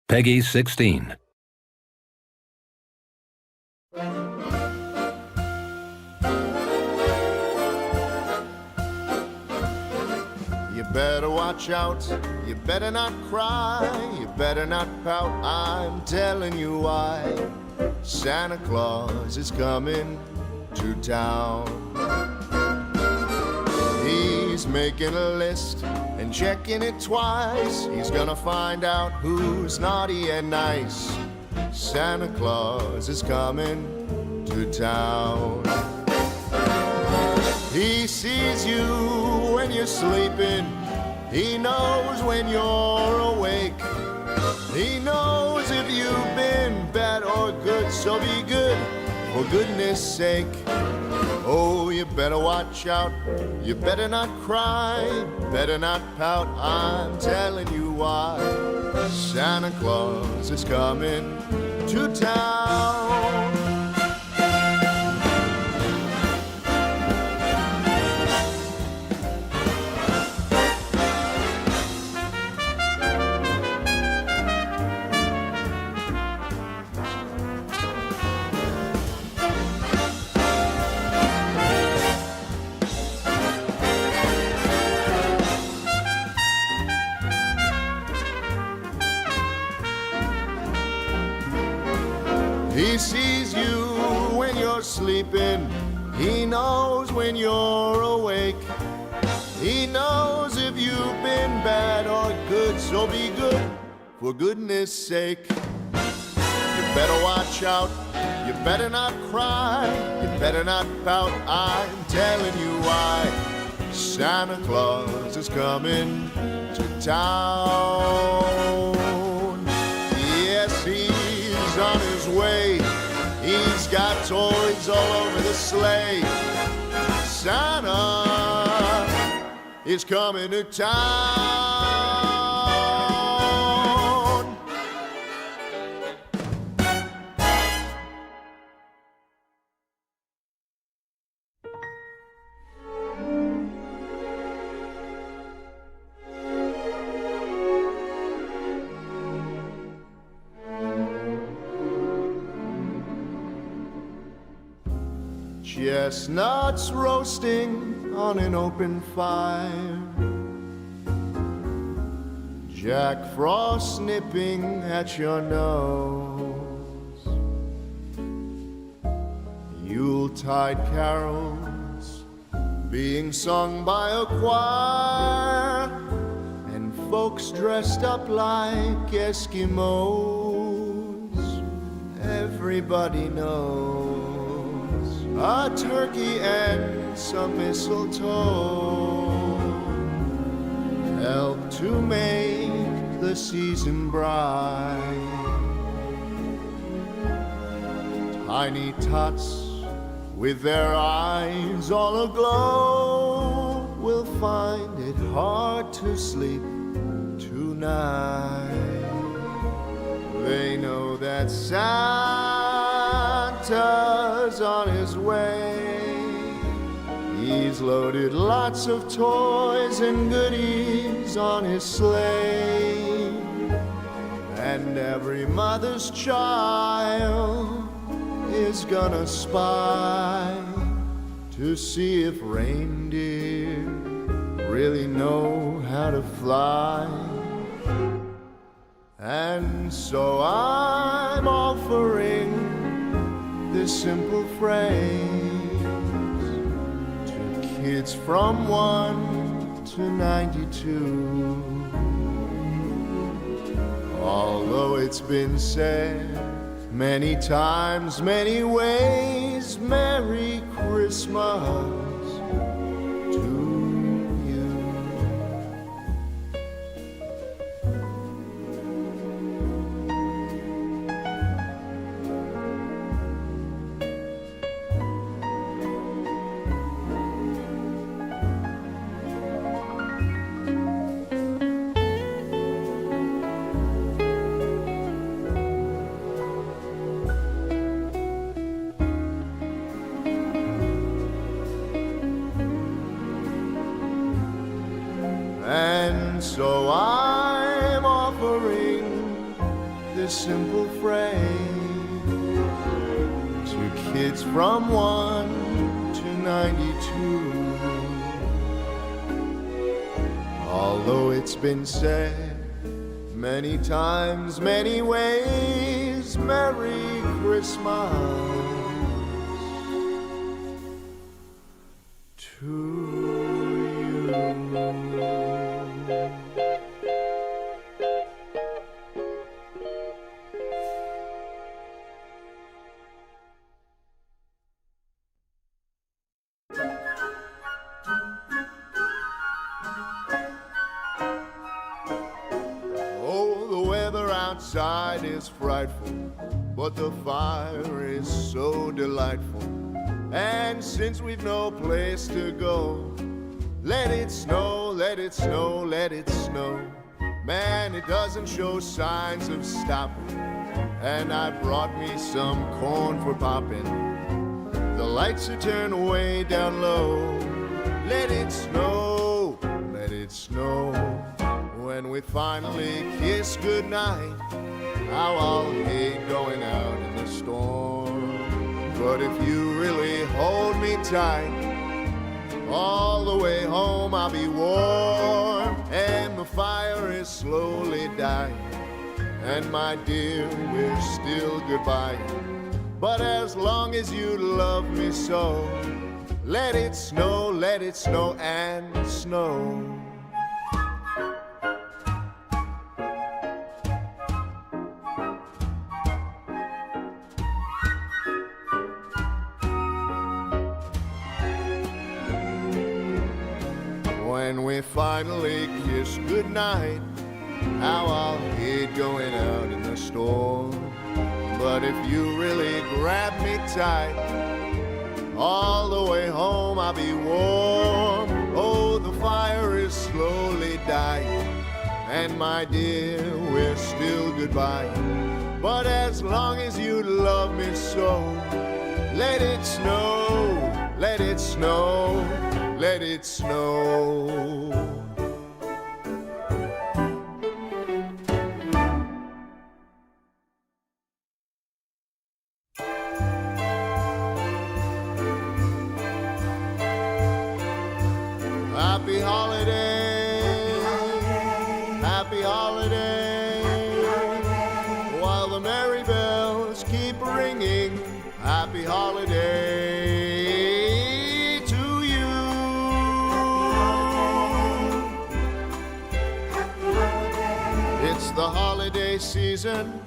Peggy 16. You better watch out, you better not cry, you better not pout, I'm telling you why. Santa Claus is coming to town. He's making a list and checking it twice. He's gonna find out who's naughty and nice. Santa Claus is coming to town. He sees you when you're sleeping. He knows when you're awake. He knows if you've been bad or good, so be good, for goodness sake. Oh, you better watch out, you better not cry, better not pout, I'm telling you why. Santa Claus is coming to town. He sees you when you're sleeping. He knows when you're awake. He knows if you've been bad or good, so be good, for goodness sake. You better watch out, you better not cry, you better not pout, I'm telling you why. Santa Claus is coming to town. Yes, he's on his way. He's got toys all over the sleigh. Santa is coming to town. Chestnuts roasting on an open fire, Jack Frost nipping at your nose, Yuletide carols being sung by a choir, and folks dressed up like Eskimos. Everybody knows a turkey and some mistletoe help to make the season bright. Tiny tots with their eyes all aglow will find it hard to sleep tonight. They know that Santa's on his way. He's loaded lots of toys and goodies on his sleigh, and every mother's child is gonna spy to see if reindeer really know how to fly. And so I'm offering this simple phrase to kids from 1 to 92. Although it's been said many times, many ways, Merry Christmas to you. And so I'm offering a simple phrase to kids from 1 to 92. Although it's been said many times, many ways, Merry Christmas to you. Outside is frightful, but the fire is so delightful. And since we've no place to go, let it snow, let it snow, let it snow. Man, it doesn't show signs of stopping. And I brought me some corn for popping. The lights are turned way down low. Let it snow, let it snow. When we finally kiss goodnight, how I'll hate going out in the storm. But if you really hold me tight, all the way home I'll be warm. And the fire is slowly dying, and my dear, we're still goodbye. But as long as you love me so, let it snow and snow. When we finally kiss goodnight, how I'll hate going out in the storm. But if you really grab me tight, all the way home I'll be warm. Oh, the fire is slowly dying, and my dear, we're still goodbye. But as long as you love me so, let it snow, let it snow, let it snow. Happy holiday, happy holiday, while the merry bells keep ringing. Happy holiday to you. It's the holiday season,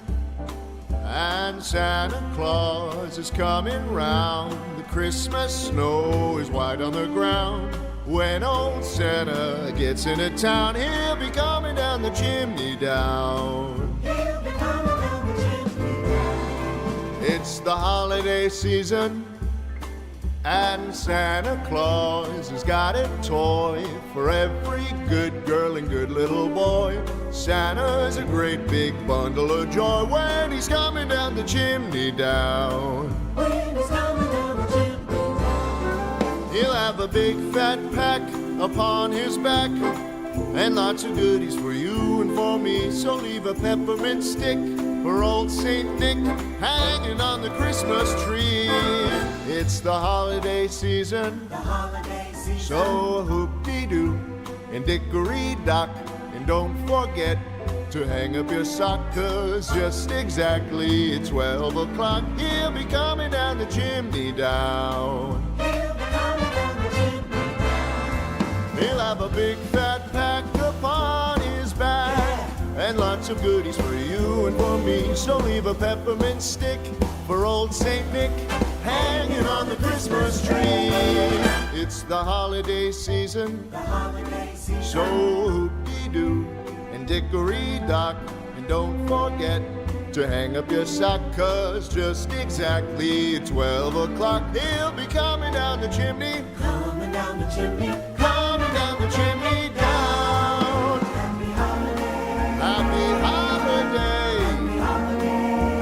and Santa Claus is coming round. The Christmas snow is white on the ground. When old Santa gets into town, he'll be coming down the chimney down. He'll be coming down the chimney down. It's the holiday season, and Santa Claus has got a toy for every good girl and good little boy. Santa's a great big bundle of joy when he's coming down the chimney down. When he's coming down the chimney down. He'll have a big fat pack upon his back, and lots of goodies for you and for me. So leave a peppermint stick for old Saint Nick hanging on the Christmas tree. It's the holiday season, so hoop-dee-doo and dickory-dock. And don't forget to hang up your sock, 'cause just exactly at 12 o'clock he'll be coming down the chimney down. He'll have a big fat pack upon his back, and lots of goodies for you and for me. So leave a peppermint stick for old Saint Nick hanging on the Christmas tree. It's the holiday season, so hoop-dee-doo and dickory-dock. And don't forget to hang up your sock, 'cause just exactly at 12 o'clock he'll be coming down the chimney. Coming down the chimney. Coming down the chimney down. Happy holiday. Happy holiday. Happy holiday.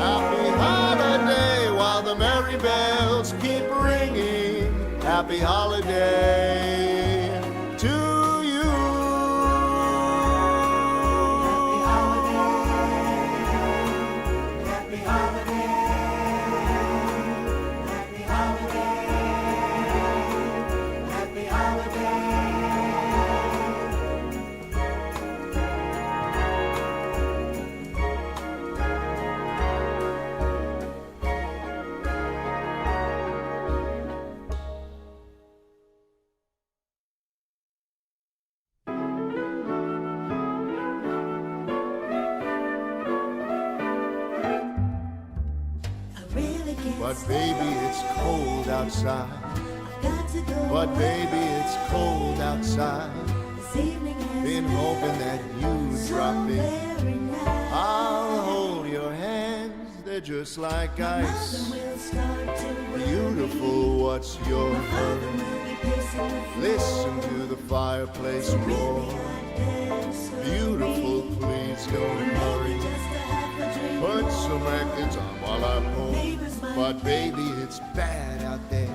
Happy holiday while the merry bells keep ringing. Happy holiday to you. Happy holiday. But baby, it's cold outside. But baby, it's cold outside. Been hoping that you'd drop in. I'll hold your hands, they're just like ice. Beautiful, what's your hurry? Listen to the fireplace roar. Beautiful, please don't hurry. Put some records on while I pour. But baby, it's bad out there.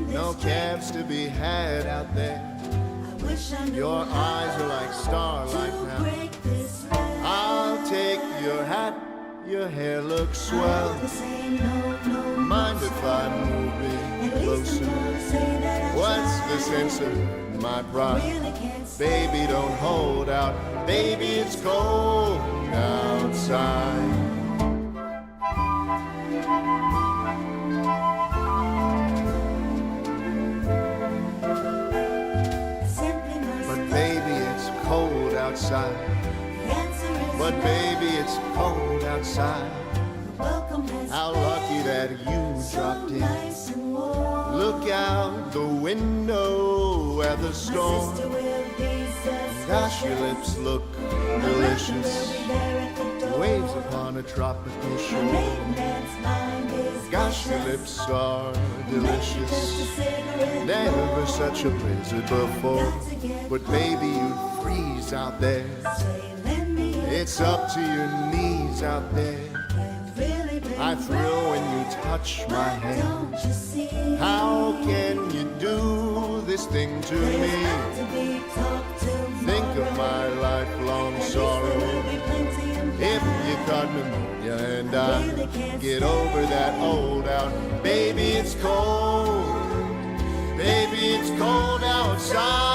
No cabs to be had out there. Your eyes are like starlight now. I'll take your hat, your hair looks swell. Mind if I'm moving closer? What's the sense of my pride? Baby, don't hold out. Baby, it's cold outside. Outside. But baby, it's cold outside. How lucky that you dropped in. Look out the window at the storm. Gosh, your lips look delicious. Waves upon a tropical shore. Gosh, your lips are delicious. Never such a blizzard before. But baby, you freeze out there. It's up to your knees out there. I thrill when you touch my hand. How can you do this thing to me? Think of my lifelong sorrow. If you caught pneumonia and I get over that old out. Baby, it's cold. Baby, it's cold outside.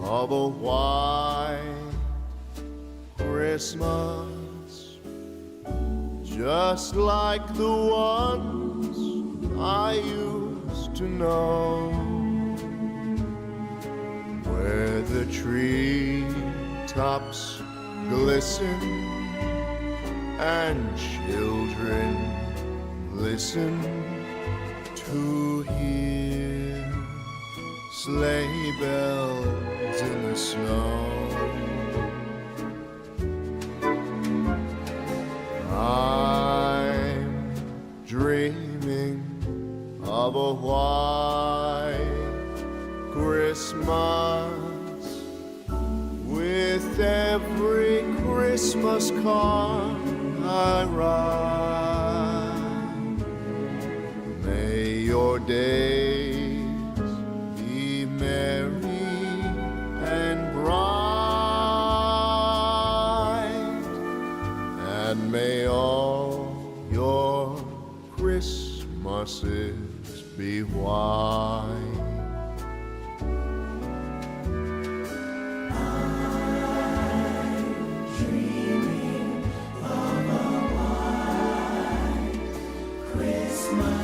Of a white Christmas, just like the ones I used to know, where the tree tops glisten and children listen to hear sleigh bells in the snow. I'm dreaming of a white Christmas with every Christmas card I write. May your days merry and bright, and may all your Christmases be white. I'm dreaming of a white Christmas,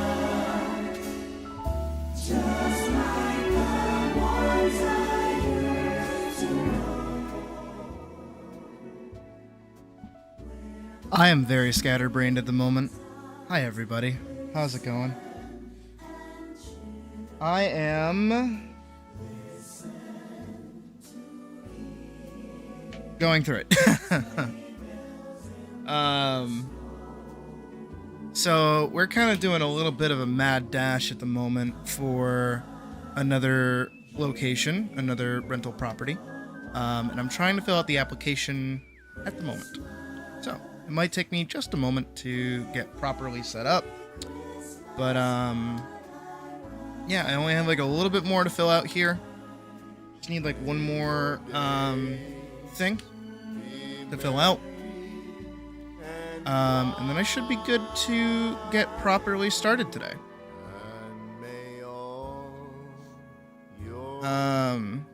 just like the ones I used to know. I am very scatterbrained at the moment. Hi everybody, how's it going? I am going through it. So we're kind of doing a little bit of a mad dash at the moment for another location, another rental property, and I'm trying to fill out the application at the moment. So it might take me just a moment to get properly set up, but yeah, I only have like a little bit more to fill out here. Just need like one more thing to fill out. And then I should be good to get properly started today.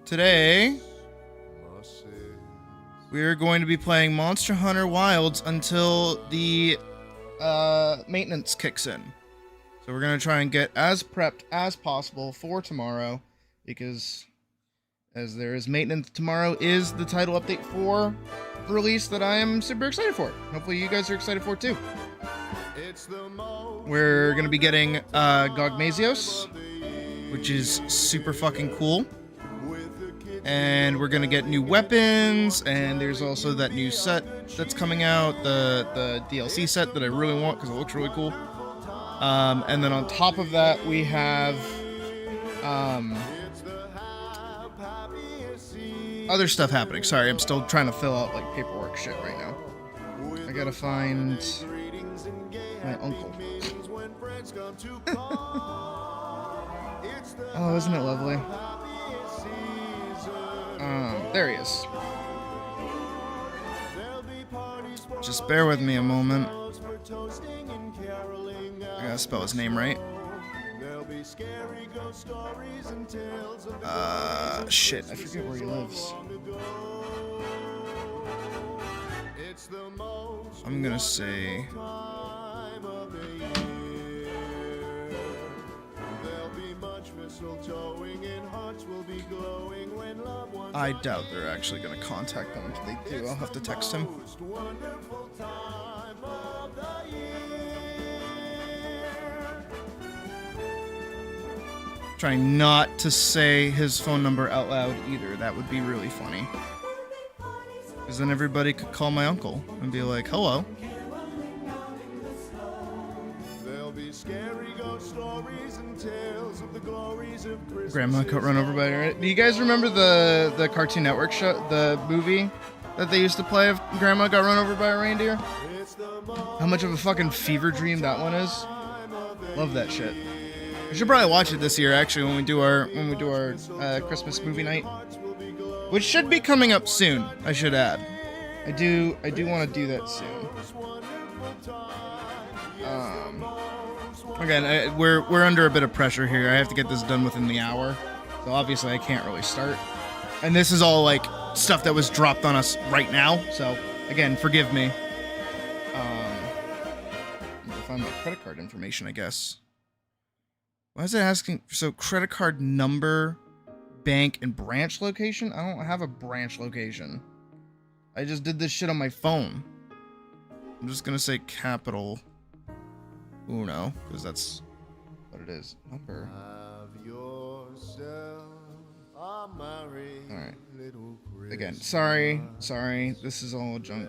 Today we're going to be playing Monster Hunter Wilds until the maintenance kicks in. So we're gonna try and get as prepped as possible for tomorrow, because as there is maintenance tomorrow is the title update 4 release that I am super excited for. Hopefully you guys are excited for it too. We're gonna be getting Gogmazios, which is super fucking cool. And we're gonna get new weapons, and there's also that new set that's coming out, the DLC set that I really want because it looks really cool. And then on top of that, we have other stuff happening. Sorry, I'm still trying to fill out like paperwork shit right now. I gotta find my uncle. Oh, isn't it lovely? There he is. Just bear with me a moment. I gotta spell his name right. Shit, I forget where he lives. I'm gonna say... I doubt they're actually gonna contact them. If they do, I'll have to text him. Trying not to say his phone number out loud either. That would be really funny. Because then everybody could call my uncle and be like, hello. Grandma got run over by a... Do you guys remember the Cartoon Network show, the movie that they used to play of Grandma got run over by a reindeer? How much of a fucking fever dream that one is? Love that shit. We should probably watch it this year, actually, when we do our Christmas movie night, which should be coming up soon. I should add. I do want to do that soon. Again, we're under a bit of pressure here. I have to get this done within the hour, so obviously I can't really start. And this is all like stuff that was dropped on us right now. So again, forgive me. I'll find my credit card information, I guess. Why is it asking? So credit card number, bank, and branch location? I don't have a branch location. I just did this shit on my phone. I'm just gonna say capital Uno, because that's what it is. Number. Alright. Again, sorry. This is all junk.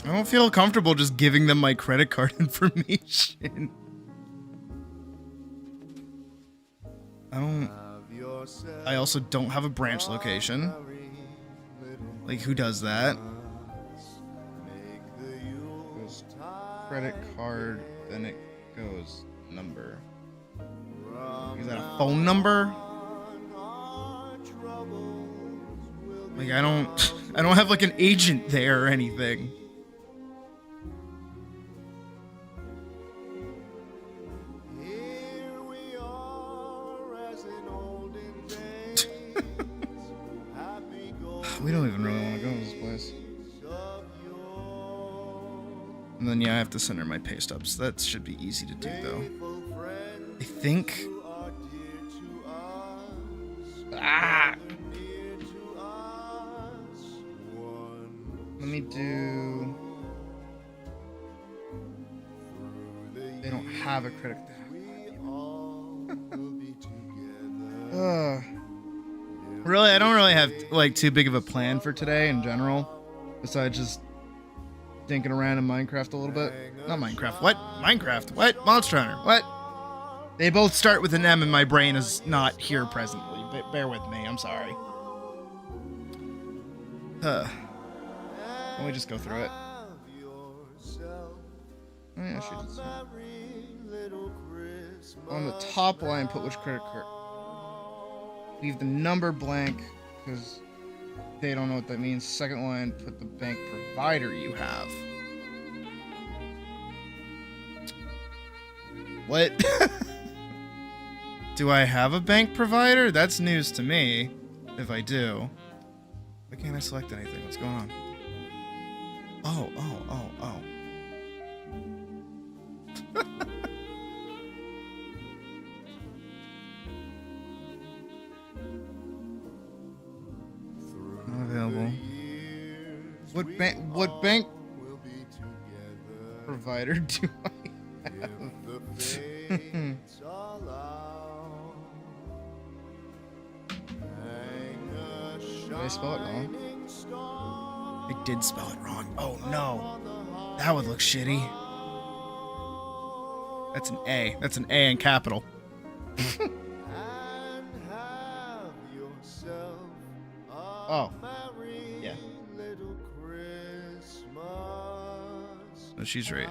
I don't feel comfortable just giving them my credit card information. I also don't have a branch location. Like, who does that? Goes credit card, then it goes number. Is that a phone number? Like, I don't have like an agent there or anything. We don't even really want to go to this place. And then, yeah, I have to send her my pay stubs. That should be easy to do, though. I think... Ah! Let me do... They don't have a credit... Really, I don't really have like too big of a plan for today in general, besides just dinking around in Minecraft a little bit. Not Minecraft. What? Minecraft. What? Monster Hunter. What? They both start with an M, and my brain is not here presently. Bear with me. I'm sorry. Let me just go through it. Oh, yeah, she did. On the top line, put which credit card. Leave the number blank, because They don't know what that means. Second line, put the bank provider you have. What? Do I have a bank provider? That's news to me. If I do. Why can't I select anything? What's going on? Oh. Not available. What bank provider do I have? Did I spell it wrong? I did spell it wrong. Oh no. That would look shitty. That's an A. That's an A in capital. Oh. Yeah. No, she's right.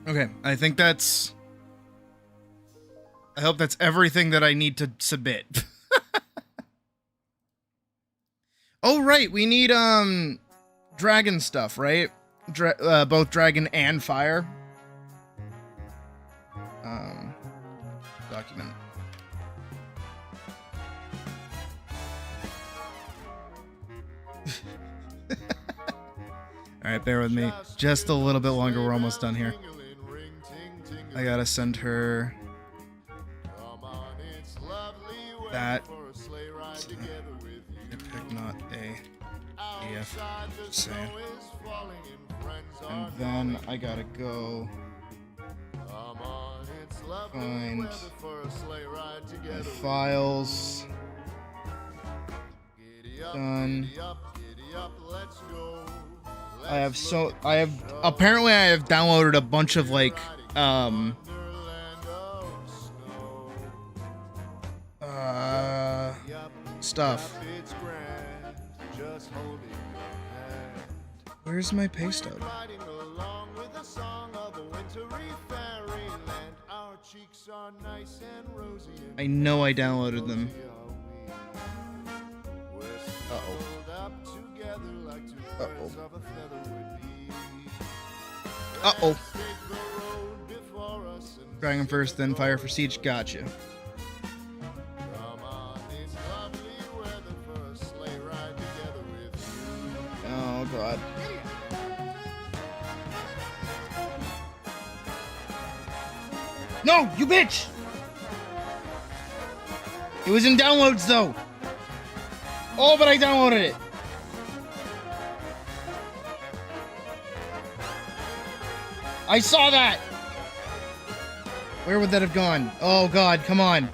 Okay, I think that's... I hope that's everything that I need to submit. Oh, right, we need, dragon stuff, right? Both dragon and fire. Document. Alright, bear with me. Just a little bit longer, we're almost done here. I gotta send her that. Pick not a EF. Just saying. And then I gotta go find my files. Done. Apparently I have downloaded a bunch of like stuff. Where's my pay stub? I know I downloaded them. Uh-oh. Dragon first, then fire for siege. Gotcha. Oh, God. No, you bitch! It was in downloads, though. Oh, but I downloaded it. I saw that! Where would that have gone? Oh, God, come on.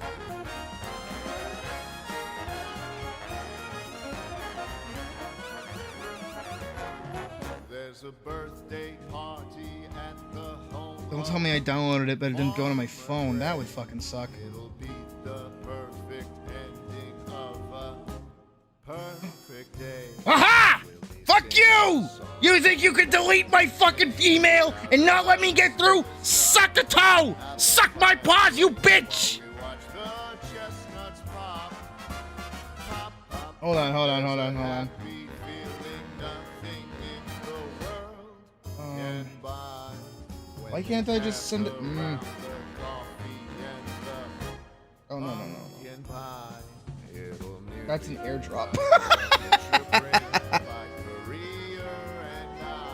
There's a birthday party at the home. Don't tell me I downloaded it, but it didn't go to my phone. That would fucking suck. It'll be the perfect ending of a perfect day. Aha! Fuck you! You think you can delete my fucking email and not let me get through? Suck a toe! Suck my paws, you bitch! Hold on. Why can't I just send it? Oh, no. That's an airdrop.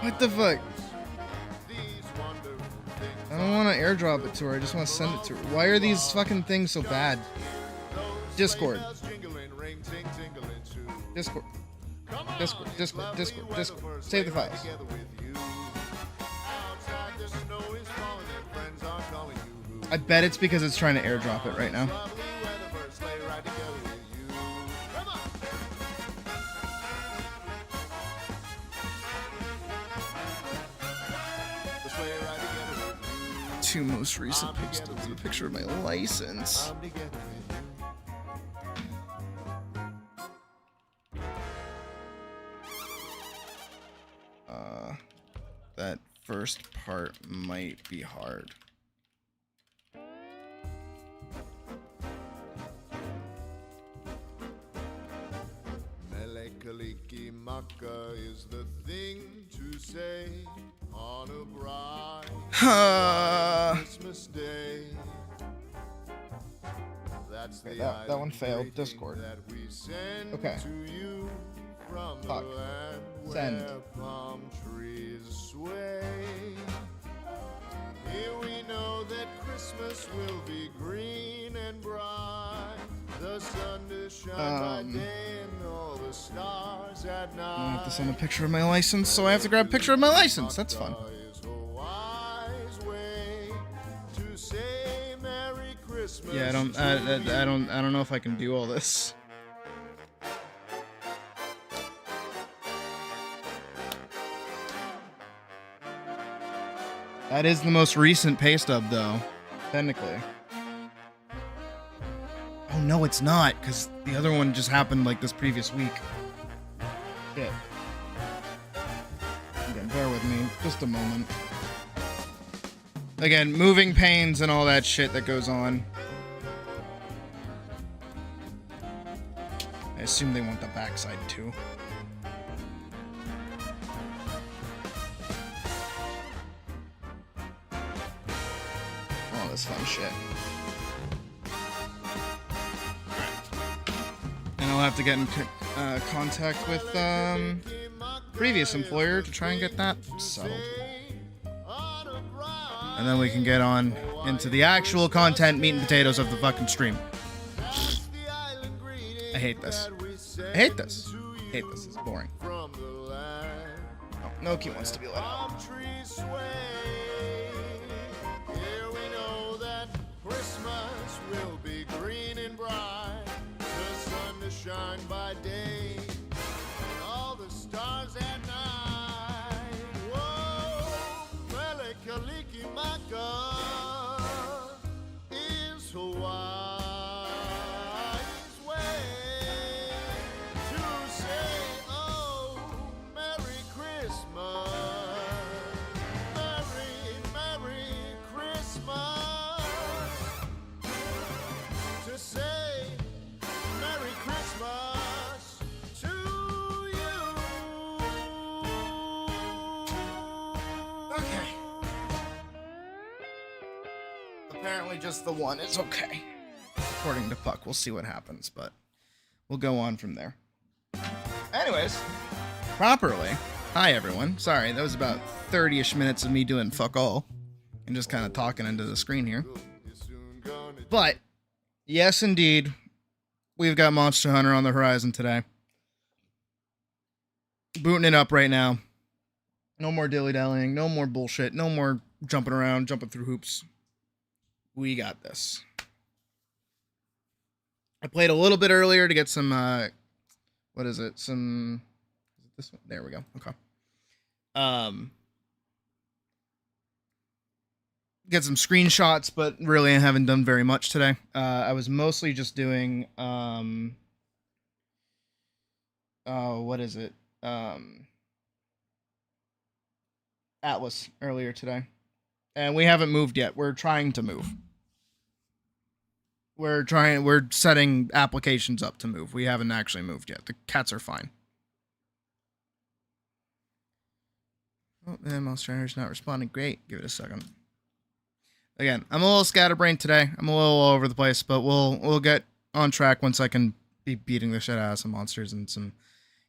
What the fuck? I don't want to airdrop it to her. I just want to send it to her. Why are these fucking things so bad? Discord. Save the files. I bet it's because it's trying to airdrop it right now. Two most recent pictures of the picture of my license. That first part might be hard. Kalikimaka is the thing to say on a bright Christmas day. That's the that one failed. Discord. that we send Okay. to you from Fuck. the land Send. where palm trees sway. Here we know that Christmas will be green and bright. The sun to shine by day and all the stars at night. I have to send a picture of my license, so I have to grab a picture of my license. That's fun. Is a wise way to say Merry Christmas. Yeah, I don't know if I can do all this. That is the most recent pay stub, though, technically. Oh no, it's not, because the other one just happened like this previous week. Shit. Again, bear with me, just a moment. Again, moving panes and all that shit that goes on. I assume they want the backside too. All this fun shit. And I'll have to get in contact with previous employer to try and get that settled. And then we can get on into the actual content, meat and potatoes of the fucking stream. I hate this. I hate this. I hate this. It's boring. Oh, Noki wants to be let out. Here we know that Christmas will be green and bright. The sun to shine by day and all the stars at night. Whoa, Melekalikimaka is a wise way to say, oh, Merry Christmas. Merry, Merry Christmas. To say Merry Christmas to you. Okay. Apparently just the one is okay. According to Puck, we'll see what happens, but we'll go on from there. Anyways, properly. Hi, everyone. Sorry, that was about 30-ish minutes of me doing fuck all and just kind of talking into the screen here. But, yes, indeed, we've got Monster Hunter on the horizon today. Booting it up right now. No more dilly-dallying, no more bullshit, no more jumping around, jumping through hoops. We got this. I played a little bit earlier to get some, what is it? Some, is it this one? There we go. Okay. Get some screenshots, but really I haven't done very much today. I was mostly just doing, what is it? Atlas earlier today. And we haven't moved yet. We're trying to move. We're setting applications up to move. We haven't actually moved yet. The cats are fine. Oh, and Monster Hunter's not responding. Great. Give it a second. Again, I'm a little scatterbrained today. I'm a little all over the place, but we'll get on track once I can be beating the shit out of some monsters and some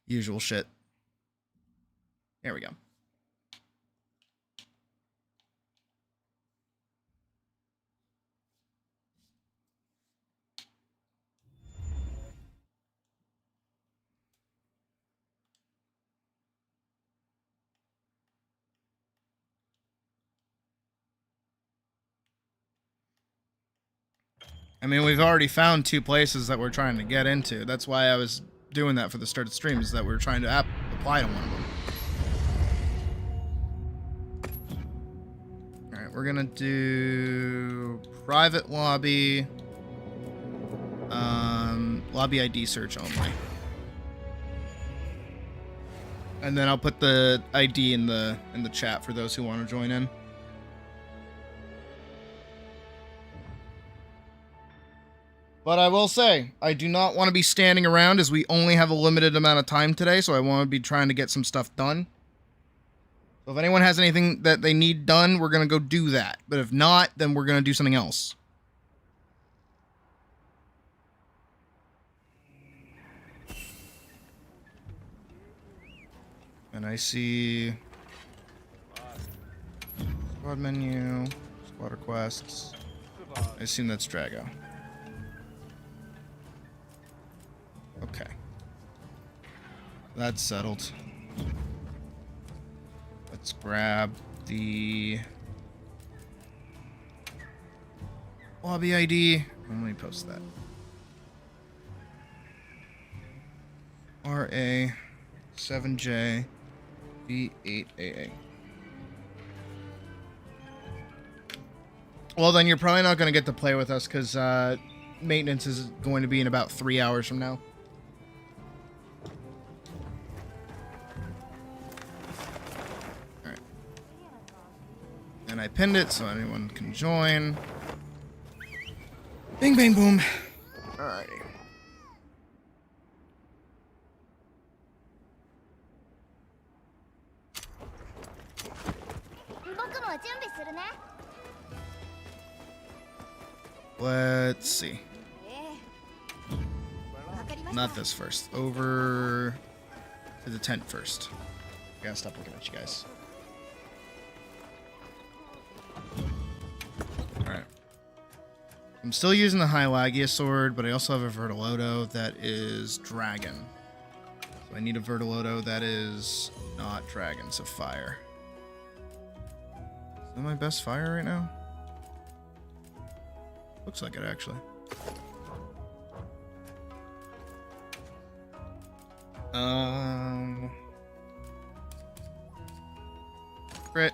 usual shit. There we go. I mean, we've already found 2 places that we're trying to get into. That's why I was doing that for the start of the stream, is that we're trying to apply to one of them. Alright, we're gonna do private lobby, lobby ID search only. And then I'll put the ID in the chat for those who want to join in. But I will say, I do not want to be standing around as we only have a limited amount of time today, so I want to be trying to get some stuff done. So if anyone has anything that they need done, we're going to go do that. But if not, then we're going to do something else. And I see squad menu, squad requests. I assume that's Drago. Okay. That's settled. Let's grab the lobby ID. Let me post that. RA 7J B8AA. Well, then you're probably not going to get to play with us because maintenance is going to be in about 3 hours from now. Alright. And I pinned it so anyone can join. Bing, bang, boom. Alrighty. Let's see. Not this first. Over to the tent first. I gotta stop looking at you guys. Alright. I'm still using the Hylagia sword, but I also have a Vertilodo that is dragon. So I need a Vertilodo that is not dragon, so fire. Is that my best fire right now? Looks like it, actually. Crit.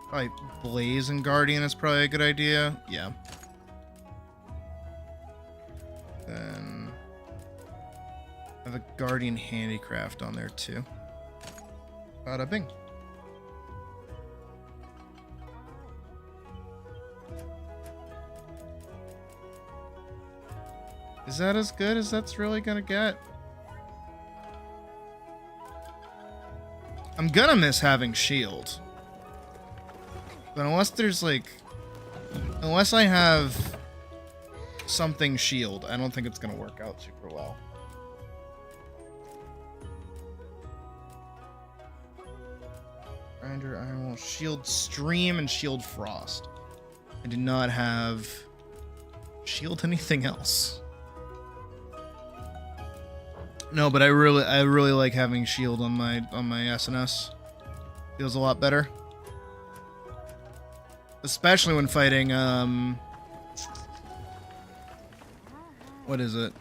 Probably Blaze and Guardian is probably a good idea. Yeah. Then I have a Guardian Handicraft on there too. Bada bing. Is that as good as that's really gonna get? I'm gonna miss having shield. But unless there's like... Unless I have something shield, I don't think it's gonna work out super well. Grinder, Iron Will, Shield Stream, and Shield Frost. I do not have shield anything else. No, but I really like having shield on my SNS. Feels a lot better. Especially when fighting what is it?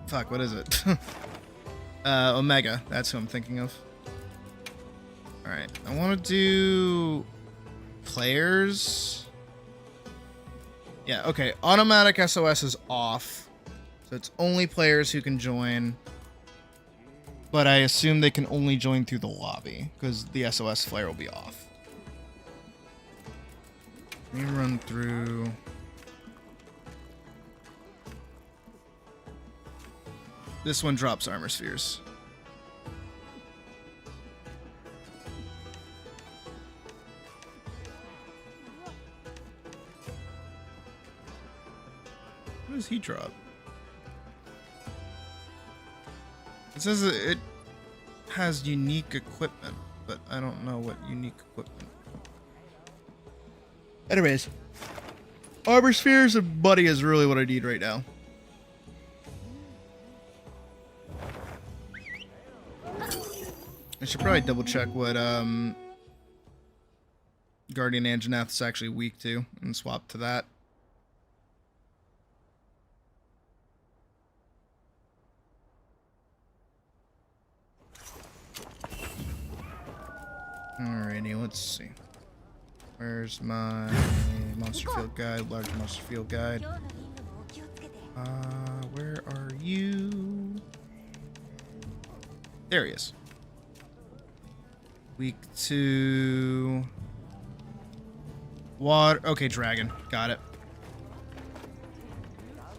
Fuck, what is it? Omega, that's who I'm thinking of. Alright, I want to do players. Yeah, okay. Automatic SOS is off. So it's only players who can join. But I assume they can only join through the lobby, because the SOS flare will be off. Let me run through... This one drops armor spheres. What does he drop? It says it has unique equipment, but I don't know what unique equipment. Anyways, armor spheres and buddy is really what I need right now. I should probably double check what Guardian Anjanath is actually weak to and swap to that. Alrighty, let's see. Where's my monster field guide? Large monster field guide. Where are you? There he is. Weak to water. Okay, dragon. Got it.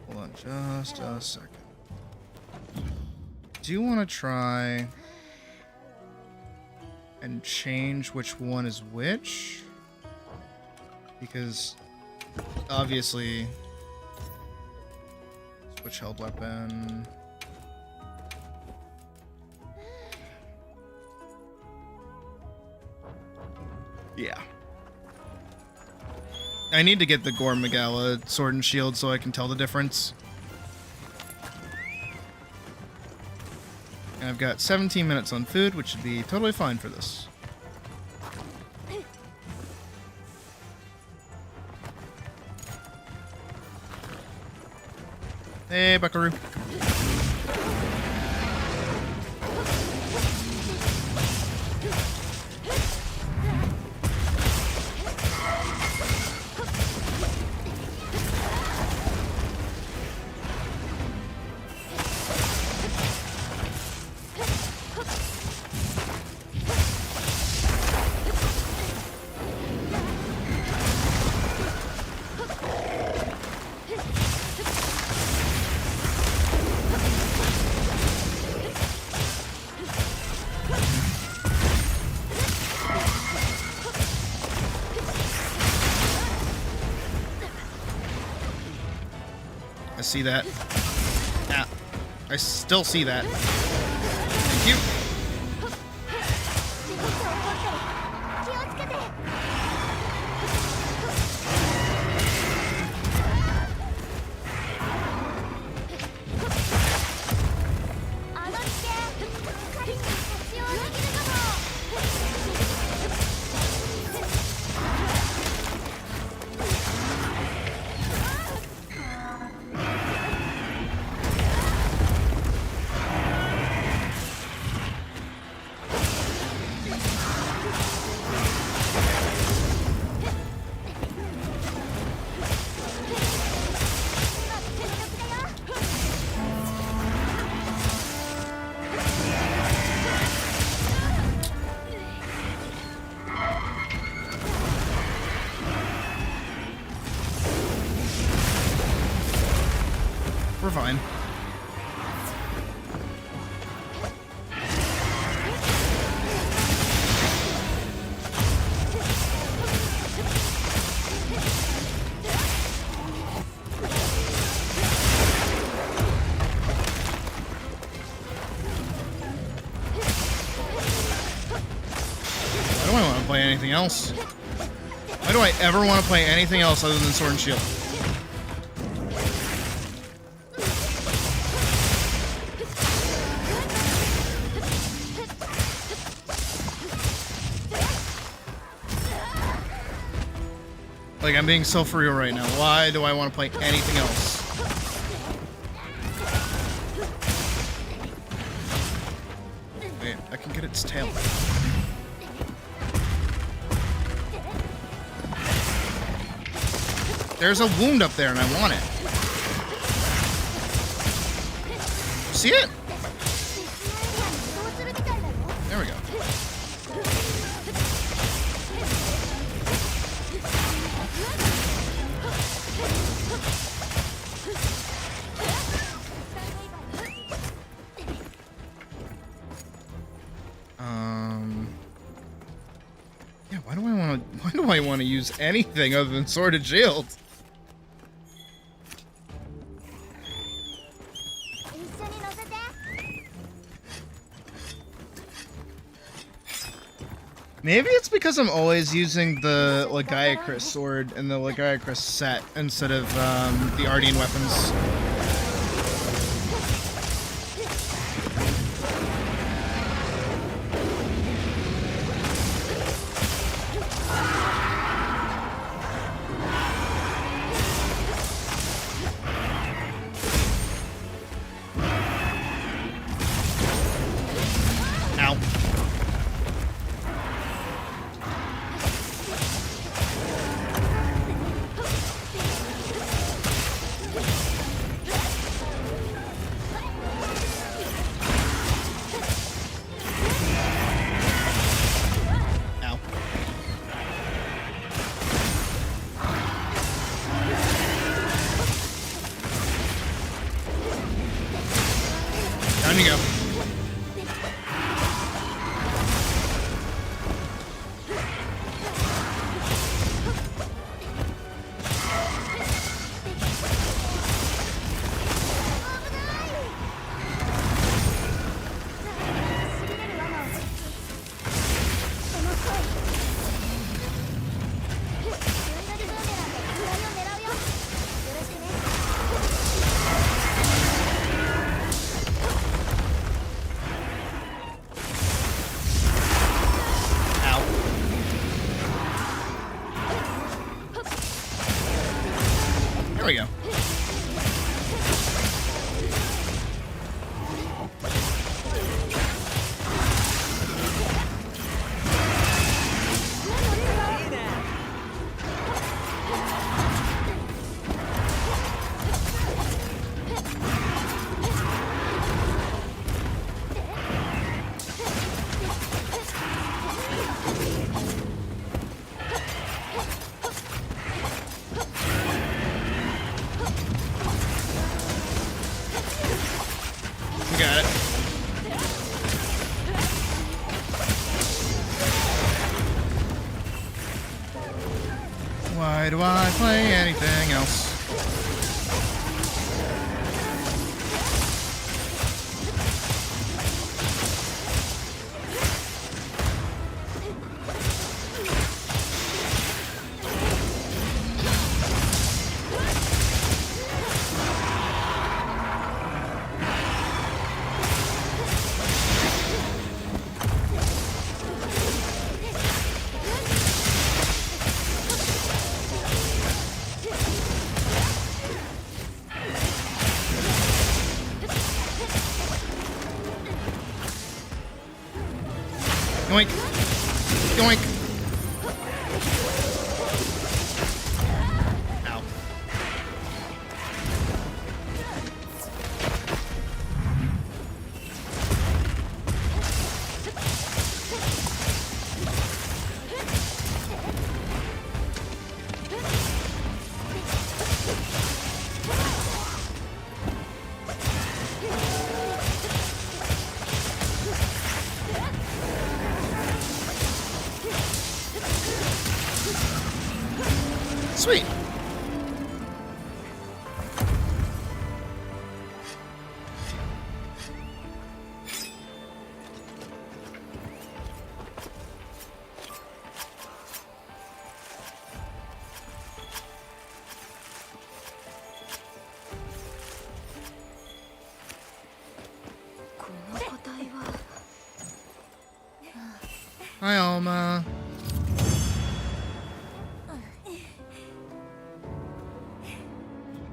Hold on just a second. Do you want to try and change which one is which? Because obviously, switch held weapon. Yeah. I need to get the Gore Magala sword and shield so I can tell the difference. And I've got 17 minutes on food, which should be totally fine for this. Hey, Buckaroo. I see that. Ah, I still see that. Thank you. We're fine. Why do I want to play anything else? Why do I ever want to play anything else other than Sword and Shield? Like, I'm being so for real right now. Why do I want to play anything else? Wait, I can get its tail. There's a wound up there and I want it. See it? There we go. Yeah, why do I want to use anything other than Sword and Shield? Maybe it's because I'm always using the Lagiacrus sword and the Lagiacrus set instead of the Ardian weapons. Ow. There we go. We got it. Why do I play anything else? Yoink. Yoink. Ow. Sweet. Hi, Alma.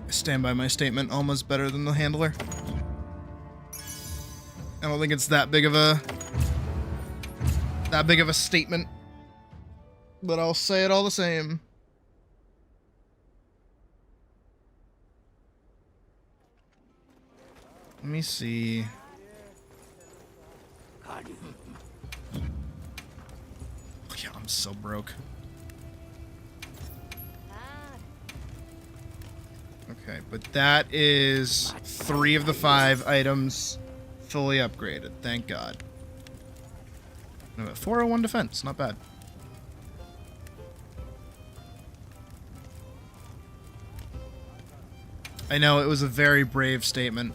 I stand by my statement. Alma's better than the handler. I don't think it's that big of a statement, but I'll say it all the same. Let me see. Yeah, I'm so broke. Okay, but that is 3 of the 5 items fully upgraded. Thank God. No, 401 defense, not bad. I know, it was a very brave statement.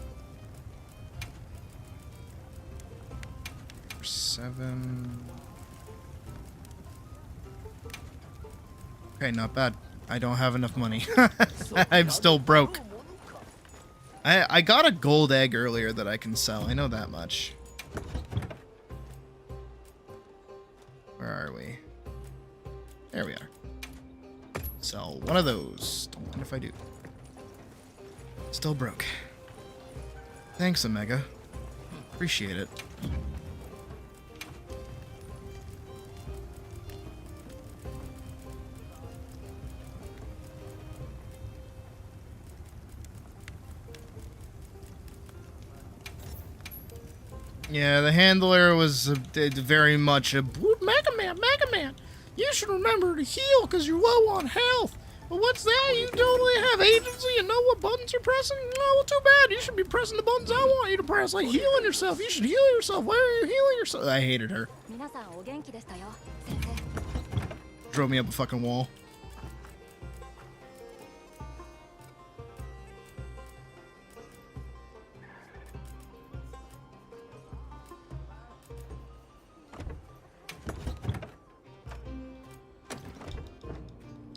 7. Okay, not bad. I don't have enough money. I'm still broke. I got a gold egg earlier that I can sell. I know that much. Where are we? There we are. Sell one of those. Don't mind if I do. Still broke. Thanks, Omega. Appreciate it. Yeah, the handler was very much a Mega Man, you should remember to heal because you're low on health. But what's that? You totally have agency and know what buttons you're pressing? Oh, well, too bad. You should be pressing the buttons I want you to press, like healing yourself. You should heal yourself. Why are you healing yourself? I hated her. Drove me up a fucking wall.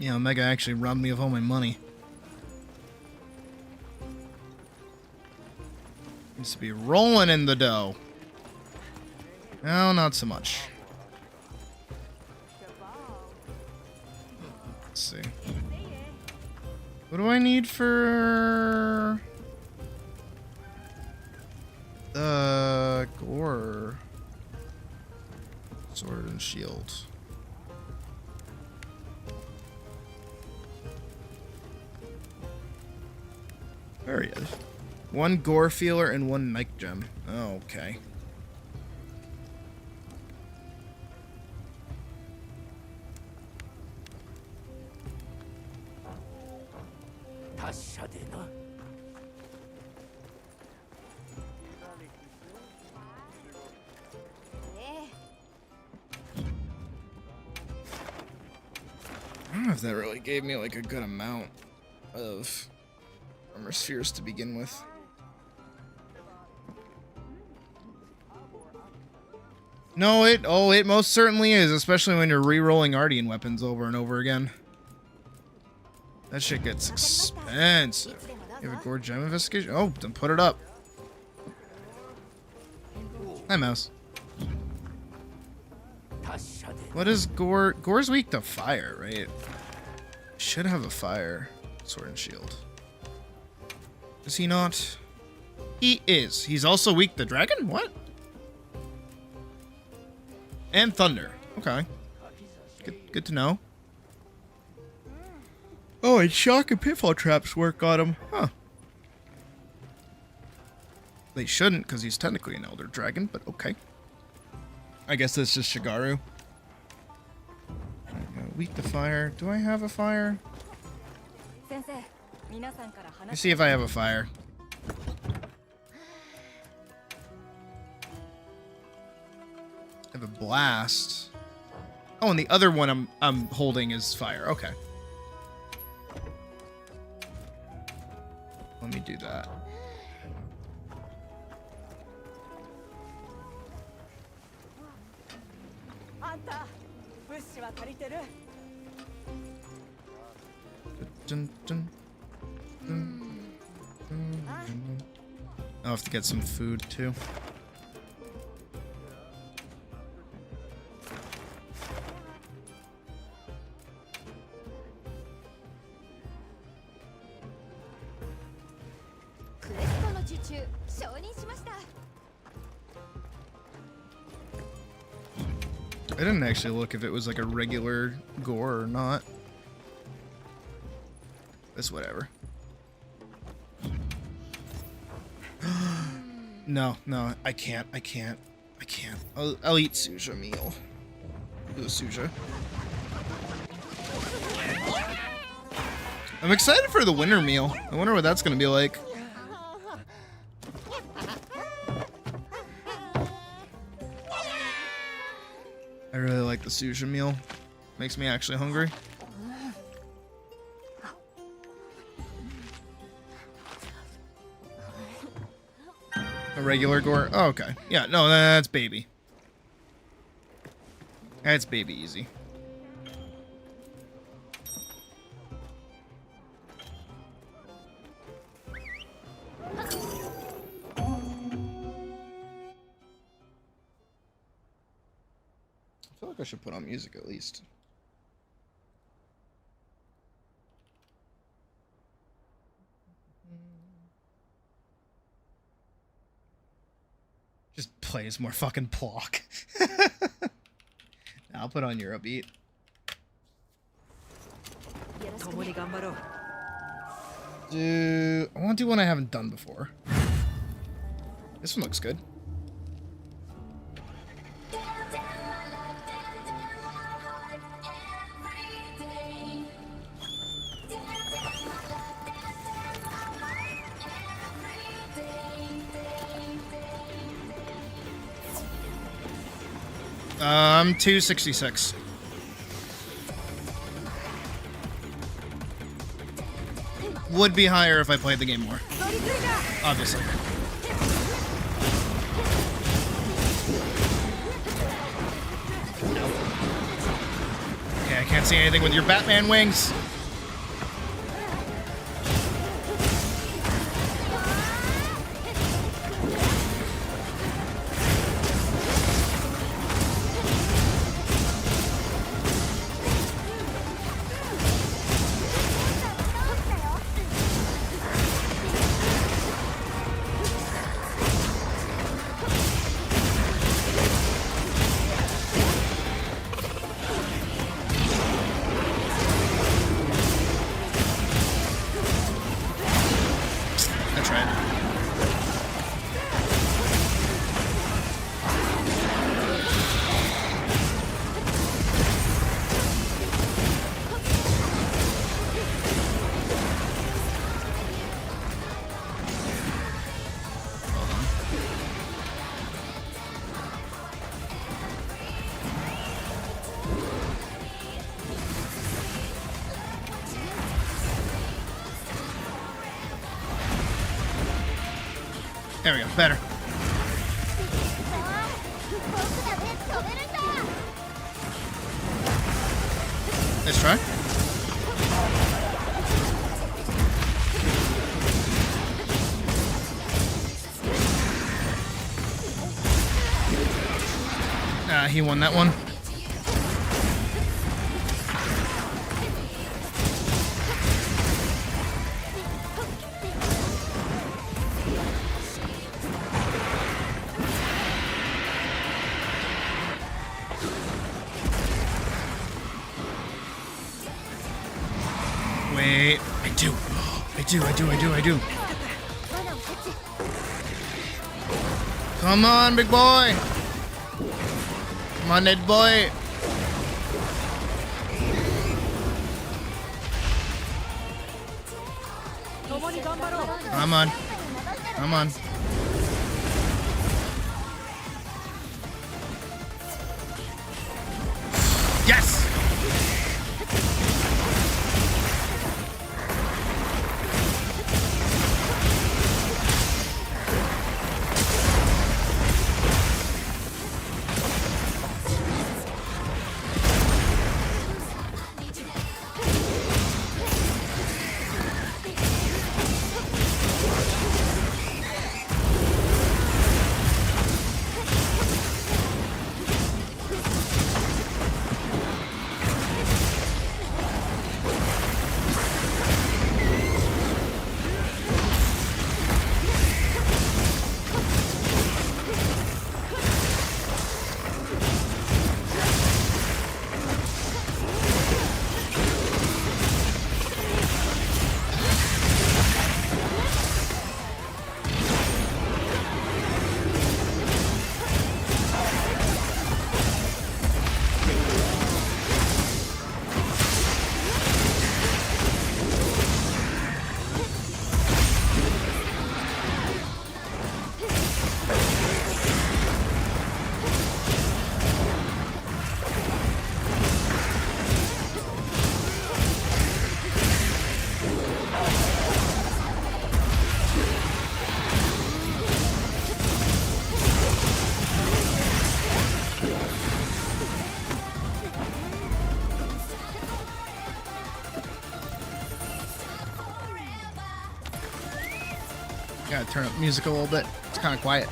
Yeah, Omega actually robbed me of all my money. Used to be rolling in the dough. No, not so much. Let's see. What do I need for the gore? Sword and shield. There he is. One gore feeler and one Nike gem. Oh, okay. I don't know if that really gave me like a good amount of armor spheres to begin with. No, it most certainly is, especially when you're re-rolling Ardian weapons over and over again. That shit gets expensive. You have a gore gem investigation? Oh, then put it up. Hi, mouse. What is gore? Gore's weak to fire, right? Should have a fire sword and shield. Is he not? He is. He's also weak to dragon? What? And thunder. Okay. Good to know. Oh, and shock and pitfall traps work on him. Huh. They shouldn't, because he's technically an elder dragon, but okay. I guess that's just Shigaru. Weak to fire. Do I have a fire? Let's see if I have a fire. I have a blast. Oh, and the other one I'm holding is fire. Okay. Let me do that. Dun, dun, dun, dun, dun. I'll have to get some food too. I didn't actually look if it was like a regular gore or not. It's whatever. No, I can't. I'll eat suja meal. Do a suja. I'm excited for the winter meal. I wonder what that's gonna be like. I really like the sushi meal. Makes me actually hungry. A regular gore? Oh, okay. Yeah, no, that's baby. That's baby easy. I feel like I should put on music at least. Just plays more fucking Plock. I'll put on Eurobeat. I want to do one I haven't done before. This one looks good. I'm 266. Would be higher if I played the game more. Obviously. Okay, I can't see anything with your Batman wings. There we go. Better. Let's try. He won that one. Wait, I do. Come on, big boy. Come on, Ned boy. Come on. Come on. Yes! Gotta turn up music a little bit. It's kind of quiet.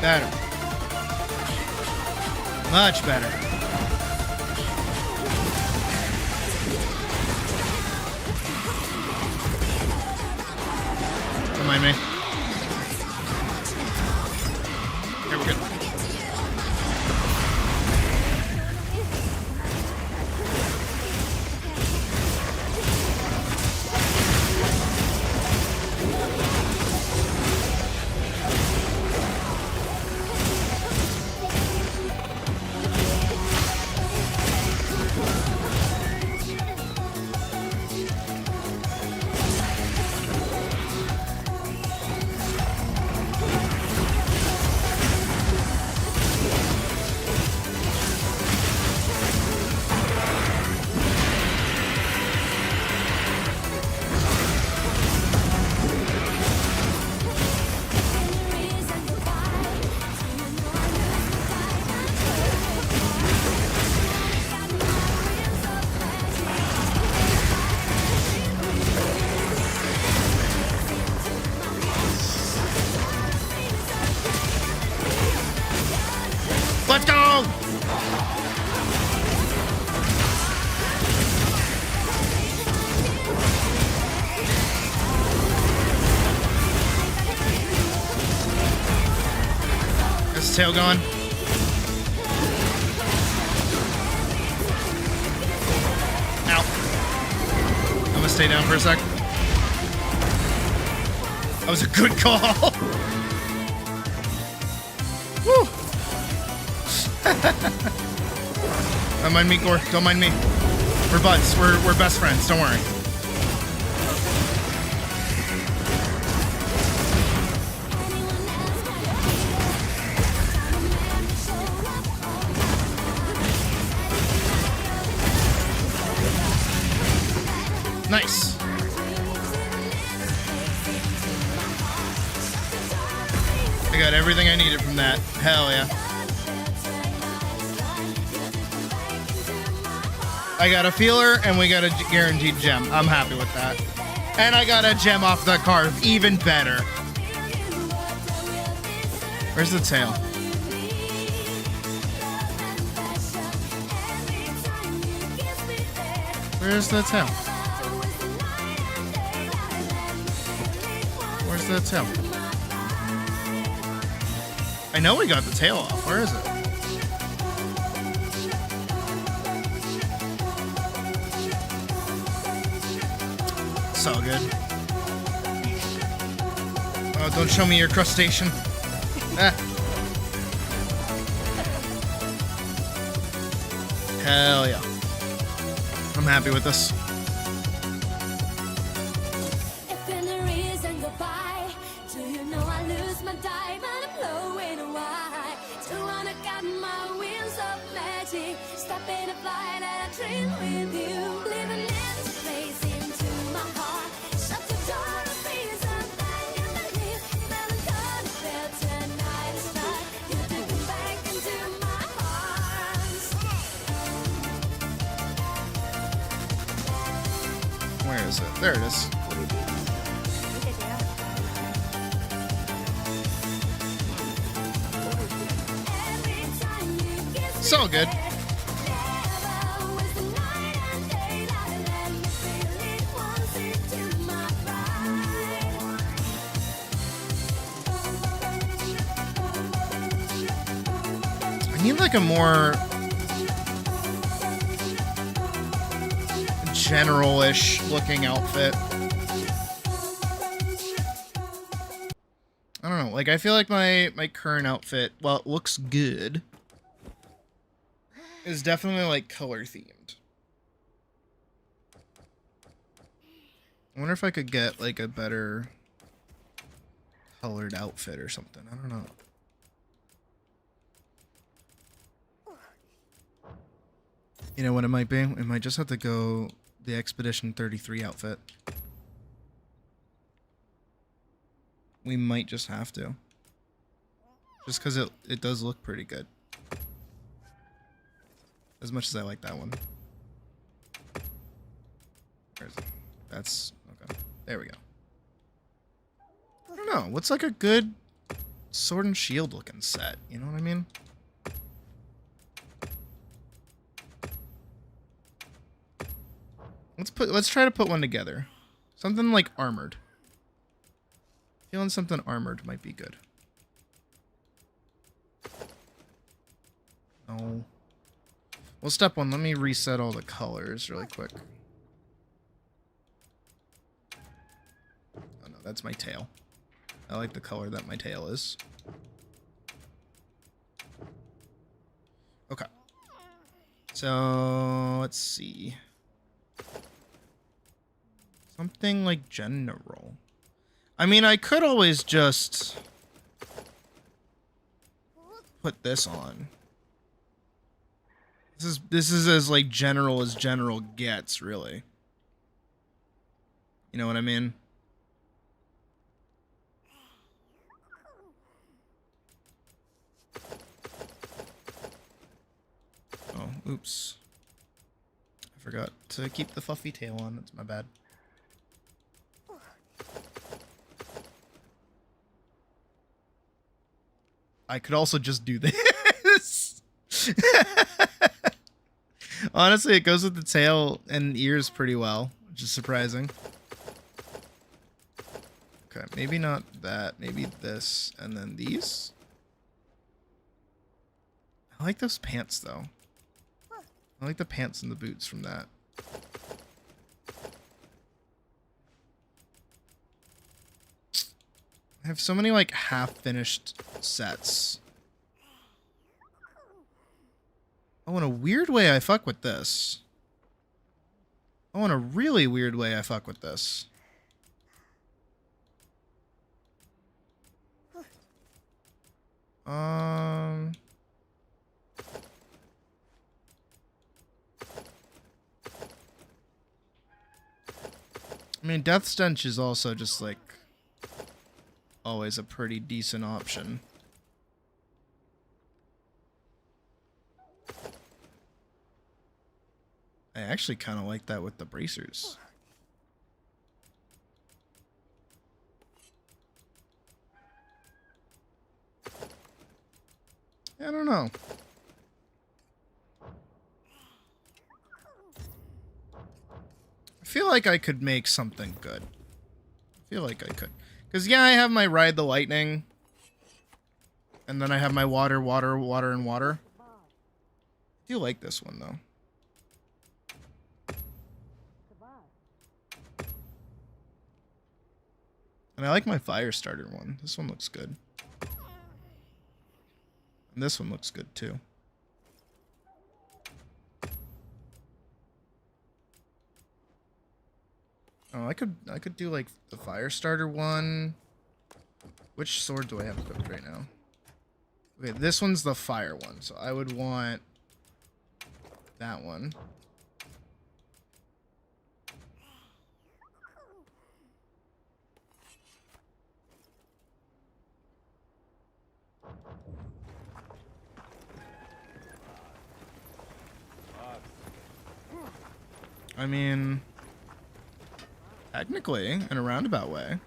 Better. Much better. Don't mind me. Here we go. Let's go! Is his tail going? Ow. I'm gonna stay down for a sec. That was a good call. Woo! Don't mind me, Gore. Don't mind me. We're buds. We're best friends. Don't worry. Nice. got everything I needed from that. Hell yeah. I got a feeler and we got a guaranteed gem. I'm happy with that. And I got a gem off the carve. Even better. Where's the tail? Where's the tail? Where's the tail? I know we got the tail off. Where is it? So good. Oh, don't show me your crustacean. Ah. Hell yeah. I'm happy with this. Where is it? There it is. So good. I need like a more general-ish looking outfit. I don't know, like I feel like my current outfit, while it looks good, is definitely like color themed. I wonder if I could get like a better colored outfit or something. I don't know. You know what it might be? It might just have to go the Expedition 33 outfit. We might just have to. Just because it does look pretty good. As much as I like that one. Where is it? That's... okay. There we go. I don't know. What's like a good sword and shield looking set? You know what I mean? Let's try to put one together. Something like armored. Feeling something armored might be good. Oh. Well, step one, let me reset all the colors really quick. Oh no, that's my tail. I like the color that my tail is. Okay. So, let's see. Something like general. I mean, I could always just put this on. This is as like general as general gets, really. You know what I mean? Oh, oops. I forgot to keep the fluffy tail on. That's my bad. I could also just do this. Honestly, it goes with the tail and ears pretty well, which is surprising. Okay, maybe not that. Maybe this, and then these. I like those pants, though. I like the pants and the boots from that. I have so many, like, half-finished sets. Oh, in a weird way, I fuck with this. Oh, in a really weird way, I fuck with this. I mean, Death Stench is also just, like, always a pretty decent option. actually kind of like that with the bracers. I don't know. I feel like I could make something good. I feel like I could. Because, yeah, I have my Ride the Lightning. And then I have my water, water, water, and water. I do like this one, though. And I like my fire starter one. This one looks good. And this one looks good, too. Oh, I could do like the fire starter one. Which sword do I have equipped right now? Okay, this one's the fire one, so I would want that one. I mean, technically, in a roundabout way.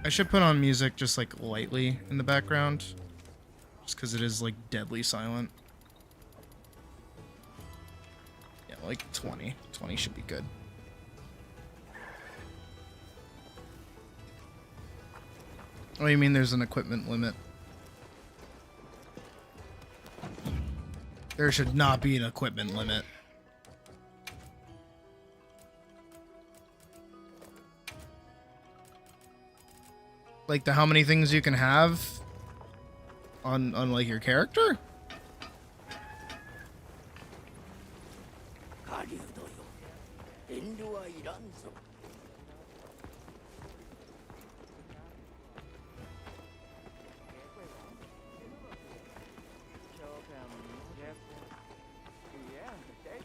I should put on music just like lightly in the background. Just because it is like deadly silent. Yeah, like 20. 20 should be good. Oh, you mean there's an equipment limit? There should not be an equipment limit. Like the how many things you can have on like your character?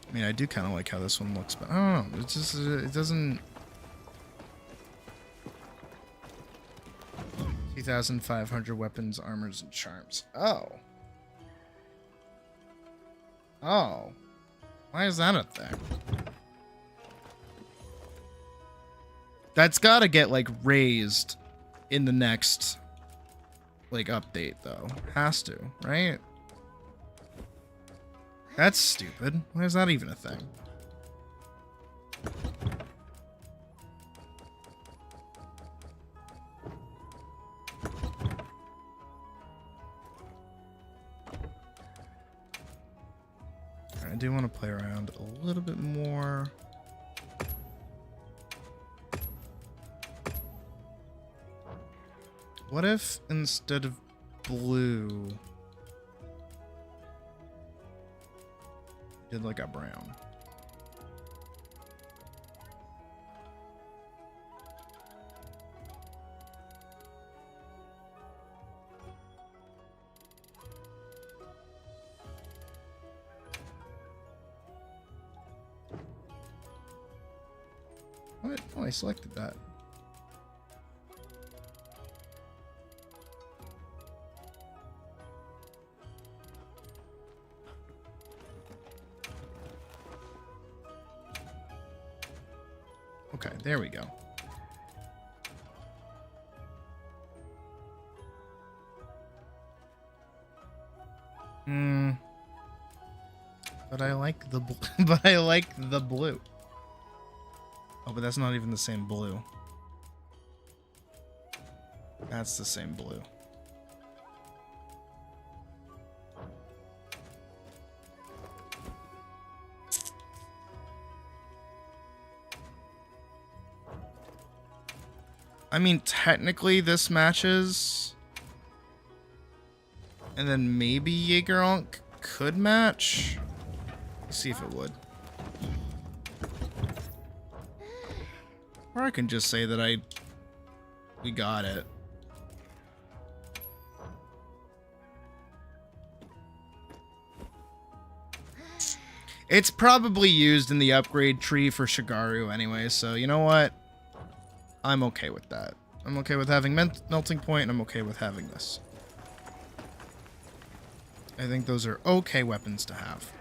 I mean, I do kind of like how this one looks, but I don't know. It's just, it doesn't... 2,500 weapons, armors, and charms. Oh. Oh. Why is that a thing? That's gotta get, like, raised in the next, like, update, though. Has to, right? That's stupid. Why is that even a thing? I do want to play around a little bit more. What if instead of blue, did like a brown? What? Oh, I selected that. Okay, there we go. But I like the but I like the blue. Oh, but that's not even the same blue. That's the same blue. I mean, technically this matches. And then maybe Jaeger-Onk could match. Let's see if it would. Or I can just say that we got it. It's probably used in the upgrade tree for Shigaru anyway, so you know what? I'm okay with that. I'm okay with having melting point, and I'm okay with having this. I think those are okay weapons to have.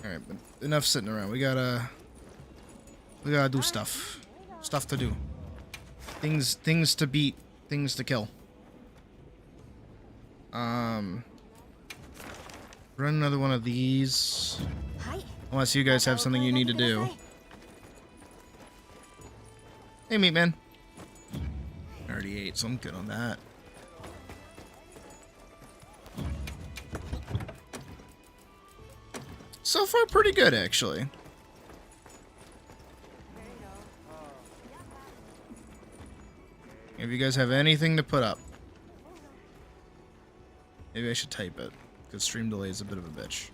Alright, but enough sitting around. We gotta do stuff. Stuff to do. Things to beat. Things to kill. Run another one of these. Unless you guys have something you need to do. Hey, meat man. I already ate, so I'm good on that. So far, pretty good, actually. If you guys have anything to put up, maybe I should type it, because stream delay is a bit of a bitch.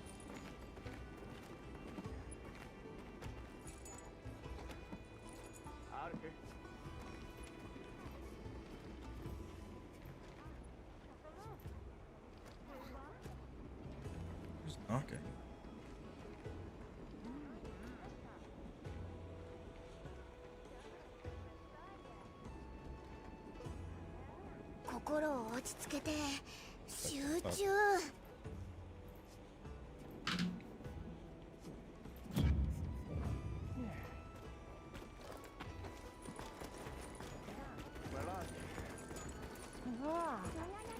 Who's knocking?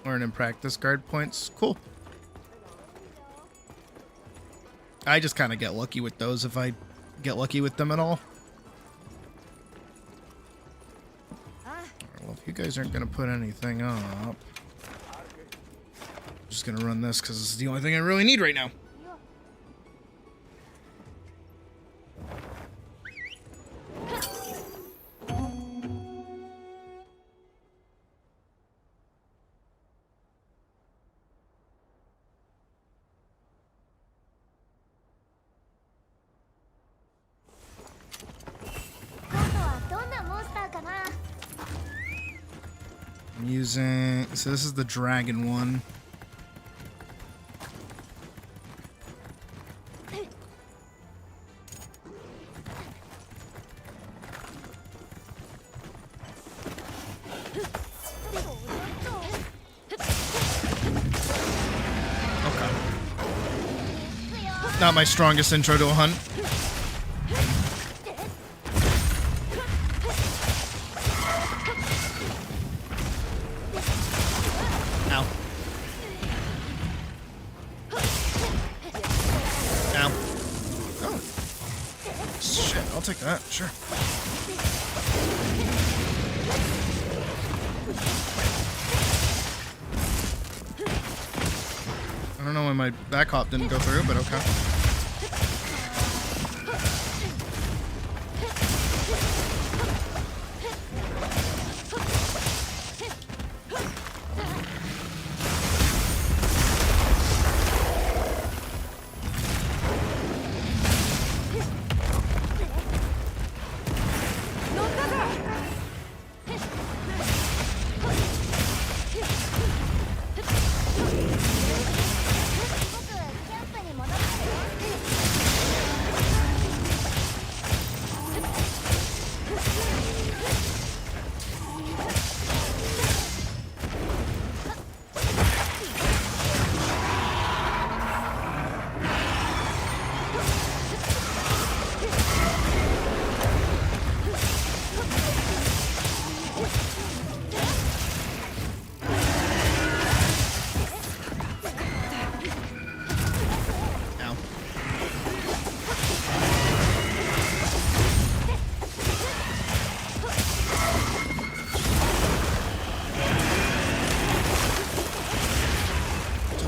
Learn and practice guard points. Cool. I just kind of get lucky with those if I get lucky with them at all. Well, if you guys aren't going to put anything up, I'm just going to run this because it's the only thing I really need right now. I'm using... So this is the dragon one. Okay. Not my strongest intro to a hunt. I'll take that, sure. I don't know why my back hop didn't go through, but okay.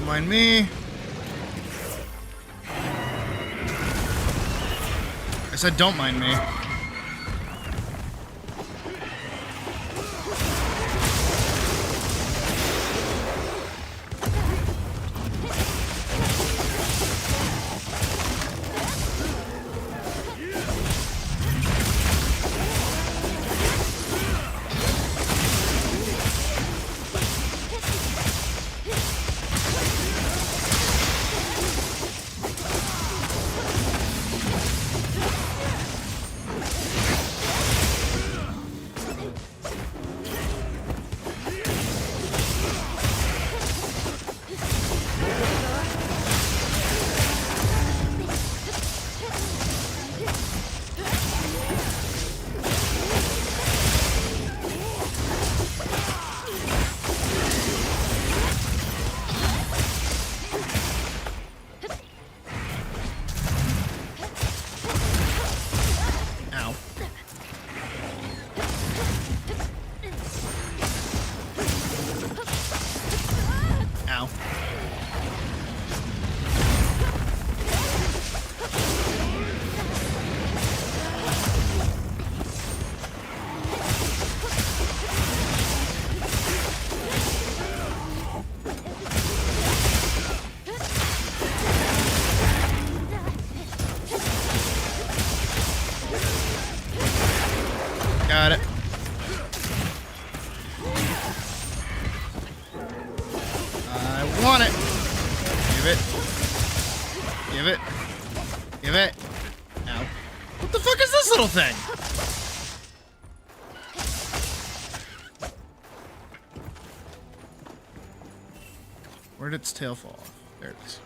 Mind me. I said don't mind me. Give it. Give it. Ow. What the fuck is this little thing? Where did its tail fall off? There it is.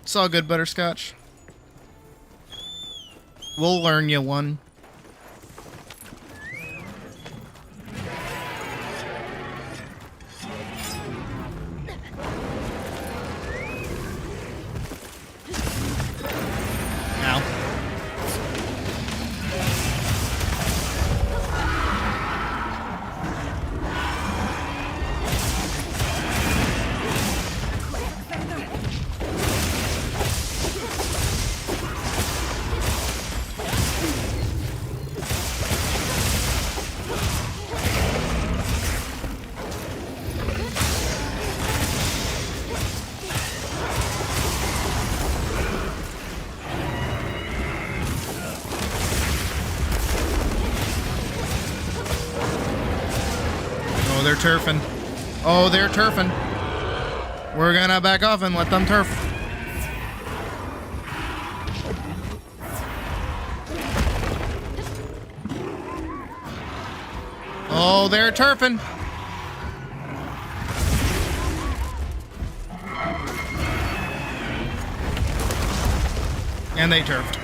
It's all good, Butterscotch. We'll learn you one. They're turfing. Oh, they're turfing. We're gonna back off and let them turf. Oh, they're turfing. And they turfed.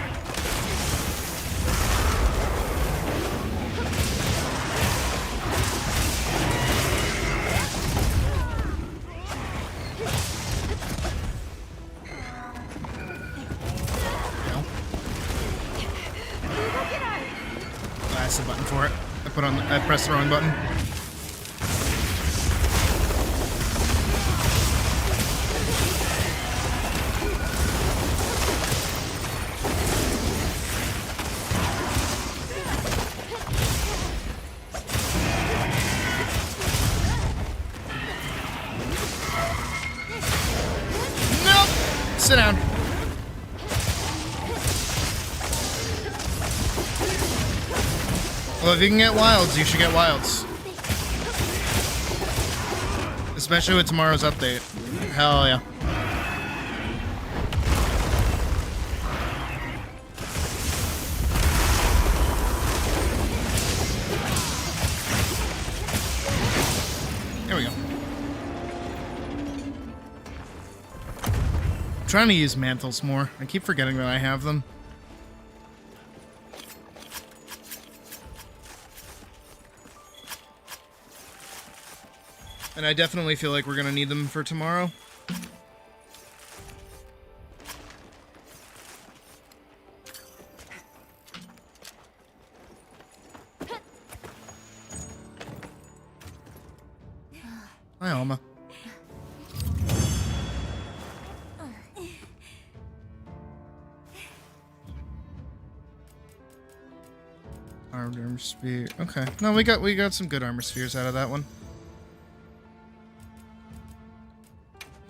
That's the button for it. I pressed the wrong button. Nope. Sit down. Well, if you can get wilds, you should get wilds. Especially with tomorrow's update. Hell yeah. There we go. I'm trying to use mantles more. I keep forgetting that I have them. And I definitely feel like we're gonna need them for tomorrow. Hi, Alma. Armor spear. Okay. No, we got some good armor spheres out of that one.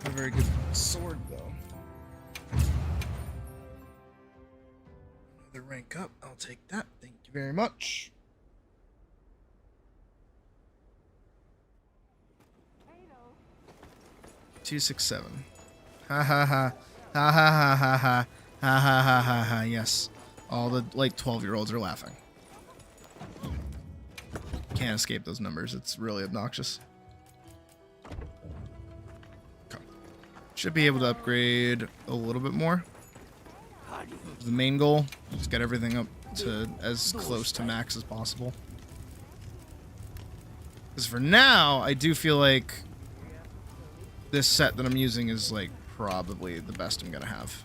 A very good sword, though. Another rank up. I'll take that. Thank you very much. Two, 6, 7. Ha ha ha. Ha ha ha ha ha. Ha ha ha ha ha. Yes. All the, like, 12-year-olds are laughing. Can't escape those numbers. It's really obnoxious. Should be able to upgrade a little bit more. The main goal, just get everything up to as close to max as possible. Because for now, I do feel like this set that I'm using is like probably the best I'm gonna have.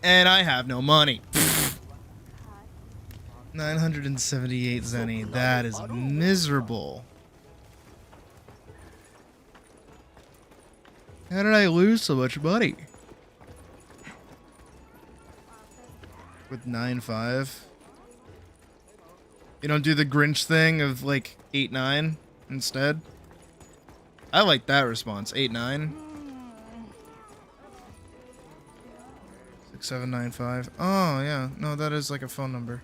And I have no money. 978 zenny. That is miserable. How did I lose so much money? With 9.5. You don't do the Grinch thing of like 8.9 instead? I like that response. 8.9. 6795. Oh yeah. No, that is like a phone number.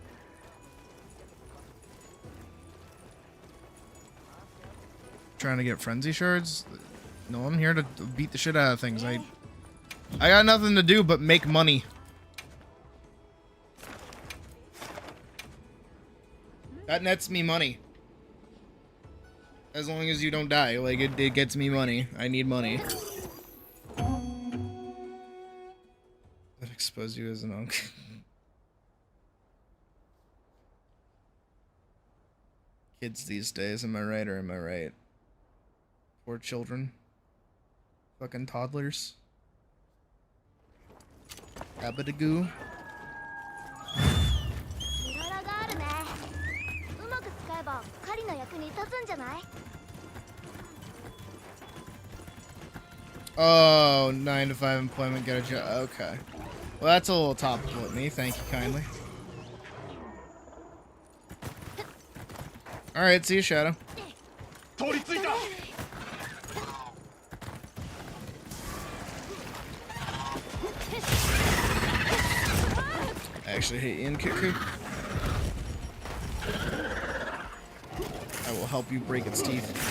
trying to get frenzy shards. No, I'm here to beat the shit out of things. I got nothing to do but make money. That nets me money. As long as you don't die. Like, it gets me money. I need money. That expose you as an uncle. Kids these days, am I right or am I right? Poor children. Fucking toddlers. Abadagoo. Oh, 9 to 5 employment, get a job. Okay. Well, that's a little topical with me. Thank you kindly. Alright, see you, Shadow. I actually hate Ian Kiku. I will help you break its teeth.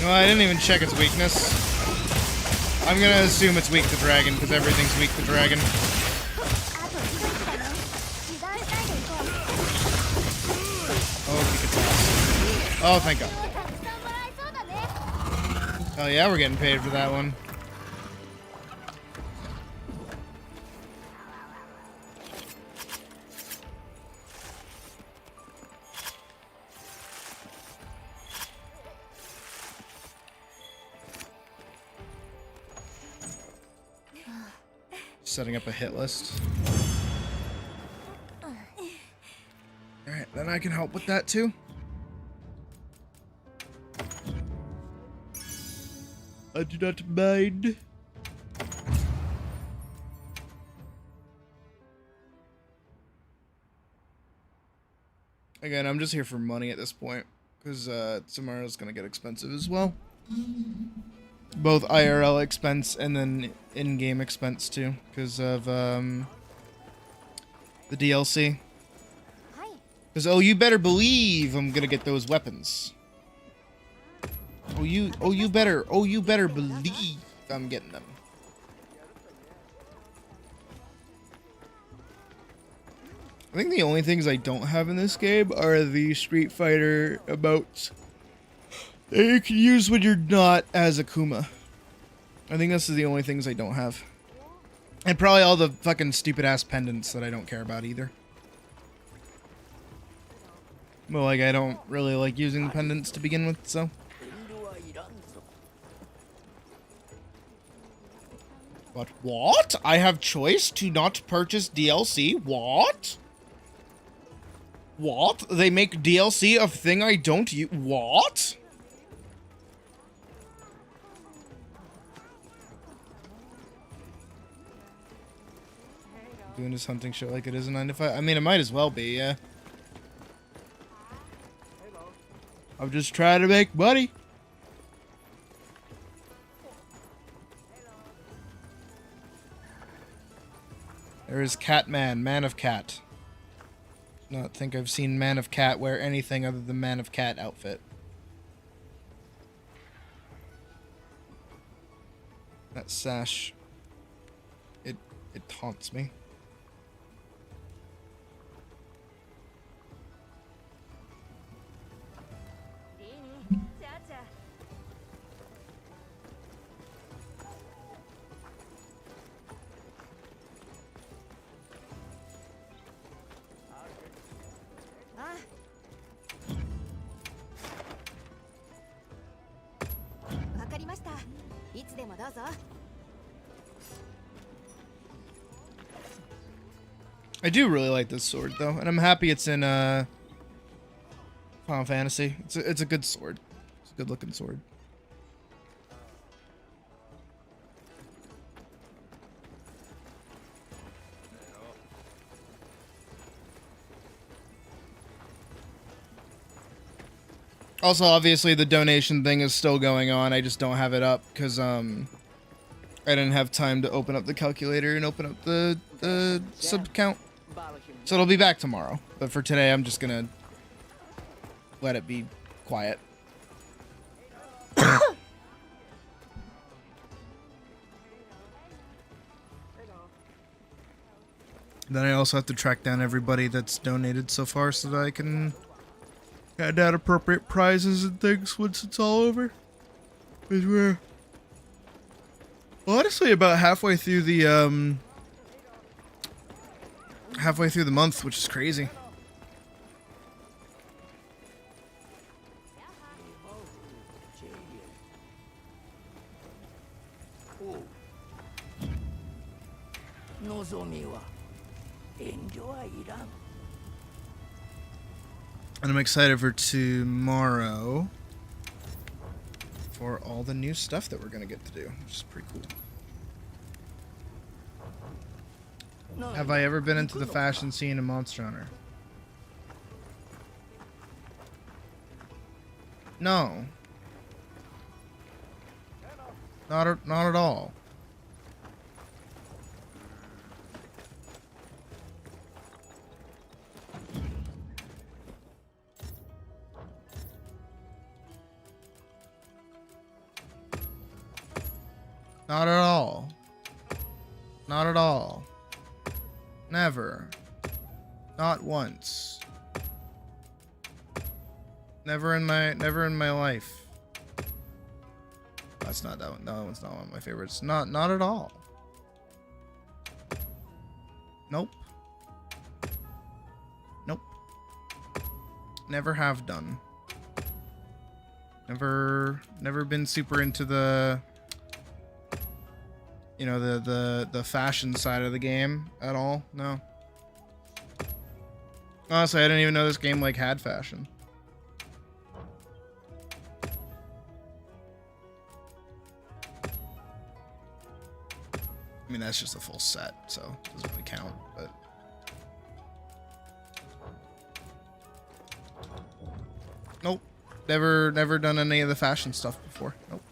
Well, I didn't even check its weakness. I'm gonna assume it's weak to dragon, because everything's weak to dragon. Oh, kick its ass. Oh, thank God. Oh yeah, we're getting paid for that one. Setting up a hit list. Alright, then I can help with that too. I do not mind. Again, I'm just here for money at this point, because tomorrow's gonna get expensive as well. Both IRL expense and then in-game expense too, because of the DLC. Because you better believe I'm gonna get those weapons. You better believe I'm getting them. I think the only things I don't have in this game are the Street Fighter emotes that you can use when you're not as Akuma. I think this is the only things I don't have. And probably all the fucking stupid ass pendants that I don't care about either. Well, like, I don't really like using the pendants to begin with, so. But what? I have choice to not purchase DLC? What? What? They make DLC a thing I don't use? What? Doing this hunting shit like it is a 9 to 5? I mean, it might as well be, yeah. I'm just trying to make money. There is Catman, Man of Cat. Not think I've seen Man of Cat wear anything other than Man of Cat outfit. That sash, it taunts me. I do really like this sword though, and I'm happy it's in Final Fantasy. It's a good sword. It's a good looking sword. Also, obviously, the donation thing is still going on. I just don't have it up because I didn't have time to open up the calculator and open up the sub count. So it'll be back tomorrow. But for today, I'm just gonna let it be quiet. Then I also have to track down everybody that's donated so far so that I can hand out appropriate prizes and things once it's all over. Because we're honestly about halfway through the month, which is crazy. And I'm excited for tomorrow for all the new stuff that we're gonna get to do, which is pretty cool. Have I ever been into the fashion scene in Monster Hunter? No. Not at all. Not at all. Not at all. Never. Not once. Never in my life. That's not that one. That one's not one of my favorites. Not at all. Nope. Nope. Never have done. Never been super into the, you know, the fashion side of the game at all. No. Honestly, I didn't even know this game like had fashion. I mean, that's just a full set, so it doesn't really count, but nope. Never done any of the fashion stuff before. Nope.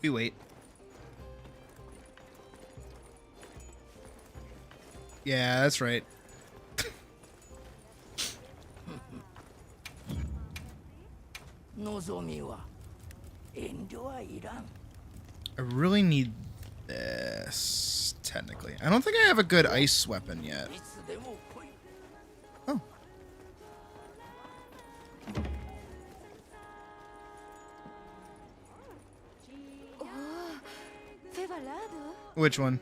We wait. Yeah, that's right. I really need this, technically. I don't think I have a good ice weapon yet. Oh. Which one?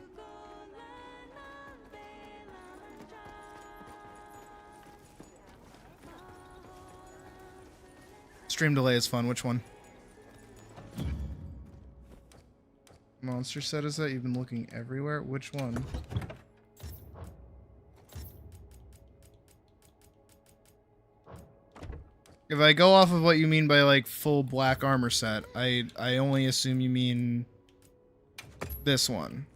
Stream delay is fun. Which one? Monster set is that? You've been looking everywhere? Which one? If I go off of what you mean by like full black armor set, I only assume you mean this one.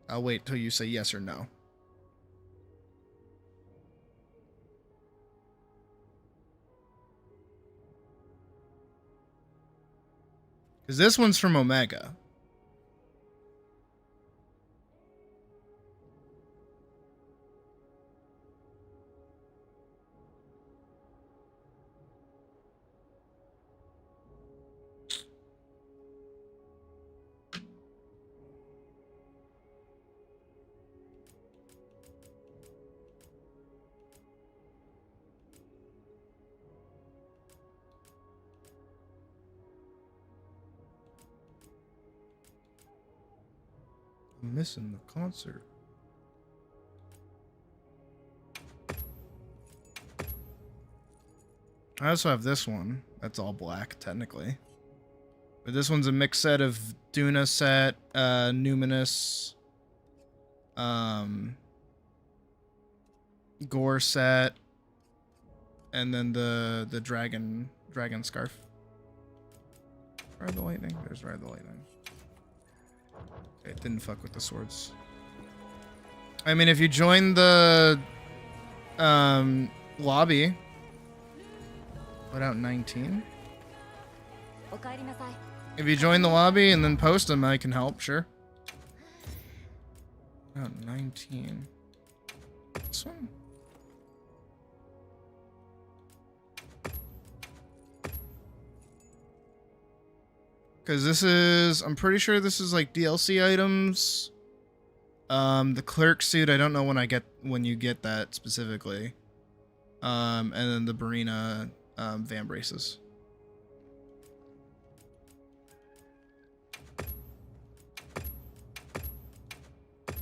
I'll wait till you say yes or no. Because this one's from Omega. Missing the concert. I also have this one. That's all black, technically. But this one's a mixed set of Duna set, Numinous, gore set, and then the dragon scarf. Ride the lightning. There's ride the lightning. Okay, it didn't fuck with the swords. I mean, if you join the lobby, put out 19. If you join the lobby and then post them, I can help. Sure. Put out 19. This one. Because this is, I'm pretty sure this is like DLC items. The clerk suit, I don't know when you get that specifically. And then the Barina van braces.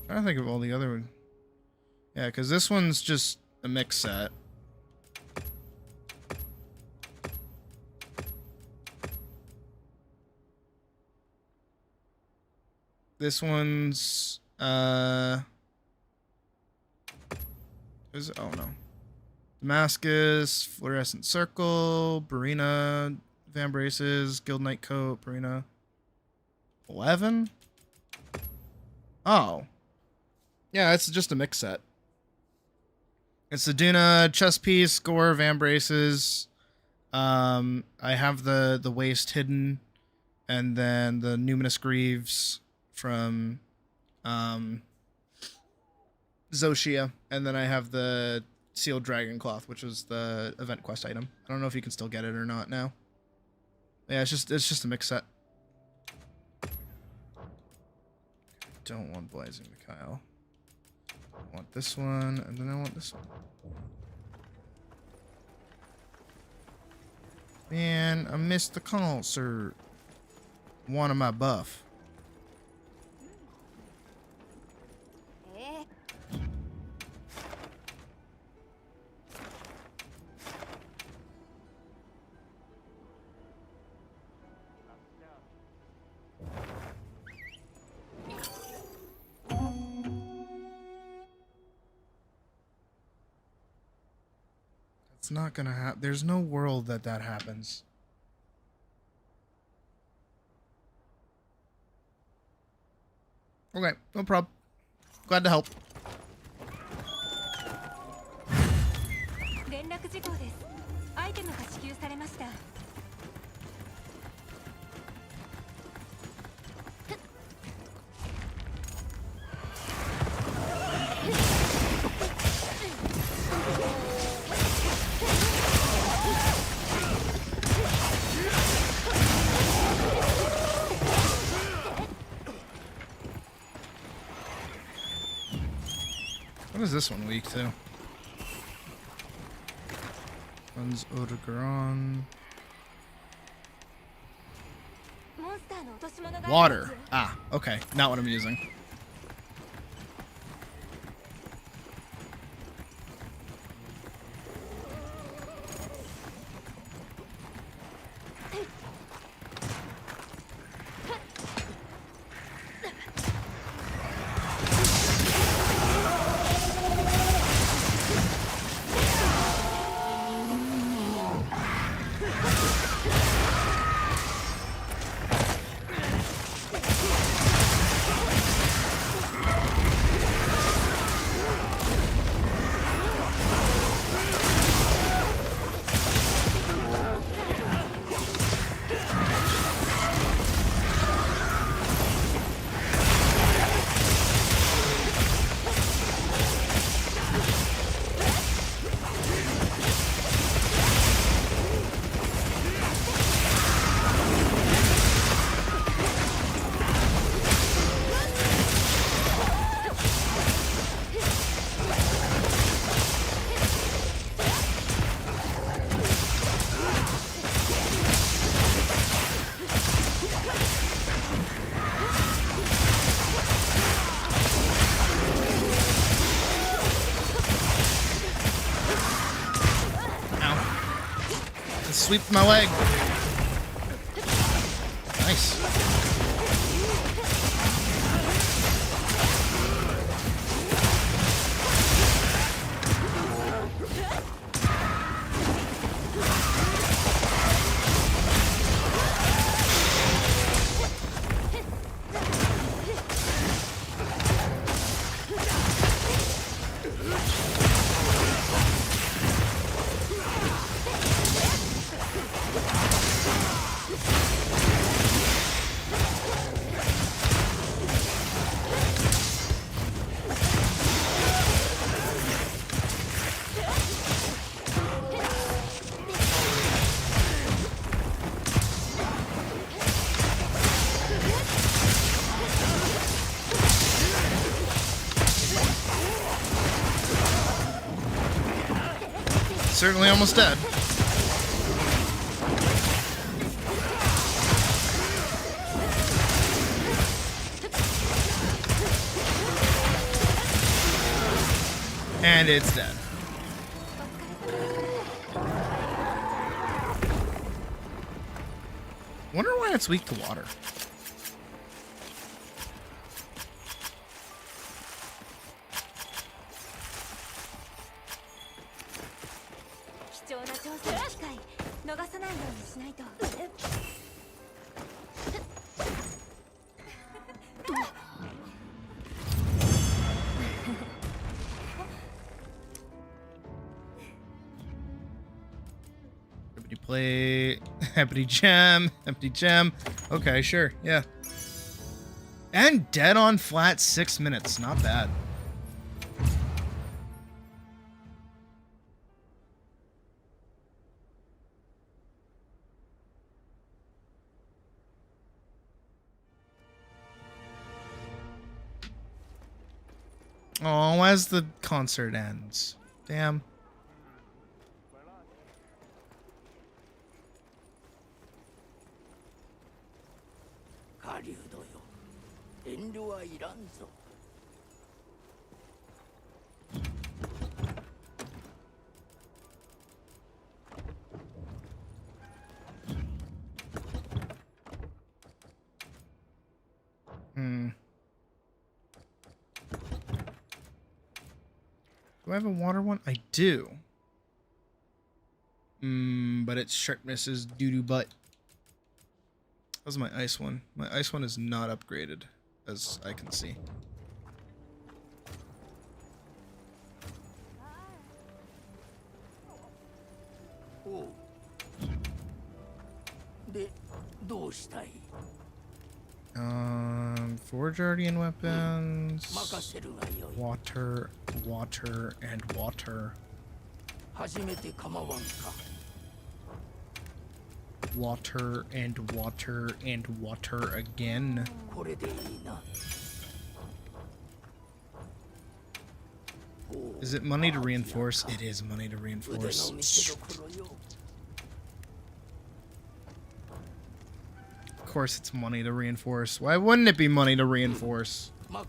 I don't think of all the other ones. Yeah, because this one's just a mix set. This one's oh no. Damascus, fluorescent circle, Barina, van braces, guild night coat, Barina. 11? Oh. Yeah, it's just a mix set. It's the Duna chest piece, gore, van braces. I have the waist hidden, and then the numinous greaves from Zoshia, and then I have the sealed dragon cloth, which is the event quest item. I don't know if you can still get it or not now. Yeah, it's just a mix set. Don't want Blazing Mikhail. I want this one, and then I want this one. Man, I missed the concert. Wanted my buff. It's not gonna happen. There's no world that happens. Okay, no problem. Glad to help. What is this one weak to? One's Odogaron. Water. Ah, okay. Not what I'm using. Sweep my leg. Nice. certainly almost dead. And it's dead. Wonder why it's weak to water. Play empty gem. Okay, sure, yeah. And dead on flat 6 minutes. Not bad. Oh, as the concert ends. Damn. Do I have a water one? I do. But its sharpness is doo-doo butt. How's my ice one? My ice one is not upgraded, as I can see. Oh. Forge Guardian weapons. Water, and water. Water and water again. Is it money to reinforce? It is money to reinforce. Of course it's money to reinforce. Why wouldn't it be money to reinforce? So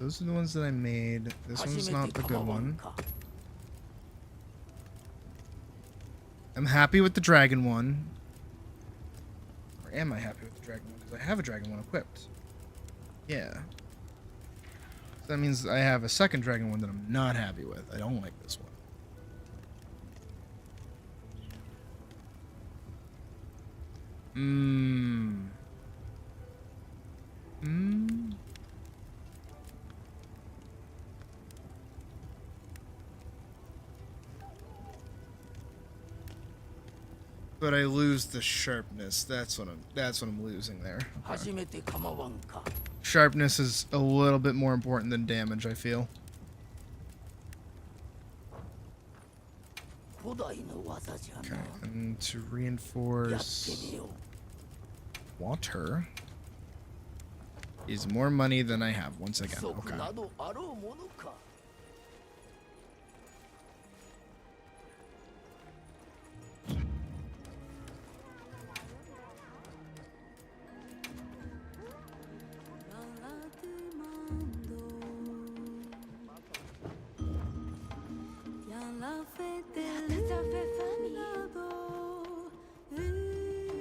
those are the ones that I made. This one's not the good one. I'm happy with the dragon one. Or am I happy with the dragon one? Because I have a dragon one equipped. Yeah. So that means I have a second dragon one that I'm not happy with. I don't like this one. But I lose the sharpness. That's what I'm losing there. Okay. Sharpness is a little bit more important than damage, I feel. Okay, and to reinforce water is more money than I have once again. Okay.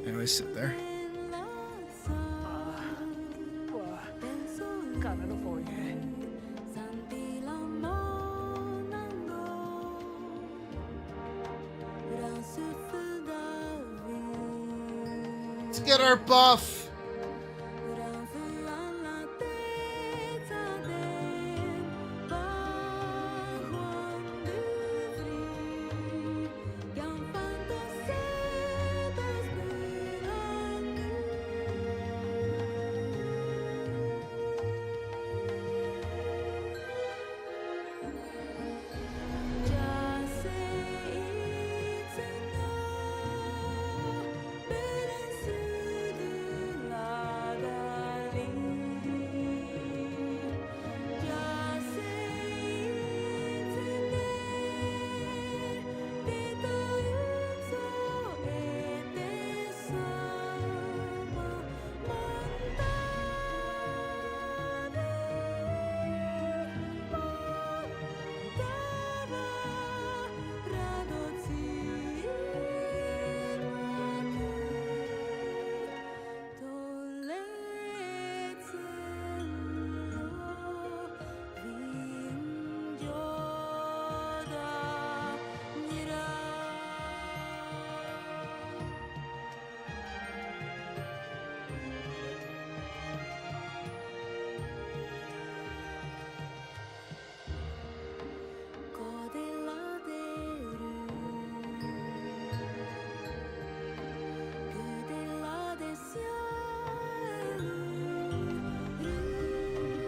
Anyways, sit there. Let's get our buff.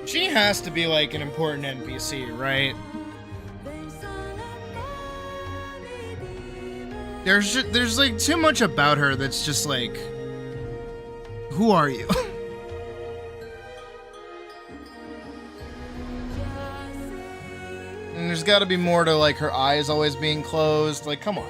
She has to be like an important NPC, right? There's like too much about her that's just like, who are you? And there's got to be more to like her eyes always being closed. Like, come on.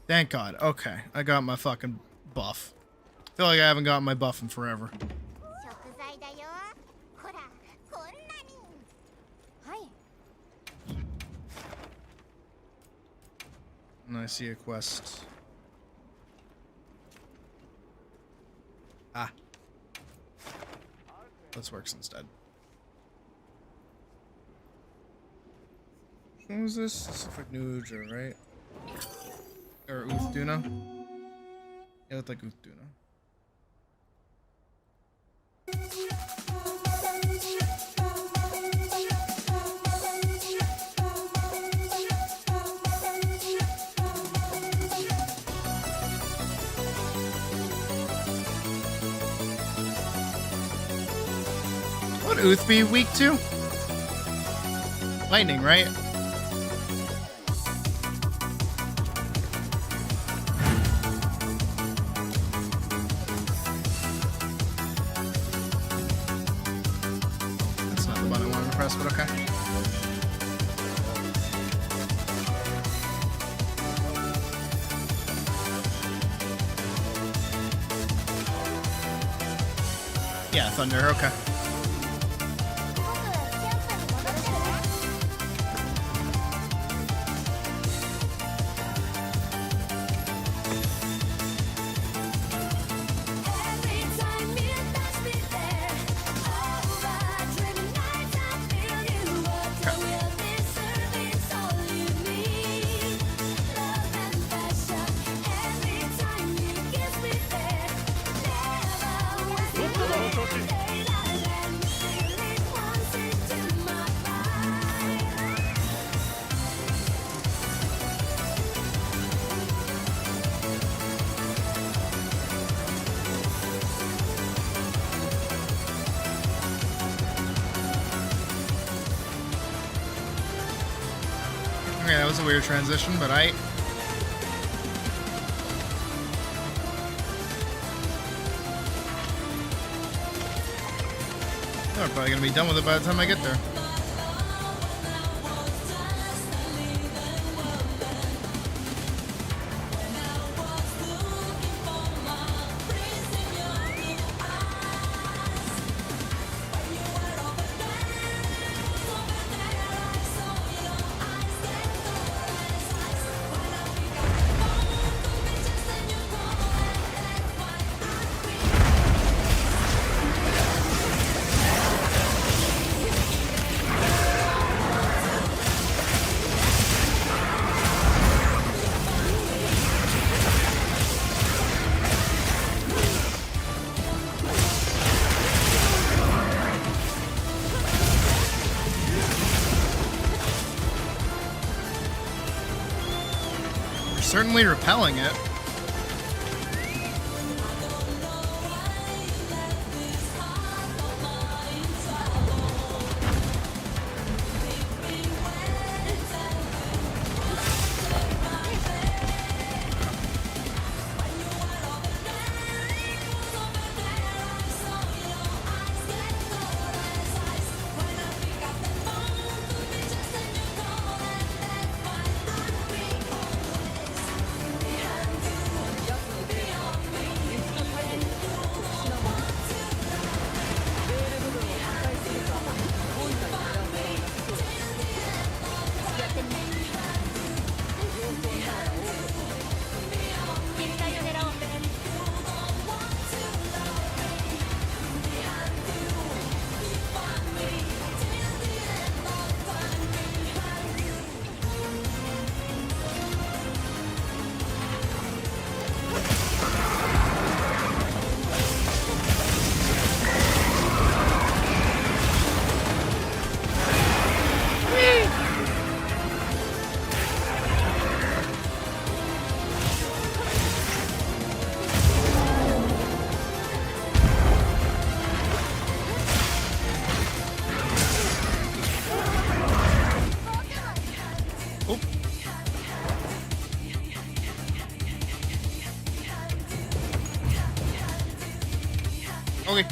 Thank God. Okay, I got my fucking buff. I feel like I haven't gotten my buff in forever. And I see a quest. Ah. This works instead. What was this? This looks like Nuja, right? Or Uthduna? It looked like Uthduna. What would Uth be weak to? Lightning, right? But okay. Yeah, thunder, okay. Okay, that was a weird transition, but I'm probably gonna be done with it by the time I get there. Certainly repelling it. Okay.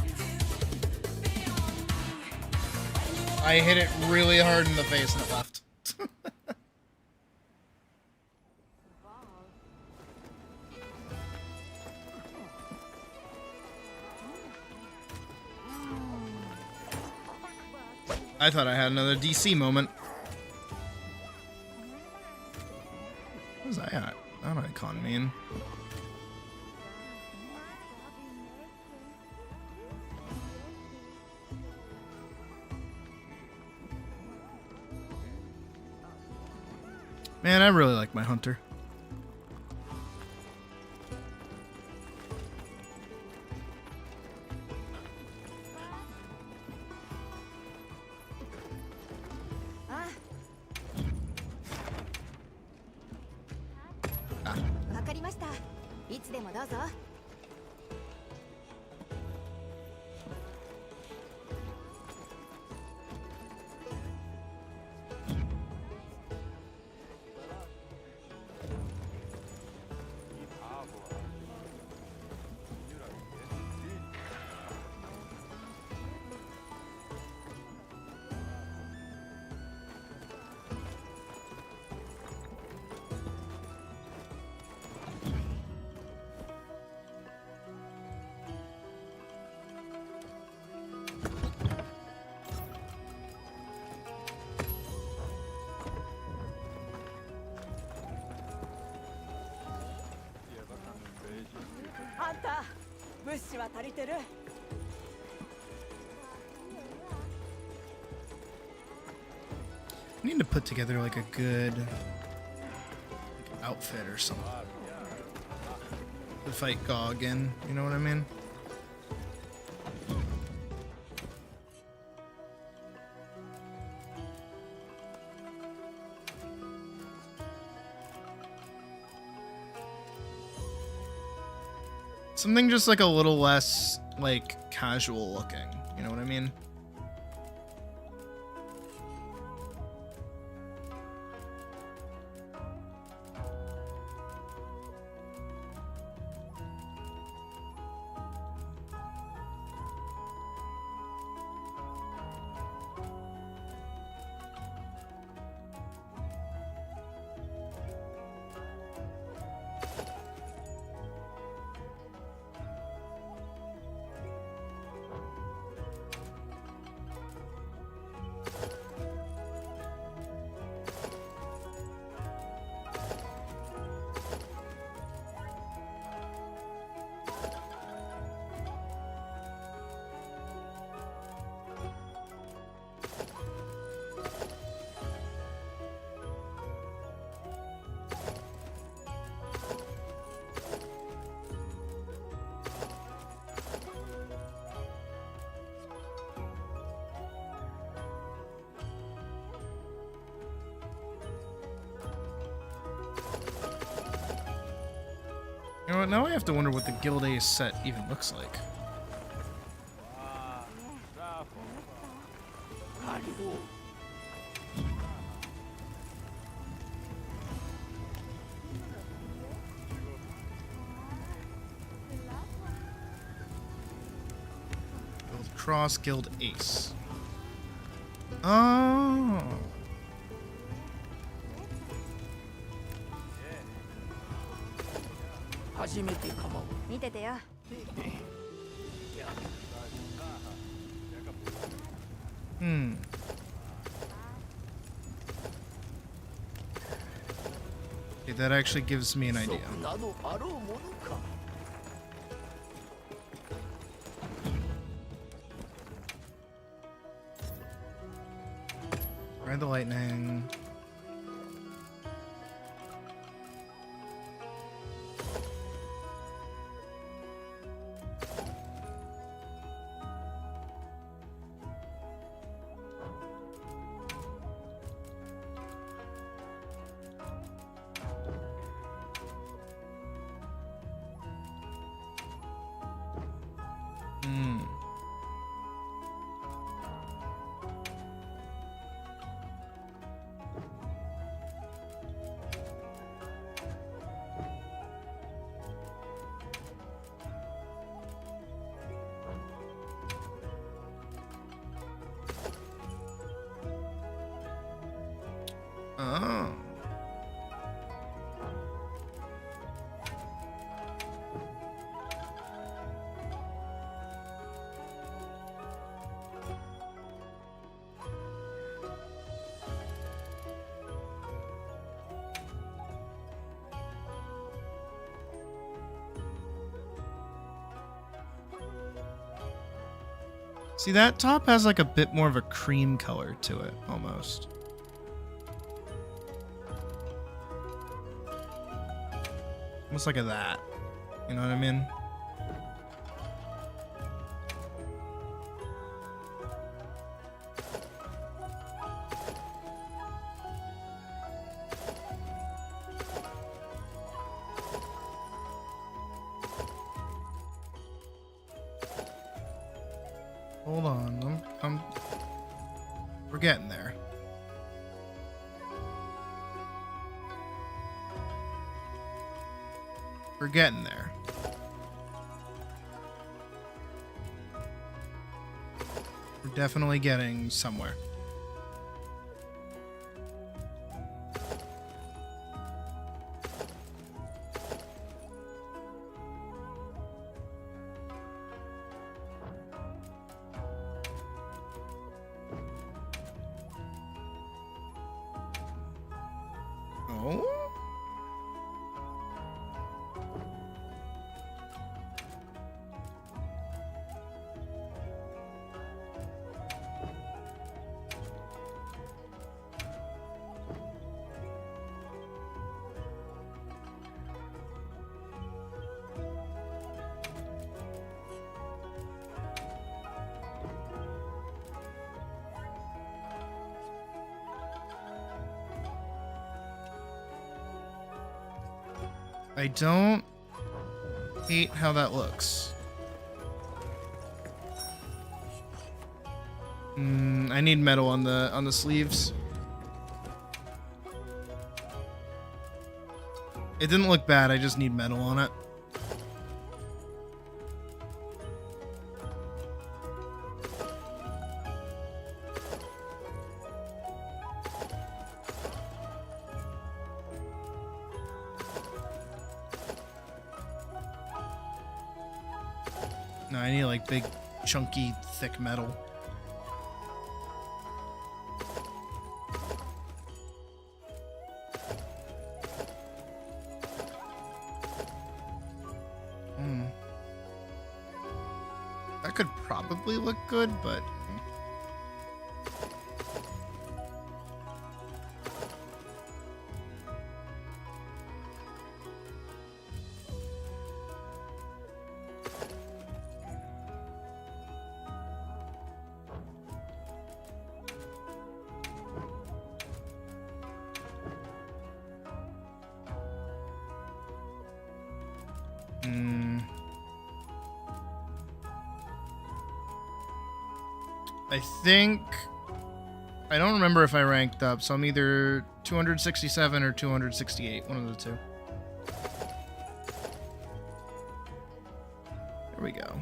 I hit it really hard in the face and it left. I thought I had another DC moment. What was that icon mean? Man, I really like my hunter. I need to put together like a good outfit or something to fight Gog in, you know what I mean? Something just like a little less like casual looking, you know what I mean? You know what, now I have to wonder what the Guild A set even looks like. Guild Cross, Guild Ace. Oh. Hmm. Okay, that actually gives me an idea. Ride the lightning. See, that top has like a bit more of a cream color to it, almost. Almost like a that. You know what I mean? Hold on, we're getting there. We're getting there. We're definitely getting somewhere. Oh? I don't hate how that looks. I need metal on the sleeves. It didn't look bad, I just need metal on it. No, I need like big, chunky, thick metal. That could probably look good, but... I think... I don't remember if I ranked up, so I'm either 267 or 268, one of the two. There we go.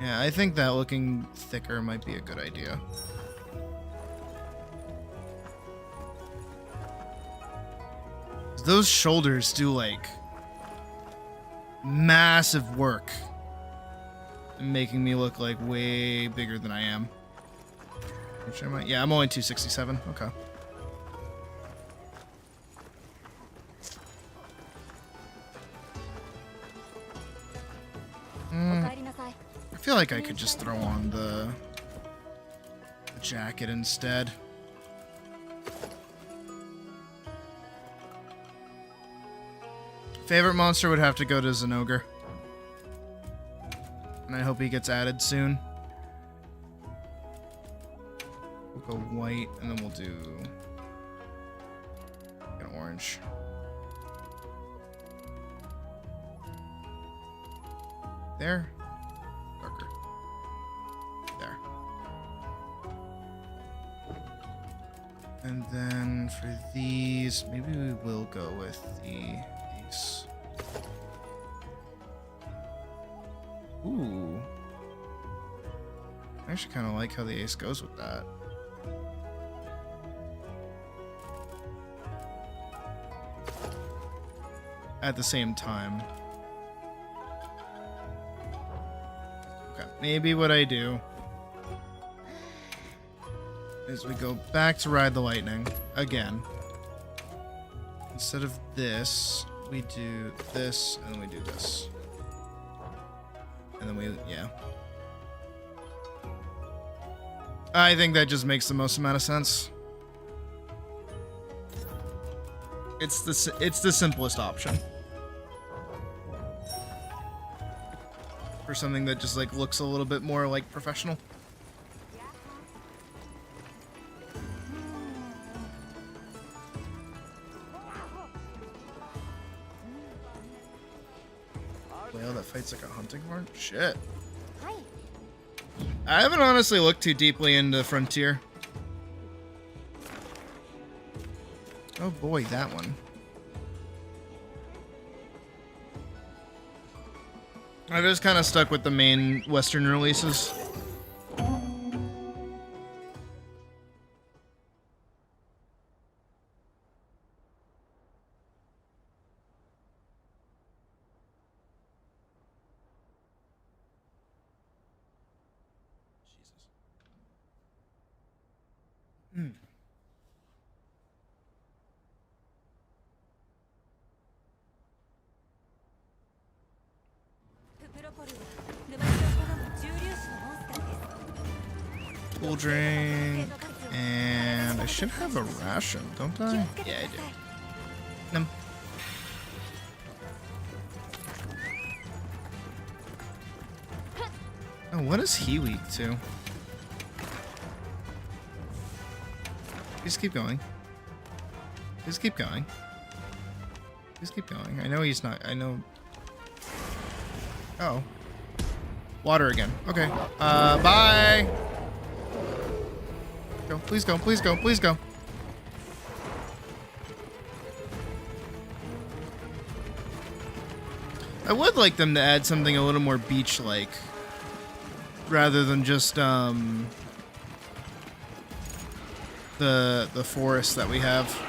Yeah, I think that looking thicker might be a good idea. Those shoulders do, like, massive work. Making me look like way bigger than I am. Which am I? Yeah, I'm only 267. Okay. I feel like I could just throw on the jacket instead. Favorite monster would have to go to Zinogre. And I hope he gets added soon. We'll go white, and then we'll do an orange. There. Darker. There. And then for these, maybe we will go with the ace. Ooh. I actually kind of like how the ace goes with that. At the same time. Okay, maybe what I do is we go back to Ride the Lightning again. Instead of this, we do this, and then we do this. And then we, yeah. I think that just makes the most amount of sense. It's the simplest option for something that just like looks a little bit more like professional. Whale that fights like a hunting horn? Shit. I haven't honestly looked too deeply into Frontier. Oh boy, that one. I just kind of stuck with the main Western releases. Cool drink, and I should have a ration, don't I? Yeah, I do. Num. Oh, what is he weak to? Just keep going. Just keep going. Just keep going. I know he's not. I know. Oh. Water again. Okay. Bye. Go. Please go. Please go. Please go. I would like them to add something a little more beach-like, rather than just the forest that we have.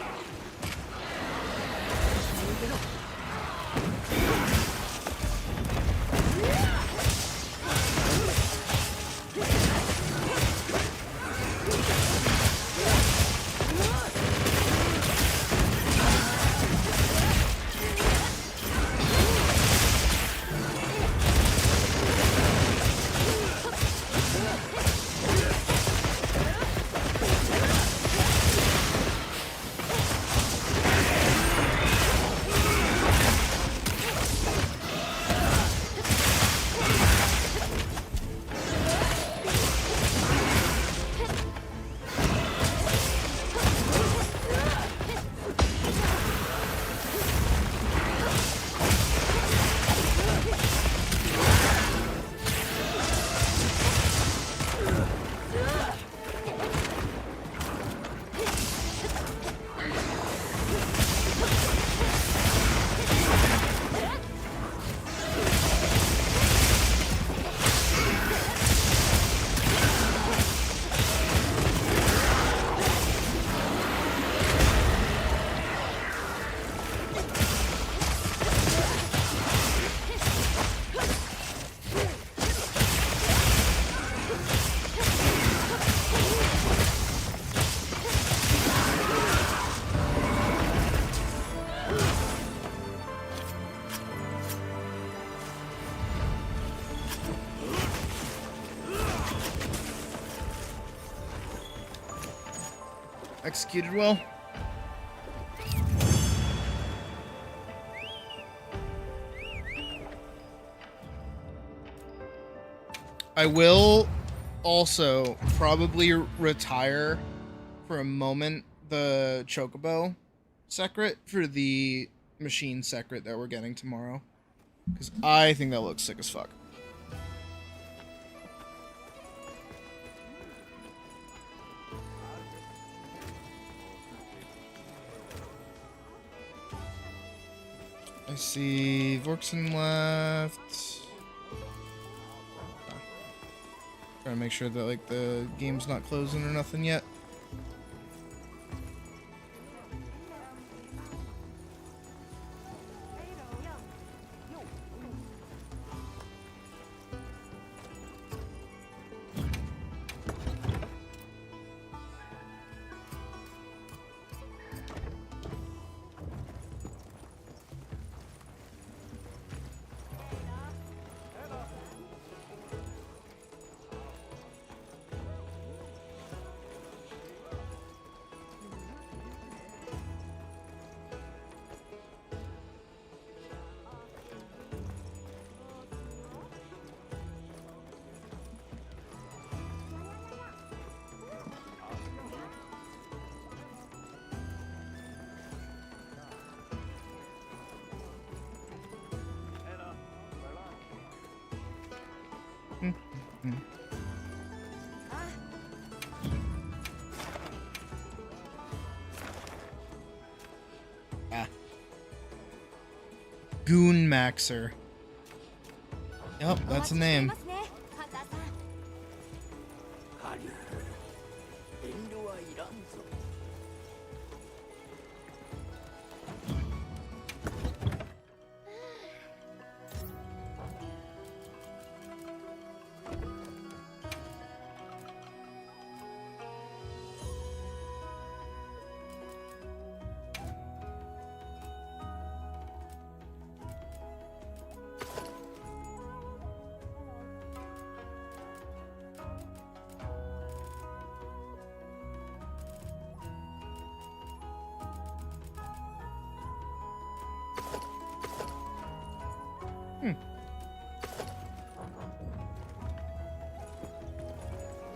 Executed well. I will also probably retire for a moment the Chocobo secret for the machine secret that we're getting tomorrow, because I think that looks sick as fuck. I see Vorkson left. Trying to make sure that like the game's not closing or nothing yet. Ah. Goon Maxer. Yep, that's a name. カリ遠慮はいらんぞ。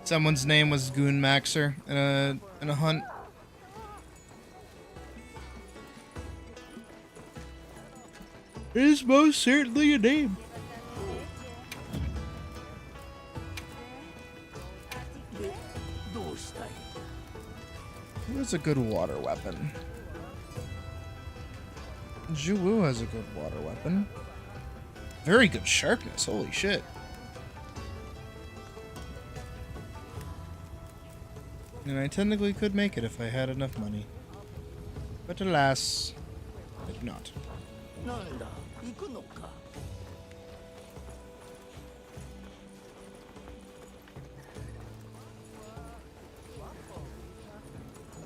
Someone's name was Goon Maxer in a hunt. It is most certainly a name. で、どうしたい？ Who has a good water weapon? Juwu has a good water weapon. Very good sharpness, holy shit. And I technically could make it if I had enough money. But alas, I do not. なんだ、行くのか。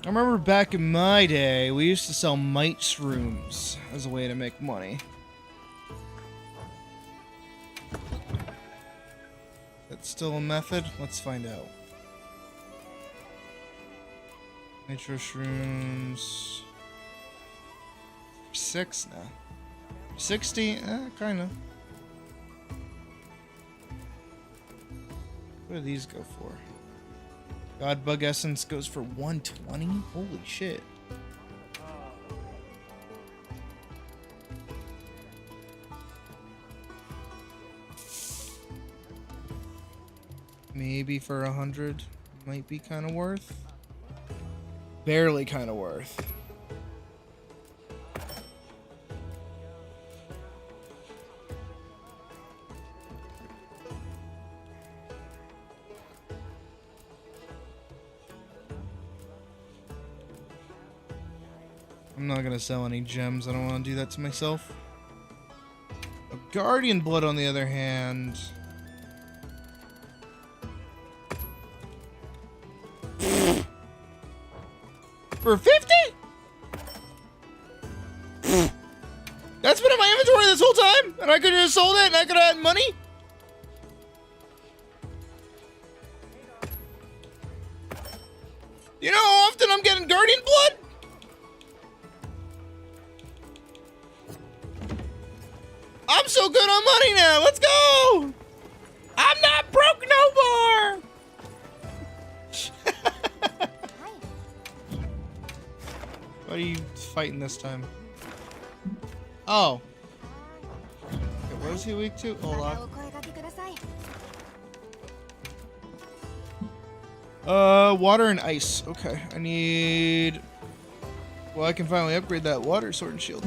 I remember back in my day, we used to sell mite shrooms as a way to make money. That's still a method? Let's find out. Nitro shrooms. 6 now. 60? Kinda. What do these go for? God Bug Essence goes for 120? Holy shit. Maybe for 100 might be kind of worth. Barely kind of worth. I'm not gonna sell any gems. I don't want to do that to myself. A Guardian Blood, on the other hand. For 50? That's been in my inventory this whole time, and I could have sold it, and I could have had money. You know how often I'm getting Guardian Blood? I'm so good on money now. Let's go. I'm not broke no more. What are you fighting this time? Oh. Okay, what is he weak to? Olaf. Water and ice. Okay, I need... Well, I can finally upgrade that water sword and shield.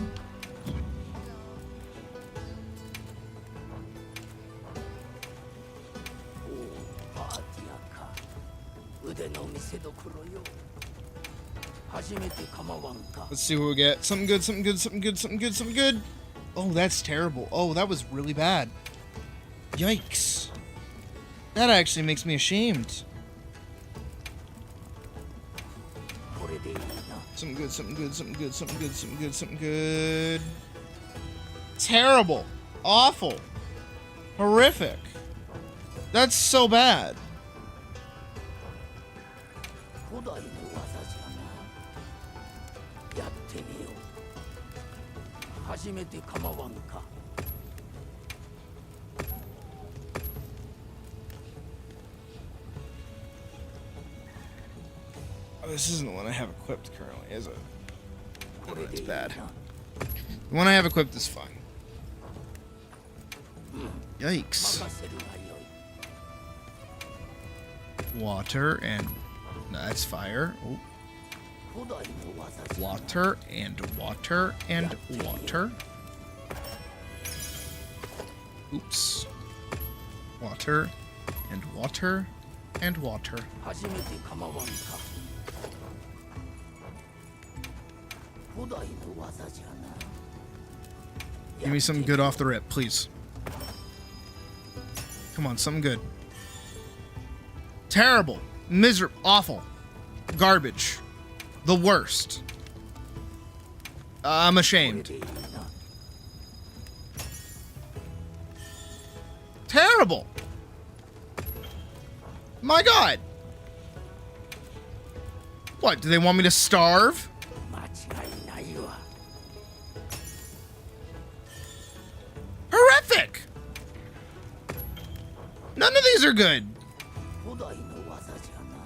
Let's see what we get. Something good, something good, something good, something good, something good. Oh, that's terrible. Oh, that was really bad. Yikes. That actually makes me ashamed. Something good, something good, something good, something good, something good, something good. Terrible. Awful. Horrific. That's so bad. Oh, this isn't the one I have equipped currently, is it? Oh, that's bad. The one I have equipped is fine. Yikes. water, and no, that's fire. Oh. 古代の技じゃ Water and water and water. Oops. Water and water and water. 初めて構わんか古代の技じゃな Give me something good off the rip, please. Come on, something good. Terrible. Miserable. Awful. Garbage. The worst. I'm これ ashamed. でいいな Terrible. My God. What, do they want me to starve? 間違いないわ Horrific. None of these are good. 古代の技じゃな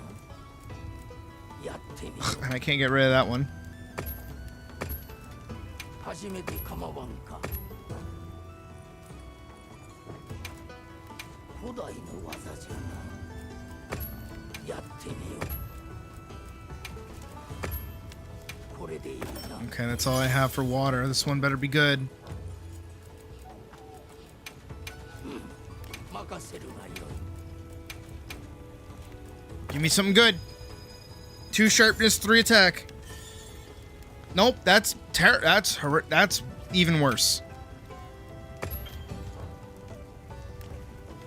やってみよ And I can't get rid of that one. 初めて構わんか古代の技じゃなやってみよこれでいいな Okay, that's all I have for water. This one better be good. 任せるがよ Give me something good. 2 sharpness, 3 attack. Nope, that's that's even worse.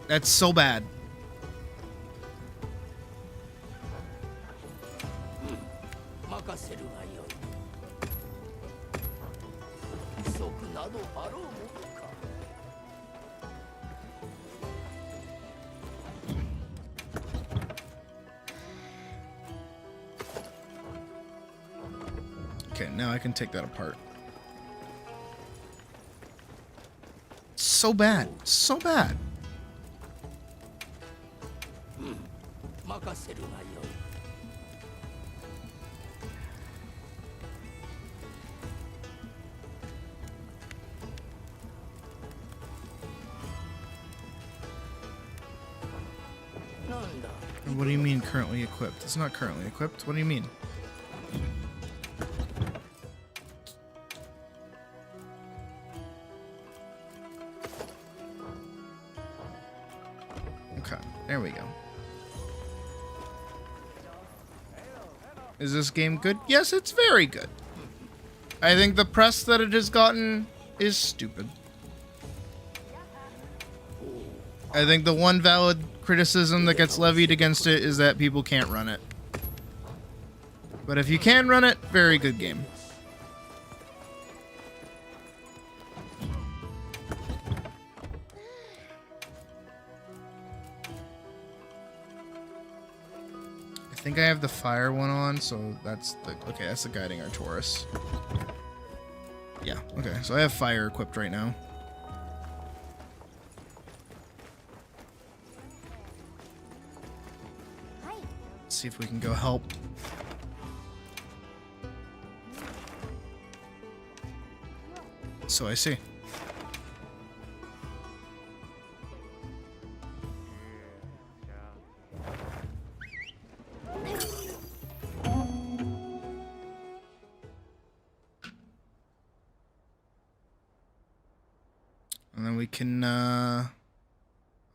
That's so bad. 任せるがよい不足などあろうものか Okay, now I can take that apart. So bad. So bad. 任せるがよい なんだ What do you mean currently equipped? It's not currently equipped. What do you mean? Okay, there we go. Is this game good? Yes, it's very good. I think the press that it has gotten is stupid. I think the one valid criticism that gets levied against it is that people can't run it. But if you can run it, very good game. I think I have the fire one on, so that's the okay, that's the guiding our Taurus. Yeah, okay, so I have fire equipped right now. Let's see if we can go help. So I see. And then we can, I'm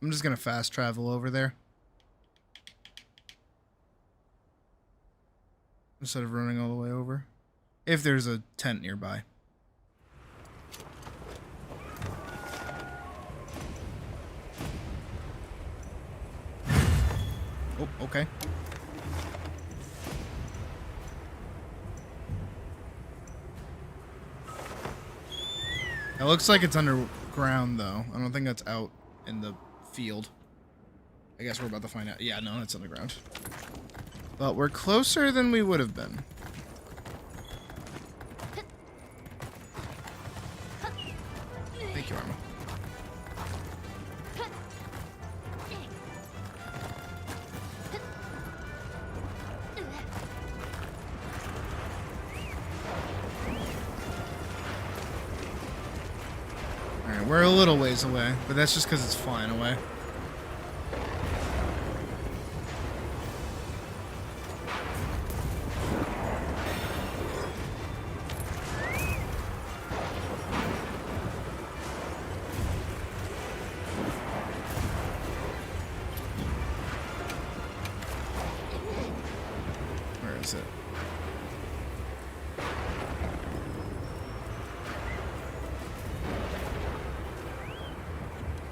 just gonna fast travel over there. Instead of running all the way over. If there's a tent nearby. Oh, okay. It looks like it's underground, though. I don't think that's out in the field. I guess we're about to find out. Yeah, no, it's underground. But we're closer than we would have been. Thank you, Arma. Alright, we're a little ways away, but that's just because it's flying away. fix it.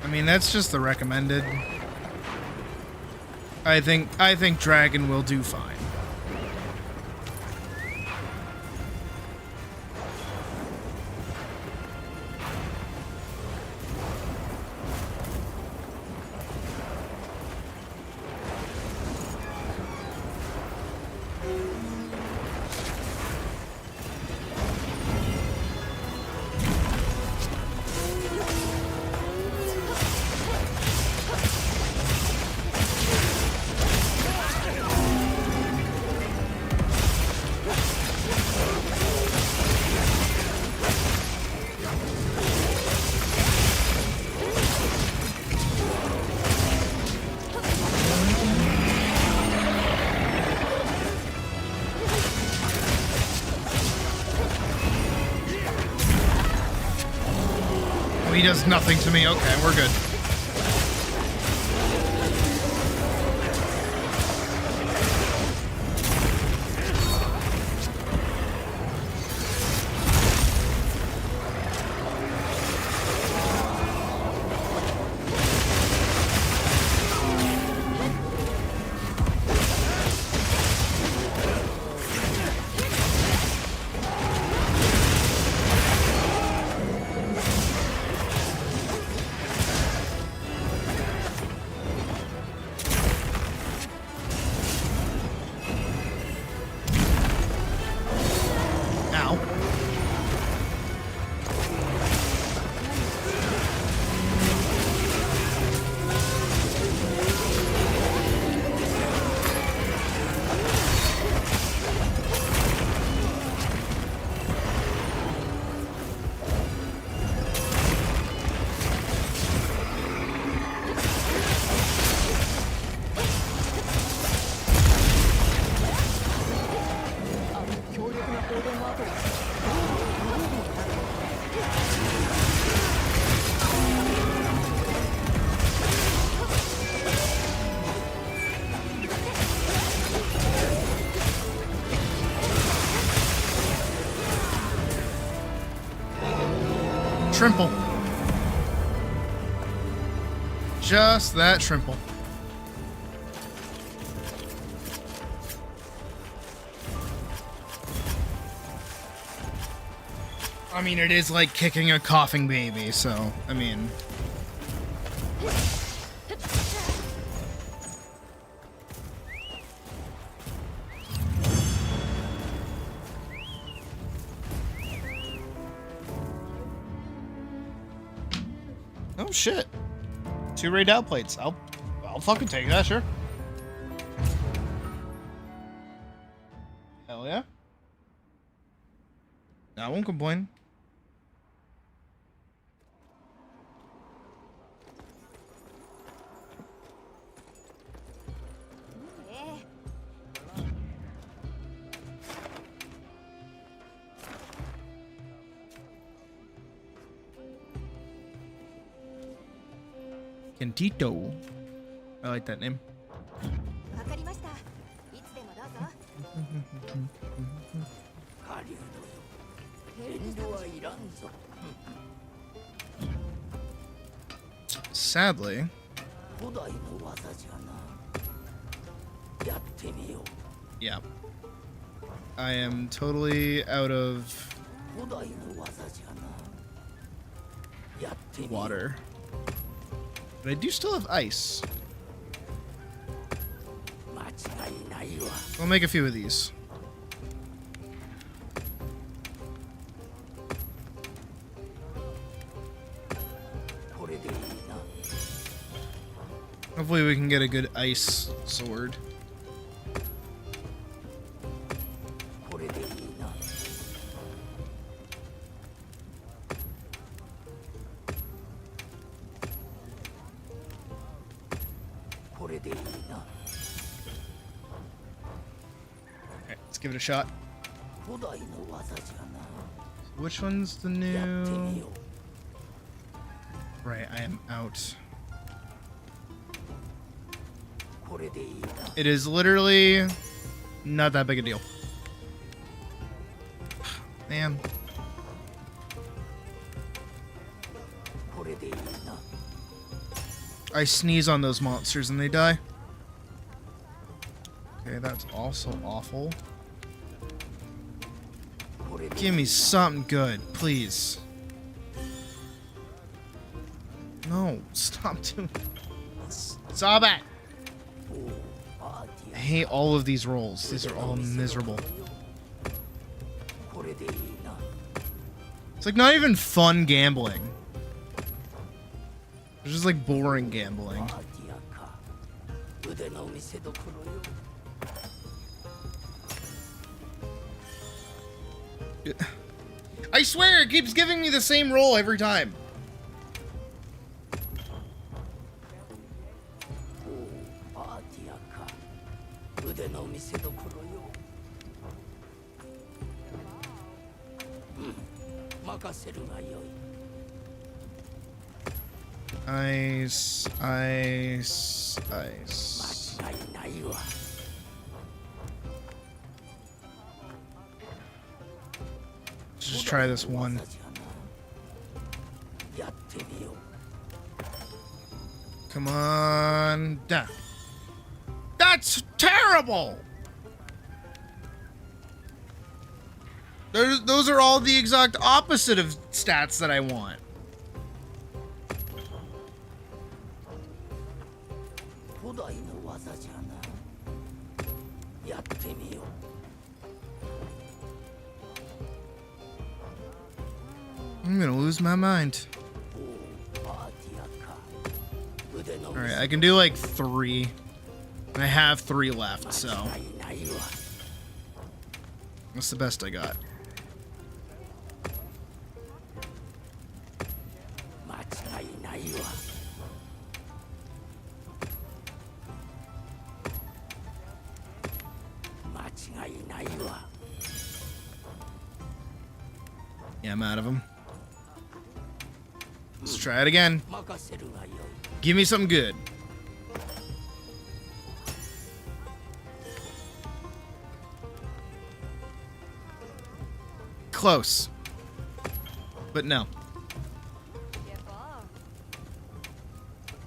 I mean, that's just the recommended. I think dragon will do fine. He does nothing to me. Okay, we're good. Shrimple. Just that shrimple. I mean, it is like kicking a coughing baby, so, I mean... Oh shit. 2 raid out plates. I'll fucking take that, sure. Hell yeah. I won't complain. Kentito. I like that name. Sadly, yeah, I am totally out of water. But I do still have ice. I'll make a few of these. Hopefully we can get a good ice sword. Alright, let's give it a shot. Which one's the new? Right, I am out. It is literally Not that big a deal. Man. これでいいな。 I sneeze on those monsters and they die. Okay, that's also awful. これで Give me something good, please. No, stop doing this. Stop it! パーティ I hate all of these rolls. These are all miserable. これでいいな。 It's like not even fun gambling. It's just like boring gambling. パーティアか。腕の見せ所よ。 I swear it keeps giving me the same roll every time. パーティアか。腕の見せ所よ。任せるがよい。 Ice, ice, ice. 間違いないわ。 Let's just try this one. やってみよう。 Come on. Down. That's terrible! Those are all the exact opposite of stats that I want. 古代の技じゃな。やってみよう。 I'm gonna lose my mind. パーティアか。腕の見 Alright, せ I can do like 3. And I have 3 left, so 間違いないわ。 that's the best I got. 間違いないわ。 間違いないわ。 Yeah, I'm out of them. Let's try it again. 任せるがよい。 Give me something good. Close. But no.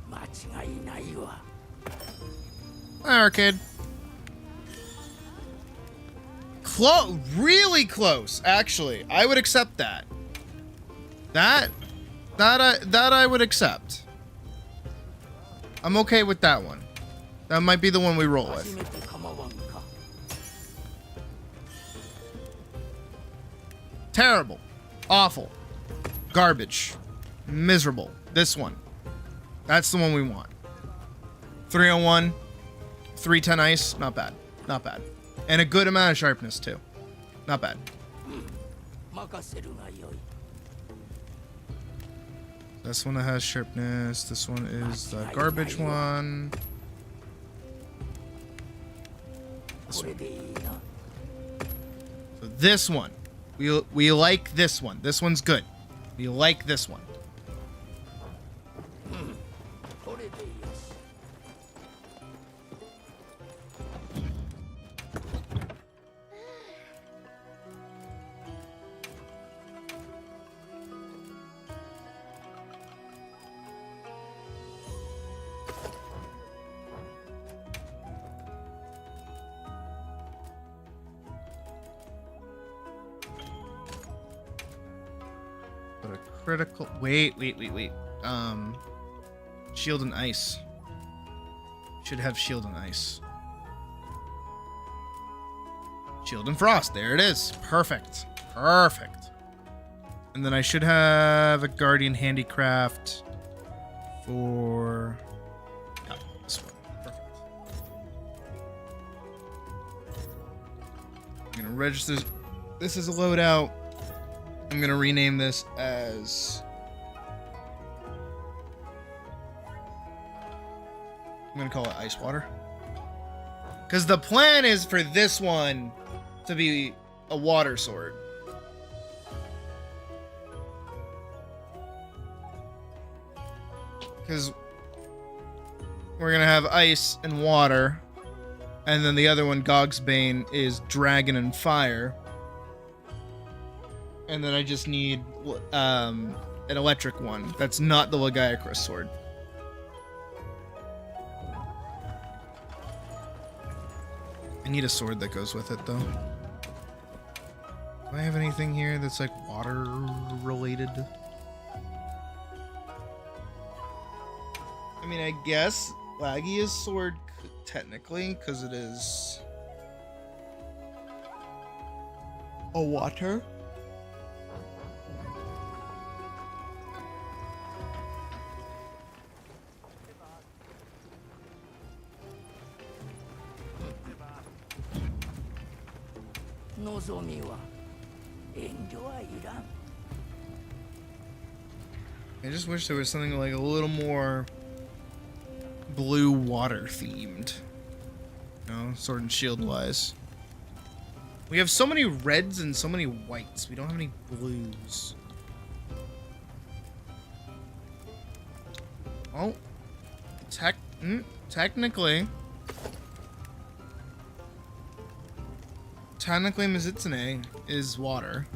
間違いないわ。 Arcade. Really close, actually. I would accept that. That I would accept. I'm okay with that one. That might be the one we roll 初 with. めて構わんか。 Terrible. Awful. Garbage. Miserable. This one. That's the one we want. 301. 310 ice. Not bad. Not bad. And a good amount of sharpness, too. Not bad. 任せるがよい。 This one that has sharpness. This one is the garbage one. This これ one. でいいな。 So this one. We like this one. This one's good. We like this one. これでよし。 But a critical. Wait. Shield and ice. Should have shield and ice. Shield and frost. There it is. Perfect. Perfect. And then I should have a guardian handicraft for. Yeah, this one. Perfect. I'm gonna register. This is a loadout. I'm gonna rename this as. I'm gonna call it ice water. Because the plan is for this one to be a water sword. Because we're gonna have ice and water. And then the other one, Gog's Bane, is dragon and fire. And then I just need an electric one. That's not the Lagiacrus sword. I need a sword that goes with it, though. Do I have anything here that's like water related? I mean, I guess Lagia's sword technically, because it is a water. I just wish there was something like a little more blue water themed. You know, sword and shield wise. We have so many reds and so many whites. We don't have any blues. Oh, technically Mizitsune is water.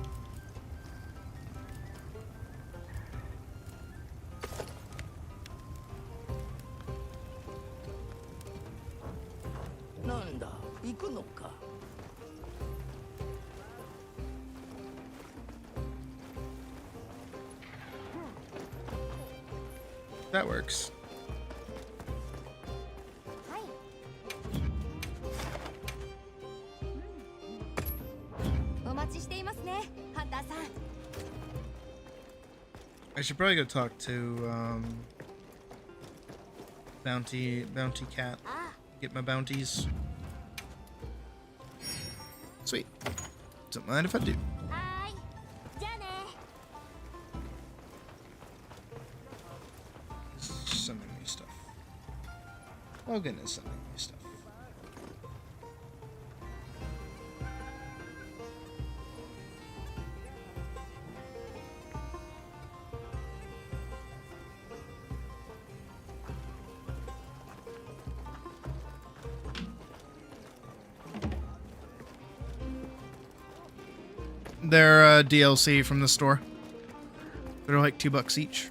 That works. I should probably go talk to Bounty Cat. Get my bounties. Sweet. Don't mind if I do. Sending me stuff. Oh goodness, sending me stuff. They're DLC from the store. They're like $2 each.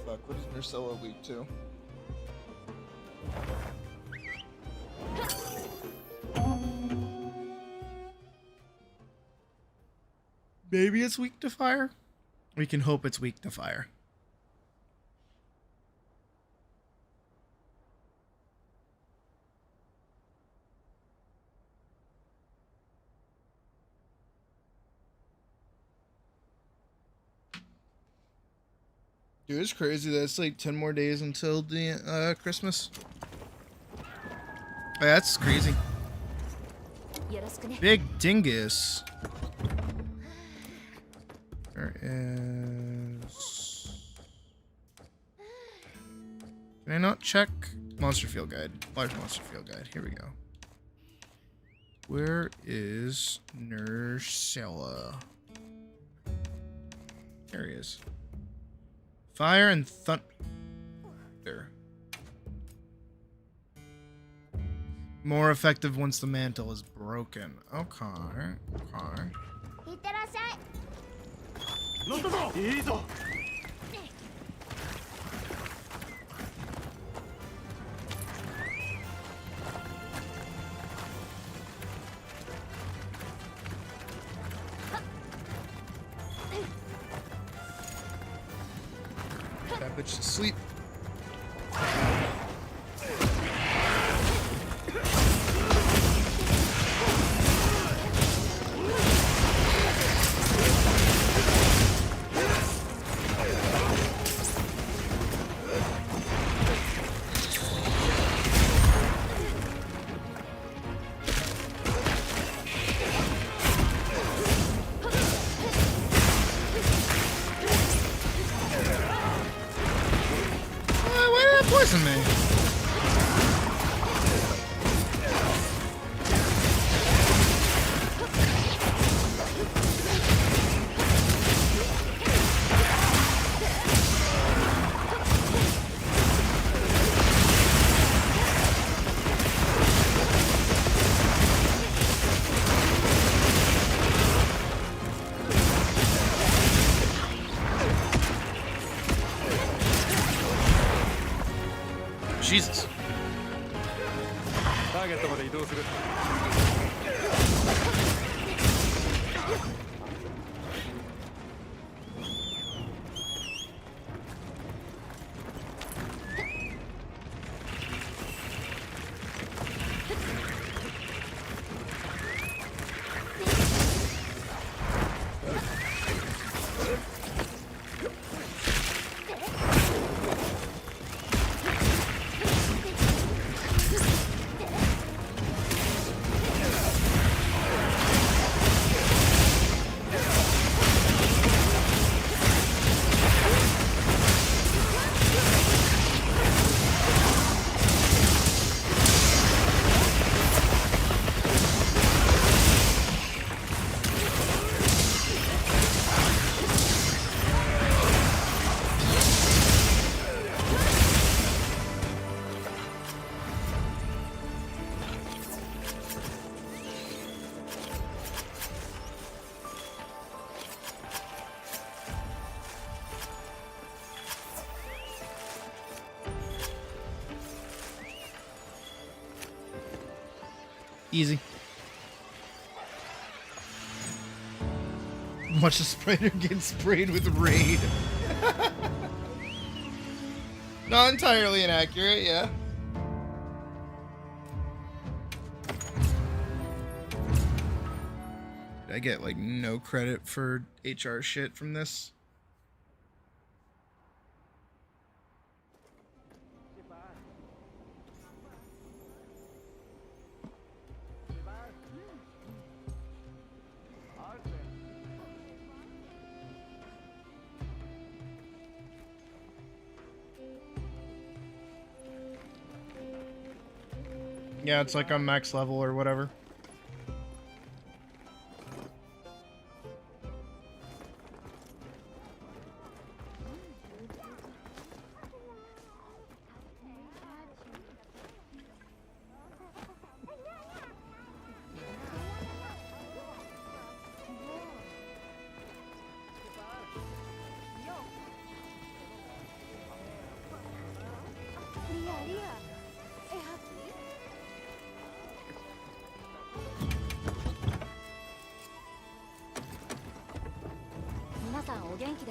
Fuck, what is Marcella weak to? Maybe it's weak to fire? We can hope it's weak to fire. Dude, it's crazy that it's like 10 more days until the Christmas. Oh, that's crazy. Big dingus. There is... Can I not check? Monster Field Guide. Large Monster Field Guide. Here we go. Where is Nursella? There he is. Fire and thunder. More effective once the mantle is broken. Okay. Okay. That bitch to sleep. Poison me. Jesus. ターゲットまで移動する。 Easy. Watch the spider get sprayed with raid. Not entirely inaccurate, yeah. Did I get like no credit for HR shit from this? Yeah, it's like on max level or whatever.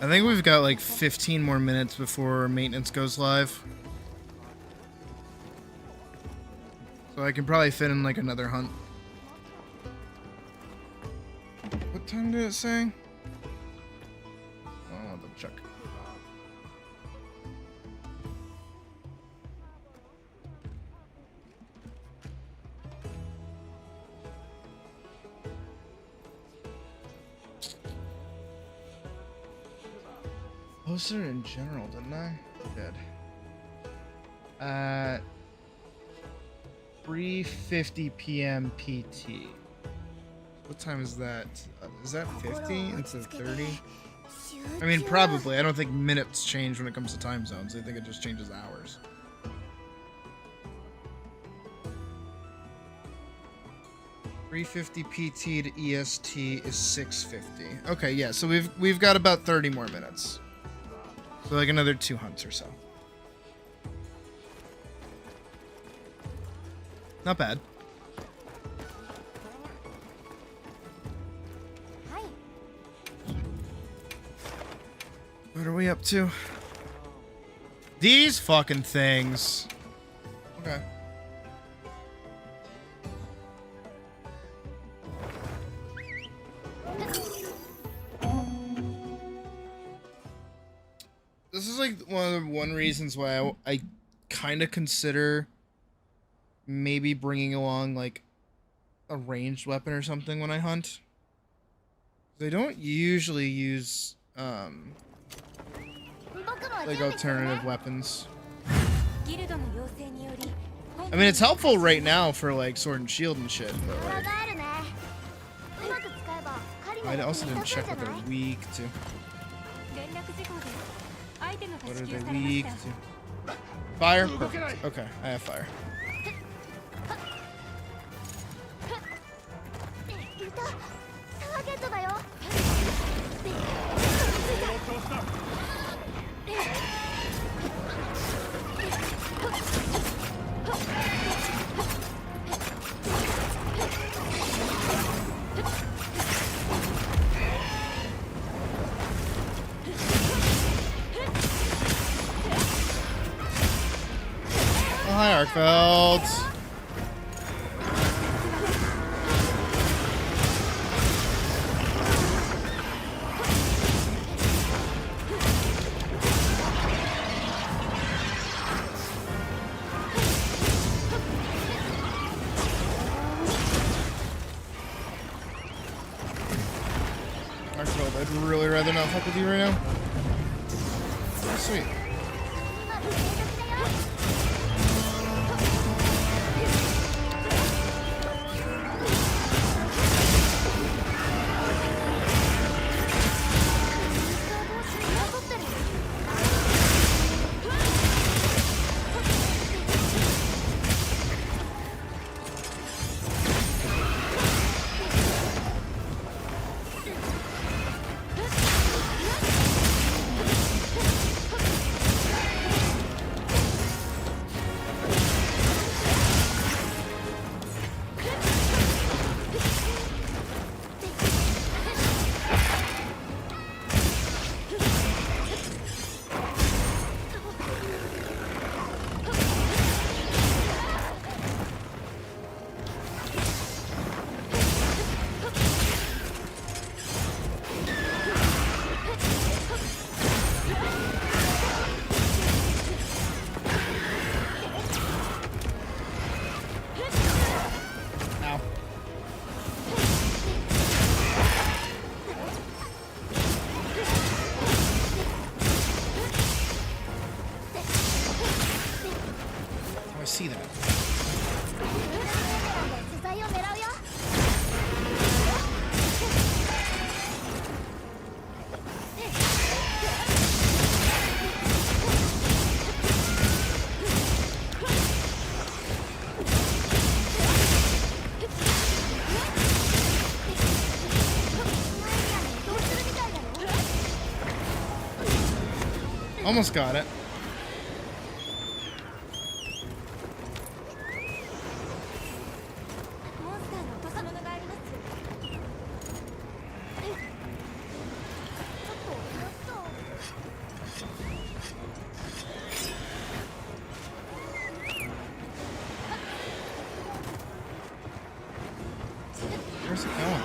I think we've got like 15 more minutes before maintenance goes live. So I can probably fit in like another hunt. What time did it say? Oh, I'll double check. Posted it in general, didn't I? I did. At 3:50 p.m. PT. What time is that? Is that 50 instead of 30? I mean, probably. I don't think minutes change when it comes to time zones. I think it just changes hours. .50 PT to EST is 6:50. Okay, yeah. So we've got about 30 more minutes. So like another 2 hunts or so. Not bad. What are we up to? These fucking things. Okay. This is like one reasons why I kind of consider maybe bringing along like a ranged weapon or something when I hunt. They don't usually use like alternative weapons. I mean, it's helpful right now for like sword and shield and shit, but like, I also didn't check what they're weak to. What are they weak to? Fire? Perfect. Okay, I have fire. Oh, hi, Arkfeld. Arkfeld, I'd really rather not fuck with you right now. Oh, sweet. I see that. Almost got it. Where's it going?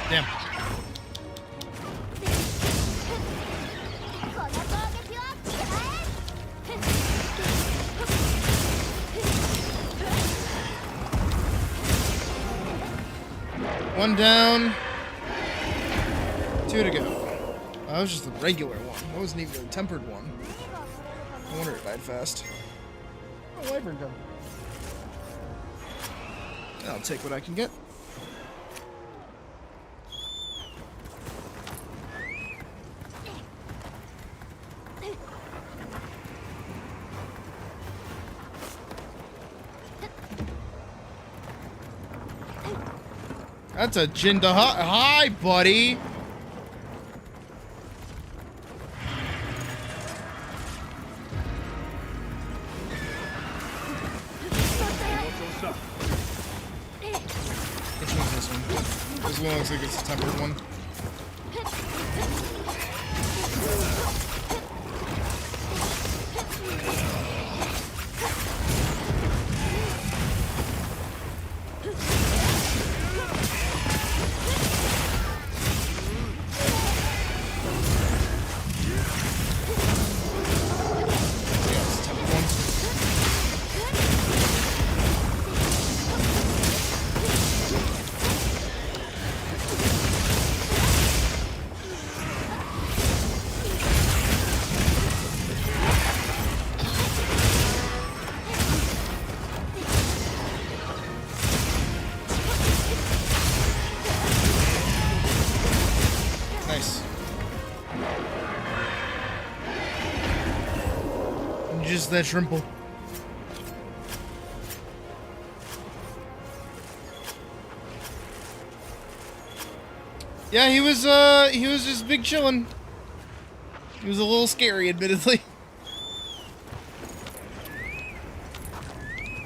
Damn. One down. Two to go. That was just a regular one. That wasn't even a tempered one. No wonder it died fast. Oh, wyvern gun. I'll take what I can get. That's a Jinda. Hi, buddy. Which one's this one? This one looks like it's a tempered one. Just that shrimple. Yeah, he was just big chillin'. He was a little scary, admittedly.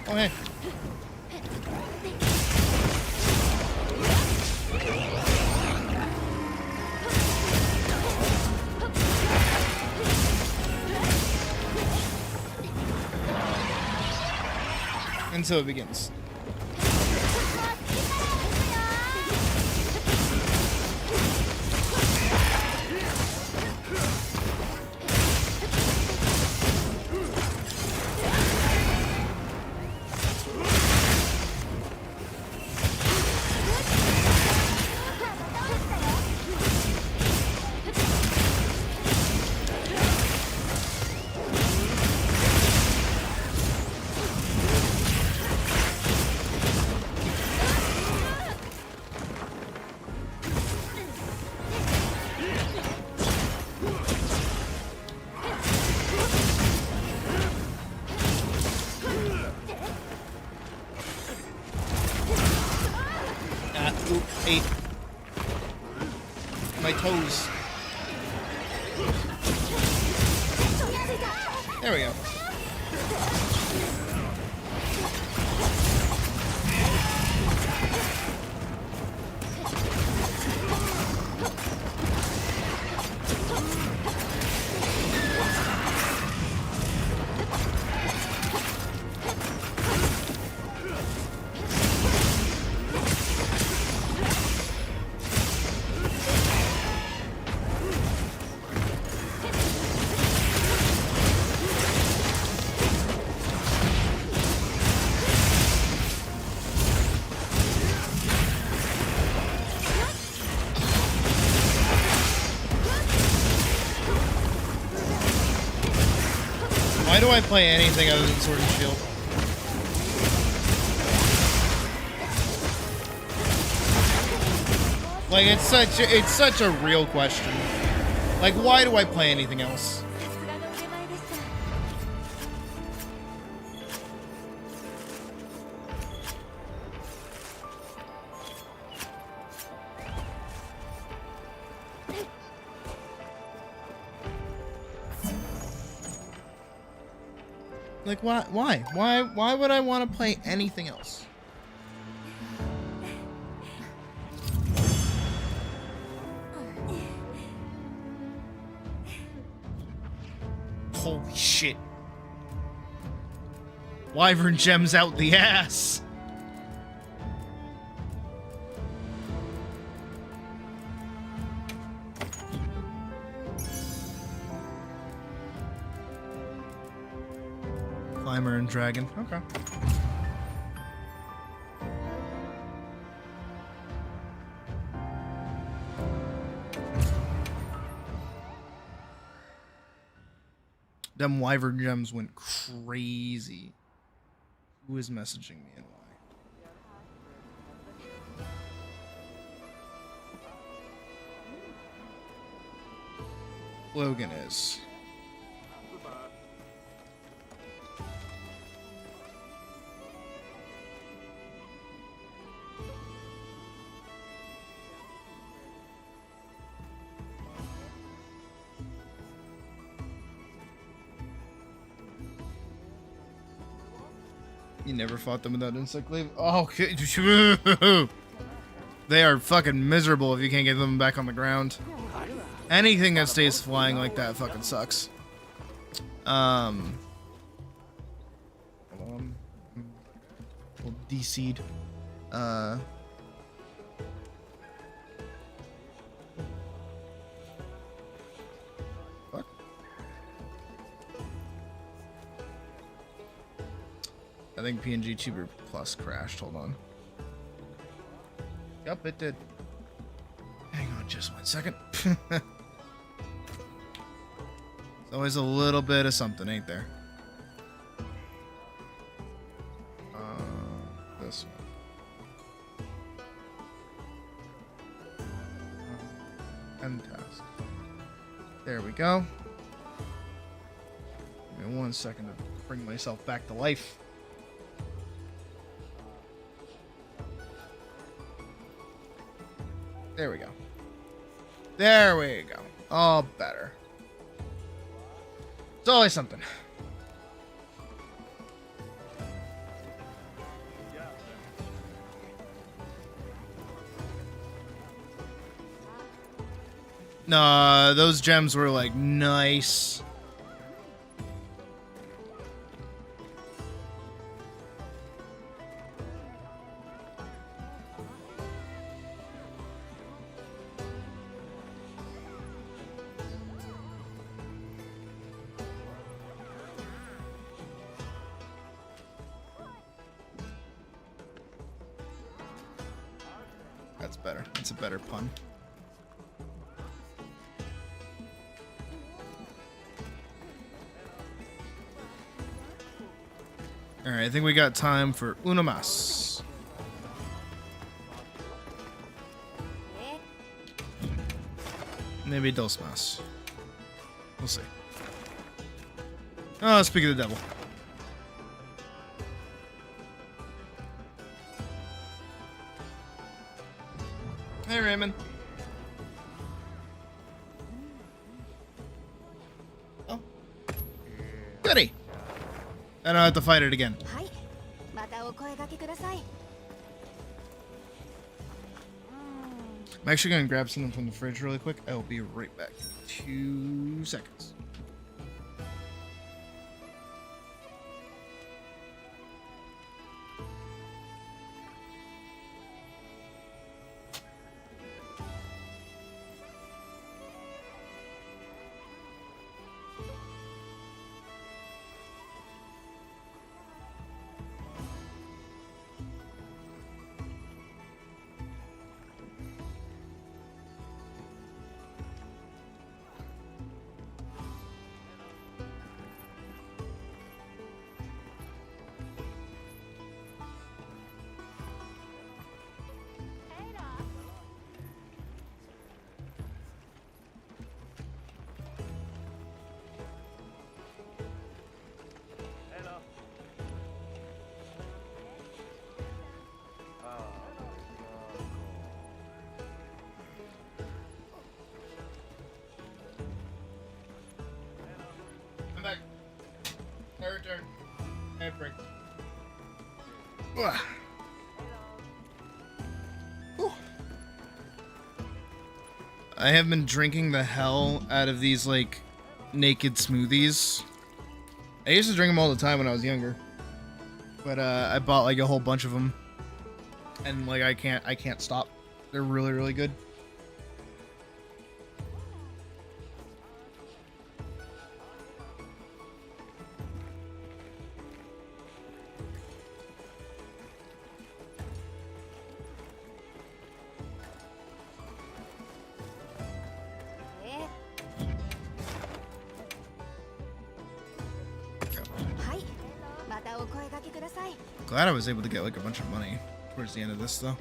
Oh, hey. And so it begins. Ooh, ate my toes. There we go. Why do I play anything other than Sword and Shield? Like, it's such a real question. Like, why do I play anything else? Like, why would I want to play anything else? Holy shit. Wyvern gems out the ass. Climber and dragon. Okay. Them wyvern gems went crazy. Who is messaging me and why? Logan is. You never fought them without insect glaive? Oh, okay. They are fucking miserable if you can't get them back on the ground. Anything that stays flying like that fucking sucks. Hold on. We'll de-seed. Fuck. I think PNG Tuber Plus crashed. Hold on. Yep, it did. Hang on just 1 second. There's always a little bit of something, ain't there? This one. End task. There we go. Give me 1 second to bring myself back to life. There we go. There we go. All better. It's always something. No, those gems were like nice. That's better. That's a better pun. Alright, I think we got time for uno más. Maybe dos más. We'll see. Oh, speak of the devil. Hey, Raymond. Oh. Goody. I don't have to fight it again. I'm actually going to grab something from the fridge really quick. I will be right back. 2 seconds. I'm back. I return. I have break. I have been drinking the hell out of these, like, naked smoothies. I used to drink them all the time when I was younger. But, I bought, like, a whole bunch of them. And, like, I can't stop. They're really, really good. Glad I was able to get like a bunch of money towards the end of this though.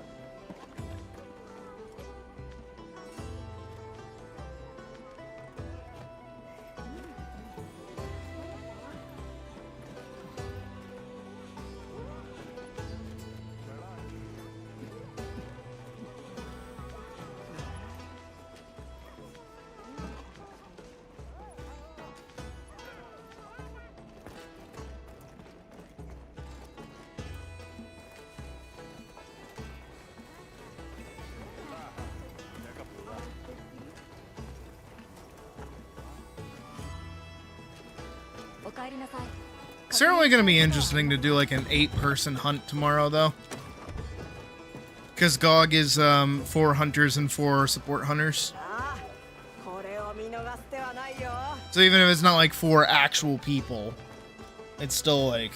Certainly going to be interesting to do like an 8-person hunt tomorrow though. Because GOG is 4 hunters and 4 support hunters. So even if it's not like 4 actual people, it's still like...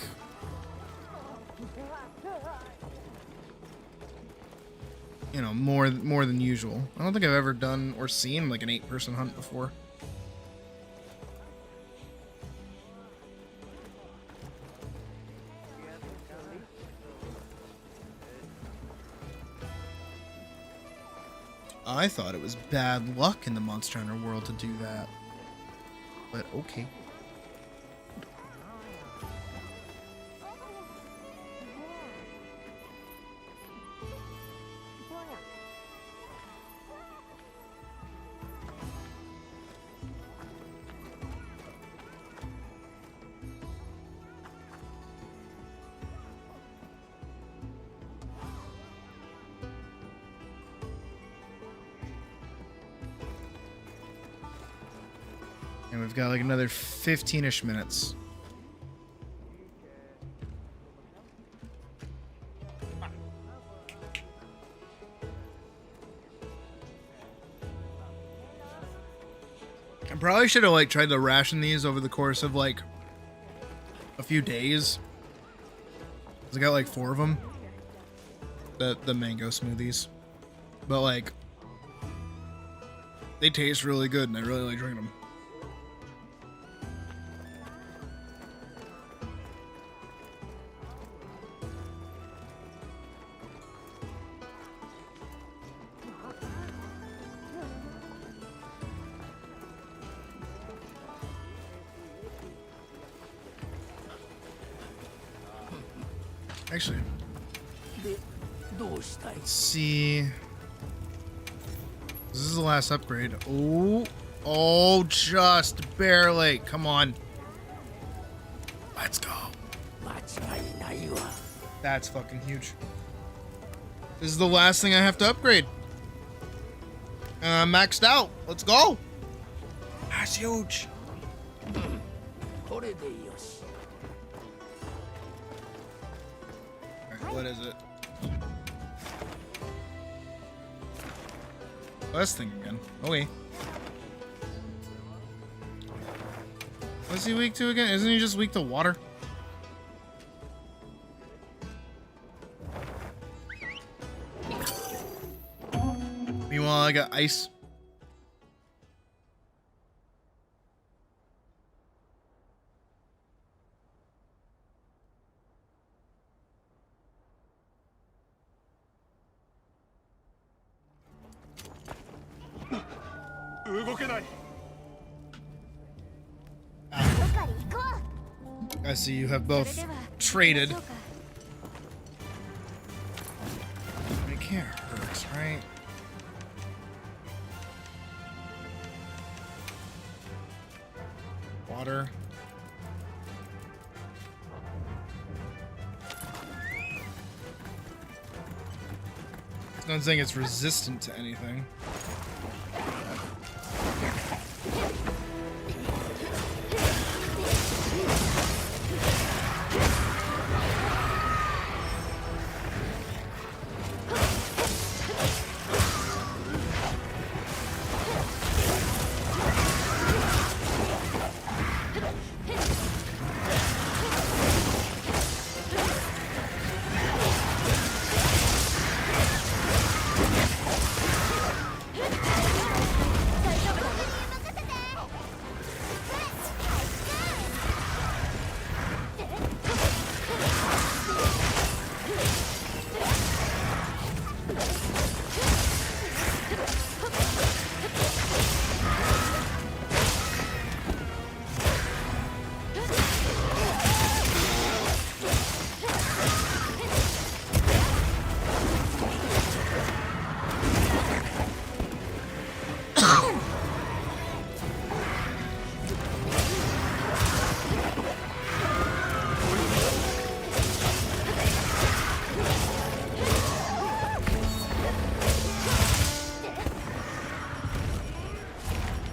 you know, more than usual. I don't think I've ever done or seen like an 8-person hunt before. I thought it was bad luck in the Monster Hunter world to do that. But okay. And we've got like another 15-ish minutes. I probably should have like tried to ration these over the course of like a few days. 'Cause I got like 4 of them. The mango smoothies. But like they taste really good and I really like drinking them. Actually, でどうしたい let's see. This is the last upgrade. Oh, just barely. Come on. Let's go. 間違いないわ That's fucking huge. This is the last thing I have to upgrade. Maxed out. Let's go. That's huge. これでよし Alright, what is it? Last thing again. Oh wait. What's he weak to again? Isn't he just weak to water? Meanwhile, I got ice. I see you have both traded. It can't hurt, right? Water. It's not saying it's resistant to anything.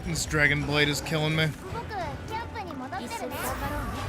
This Dragon Blade is killing me. 僕キャンプに戻ってるね。一緒に頑張ろうね。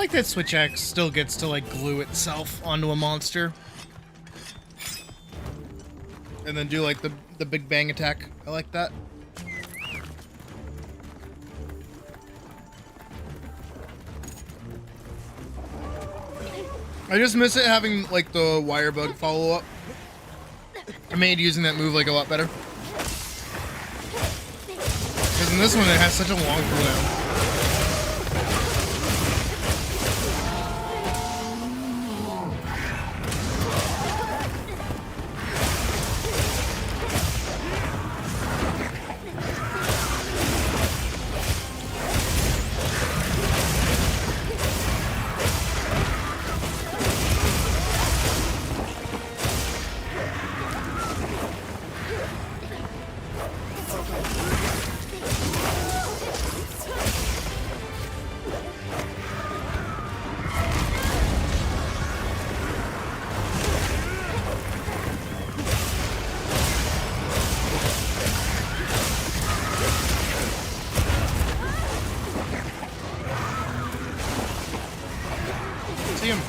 like that Switch X still gets to like glue itself onto a monster. And then do like the big bang attack. I like that. I just miss it having like the wire bug follow up. It made using that move like a lot better. Because in this one it has such a long cooldown. See him.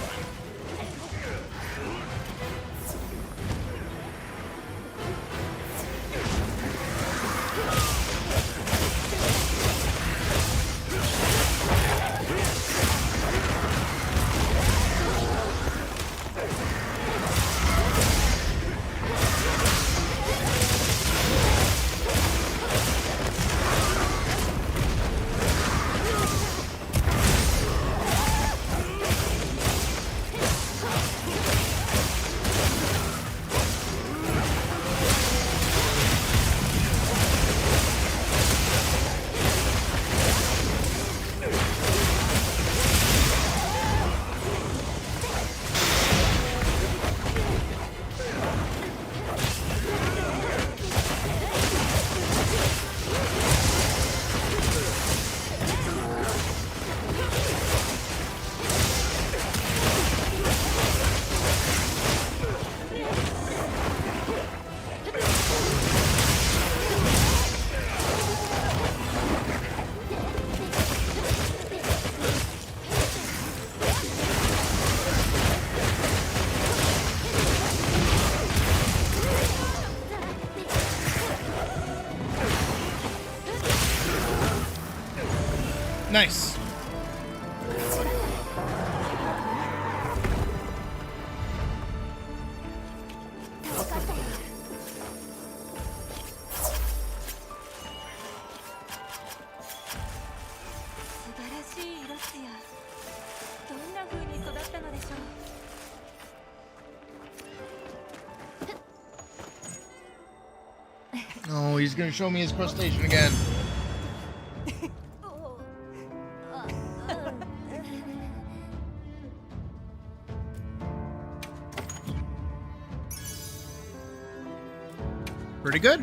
Nice. Oh, he's gonna show me his crustacean again. Pretty good.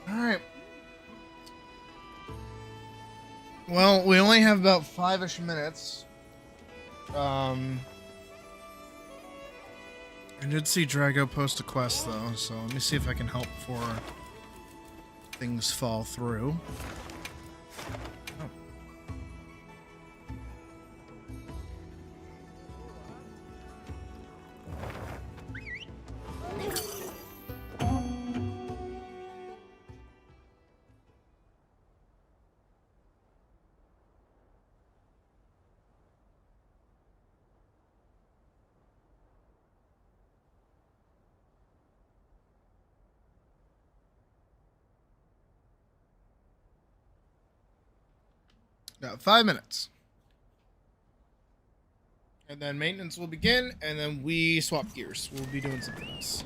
All right. Well, we only have about 5-ish minutes. I did see Drago post a quest though, so let me see if I can help before things fall through. Oh. Got 5 minutes. And then maintenance will begin, and then we swap gears. We'll be doing something else.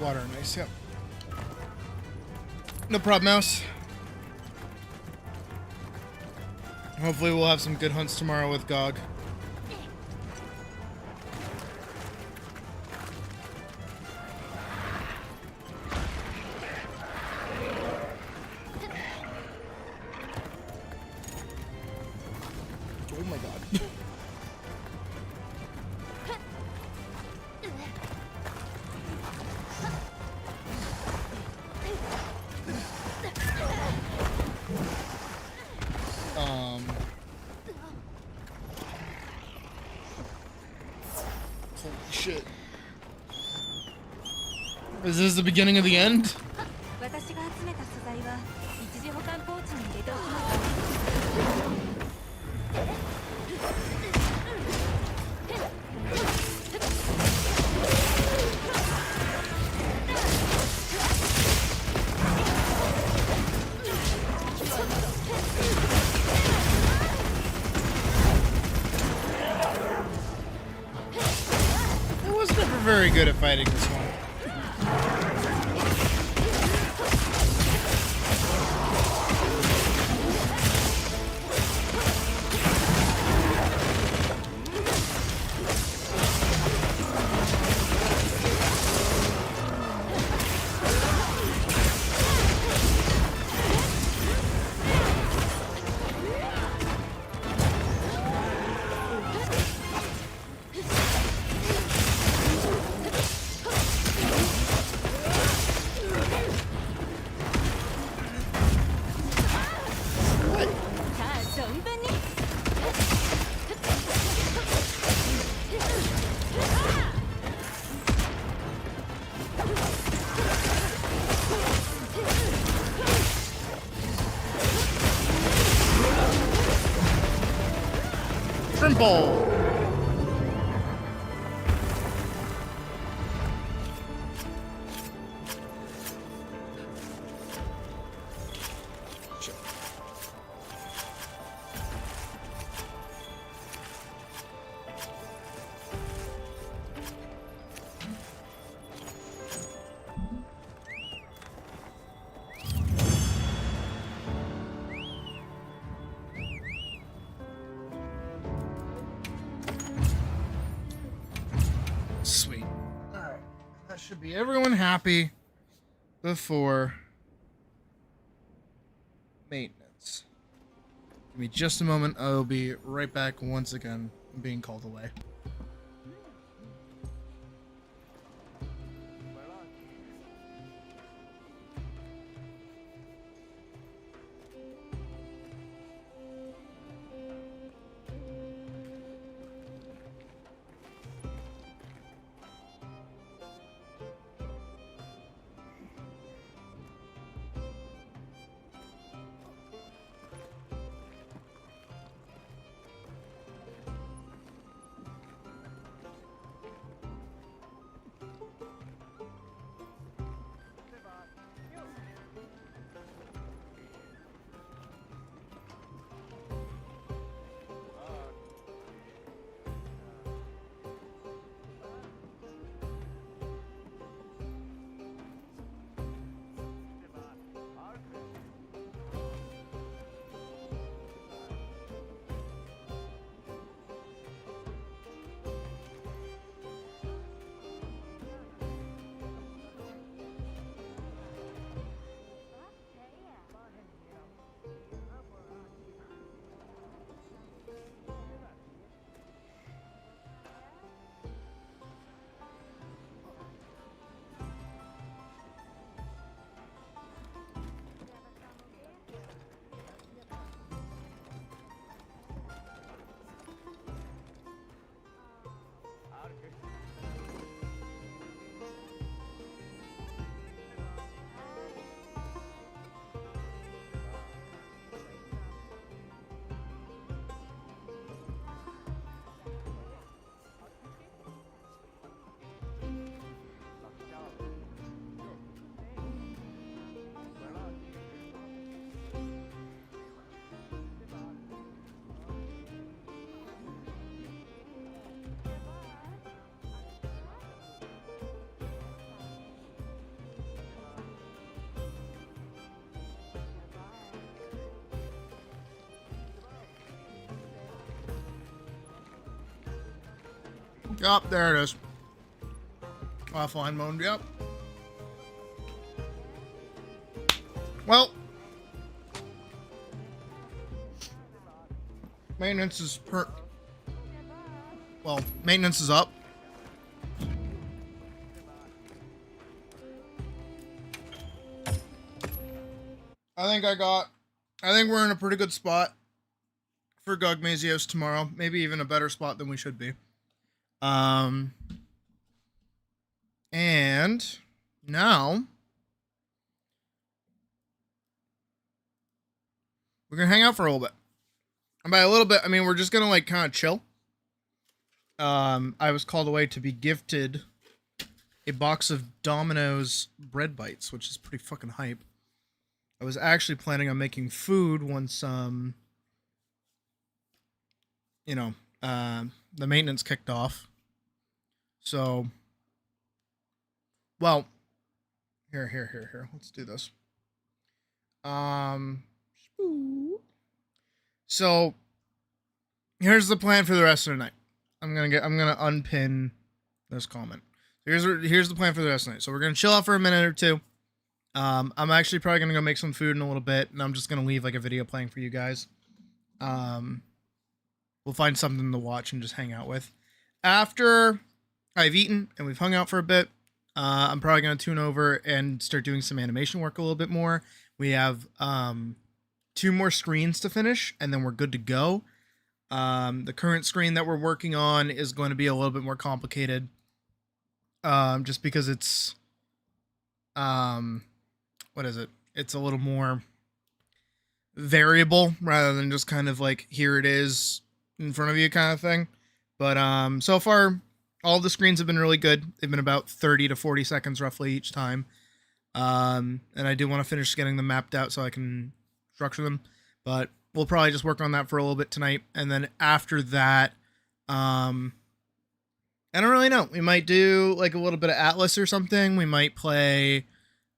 Water, nice, yep. No problem, mouse. Hopefully we'll have some good hunts tomorrow with GOG. Oh my god. Holy shit. Is this the beginning of the end? 私が集めた素材は一時保管ポーチに入れておきます。 I was never very good at fighting this one. Trimble! Sweet. Alright. That should be everyone happy before maintenance. Give me just a moment. I'll be right back once again. I'm being called away. Yup, there it is. Offline mode, yep. Well, Maintenance is maintenance is up. I think we're in a pretty good spot for Gogmazios tomorrow. Maybe even a better spot than we should be. And now we're gonna hang out for a little bit. And by a little bit, I mean we're just gonna like kind of chill. I was called away to be gifted a box of Domino's bread bites, which is pretty fucking hype. I was actually planning on making food once the maintenance kicked off. So, well, here. Let's do this. So here's the plan for the rest of the night. I'm gonna unpin this comment. Here's the plan for the rest of the night. So we're gonna chill out for a minute or two. I'm actually probably gonna go make some food in a little bit, and I'm just gonna leave like a video playing for you guys. We'll find something to watch and just hang out with. After I've eaten and we've hung out for a bit, I'm probably gonna tune over and start doing some animation work a little bit more. We have 2 more screens to finish, and then we're good to go. The current screen that we're working on is going to be a little bit more complicated, just because it's what is it? It's a little more variable rather than just kind of like here it is in front of you kind of thing. But so far all the screens have been really good. They've been about 30 to 40 seconds roughly each time. And I do want to finish getting them mapped out so I can structure them, but we'll probably just work on that for a little bit tonight. And then after that, I don't really know. We might do like a little bit of Atlas or something. We might play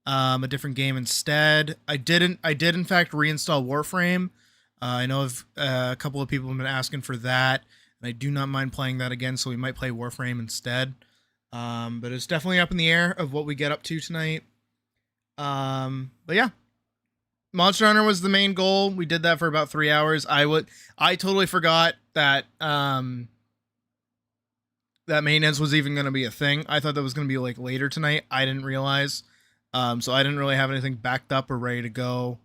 a different game instead. I did in fact reinstall Warframe. I know a couple of people have been asking for that, and I do not mind playing that again, so we might play Warframe instead. But it's definitely up in the air of what we get up to tonight. But yeah, Monster Hunter was the main goal. We did that for about 3 hours. I totally forgot that that maintenance was even going to be a thing. I thought that was going to be like later tonight. I didn't realize. So I didn't really have anything backed up or ready to go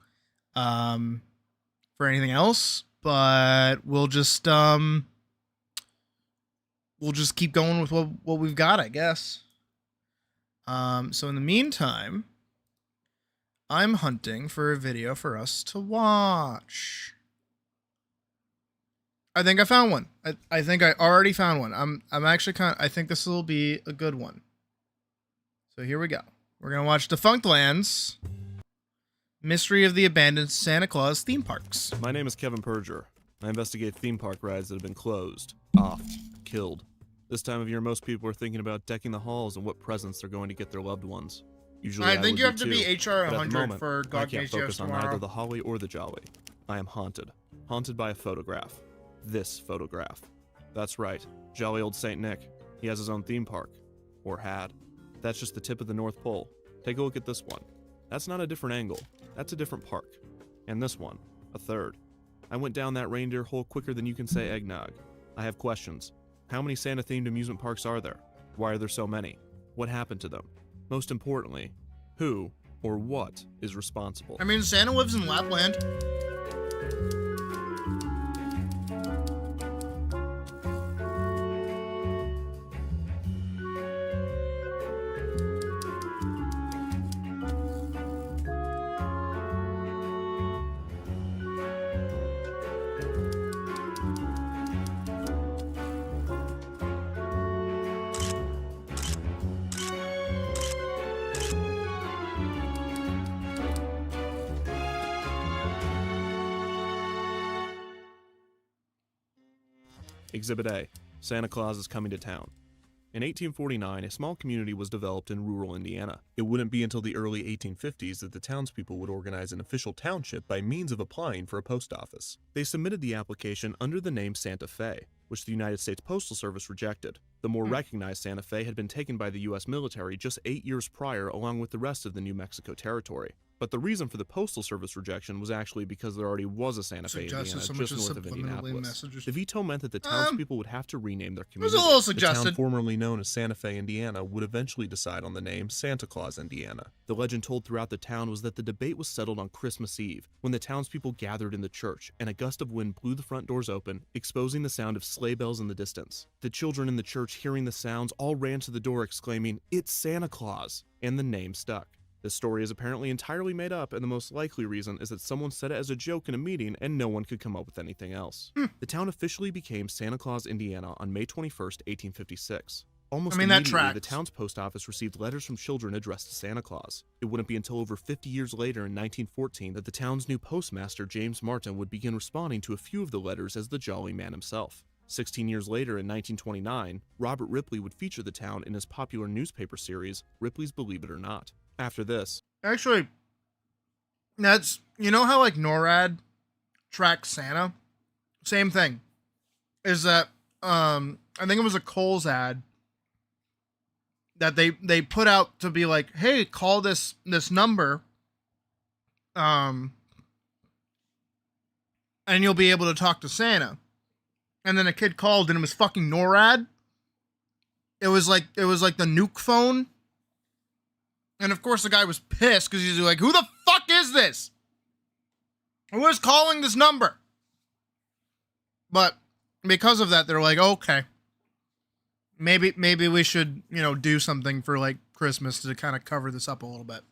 for anything else, but we'll just keep going with what we've got, I guess. So in the meantime, I'm hunting for a video for us to watch. I think I found one. I think I already found one. I'm actually I think this will be a good one. So here we go. We're gonna watch Defunctland's Mystery of the Abandoned Santa Claus Theme Parks. My name is Kevin Perger. I investigate theme park rides that have been closed, offed, killed. This time of year, most people are thinking about decking the halls and what presents they're going to get their loved ones. Usually, I think you have to be HR but 100 for I can't Gogmazios focus on tomorrow. either the holly or the jolly. I am haunted. Haunted by a photograph. This photograph. That's right. Jolly old Saint Nick. He has his own theme park. Or had. That's just the tip of the North Pole. Take a look at this one. That's not a different angle. That's a different park. And this one. A third. I went down that reindeer hole quicker than you can say eggnog. I have questions. How many Santa-themed amusement parks are there? Why are there so many? What happened to them? Most importantly, who or what is responsible? I mean, Santa lives in Lapland. Exhibit A. Santa Claus is coming to town. In 1849, a small community was developed in rural Indiana. It wouldn't be until the early 1850s that the townspeople would organize an official township by means of applying for a post office. They submitted the application under the name Santa Fe, which the United States Postal Service rejected. The more recognized Santa Fe had been taken by the U.S. military just 8 years prior along with the rest of the New Mexico territory. But the reason for the Postal Service rejection was actually because there already was a Santa Fe, Suggested Indiana, so just much as north of subliminally Indianapolis. messages. The veto meant that the townspeople would have to rename their It was community. a little The suggested. town formerly known as Santa Fe, Indiana, would eventually decide on the name Santa Claus, Indiana. The legend told throughout the town was that the debate was settled on Christmas Eve, when the townspeople gathered in the church, and a gust of wind blew the front doors open, exposing the sound of sleigh bells in the distance. The children in the church, hearing the sounds, all ran to the door exclaiming, "It's Santa Claus!" and the name stuck. This story is apparently entirely made up, and the most likely reason is that someone said it as a joke in a meeting and no one could come up with anything else. The town officially became Santa Claus, Indiana on May 21st, 1856. Almost I mean, that immediately, tracks. the town's post office received letters from children addressed to Santa Claus. It wouldn't be until over 50 years later in 1914 that the town's new postmaster, James Martin, would begin responding to a few of the letters as the Jolly Man himself. 16 years later, in 1929, Robert Ripley would feature the town in his popular newspaper series, Ripley's Believe It or Not. After this, Actually, that's, you know how like NORAD tracks Santa? Same thing. Is that I think it was a Kohl's ad that they put out to be like, hey, call this number, and you'll be able to talk to Santa. And then a kid called and it was fucking NORAD. It was like the nuke phone. And of course the guy was pissed because he's like, who the fuck is this? Who is calling this number? But because of that, they're like, okay, maybe we should, do something for like Christmas to kind of cover this up a little bit.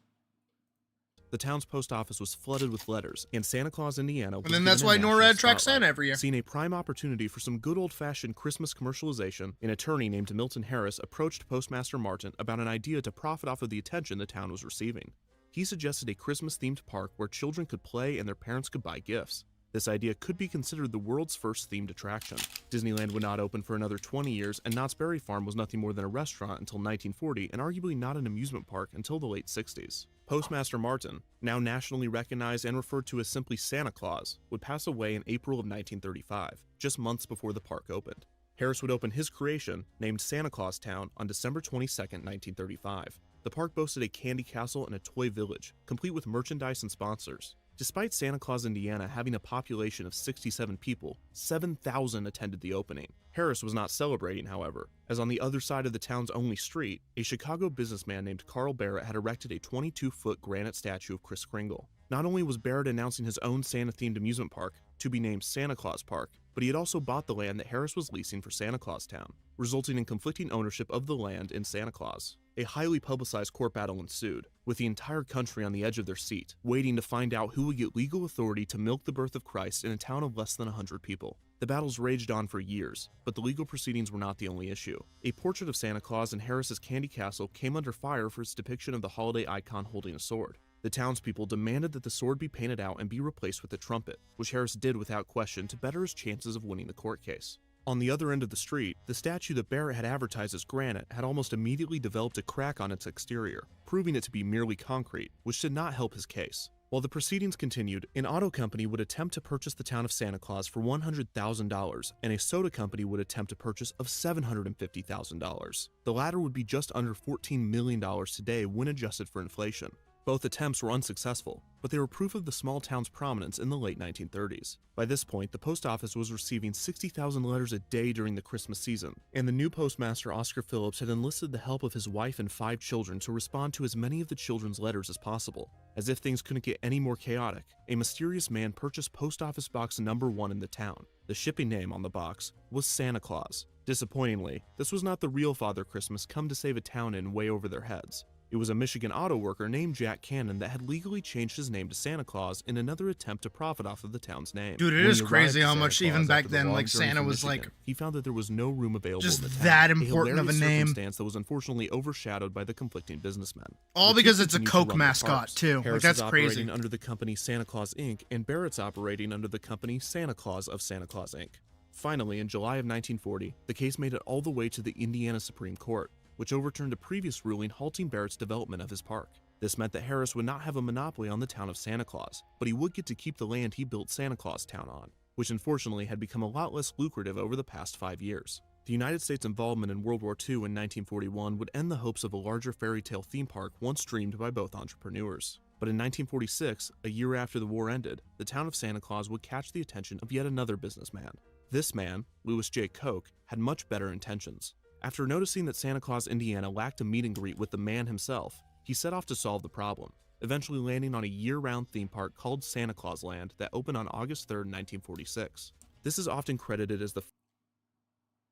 the town's post office was flooded with letters, and Santa Claus, Indiana, was And then given that's a why national NORAD tracks spotlight. Santa every year. Seeing a prime opportunity for some good old-fashioned Christmas commercialization, an attorney named Milton Harris approached Postmaster Martin about an idea to profit off of the attention the town was receiving. He suggested a Christmas-themed park where children could play and their parents could buy gifts. This idea could be considered the world's first themed attraction. Disneyland would not open for another 20 years, and Knott's Berry Farm was nothing more than a restaurant until 1940, and arguably not an amusement park until the late 60s. Postmaster Martin, now nationally recognized and referred to as simply Santa Claus, would pass away in April of 1935, just months before the park opened. Harris would open his creation, named Santa Claus Town, on December 22, 1935. The park boasted a candy castle and a toy village, complete with merchandise and sponsors. Despite Santa Claus, Indiana having a population of 67 people, 7,000 attended the opening. Harris was not celebrating, however, as on the other side of the town's only street, a Chicago businessman named Carl Barrett had erected a 22-foot granite statue of Kris Kringle. Not only was Barrett announcing his own Santa-themed amusement park, to be named Santa Claus Park, but he had also bought the land that Harris was leasing for Santa Claus Town, resulting in conflicting ownership of the land in Santa Claus. A highly publicized court battle ensued, with the entire country on the edge of their seat, waiting to find out who would get legal authority to milk the birth of Christ in a town of less than 100 people. The battles raged on for years, but the legal proceedings were not the only issue. A portrait of Santa Claus in Harris's Candy Castle came under fire for its depiction of the holiday icon holding a sword. The townspeople demanded that the sword be painted out and be replaced with a trumpet, which Harris did without question to better his chances of winning the court case. On the other end of the street, the statue that Barrett had advertised as granite had almost immediately developed a crack on its exterior, proving it to be merely concrete, which did not help his case. While the proceedings continued, an auto company would attempt to purchase the town of Santa Claus for $100,000, and a soda company would attempt a purchase of $750,000. The latter would be just under $14 million today when adjusted for inflation. Both attempts were unsuccessful, but they were proof of the small town's prominence in the late 1930s. By this point, the post office was receiving 60,000 letters a day during the Christmas season, and the new postmaster, Oscar Phillips, had enlisted the help of his wife and 5 children to respond to as many of the children's letters as possible. As if things couldn't get any more chaotic, a mysterious man purchased post office box number 1 in the town. The shipping name on the box was Santa Claus. Disappointingly, this was not the real Father Christmas come to save a town in way over their heads. It was a Michigan auto worker named Jack Cannon that had legally changed his name to Santa Claus in another attempt to profit off of the town's name. Dude, it When is he arrived crazy to how Santa much Claus even back after the then, long like, journey Santa from was, Michigan, like, he found that there was no room available just in the town. that important of a hilarious name. circumstance that was unfortunately overshadowed by the conflicting businessmen. All The because two it's a continued to Coke run their mascot, parks. too. Like, Harris that's is crazy. operating under the company Santa Claus Inc., and Barrett's operating under the company Santa Claus of Santa Claus Inc. Finally, in July of 1940, the case made it all the way to the Indiana Supreme Court, which overturned a previous ruling halting Barrett's development of his park. This meant that Harris would not have a monopoly on the town of Santa Claus, but he would get to keep the land he built Santa Claus Town on, which unfortunately had become a lot less lucrative over the past 5 years. The United States' involvement in World War II in 1941 would end the hopes of a larger fairy tale theme park once dreamed by both entrepreneurs. But in 1946, a year after the war ended, the town of Santa Claus would catch the attention of yet another businessman. This man, Louis J. Koch, had much better intentions. After noticing that Santa Claus, Indiana lacked a meet and greet with the man himself, he set off to solve the problem, eventually landing on a year-round theme park called Santa Claus Land that opened on August 3rd, 1946. This is often credited as the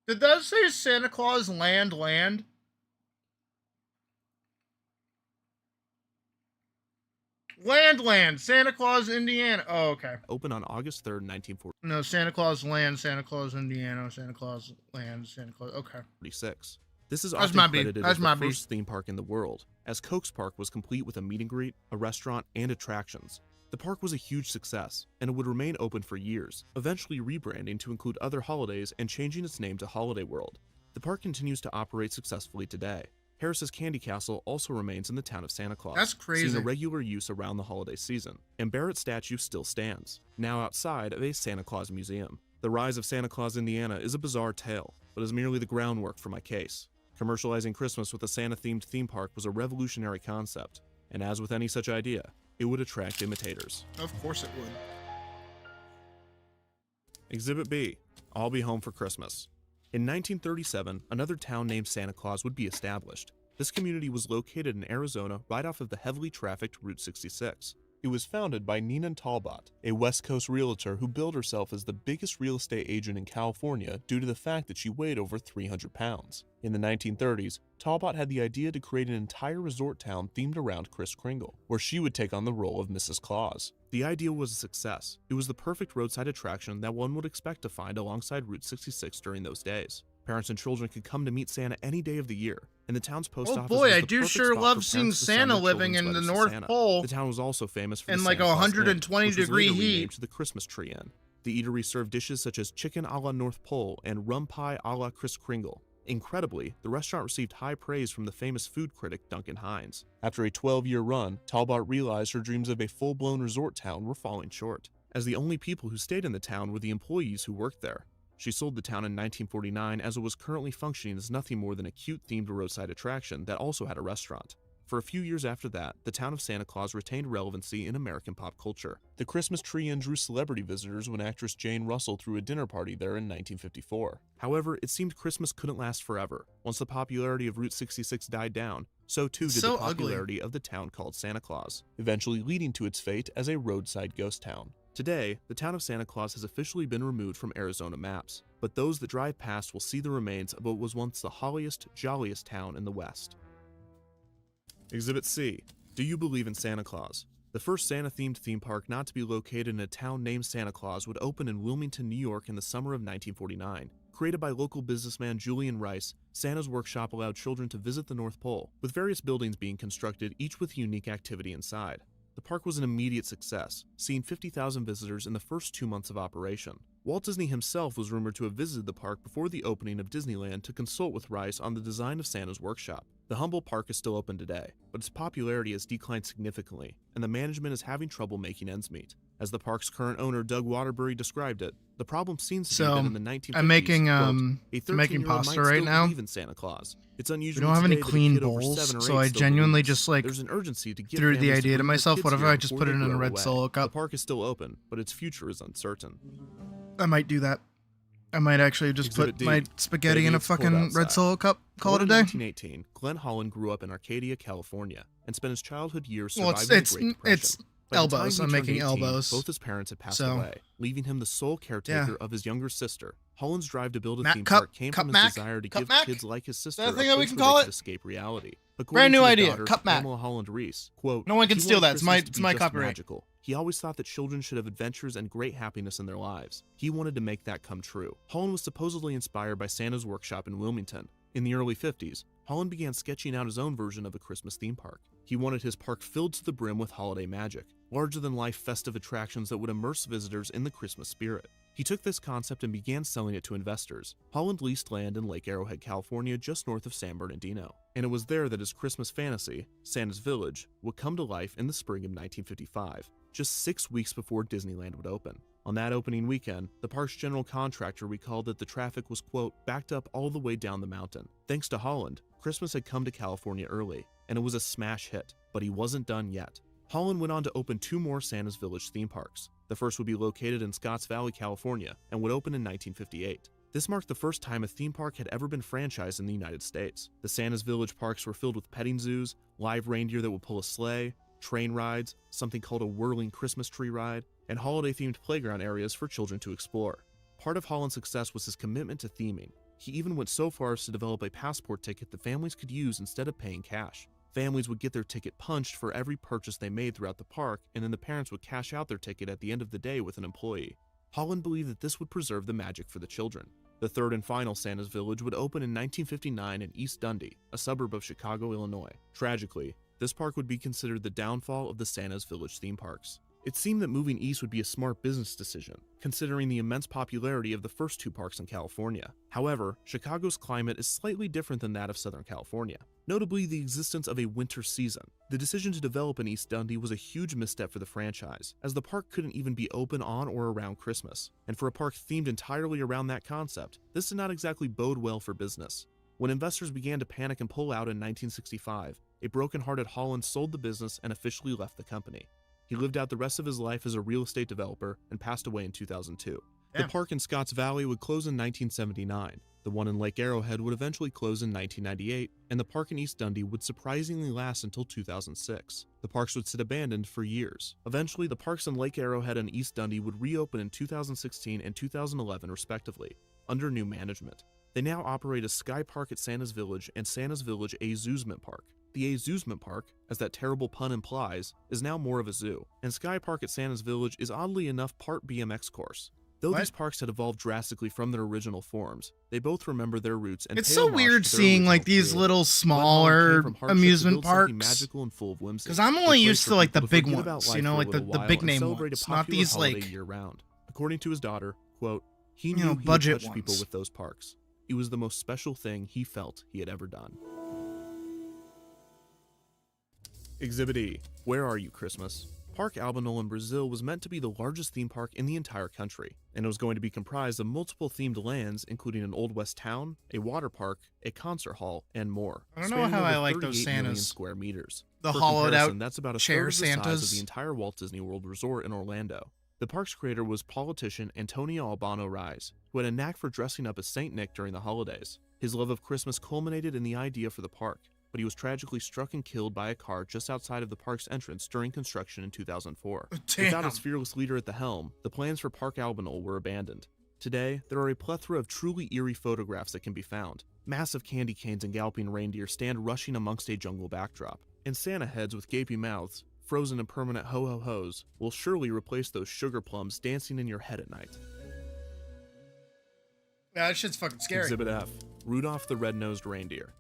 Did that say Santa Claus Land? Land, Santa Claus, Indiana. Oh, okay. open on August 3rd, 1946. No, Santa Claus Land, Santa Claus, Indiana, Santa Claus Land, Santa Claus. Okay. This is That's often my beef. credited That's as my the beef. first theme park in the world, as Koch's Park was complete with a meet and greet, a restaurant, and attractions. The park was a huge success, and it would remain open for years, eventually rebranding to include other holidays and changing its name to Holiday World. The park continues to operate successfully today. Harris's Candy Castle also remains in the town of Santa Claus, That's crazy. seeing a regular use around the holiday season, and Barrett's statue still stands, now outside of a Santa Claus museum. The rise of Santa Claus, Indiana is a bizarre tale, but is merely the groundwork for my case. Commercializing Christmas with a Santa-themed theme park was a revolutionary concept, and as with any such idea, it would attract imitators. Of course it would. Exhibit B, I'll Be Home for Christmas. In 1937, another town named Santa Claus would be established. This community was located in Arizona right off of the heavily trafficked Route 66. It was founded by Nina Talbot, a West Coast realtor who billed herself as the biggest real estate agent in California due to the fact that she weighed over 300 pounds. In the 1930s, Talbot had the idea to create an entire resort town themed around Kris Kringle, where she would take on the role of Mrs. Claus. The idea was a success. It was the perfect roadside attraction that one would expect to find alongside Route 66 during those days. Parents and children could come to meet Santa any day of the year, and the town's post office was the perfect spot love for seeing parents to send Santa their living children's in the letters to North Santa. Pole The town was also famous for in the like Santa Claus 120 Inn, which was degree later heat. renamed the Christmas Tree Inn. The eatery served dishes such as chicken a la North Pole and rum pie a la Kris Kringle. Incredibly, the restaurant received high praise from the famous food critic Duncan Hines. After a 12-year run, Talbot realized her dreams of a full-blown resort town were falling short, as the only people who stayed in the town were the employees who worked there. She sold the town in 1949 as it was currently functioning as nothing more than a cute-themed roadside attraction that also had a restaurant. For a few years after that, the town of Santa Claus retained relevancy in American pop culture. The Christmas Tree Inn drew celebrity visitors when actress Jane Russell threw a dinner party there in 1954. However, it seemed Christmas couldn't last forever. Once the popularity of Route 66 died down, so too did the popularity of the town called Santa Claus, eventually leading to its fate as a roadside ghost town. Today, the town of Santa Claus has officially been removed from Arizona maps, but those that drive past will see the remains of what was once the holliest, jolliest town in the West. Exhibit C, Do You Believe in Santa Claus? The first Santa-themed theme park not to be located in a town named Santa Claus would open in Wilmington, New York in the summer of 1949. Created by local businessman Julian Rice, Santa's Workshop allowed children to visit the North Pole, with various buildings being constructed, each with a unique activity inside. The park was an immediate success, seeing 50,000 visitors in the first 2 months of operation. Walt Disney himself was rumored to have visited the park before the opening of Disneyland to consult with Rice on the design of Santa's Workshop. The humble park is still open today, but its popularity has declined significantly, and the management is having trouble making ends meet. As the park's current owner Doug Waterbury described it, the problem seems to be that in the 1950s, I'm making quote, a making 13-year-old pasta might right still now. believe in Santa Claus. It's We unusual don't have any today that a clean kid over bowls, 7 or so 8 I still genuinely believes. just like There's an urgency to get threw the families to idea to bring their myself. kids What if here I just before put it they in a grow red away. Solo cup? The park is still open, but its future is uncertain. I might do that. I might actually just Exhibit put D, my spaghetti Baby, in a It's Cold fucking Outside. red Solo cup. Call it Born a in day. 1918, Glenn Holland grew up in Arcadia, California, and spent his childhood years Well, surviving it's the Great Depression. it's By the time elbows. he I'm turned making 18, elbows. Both his parents had passed So- away, leaving him the sole caretaker of his younger sister. Holland's drive to build a Mac- theme Cup- park came Cup from his Mac? desire to Cup give Mac? kids like his sister that a a thing that we place can where call they it? could escape reality. Brand new According to his idea, daughter, Cup Mac. Pamela Holland Reese, quote, No one can "He steal wanted that. It's my- Christmas to it's be my just copyright." magical. He always thought that children should have adventures and great happiness in their lives. He wanted to make that come true." Holland was supposedly inspired by Santa's Workshop in Wilmington. In the early 50s, Holland began sketching out his own version of a Christmas theme park. He wanted his park filled to the brim with holiday magic, larger-than-life festive attractions that would immerse visitors in the Christmas spirit. He took this concept and began selling it to investors. Holland leased land in Lake Arrowhead, California, just north of San Bernardino, and it was there that his Christmas fantasy, Santa's Village, would come to life in the spring of 1955, just 6 weeks before Disneyland would open. On that opening weekend, the park's general contractor recalled that the traffic was, quote, backed up all the way down the mountain. Thanks to Holland, Christmas had come to California early, and it was a smash hit, but he wasn't done yet. Holland went on to open 2 more Santa's Village theme parks. The first would be located in Scotts Valley, California, and would open in 1958. This marked the first time a theme park had ever been franchised in the United States. The Santa's Village parks were filled with petting zoos, live reindeer that would pull a sleigh, train rides, something called a whirling Christmas tree ride, and holiday-themed playground areas for children to explore. Part of Holland's success was his commitment to theming. He even went so far as to develop a passport ticket that families could use instead of paying cash. Families would get their ticket punched for every purchase they made throughout the park, and then the parents would cash out their ticket at the end of the day with an employee. Holland believed that this would preserve the magic for the children. The third and final Santa's Village would open in 1959 in East Dundee, a suburb of Chicago, Illinois. Tragically, this park would be considered the downfall of the Santa's Village theme parks. It seemed that moving east would be a smart business decision, considering the immense popularity of the first 2 parks in California. However, Chicago's climate is slightly different than that of Southern California, notably the existence of a winter season. The decision to develop in East Dundee was a huge misstep for the franchise, as the park couldn't even be open on or around Christmas. And for a park themed entirely around that concept, this did not exactly bode well for business. When investors began to panic and pull out in 1965, a broken-hearted Holland sold the business and officially left the company. He lived out the rest of his life as a real estate developer and passed away in 2002. Damn. The park in Scotts Valley would close in 1979. The one in Lake Arrowhead would eventually close in 1998, and the park in East Dundee would surprisingly last until 2006. The parks would sit abandoned for years. Eventually, the parks in Lake Arrowhead and East Dundee would reopen in 2016 and 2011 respectively, under new management. They now operate as Sky Park at Santa's Village and Santa's Village Amusement Park. The Amusement Park, as that terrible pun implies, is now more of a zoo, and Sky Park at Santa's Village is oddly enough part BMX course. Though What? these parks had evolved drastically from their original forms, they both remember their roots and It's pay so homage weird to their seeing like original these creator. little But Holland smaller came from hardship to amusement build something parks. magical and full of whimsy. Because I'm A only place used for to like the people big forget about ones, life you know, for a like the little big while and name celebrate a ones, not popular these holiday like year-round. According to his daughter, quote, he You knew know, he budget had touched people ones. with those parks. It was the most special thing he felt he had ever done. Exhibit E. Where Are You, Christmas? Park Albanol in Brazil was meant to be the largest theme park in the entire country, and it was going to be comprised of multiple themed lands, including an Old West town, a water park, a concert hall, and more. I don't know spanning how I over like those 38 million Santas. square meters. The For hollowed comparison, out that's about a chair third of the size Santas. of the entire Walt Disney World Resort in Orlando. The park's creator was politician Antonio Albano Reis, who had a knack for dressing up as Saint Nick during the holidays. His love of Christmas culminated in the idea for the park, but he was tragically struck and killed by a car just outside of the park's entrance during construction in 2004. Without its fearless leader at the helm, the plans for Park Albanol were abandoned. Today, there are a plethora of truly eerie photographs that can be found. Massive candy canes and galloping reindeer stand rushing amongst a jungle backdrop, and Santa heads with gaping mouths, frozen in permanent ho-ho-hos, will surely replace those sugar plums dancing in your head at night. Yeah, that shit's fucking scary. Exhibit F. Rudolph the Red-Nosed Reindeer.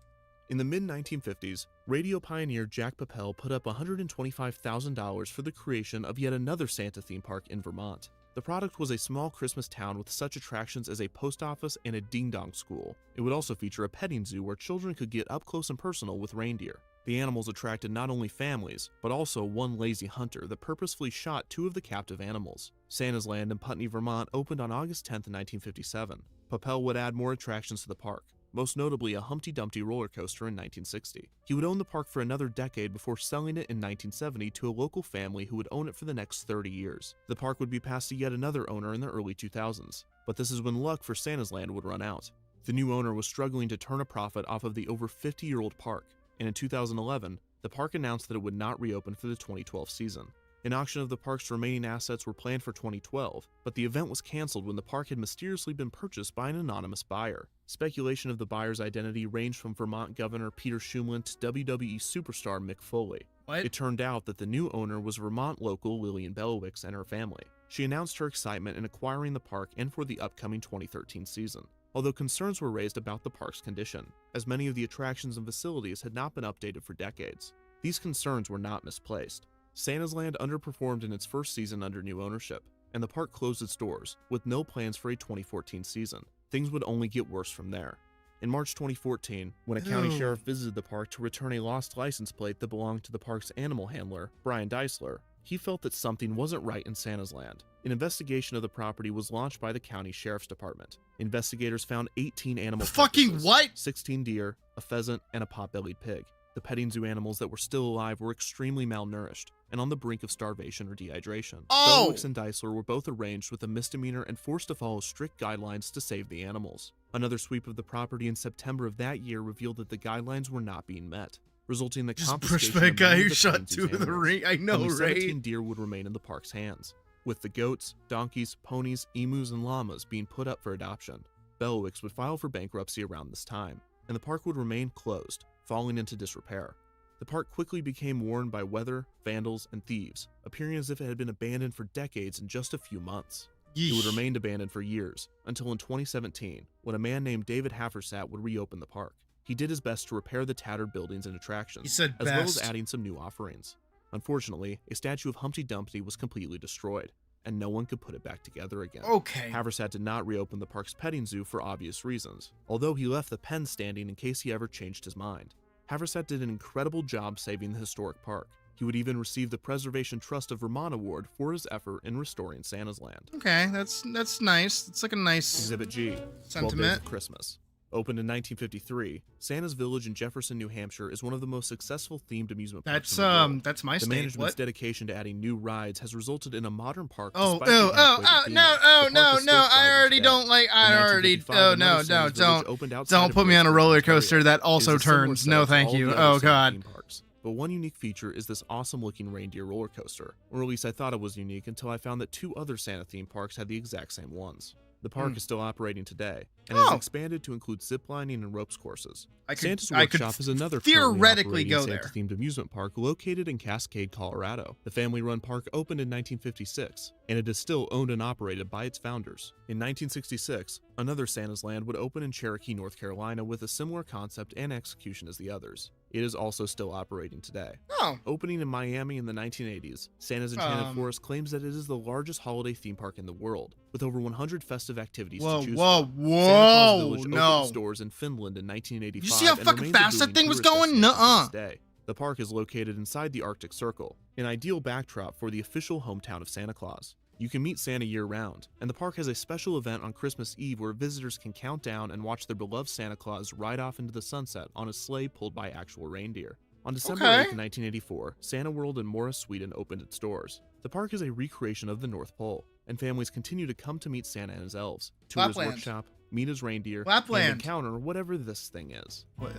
In the mid-1950s, radio pioneer Jack Papel put up $125,000 for the creation of yet another Santa theme park in Vermont. The product was a small Christmas town with such attractions as a post office and a ding-dong school. It would also feature a petting zoo where children could get up close and personal with reindeer. The animals attracted not only families, but also one lazy hunter that purposefully shot 2 of the captive animals. Santa's Land in Putney, Vermont opened on August 10, 1957. Papel would add more attractions to the park, most notably a Humpty Dumpty roller coaster in 1960. He would own the park for another decade before selling it in 1970 to a local family who would own it for the next 30 years. The park would be passed to yet another owner in the early 2000s, but this is when luck for Santa's Land would run out. The new owner was struggling to turn a profit off of the over 50-year-old park, and in 2011, the park announced that it would not reopen for the 2012 season. An auction of the park's remaining assets were planned for 2012, but the event was canceled when the park had mysteriously been purchased by an anonymous buyer. Speculation of the buyer's identity ranged from Vermont Governor Peter Shumlin to WWE superstar Mick Foley. What? It turned out that the new owner was Vermont local Lillian Belowicz and her family. She announced her excitement in acquiring the park and for the upcoming 2013 season, although concerns were raised about the park's condition, as many of the attractions and facilities had not been updated for decades. These concerns were not misplaced. Santa's Land underperformed in its first season under new ownership, and the park closed its doors, with no plans for a 2014 season. Things would only get worse from there. In March 2014, when a county Ew. sheriff visited the park to return a lost license plate that belonged to the park's animal handler, Brian Deisler, he felt that something wasn't right in Santa's Land. An investigation of the property was launched by the county sheriff's department. Investigators found 18 animal Fucking carcasses, what? 16 deer, a pheasant, and a pot-bellied pig. The petting zoo animals that were still alive were extremely malnourished. and on the brink of starvation or dehydration. Oh! Bellwicks and Deisler were both arraigned with a misdemeanor and forced to follow strict guidelines to save the animals. Another sweep of the property in September of that year revealed that the guidelines were not being met, resulting in the Just confiscation pushed by a of guy many who of the shot Plains two of the animals. ring. I know, Only right? 17 deer would remain in the park's hands, with the goats, donkeys, ponies, emus, and llamas being put up for adoption. Bellwicks would file for bankruptcy around this time, and the park would remain closed, falling into disrepair. The park quickly became worn by weather, vandals, and thieves, appearing as if it had been abandoned for decades in just a few months. It would Yeesh. remain abandoned for years, until in 2017, when a man named David Haversat would reopen the park. He did his best to repair the tattered buildings and attractions, He said as well as best. adding some new offerings. Unfortunately, a statue of Humpty Dumpty was completely destroyed, and no one could put it back together again. Okay. Haversat did not reopen the park's petting zoo for obvious reasons, although he left the pen standing in case he ever changed his mind. Haversat did an incredible job saving the historic park. He would even receive the Preservation Trust of Vermont Award for his effort in restoring Santa's Land. Okay, that's nice. It's like a nice Exhibit G, 12 Days sentiment. of Christmas. Opened in 1953, Santa's Village in Jefferson, New Hampshire is one of the most successful themed amusement parks That's in the world. that's my The state. management's What? dedication to adding new rides has resulted in a modern park. Oh, despite the antiquated theming. no, The park no, is still I thriving already today. don't like. In I already. 1955, Oh another no, Santa's Village opened outside don't of put me on a Bridgeport, roller Ontario. coaster that It also is a similar turns. setup No, to thank all the you. other Oh Santa god. theme parks. But one unique feature is this awesome-looking reindeer roller coaster, or at least I thought it was unique until I found that two other Santa theme parks had the exact same ones. The park is still operating today, and has Oh. expanded to include ziplining and ropes courses. I could- Santa's I could Workshop is another theoretically go there. Santa-themed amusement park located in Cascade, Colorado. The family-run park opened in 1956, and it is still owned and operated by its founders. In 1966, another Santa's Land would open in Cherokee, North Carolina with a similar concept and execution as the others. It is also still operating today. Oh, Opening in Miami in the 1980s, Santa's Enchanted Um, Forest claims that it is the largest holiday theme park in the world, with over 100 festive activities whoa, to choose whoa, from. Santa Claus Village whoa! opened No. its doors in Finland in 1985. You see how and fucking remains a fast that booming thing was tourist going? destination to Nuh-uh. this day. The park is located inside the Arctic Circle, an ideal backdrop for the official hometown of Santa Claus. You can meet Santa year-round, and the park has a special event on Christmas Eve where visitors can count down and watch their beloved Santa Claus ride off into the sunset on a sleigh pulled by actual reindeer. On December Okay. 8th, 1984, Santa World in Morris, Sweden opened its doors. The park is a recreation of the North Pole, and families continue to come to meet Santa and his elves, tour his Lapland. workshop, meet his reindeer, Lapland. and encounter whatever this thing is. What,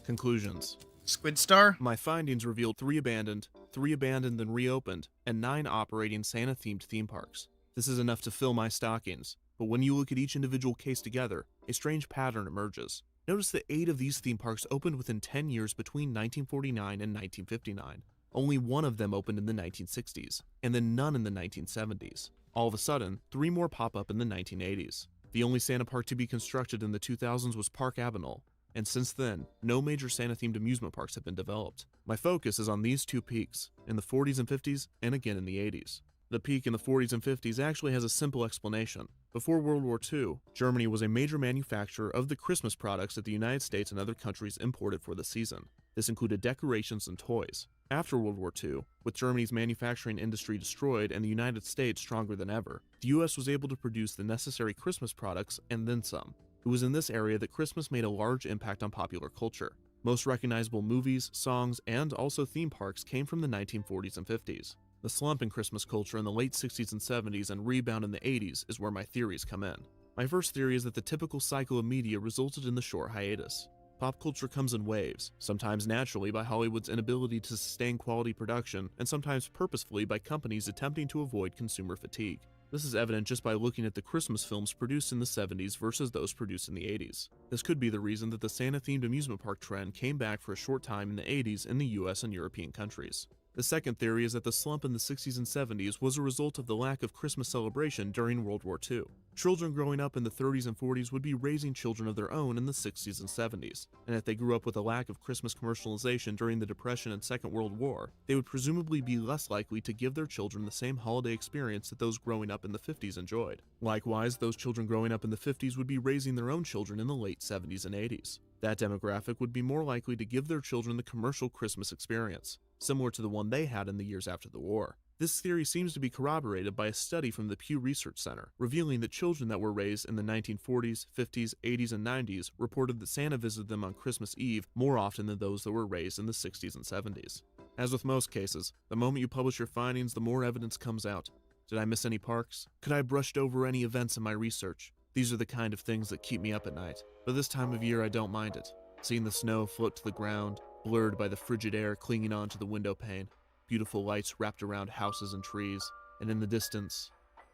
Conclusions. Squid Star? My findings revealed 3 abandoned then reopened, and 9 operating Santa-themed theme parks. This is enough to fill my stockings, but when you look at each individual case together, a strange pattern emerges. Notice that 8 of these theme parks opened within 10 years between 1949 and 1959. Only 1 of them opened in the 1960s, and then none in the 1970s. All of a sudden, 3 more pop up in the 1980s. The only Santa park to be constructed in the 2000s was Park Avenel, and since then, no major Santa-themed amusement parks have been developed. My focus is on these 2 peaks, in the 40s and 50s, and again in the 80s. The peak in the 40s and 50s actually has a simple explanation. Before World War II, Germany was a major manufacturer of the Christmas products that the United States and other countries imported for the season. This included decorations and toys. After World War II, with Germany's manufacturing industry destroyed and the United States stronger than ever, the US was able to produce the necessary Christmas products and then some. It was in this area that Christmas made a large impact on popular culture. Most recognizable movies, songs, and also theme parks came from the 1940s and 50s. The slump in Christmas culture in the late 60s and 70s and rebound in the 80s is where my theories come in. My first theory is that the typical cycle of media resulted in the short hiatus. Pop culture comes in waves, sometimes naturally by Hollywood's inability to sustain quality production, and sometimes purposefully by companies attempting to avoid consumer fatigue. This is evident just by looking at the Christmas films produced in the 70s versus those produced in the 80s. This could be the reason that the Santa-themed amusement park trend came back for a short time in the 80s in the US and European countries. The second theory is that the slump in the 60s and 70s was a result of the lack of Christmas celebration during World War II. Children growing up in the 30s and 40s would be raising children of their own in the 60s and 70s, and if they grew up with a lack of Christmas commercialization during the Depression and Second World War, they would presumably be less likely to give their children the same holiday experience that those growing up in the 50s enjoyed. Likewise, those children growing up in the 50s would be raising their own children in the late 70s and 80s. That demographic would be more likely to give their children the commercial Christmas experience, similar to the one they had in the years after the war. This theory seems to be corroborated by a study from the Pew Research Center, revealing that children that were raised in the 1940s, 50s, 80s, and 90s reported that Santa visited them on Christmas Eve more often than those that were raised in the 60s and 70s. As with most cases, the moment you publish your findings, the more evidence comes out. Did I miss any parks? Could I have brushed over any events in my research? These are the kind of things that keep me up at night. But this time of year, I don't mind it. Seeing the snow float to the ground, blurred by the frigid air clinging onto the window pane, beautiful lights wrapped around houses and trees, and in the distance,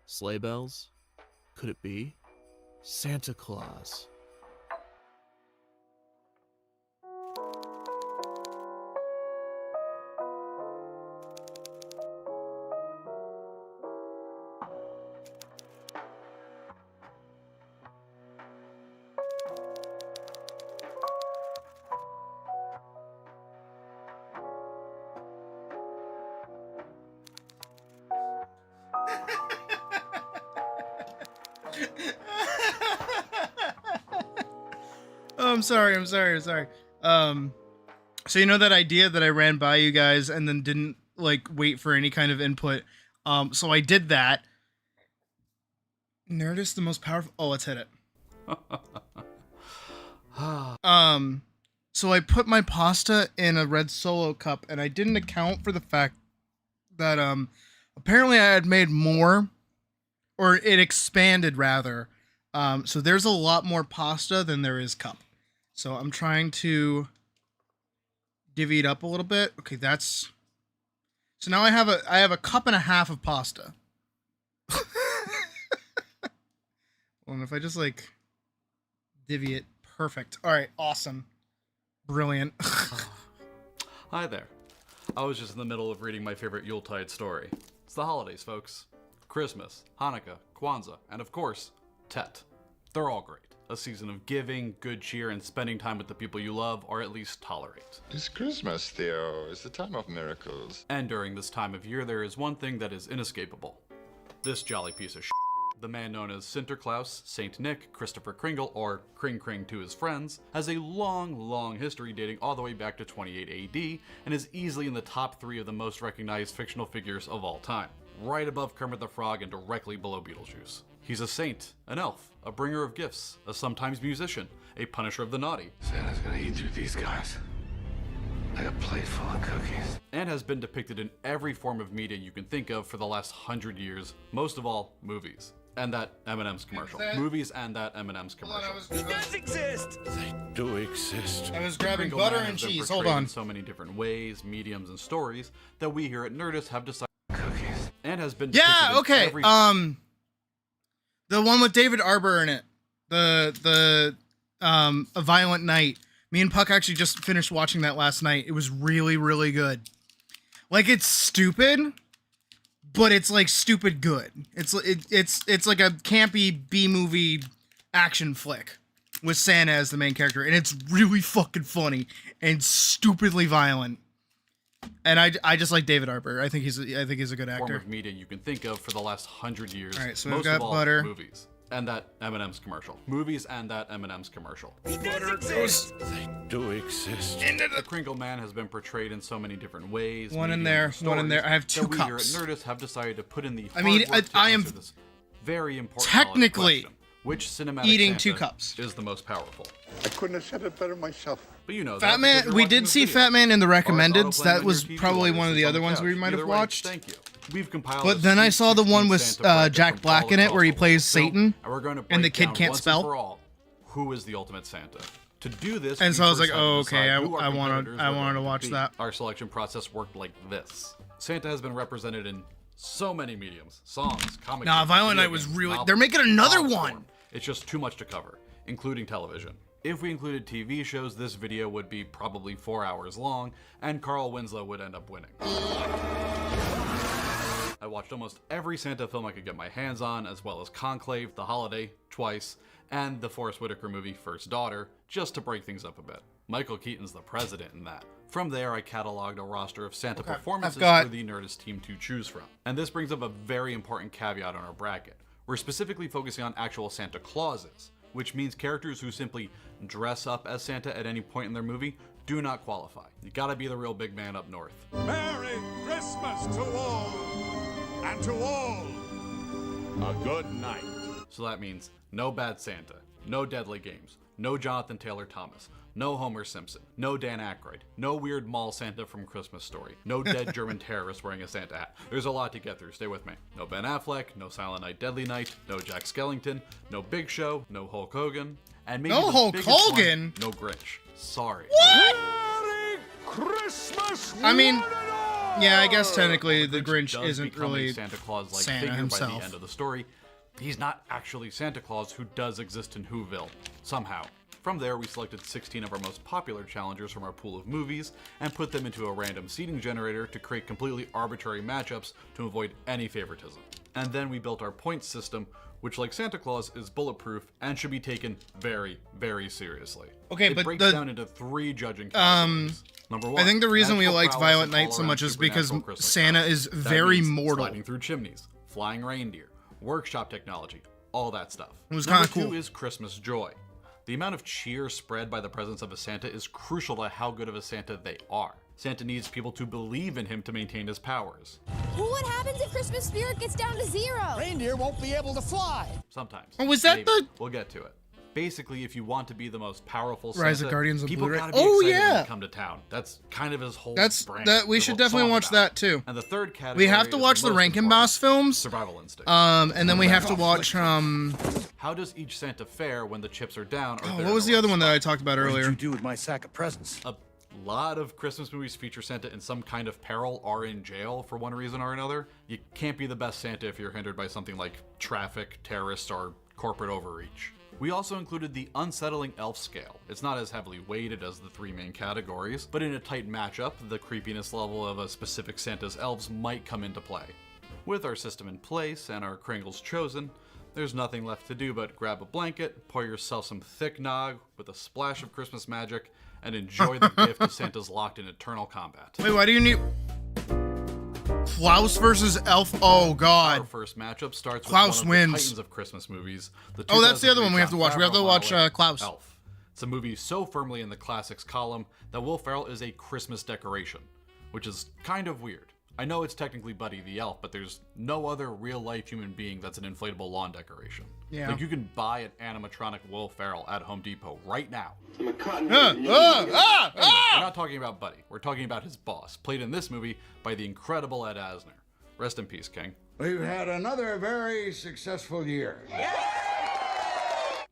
sleigh bells? Could it be Santa Claus? Oh, I'm sorry. So you know that idea that I ran by you guys and then didn't like wait for any kind of input. So I did that. Nerdist the most powerful. Oh, let's hit it. So I put my pasta in a red Solo cup, and I didn't account for the fact that apparently I had made more, or it expanded rather. So there's a lot more pasta than there is cup. So I'm trying to divvy it up a little bit. Okay, that's... So now I have a cup and a half of pasta. Well, and if I just like divvy it, perfect. All right, awesome. Brilliant. Hi there. I was just in the middle of reading my favorite Yuletide story. It's the holidays, folks. Christmas, Hanukkah, Kwanzaa, and of course, Tet. They're all great. A season of giving, good cheer, and spending time with the people you love, or at least tolerate. It's Christmas, Theo. It's the time of miracles. And during this time of year, there is one thing that is inescapable. This jolly piece of shit, the man known as Sinterklaas, Saint Nick, Christopher Kringle, or Kring Kring to his friends, has a long history dating all the way back to 28 AD, and is easily in the top 3 of the most recognized fictional figures of all time. Right above Kermit the Frog and directly below Beetlejuice. He's a saint, an elf, a bringer of gifts, a sometimes musician, a punisher of the naughty. Santa's gonna eat through these guys like a plate full of cookies. And has been depicted in every form of media you can think of for the last 100 years, most of all, movies. And that M&M's commercial. Movies and that M&M's commercial. It does exist! They do exist. I was grabbing Kringle butter Man and has been cheese. portrayed Hold on. in so many different ways, mediums, and stories that we here at Nerdist have decided Cookies. and has been Yeah, depicted in okay. every The one with David Arbor in it. A Violent Night. Me and Puck actually just finished watching that last night. It was really good. Like, it's stupid, but it's like stupid good. It's like a campy B-movie action flick with Santa as the main character, and it's really fucking funny and stupidly violent. And I just like David Arbor. I think he's a good form actor. of media you can think of for the last 100 years. All right, so we've most got of all, butter. movies. And that M&M's commercial. Movies and that M&M's commercial. It does exist! They do exist. The Kringle Man has been portrayed in so many different ways. One in mediums, there, and one in there. I have stories 2 that we here cups. at Nerdist have decided to put in the I mean, hard work to I am answer this very important technically question. Which cinematic eating Santa 2 cups. is the most powerful? I couldn't have said it better myself. But you know, Fat that because Man, you're we watching did this see video. Fat Man in the Or it's recommendeds. autoplaying That on was your TV probably while one of you're the asleep other on ones we couch. might have Either way, watched. Thank you. We've compiled But a then I sweet saw the 16 one with Santa bracket Jack from Black all in it, across where he the plays film, Satan, and we're going to and the break kid down can't once spell. And for all, who is the ultimate Santa? To do this, And we so I was first like, had to oh, decide okay, who our I wanted competitors were to going watch be. that. Our selection process worked like this. Santa has been represented in so many mediums, songs, comic Nah, books, Violent video Night was games, really- novels, they're making another long one! form. It's just too much to cover, including television. If we included TV shows, this video would be probably 4 hours long, and Carl Winslow would end up winning. I watched almost every Santa film I could get my hands on, as well as Conclave, The Holiday, twice, and the Forest Whitaker movie First Daughter, just to break things up a bit. Michael Keaton's the president in that. From there, I cataloged a roster of Santa performances for the Nerdist team to choose from. And this brings up a very important caveat on our bracket. We're specifically focusing on actual Santa Clauses, which means characters who simply dress up as Santa at any point in their movie do not qualify. You gotta be the real big man up north. Merry Christmas to all, and to all, a good night. So that means no Bad Santa, no Deadly Games, no Jonathan Taylor Thomas, no Homer Simpson, no Dan Aykroyd, no weird mall Santa from Christmas Story, no dead German terrorist wearing a Santa hat. There's a lot to get through, stay with me. No Ben Affleck, no Silent Night Deadly Night, no Jack Skellington, no Big Show, no Hulk Hogan, and maybe No the Hulk biggest Hogan? one, no Grinch. Sorry. What? Merry Christmas! I mean, one and all! yeah, I guess technically the Does Grinch isn't become really a Santa Claus-like Santa figure by himself. the end of the story. He's not actually Santa Claus, who does exist in Whoville, somehow. From there, we selected 16 of our most popular challengers from our pool of movies and put them into a random seeding generator to create completely arbitrary matchups to avoid any favoritism. And then we built our points system, which, like Santa Claus, is bulletproof and should be taken very, very seriously. Okay, it but breaks the- down into 3 judging categories. Number 1, I think the reason we natural liked prowess Violent and Night so all-around much is because supernatural Christmas Santa powers. is That very means mortal. Sliding through chimneys, flying reindeer, workshop technology, all that stuff. It was Number kinda 2 cool. is Christmas joy. The amount of cheer spread by the presence of a Santa is crucial to how good of a Santa they are. Santa needs people to believe in him to maintain his powers. Well, what happens if Christmas spirit gets down to 0? Reindeer won't be able to fly. Sometimes. Oh, was that Maybe. the- We'll get to it. Basically, if you want to be the most powerful Rise Santa, of Guardians of people Blu-ray. gotta be Oh, excited when yeah. you come to town. That's kind of his whole That's brand. that. We There's should a definitely song watch about that too. And the third category We have to is watch the most Rankin important, Boss films. Survival instinct. And then we have to watch How does each Santa fare when the chips are down? Or oh, they're what was in the a other rough one that I spot? talked about What did earlier? you do with my sack of presents? A lot of Christmas movies feature Santa in some kind of peril or in jail for one reason or another. You can't be the best Santa if you're hindered by something like traffic, terrorists, or corporate overreach. We also included the unsettling elf scale. It's not as heavily weighted as the 3 main categories, but in a tight matchup, the creepiness level of a specific Santa's elves might come into play. With our system in place and our Kringles chosen, there's nothing left to do but grab a blanket, pour yourself some thick nog with a splash of Christmas magic, and enjoy the gift of Santa's locked in eternal combat. Wait, why do you need Klaus versus Elf? Oh Our God. first matchup starts Klaus with one of wins. the titans of Christmas movies. Oh, that's the other one we have to 2003 watch. We have to John watch Favreau Klaus. Elf. It's a movie so firmly in the classics column that Will Ferrell is a Christmas decoration, which is kind of weird. I know it's technically Buddy the Elf, but there's no other real-life human being that's an inflatable lawn decoration. Yeah. Like, you can buy an animatronic Will Ferrell at Home Depot right now. Ah, Anyway, we're not talking about Buddy. We're talking about his boss, played in this movie by the incredible Ed Asner. Rest in peace, King. We've had another very successful year.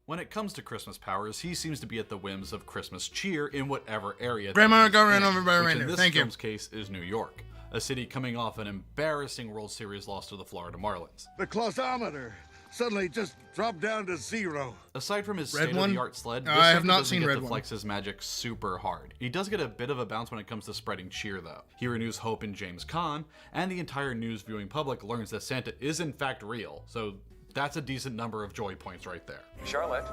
When it comes to Christmas powers, he seems to be at the whims of Christmas cheer in whatever area. that Grandma he's got ran in, over by a which reindeer. In this Thank you. film's case is New York, a city coming off an embarrassing World Series loss to the Florida Marlins. The clausometer suddenly just dropped down to 0. Aside from his Red state-of-the-art one? sled, I this have Santa not doesn't seen get Red to one. flex his magic super hard. He does get a bit of a bounce when it comes to spreading cheer, though. He renews hope in James Caan, and the entire news viewing public learns that Santa is in fact real, so that's a decent number of joy points right there. Charlotte.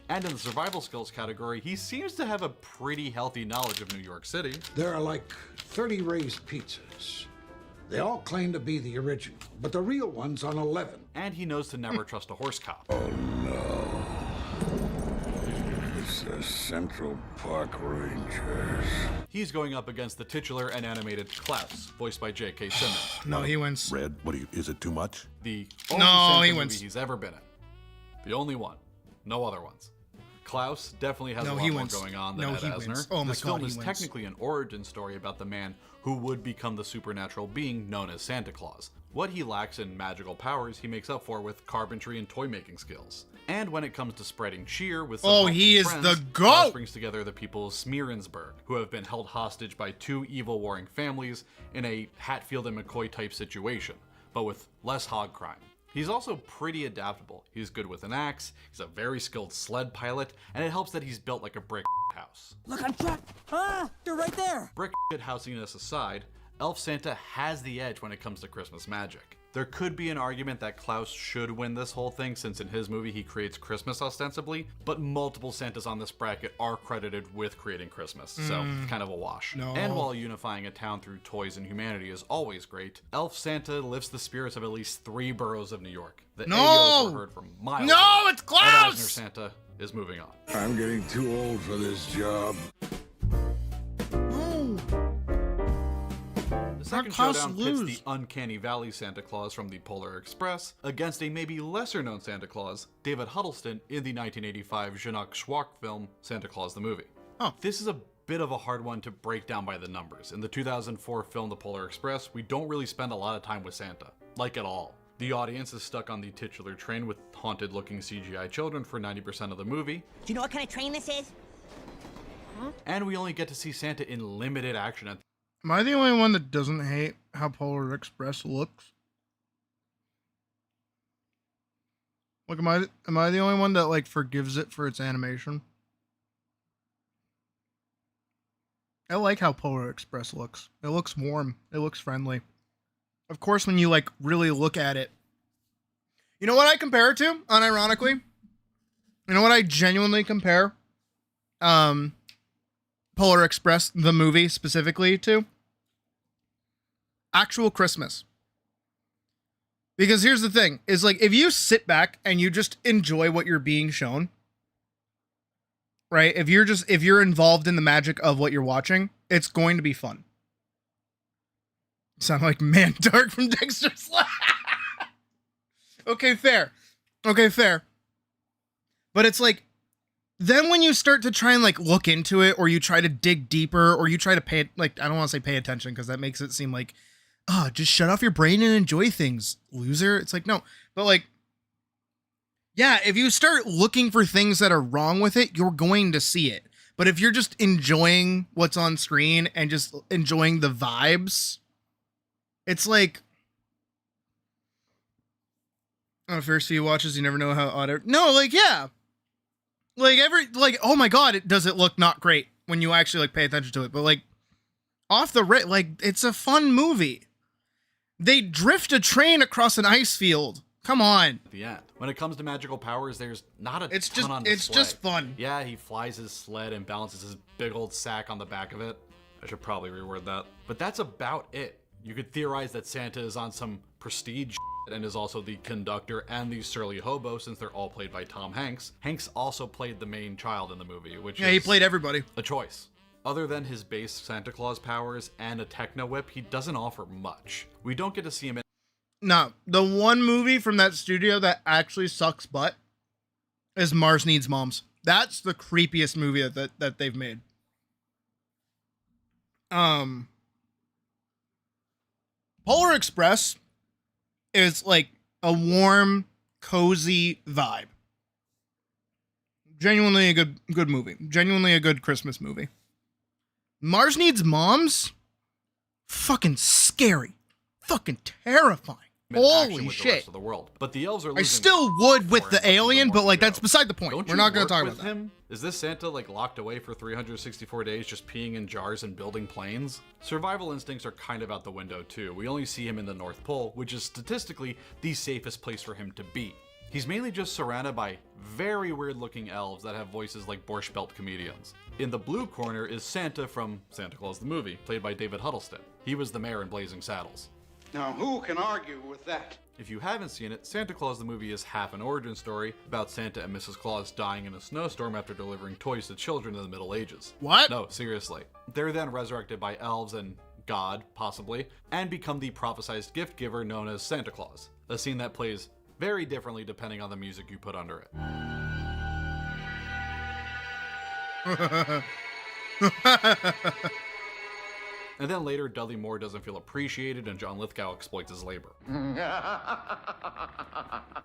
And in the survival skills category, he seems to have a pretty healthy knowledge of New York City. There are like 30 raised pizzas. They all claim to be the original, but the real one's on 11. And he knows to never trust a horse cop. It's the Central Park Rangers. He's going up against the titular and animated Klaus, voiced by J.K. Simmons, No, he wins. Red, is it too much? the only No, Santa he movie wins. he's ever been in. The only one. No other ones. Klaus definitely has No, a lot he more wins. going on than No, Ed he Asner. wins. Oh my this God, film he is wins. technically an origin story about the man who would become the supernatural being known as Santa Claus. What he lacks in magical powers, he makes up for with carpentry and toy-making skills. And when it comes to spreading cheer with some Oh, help he from is friends, the Klaus GOAT! brings together the people of Smearensburg, who have been held hostage by 2 evil warring families in a Hatfield and McCoy type situation, but with less hog crime. He's also pretty adaptable. He's good with an axe, he's a very skilled sled pilot, and it helps that he's built like a brick house. Look, I'm trapped. Ah, they're right there. Brick housiness aside, Elf Santa has the edge when it comes to Christmas magic. There could be an argument that Klaus should win this whole thing since in his movie he creates Christmas ostensibly, but multiple Santas on this bracket are credited with creating Christmas, so kind of a wash. No. And while unifying a town through toys and humanity is always great, Elf Santa lifts the spirits of at least 3 boroughs of New York. The No! AOs were heard from miles No, away. it's Ed Klaus! Asner Santa is moving on. I'm getting too old for this job. The second Claus showdown pits lose? the Uncanny Valley Santa Claus from the Polar Express against a maybe lesser-known Santa Claus, David Huddleston, in the 1985 Jacques Chirac film Santa Claus the Movie. Oh. This is a bit of a hard one to break down by the numbers. In the 2004 film The Polar Express, we don't really spend a lot of time with Santa. Like at all. The audience is stuck on the titular train with haunted-looking CGI children for 90% of the movie. Do you know what kind of train this is? And we only get to see Santa in limited action. Am I the only one that doesn't hate how Polar Express looks? Like, am I the only one that, like, forgives it for its animation? I like how Polar Express looks. It looks warm. It looks friendly. Of course, when you, like, really look at it. You know what I compare it to, unironically? You know what I genuinely compare Polar Express, the movie, specifically to? Actual Christmas. Because here's the thing, is like, if you sit back and you just enjoy what you're being shown, right? If you're involved in the magic of what you're watching, it's going to be fun. Sound like Man Dark from Dexter's Lab. Okay, fair. But it's like, then when you start to try and like look into it, or you try to dig deeper, or you try to pay, like, I don't want to say pay attention because that makes it seem like, just shut off your brain and enjoy things, loser. It's like, no, but like, yeah, if you start looking for things that are wrong with it, you're going to see it. But if you're just enjoying what's on screen and just enjoying the vibes, it's like, first few watches, you never know how odd. No, like, yeah. Like oh my God, does it look not great when you actually like pay attention to it? But like off the rip, like it's a fun movie. They drift a train across an ice field. Come on. At the end. When it comes to magical powers, there's not a ton on display. It's just fun. Yeah, he flies his sled and balances his big old sack on the back of it. I should probably reword that. But that's about it. You could theorize that Santa is on some prestige and is also the conductor and the surly hobo, since they're all played by Tom Hanks. Hanks also played the main child in the movie, which he played everybody. A choice. Other than his base Santa Claus powers and a techno whip, he doesn't offer much. We don't get to see him in. No, the one movie from that studio that actually sucks butt is Mars Needs Moms. That's the creepiest movie that they've made. Polar Express is like a warm, cozy vibe. Genuinely a good movie. Genuinely a good Christmas movie. Mars Needs Moms? Fucking scary. Fucking terrifying. Holy with shit. The rest of the world. But the elves are I losing still would with the alien, but like that's beside the point. Don't We're you not going work to talk with about that. him? Is this Santa like locked away for 364 days just peeing in jars and building planes? Survival instincts are kind of out the window too. We only see him in the North Pole, which is statistically the safest place for him to be. He's mainly just surrounded by very weird looking elves that have voices like Borscht Belt comedians. In the blue corner is Santa from Santa Claus the Movie, played by David Huddleston. He was the mayor in Blazing Saddles. Now, who can argue with that? If you haven't seen it, Santa Claus the Movie is half an origin story about Santa and Mrs. Claus dying in a snowstorm after delivering toys to children in the Middle Ages. What? No, seriously. They're then resurrected by elves and God, possibly, and become the prophesized gift giver known as Santa Claus, a scene that plays very differently depending on the music you put under it. And then later, Dudley Moore doesn't feel appreciated and John Lithgow exploits his labor.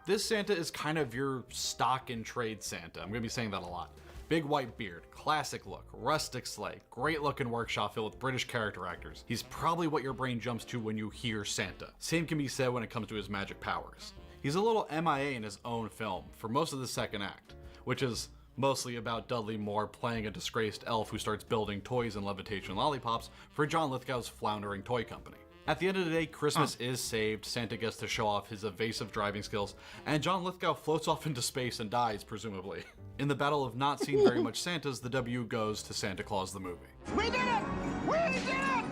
This Santa is kind of your stock and trade Santa. I'm going to be saying that a lot. Big white beard, classic look, rustic sleigh, great looking workshop filled with British character actors. He's probably what your brain jumps to when you hear Santa. Same can be said when it comes to his magic powers. He's a little MIA in his own film for most of the second act, which is mostly about Dudley Moore playing a disgraced elf who starts building toys and levitation lollipops for John Lithgow's floundering toy company. At the end of the day, Christmas is saved, Santa gets to show off his evasive driving skills, and John Lithgow floats off into space and dies, presumably. In the battle of not seeing very much Santas, the W goes to Santa Claus the Movie. We did it! We did it!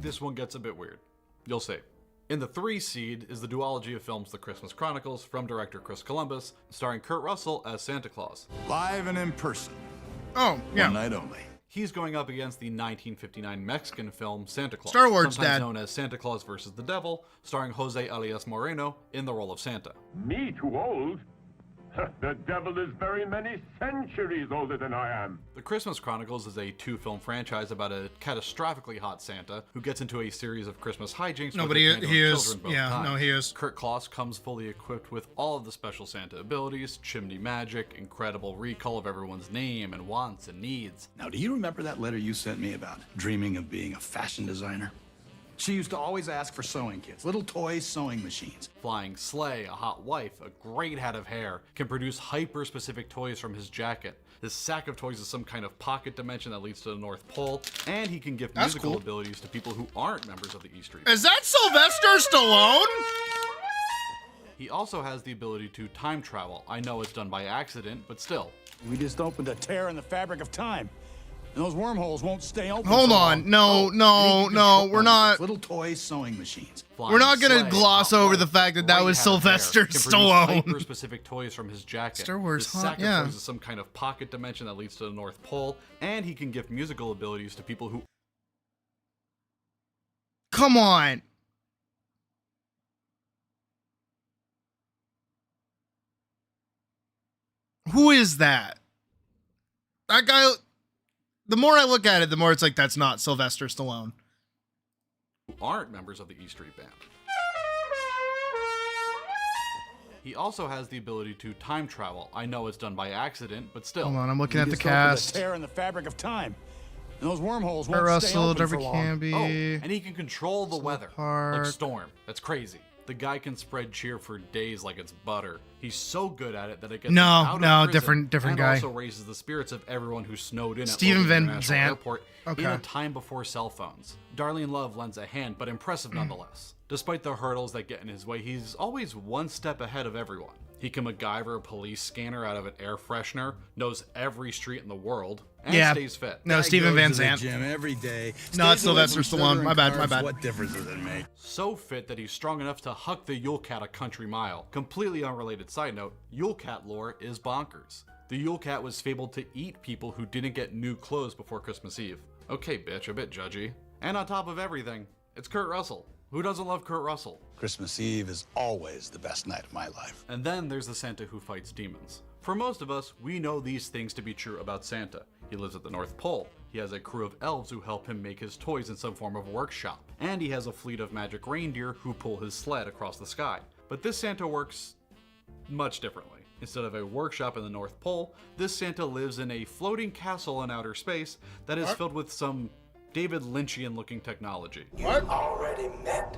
This one gets a bit weird. You'll see. In the 3 seed is the duology of films The Christmas Chronicles from director Chris Columbus, starring Kurt Russell as Santa Claus. Live and in person. Oh, yeah. One night only. He's going up against the 1959 Mexican film Santa Claus, Star Wars, sometimes Dad. known as Santa Claus vs. the Devil, starring Jose Alias Moreno in the role of Santa. Me too old? The devil is very many centuries older than I am. The Christmas Chronicles is a 2-film franchise about a catastrophically hot Santa who gets into a series of Christmas hijinks. No, with but his he handling is. children both Yeah, times. no, he is. Kurt Klaus comes fully equipped with all of the special Santa abilities, chimney magic, incredible recall of everyone's name and wants and needs. Now, do you remember that letter you sent me about dreaming of being a fashion designer? She used to always ask for sewing kits, little toy sewing machines. Flying sleigh, a hot wife, a great head of hair, can produce hyper-specific toys from his jacket. His sack of toys is some kind of pocket dimension that leads to the North Pole, and he can give That's musical cool. abilities to people who aren't members of the E Street. Is that Sylvester Stallone? He also has the ability to time travel. I know it's done by accident, but still. We just opened a tear in the fabric of time. And those wormholes won't stay open. Hold for on. long. No, we're not. Little toy sewing machines. We're not gonna gloss over the fact that that was Sylvester Stallone. Hyper-specific toys from his jacket. Star Wars, his huh? sack Yeah. of toys is some kind of pocket dimension that leads to the North Pole, and he can give musical abilities to people who. Come on. Who is that? That guy. The more I look at it, the more it's like that's not Sylvester Stallone. Who aren't members of the E Street Band. He also has the ability to time travel. I know it's done by accident, but still. Hold on, I'm looking at the just opened cast. a tear in the fabric of time. And those wormholes Kurt won't stay Russell, open for Darby long. Camby. Oh, and he can control the weather. Park. Like Storm. That's crazy. The guy can spread cheer for days like it's butter. He's so good at it that it gets him out of prison different and guy. also raises the spirits of everyone who snowed in at Steven Logan Van International Zandt. Airport in a time before cell phones. Darlene Love lends a hand, but impressive nonetheless. Despite the hurdles that get in his way, he's always one step ahead of everyone. He can MacGyver a police scanner out of an air freshener, knows every street in the world, and stays fit. No, Steven Van Zandt. Gym every day. No, it's Sylvester Stallone. My bad, my bad. What difference does it make? So fit that he's strong enough to huck the Yule Cat a country mile. Completely unrelated side note, Yule Cat lore is bonkers. The Yule Cat was fabled to eat people who didn't get new clothes before Christmas Eve. Okay, bitch, a bit judgy. And on top of everything, it's Kurt Russell. Who doesn't love Kurt Russell? Christmas Eve is always the best night of my life. And then there's the Santa who fights demons. For most of us, we know these things to be true about Santa. He lives at the North Pole. He has a crew of elves who help him make his toys in some form of workshop. And he has a fleet of magic reindeer who pull his sled across the sky. But this Santa works much differently. Instead of a workshop in the North Pole, this Santa lives in a floating castle in outer space that is filled with some David Lynchian looking technology. What? Already met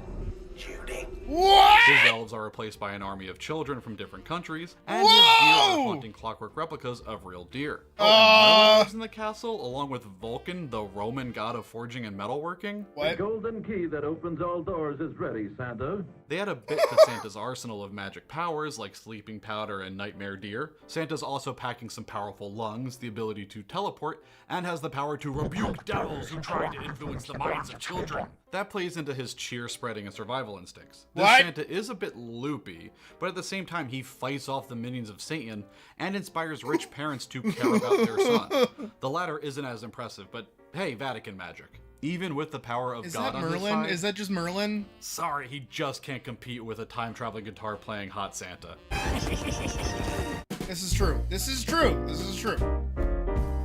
Judy. What? His elves are replaced by an army of children from different countries, and his deer are haunting clockwork replicas of real deer. Oh, and Merlin lives in the castle, along with Vulcan, the Roman god of forging and metalworking. The golden key that opens all doors is ready, Santa. They add a bit to Santa's arsenal of magic powers, like sleeping powder and nightmare deer. Santa's also packing some powerful lungs, the ability to teleport, and has the power to rebuke devils who try to influence the minds of children. That plays into his cheer spreading and survival instincts. This Santa is a bit loopy, but at the same time he fights off the minions of Satan and inspires rich parents to care about their son. The latter isn't as impressive, but hey, Vatican magic. Even with the power of God on his Merlin? side, Is that just Merlin? sorry, he just can't compete with a time-traveling guitar-playing hot Santa. This is true. This is true. This is true.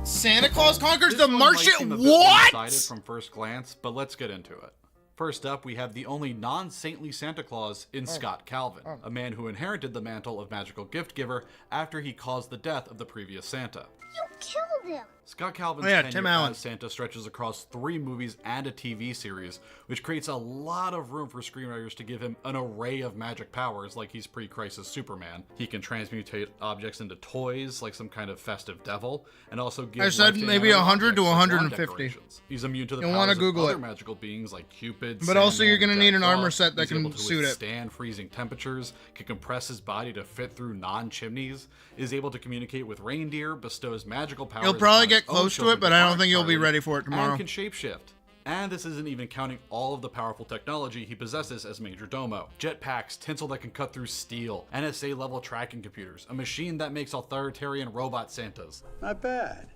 Santa Claus conquers This the one might Martian. seem a bit What? one-sided from first glance, but let's get into it. First up, we have the only non-saintly Santa Claus in Scott Calvin, a man who inherited the mantle of magical gift giver after he caused the death of the previous Santa. You killed him. Scott Calvin's Tim tenure Allen. as Santa stretches across 3 movies and a TV series, which creates a lot of room for screenwriters to give him an array of magic powers like he's pre-crisis Superman. He can transmutate objects into toys like some kind of festive devil, and also give I said life to maybe animate 100 to objects like lawn 150. decorations. He's immune to the You'll powers wanna of Google other it. magical beings like Cupid, But also Sandman, you're gonna and need Jack an armor Frost. set that He's can able to suit it. withstand freezing temperatures, can compress his body to fit through non-chimneys, is able to communicate with reindeer, bestows magical powers. You'll probably upon his get own close to children it, but who I don't aren't think you'll be Charlie, ready for it tomorrow. And can shapeshift. And this isn't even counting all of the powerful technology he possesses as Major Domo. Jetpacks, tinsel that can cut through steel, NSA level tracking computers, a machine that makes authoritarian robot Santas. Not bad.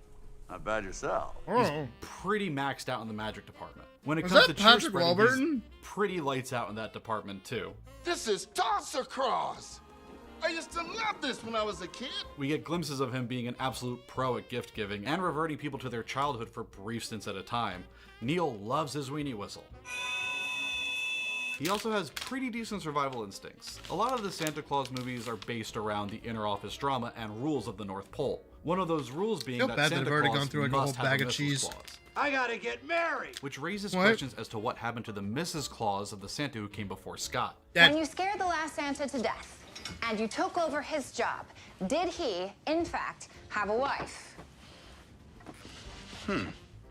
Not bad yourself. He's pretty maxed out in the magic department. When it Was comes that to cheer Patrick spreading, Warburton? he's pretty lights out in that department too. This is Toddler Cross. I used to love this when I was a kid. We get glimpses of him being an absolute pro at gift giving and reverting people to their childhood for brief stints at a time. Neil loves his weenie whistle. He also has pretty decent survival instincts. A lot of the Santa Claus movies are based around the inner office drama and rules of the North Pole. One of those rules being Feel that bad Santa that I've already Claus gone through like a must whole have bag a of Mrs. cheese. Claus. I gotta get married. Which raises What? questions as to what happened to the Mrs. Claus of the Santa who came before Scott. When you scared the last Santa to death and you took over his job, did he, in fact, have a wife?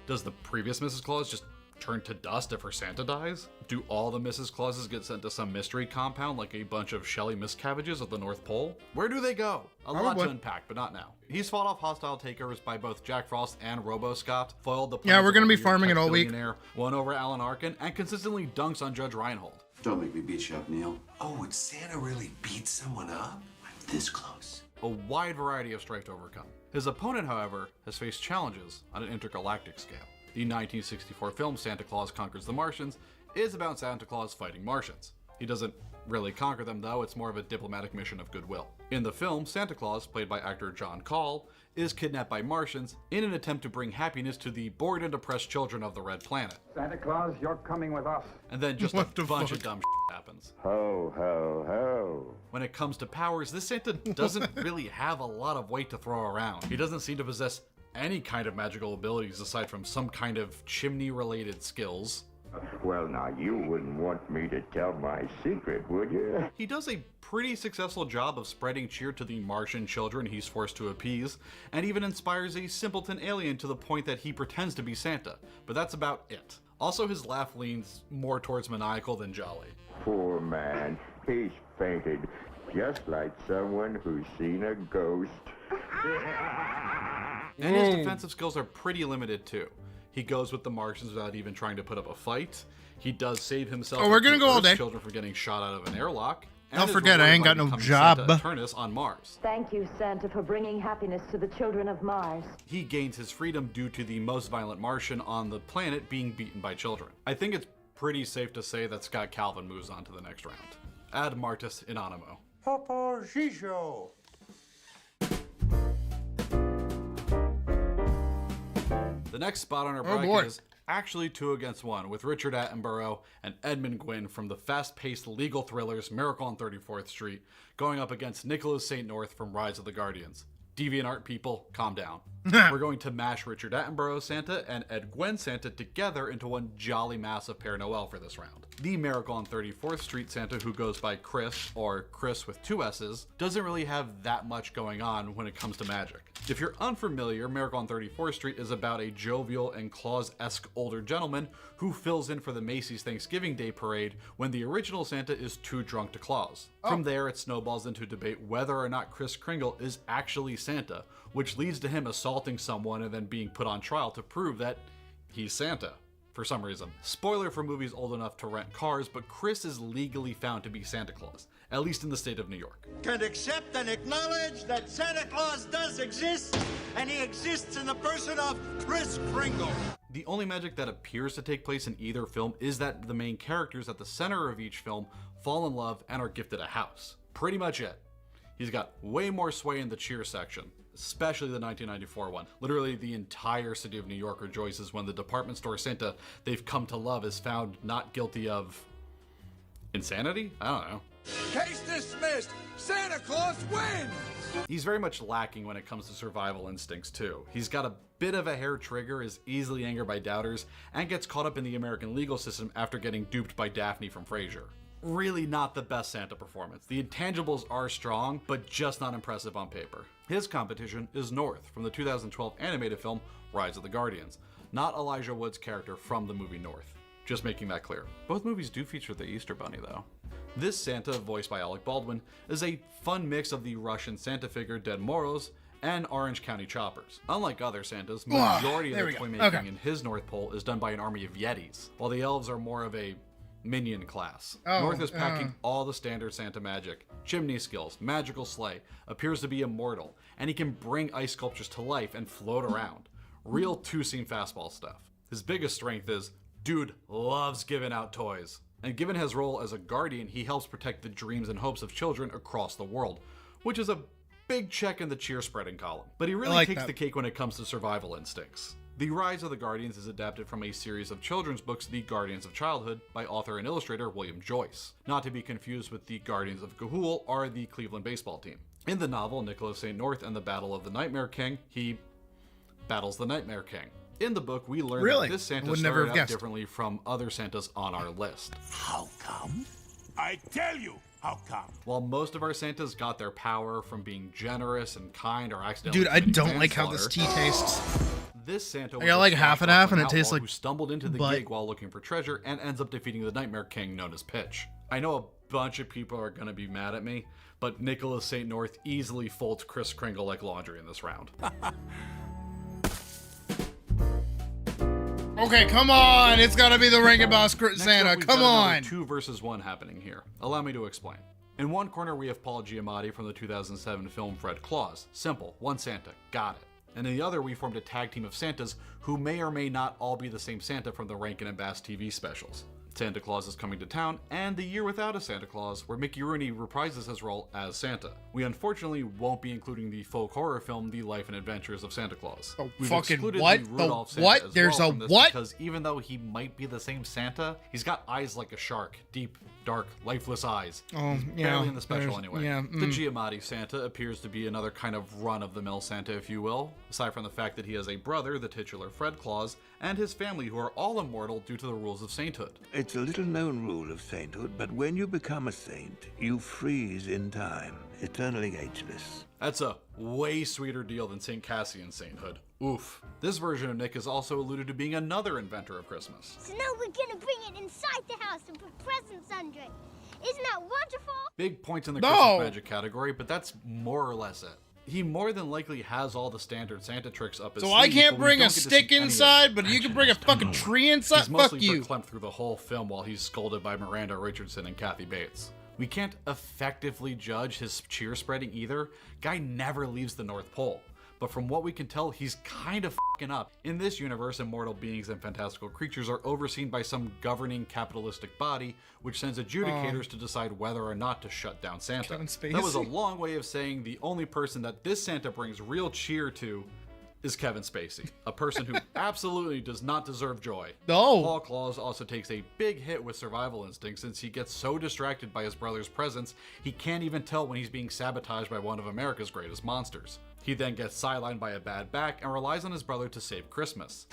Does the previous Mrs. Claus just turn to dust if her Santa dies? Do all the Mrs. Clauses get sent to some mystery compound like a bunch of Shelly Miscabages at the North Pole? Where do they go? A lot to unpack, but not now. He's fought off hostile takeovers by both Jack Frost and Robo Scott, foiled the Yeah, plans we're of gonna a be weird farming it tech all week. billionaire, won over Alan Arkin, and consistently dunks on Judge Reinhold. Don't make me beat you up, Neil. Oh, would Santa really beat someone up? I'm this close. A wide variety of strife to overcome. His opponent, however, has faced challenges on an intergalactic scale. The 1964 film Santa Claus Conquers the Martians is about Santa Claus fighting Martians. He doesn't really conquer them though, it's more of a diplomatic mission of goodwill. In the film, Santa Claus, played by actor John Call, is kidnapped by Martians in an attempt to bring happiness to the bored and depressed children of the Red Planet. Santa Claus, you're coming with us. And then just a bunch of dumb shit happens. Ho, ho, ho. When it comes to powers, this Santa doesn't really have a lot of weight to throw around. He doesn't seem to possess any kind of magical abilities aside from some kind of chimney-related skills. Well, now, you wouldn't want me to tell my secret, would you? He does a pretty successful job of spreading cheer to the Martian children he's forced to appease, and even inspires a simpleton alien to the point that he pretends to be Santa, but that's about it. Also, his laugh leans more towards maniacal than jolly. Poor man. He's fainted, just like someone who's seen a ghost. And his defensive skills are pretty limited too. He goes with the Martians without even trying to put up a fight. He does save himself. Oh, we're gonna and go all Earth's day. children from getting shot out of an airlock. And Don't is forget, I rewarded ain't by got no becoming job. Santa Eternus on Mars. Thank you, Santa, for bringing happiness to the children of Mars. He gains his freedom due to the most violent Martian on the planet being beaten by children. I think it's pretty safe to say that Scott Calvin moves on to the next round. Ad Martis in animo. Papa Gijo. The next spot on our Oh, bracket boy. is actually 2 against 1, with Richard Attenborough and Edmund Gwynn from the fast-paced legal thrillers Miracle on 34th Street going up against Nicholas St. North from Rise of the Guardians. DeviantArt people, calm down. We're going to mash Richard Attenborough Santa and Ed Gwynn Santa together into one jolly massive Père Noel for this round. The Miracle on 34th Street Santa, who goes by Chris, or Chris with 2 S's, doesn't really have that much going on when it comes to magic. If you're unfamiliar, Miracle on 34th Street is about a jovial and Claus-esque older gentleman who fills in for the Macy's Thanksgiving Day Parade when the original Santa is too drunk to Claus. From there, it snowballs into a debate whether or not Kris Kringle is actually Santa, which leads to him assaulting someone and then being put on trial to prove that he's Santa. For some reason. Spoiler for movies old enough to rent cars, but Chris is legally found to be Santa Claus, at least in the state of New York. Can accept and acknowledge that Santa Claus does exist, and he exists in the person of Kris Kringle. The only magic that appears to take place in either film is that the main characters at the center of each film fall in love and are gifted a house. Pretty much it. He's got way more sway in the cheer section, especially the 1994 one. Literally the entire city of New York rejoices when the department store Santa they've come to love is found not guilty of insanity? I don't know. Case dismissed. Santa Claus wins. He's very much lacking when it comes to survival instincts too. He's got a bit of a hair trigger, is easily angered by doubters, and gets caught up in the American legal system after getting duped by Daphne from Frasier. Really not the best Santa performance. The intangibles are strong, but just not impressive on paper. His competition is North from the 2012 animated film Rise of the Guardians, not Elijah Wood's character from the movie North. Just making that clear. Both movies do feature the Easter Bunny though. This Santa, voiced by Alec Baldwin, is a fun mix of the Russian Santa figure Ded Moroz and Orange County choppers. Unlike other Santas, Ah, majority of there the we toy go. making Okay. in his North Pole is done by an army of Yetis, while the elves are more of a minion class. Oh, North is packing all the standard Santa magic, chimney skills, magical sleigh, appears to be immortal, and he can bring ice sculptures to life and float around. Real two-seam fastball stuff. His biggest strength is, dude loves giving out toys. And given his role as a guardian, he helps protect the dreams and hopes of children across the world, which is a big check in the cheer spreading column. But he really like takes that. the cake when it comes to survival instincts. The Rise of the Guardians is adapted from a series of children's books, The Guardians of Childhood, by author and illustrator William Joyce. Not to be confused with The Guardians of Ga'Hoole or the Cleveland baseball team. In the novel, Nicholas St. North and the Battle of the Nightmare King, he battles the Nightmare King. In the book, we learn Really? that this Santa Would never started have out guessed. differently from other Santas on our list. How come? I tell you how come. While most of our Santas got their power from being generous and kind or accidentally Dude, I committing don't like how this tea manslaughter, tastes. this Santa I was got a like half and half, and it outlaw tastes like who stumbled into the butt. gig while looking for treasure and ends up defeating the Nightmare King known as Pitch. I know a bunch of people are gonna be mad at me, but Nicholas St. North easily folds Kris Kringle like laundry in this round. Okay, come on. It's got to be the Rankin Boss Next Santa. up, we've Come got another on. 2 versus 1 happening here. Allow me to explain. In one corner, we have Paul Giamatti from the 2007 film Fred Claus. Simple, one Santa, got it. And in the other, we formed a tag team of Santas who may or may not all be the same Santa from the Rankin and Bass TV specials. Santa Claus is Coming to Town, and The Year Without a Santa Claus, where Mickey Rooney reprises his role as Santa. We unfortunately won't be including the folk horror film The Life and Adventures of Santa Claus. We've fucking excluded what? The The Rudolph Santa what? as There's well a from this what? Because even though he might be the same Santa, he's got eyes like a shark. Deep, dark, lifeless eyes. Oh, He's yeah, barely in the special there's- anyway. yeah, The mm. Giamatti Santa appears to be another kind of run-of-the-mill Santa, if you will, aside from the fact that he has a brother, the titular Fred Claus, and his family who are all immortal due to the rules of sainthood. It's a little-known rule of sainthood, but when you become a saint, you freeze in time, eternally ageless. That's a way sweeter deal than St. Cassian's sainthood. Oof. This version of Nick is also alluded to being another inventor of Christmas. So now we're gonna bring it inside the house and put presents under it. Isn't that wonderful? Big points in the No. Christmas magic category, but that's more or less it. He more than likely has all the standard Santa tricks up his So sleeve. I can't but we bring don't a get to stick see any of it. inside, but you can bring a fucking tree inside? He's mostly Fuck you. verklempt through the whole film while he's scolded by Miranda Richardson and Kathy Bates. We can't effectively judge his cheer spreading either. Guy never leaves the North Pole. But from what we can tell, he's kind of fucking up. In this universe, immortal beings and fantastical creatures are overseen by some governing capitalistic body, which sends adjudicators to decide whether or not to shut down Santa. Kevin Spacey? That was a long way of saying the only person that this Santa brings real cheer to is Kevin Spacey, a person who absolutely does not deserve joy. No. Paul Claus also takes a big hit with survival instinct since he gets so distracted by his brother's presence, he can't even tell when he's being sabotaged by one of America's greatest monsters. He then gets sidelined by a bad back and relies on his brother to save Christmas.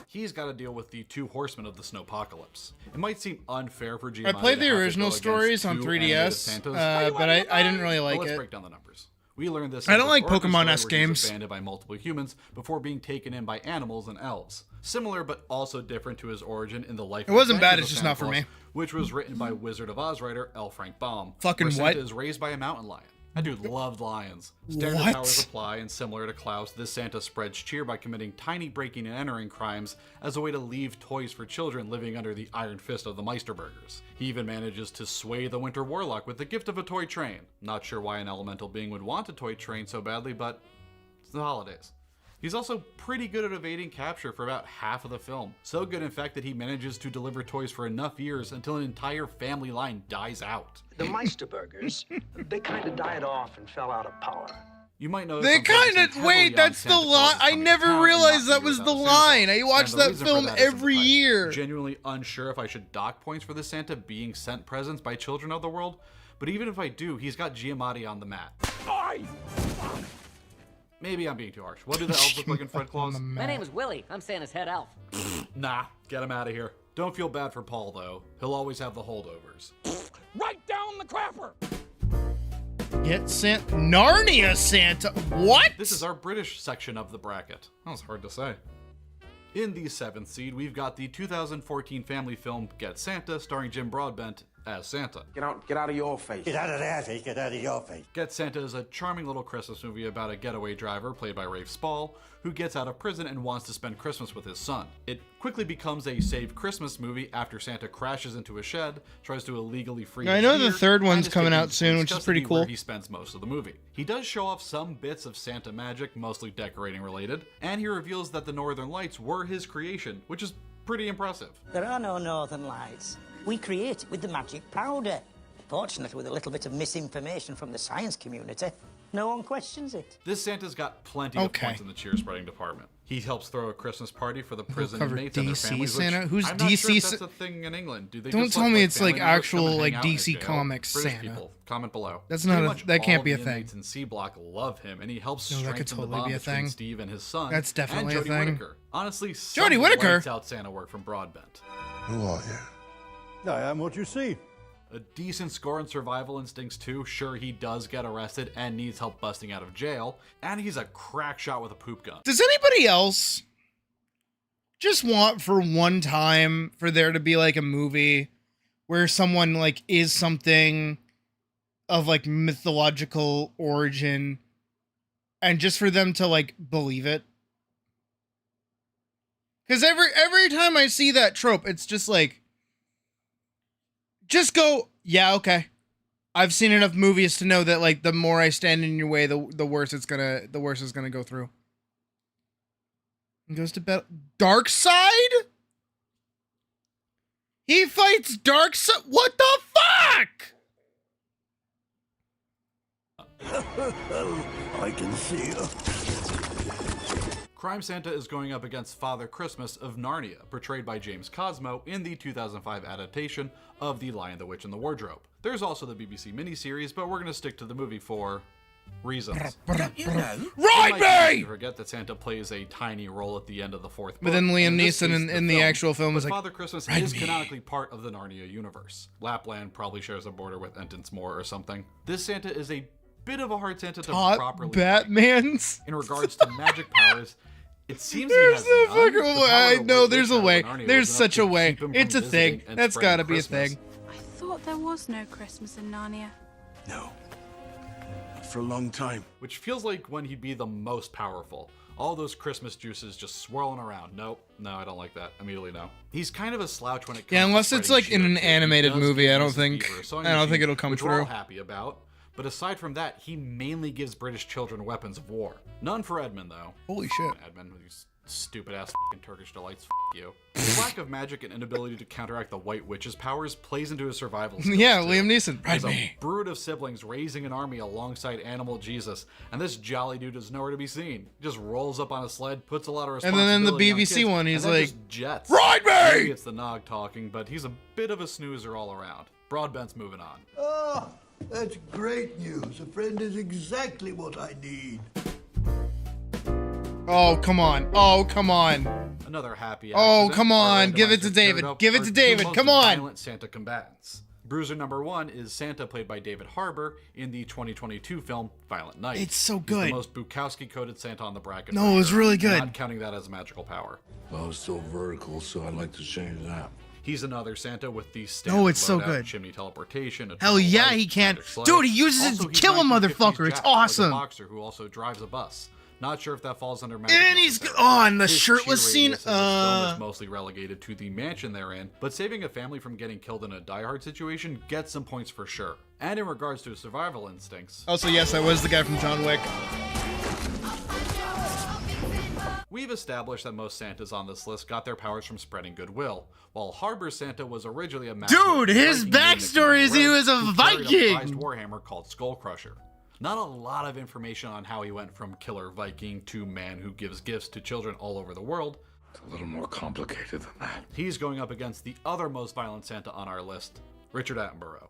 He's got to deal with the 2 horsemen of the snowpocalypse. It might seem unfair for Giamatti I played to the have to original go against stories on 2 3DS, animated Santas. but I didn't really like Let's it. break down the numbers. We learned this. I don't like Santa's origin Pokemon-esque story where he's games. abandoned by multiple humans before being taken in by animals and elves. Similar but also different to his origin in the life. It wasn't bad, Adventures it's of just Santa not for Claus, me. Which was written by Wizard of Oz writer L. Frank Baum. Fucking where what? Santa is raised by a mountain lion. That dude loved lions. Standard What? powers apply, and similar to Klaus, this Santa spreads cheer by committing tiny breaking and entering crimes as a way to leave toys for children living under the iron fist of the Meisterburgers. He even manages to sway the Winter Warlock with the gift of a toy train. Not sure why an elemental being would want a toy train so badly, but it's the holidays. He's also pretty good at evading capture for about half of the film. So good, in fact, that he manages to deliver toys for enough years until an entire family line dies out. The Meisterburgers, they kind of died off and fell out of power. You might know They kind of wait. That's the line. I never realized that was the line. I watched that film every year. Genuinely unsure if I should dock points for the Santa being sent presents by children of the world, but even if I do, he's got Giamatti on the mat. Maybe I'm being too harsh. What do the elves look like in Fred Claus? My name is Willie. I'm Santa's head elf. Nah, get him out of here. Don't feel bad for Paul, though. He'll always have the holdovers. Right down the crapper! Get sent Narnia Santa. What? This is our British section of the bracket. That was hard to say. In the 7th seed, we've got the 2014 family film Get Santa, starring Jim Broadbent as Santa. Get out of your face. Get out of their face, get out of your face. Get Santa is a charming little Christmas movie about a getaway driver played by Rafe Spall who gets out of prison and wants to spend Christmas with his son. It quickly becomes a Save Christmas movie after Santa crashes into a shed, tries to illegally free I his know the deer, third one's and is coming taken out into soon, police which is custody pretty cool. where he spends most of the movie. He does show off some bits of Santa magic, mostly decorating related, and he reveals that the Northern Lights were his creation, which is pretty impressive. There are no northern lights. We create it with the magic powder. Fortunately, with a little bit of misinformation from the science community, no one questions it. This Santa's got plenty of points in the cheer spreading department. He helps throw a Christmas party for the prison cover inmates and their DC families, Santa? which Who's I'm not sure DC if that's a thing in England. Do they Don't just tell let, me like, it's like family members come actual and like hang out in his DC jail? Comics British Santa. people, comment below. That's Pretty not a- much that can't all be a the thing. inmates in C Block love him, and he helps No, that strengthen could the totally bond be a between thing. Steve and his son. That's definitely and a Jodie thing. Whittaker. Honestly, Jodie Whittaker? lights out Santa work from Broadbent. Who are you? I am what you see. A decent score in Survival Instincts 2. Sure, he does get arrested and needs help busting out of jail, and he's a crack shot with a poop gun. Does anybody else just want for one time for there to be like a movie where someone like is something of like mythological origin and just for them to like believe it? Because every time I see that trope, it's just like, just go, yeah, okay. I've seen enough movies to know that like the more I stand in your way, the worse it's gonna go through. And goes to bed. Dark Side? He fights Dark Side. What the fuck? I can see you. Crime Santa is going up against Father Christmas of Narnia, portrayed by James Cosmo in the 2005 adaptation of The Lion, the Witch, and the Wardrobe. There's also the BBC miniseries, but we're going to stick to the movie for reasons. Ride me! Forget that Santa plays a tiny role at the end of the fourth book. But then Liam and in this Neeson case, in the film, actual film is but like, Father Christmas "Ride is me." canonically part of the Narnia universe. Lapland probably shares a border with Enton's Moor or something. This Santa is a bit of a hard Santa to Top properly Batman's. in regards to magic powers. It seems There's he has no none. fucking The way. power I to know wait there's a out way. Narnia There's was such a enough to way. keep him It's from a thing. visiting and That's spreading gotta be a Christmas. thing. I thought there was no Christmas in Narnia. No. Not for a long time. Which feels like when he'd be the most powerful. All those Christmas juices just swirling around. Nope. No, I don't like that. Immediately no. He's kind of a slouch when it comes Yeah, to unless it's spreading like in cheer, an too. He animated does movie, I don't use think Beaver, a sewing I don't think machine, it'll come which we're all through. happy about. But aside from that, he mainly gives British children weapons of war. None for Edmund, though. Holy shit. Edmund, these stupid ass Turkish delights. You. His lack of magic and inability to counteract the White Witch's powers plays into his survival skills. Yeah, too. Liam Neeson. Ride There's a me. brood of siblings raising an army alongside Animal Jesus, and this jolly dude is nowhere to be seen. He just rolls up on a sled, puts a lot of And then in the responsibility on BBC kids, one, he's and then like, just jets. "Ride me!" Maybe it's the Nog talking, but he's a bit of a snoozer all around. Broadbent's moving on. Oh, that's great news. A friend is exactly what I need. Oh, come on. Oh, come on. Another happy Oh, accident. come Our on. Give it to randomizer David. paired up Give it our to two David. most Come on. Violent Santa combatants. Bruiser number 1 is Santa, played by David Harbour in the 2022 film Violent Night. It's so He's good. the most Bukowski-coded Santa on the bracket. No, for it was sure, really good. Not counting that as a magical power. Well, it's still vertical, so I'd like to change that. He's another Santa with the No, standard it's so loadout, good. chimney teleportation. Hell eternal yeah, light, he can. magic sleigh. Dude, he uses it Also, to he's kill a 1950s motherfucker. It's Jack, awesome. like a boxer who also drives a bus. Not sure if that falls under magic. And he's on the His shirtless cheer scene. radius in this film is mostly relegated to the mansion they're in, but saving a family from getting killed in a Die Hard situation gets some points for sure. And in regards to his survival instincts, Also, yes, I was the guy from John Wick. we've established that most Santas on this list got their powers from spreading goodwill, while Harbour Santa was originally a Dude, his backstory is he was a Viking. prized warhammer called Skullcrusher. Not a lot of information on how he went from killer Viking to man who gives gifts to children all over the world. It's a little more complicated than that. He's going up against the other most violent Santa on our list, Richard Attenborough.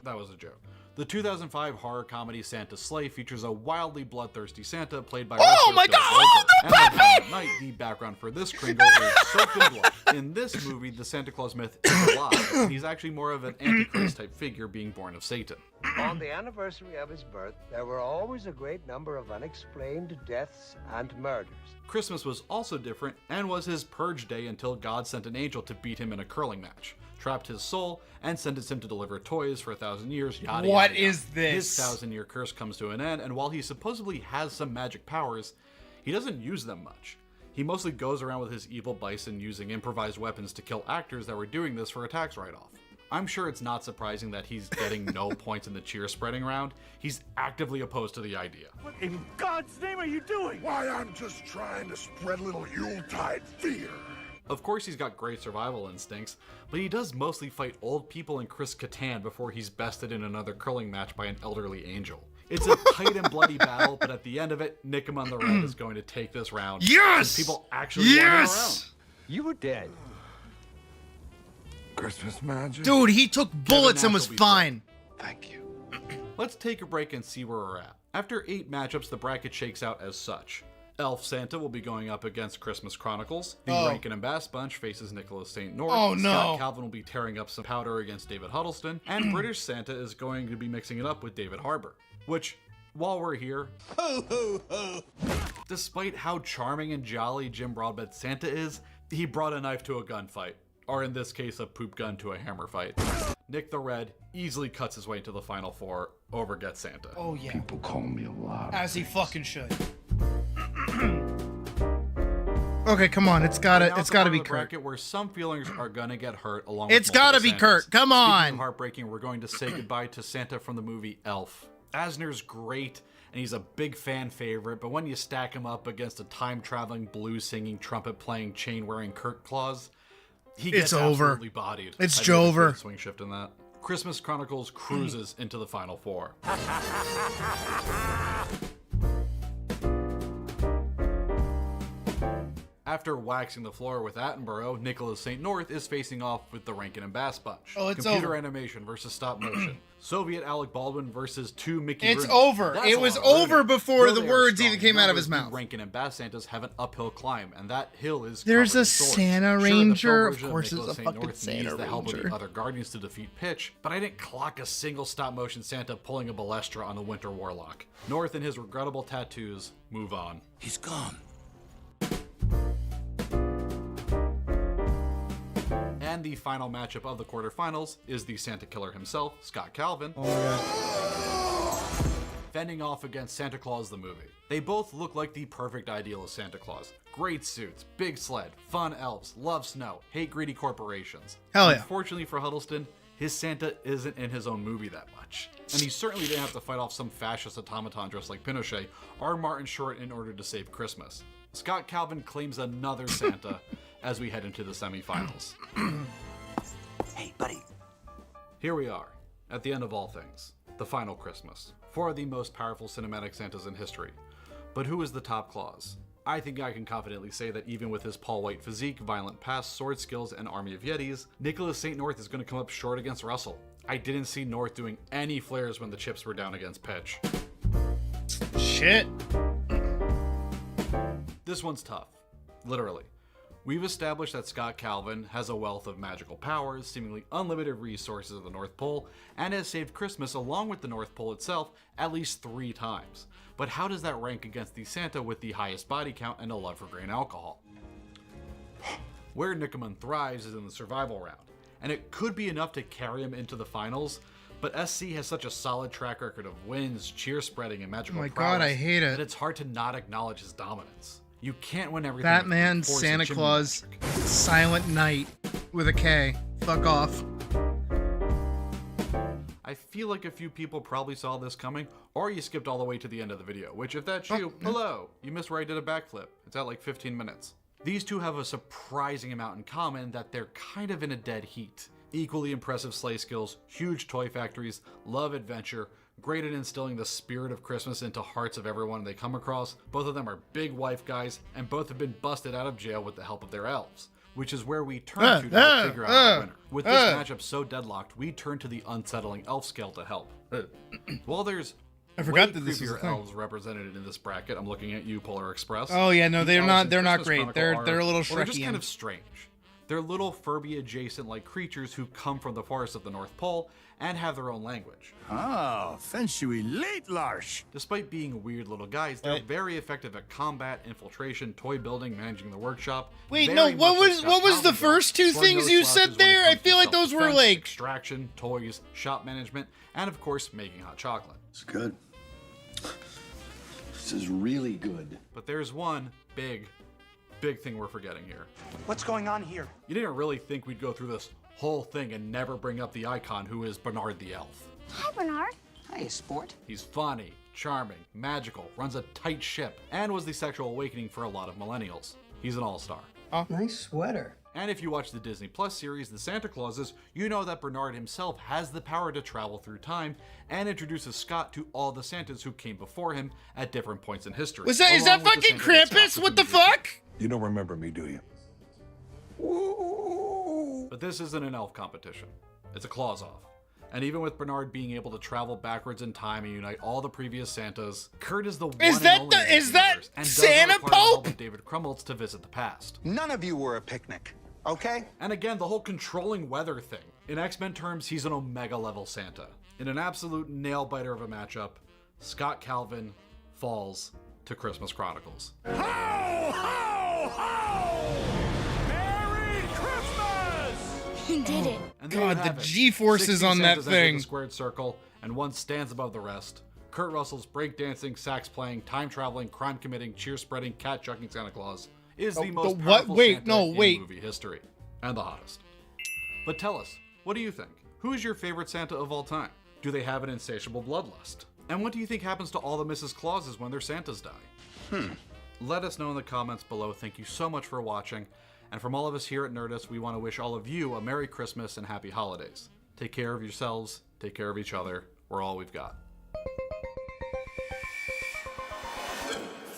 That was a joke. The 2005 horror comedy Santa's Sleigh features a wildly bloodthirsty Santa played by Oh my God! Oh, the puppy! At night, the background for this Kringle is soaked in blood. In this movie, the Santa Claus myth is alive, and he's actually more of an Antichrist type figure being born of Satan. On the anniversary of his birth, there were always a great number of unexplained deaths and murders. Christmas was also different and was his purge day until God sent an angel to beat him in a curling match, trapped his soul, and sentenced him to deliver toys for 1,000 years, yada What yada, is yada. this? His 1,000-year curse comes to an end, and while he supposedly has some magic powers, he doesn't use them much. He mostly goes around with his evil bison using improvised weapons to kill actors that were doing this for a tax write-off. I'm sure it's not surprising that he's getting no points in the cheer spreading round. He's actively opposed to the idea. What in God's name are you doing? Why, I'm just trying to spread a little Yuletide fear. Of course he's got great survival instincts, but he does mostly fight old people in Chris Kattan before he's bested in another curling match by an elderly angel. It's a tight and bloody battle, but at the end of it, Nickamon the Red is going to take this round. Yes! People actually want him around. You were dead. Christmas magic? Dude, he took bullets and was fine. Thank you. Let's take a break and see where we're at. After 8 matchups, the bracket shakes out as such. Elf Santa will be going up against Christmas Chronicles. The Rankin and Bass Bunch faces Nicholas St. North. Oh, no. Scott Calvin will be tearing up some powder against David Huddleston. And British Santa is going to be mixing it up with David Harbour. Which, while we're here, despite how charming and jolly Jim Broadbent Santa is, he brought a knife to a gunfight. Or in this case, a poop gun to a hammer fight. Nick the Red easily cuts his way into the Final Four over Get Santa. Oh yeah. People call me a lot. As he fucking should. Okay, come on. It's gotta be Kurt. Bracket where some feelings are gonna get hurt along It's with gotta multiple be Kurt. Santas. Come Speaking on. of heartbreaking, we're going to say goodbye to Santa from the movie Elf. Asner's great, and he's a big fan favorite, but when you stack him up against a time-traveling, blues-singing, trumpet-playing, chain-wearing Kurt Claus, he gets absolutely bodied. It's I did a Jover. swing shift in that. Christmas Chronicles cruises into the Final Four. After waxing the floor with Attenborough, Nicholas St. North is facing off with the Rankin and Bass Bunch. Oh, it's Computer over. animation versus stop motion. Soviet Alec Baldwin versus 2 Mickey It's Rooney. over. That's It a was lot of over Rooney. before Though the they are words strong even came out of numbers, his mouth. the Rankin and Bass Santas have an uphill climb, and that hill is There's covered a in swords. Santa Sure, the Ranger. film Of version course Nicholas there's a St. fucking North Santa needs the help of Ranger. the other Guardians to defeat Pitch, but I didn't clock a single stop-motion Santa pulling a Balestra on the Winter Warlock. North and his regrettable tattoos move on. He's gone. And the final matchup of the quarterfinals is the Santa Killer himself, Scott Calvin, fending off against Santa Claus the movie. They both look like the perfect ideal of Santa Claus. Great suits, big sled, fun elves, love snow, hate greedy corporations. Hell yeah. Unfortunately for Huddleston, his Santa isn't in his own movie that much. And he certainly didn't have to fight off some fascist automaton dressed like Pinochet or Martin Short in order to save Christmas. Scott Calvin claims another Santa as we head into the semifinals. Hey, buddy. Here we are, at the end of all things, the final Christmas. 4 of the most powerful cinematic Santas in history. But who is the top Claus? I think I can confidently say that even with his Paul White physique, violent past, sword skills, and army of Yetis, Nicholas St. North is going to come up short against Russell. I didn't see North doing any flares when the chips were down against Pitch. Shit. This one's tough. Literally. We've established that Scott Calvin has a wealth of magical powers, seemingly unlimited resources at the North Pole, and has saved Christmas along with the North Pole itself at least 3 times. But how does that rank against the Santa with the highest body count and a love for grain alcohol? Where Nickamon thrives is in the survival round, and it could be enough to carry him into the finals, but SC has such a solid track record of wins, cheer spreading, and magical Oh my prowess God, I hate it. that it's hard to not acknowledge his dominance. You can't win everything. Batman, with force Santa and Claus, magic. Silent Night with a K. Fuck off. I feel like a few people probably saw this coming, or you skipped all the way to the end of the video, which if that's you, hello, you missed where I did a backflip. It's at like 15 minutes. These two have a surprising amount in common that they're kind of in a dead heat. Equally impressive sleigh skills, huge toy factories, love adventure, great at instilling the spirit of Christmas into hearts of everyone they come across. Both of them are big wife guys, and both have been busted out of jail with the help of their elves, which is where we turn to help figure out the winner. With this matchup so deadlocked, we turn to the unsettling elf scale to help. While there's I forgot way that this was a creepier thing. elves represented in this bracket, I'm looking at you, Polar Express. Oh, yeah, no, The they're elves not- in they're not Christmas great. Chronicle They're a little well, they're just Shrekian. kind of strange. They're little Furby-adjacent like creatures who come from the forests of the North Pole and have their own language. Oh, feng shui late larsh. Despite being weird little guys, they're very effective at combat, infiltration, toy building, managing the workshop. Wait, no, what was the first two things you said there? I feel like those were like extraction, toys, shop management, and of course making hot chocolate. It's good. This is really good. But there's one big thing we're forgetting here. What's going on here? You didn't really think we'd go through this whole thing and never bring up the icon who is Bernard the Elf. Hi, Bernard. Hey, sport. He's funny, charming, magical, runs a tight ship, and was the sexual awakening for a lot of millennials. He's an all-star. Oh. Nice sweater. And if you watch the Disney Plus series, The Santa Clauses, you know that Bernard himself has the power to travel through time and introduces Scott to all the Santas who came before him at different points in history. Is that fucking Krampus? What the fuck? You don't remember me, do you? But this isn't an elf competition. It's a Claus-Off. And even with Bernard being able to travel backwards in time and unite all the previous Santas, Kurt is the one and only is that and Santa doesn't require the help Pope? of David Krumholtz to visit the past. None of you were a picnic, okay? And again, the whole controlling weather thing. In X-Men terms, he's an Omega level Santa. In an absolute nail-biter of a matchup, Scott Calvin falls to Christmas Chronicles. Ho, ho, ho! Merry Christmas! He did it. And there you God, the have it. G-forces 60 on that Santas enter thing. the squared circle, and one stands above the rest. Kurt Russell's breakdancing, sax playing, time traveling, crime committing, cheer spreading, cat chucking Santa Claus is the most powerful Santa in movie history, and the hottest. But tell us, what do you think? Who is your favorite Santa of all time? Do they have an insatiable bloodlust? And what do you think happens to all the Mrs. Clauses when their Santas die? Let us know in the comments below. Thank you so much for watching. And from all of us here at Nerdist, we want to wish all of you a Merry Christmas and Happy Holidays. Take care of yourselves, take care of each other. We're all we've got.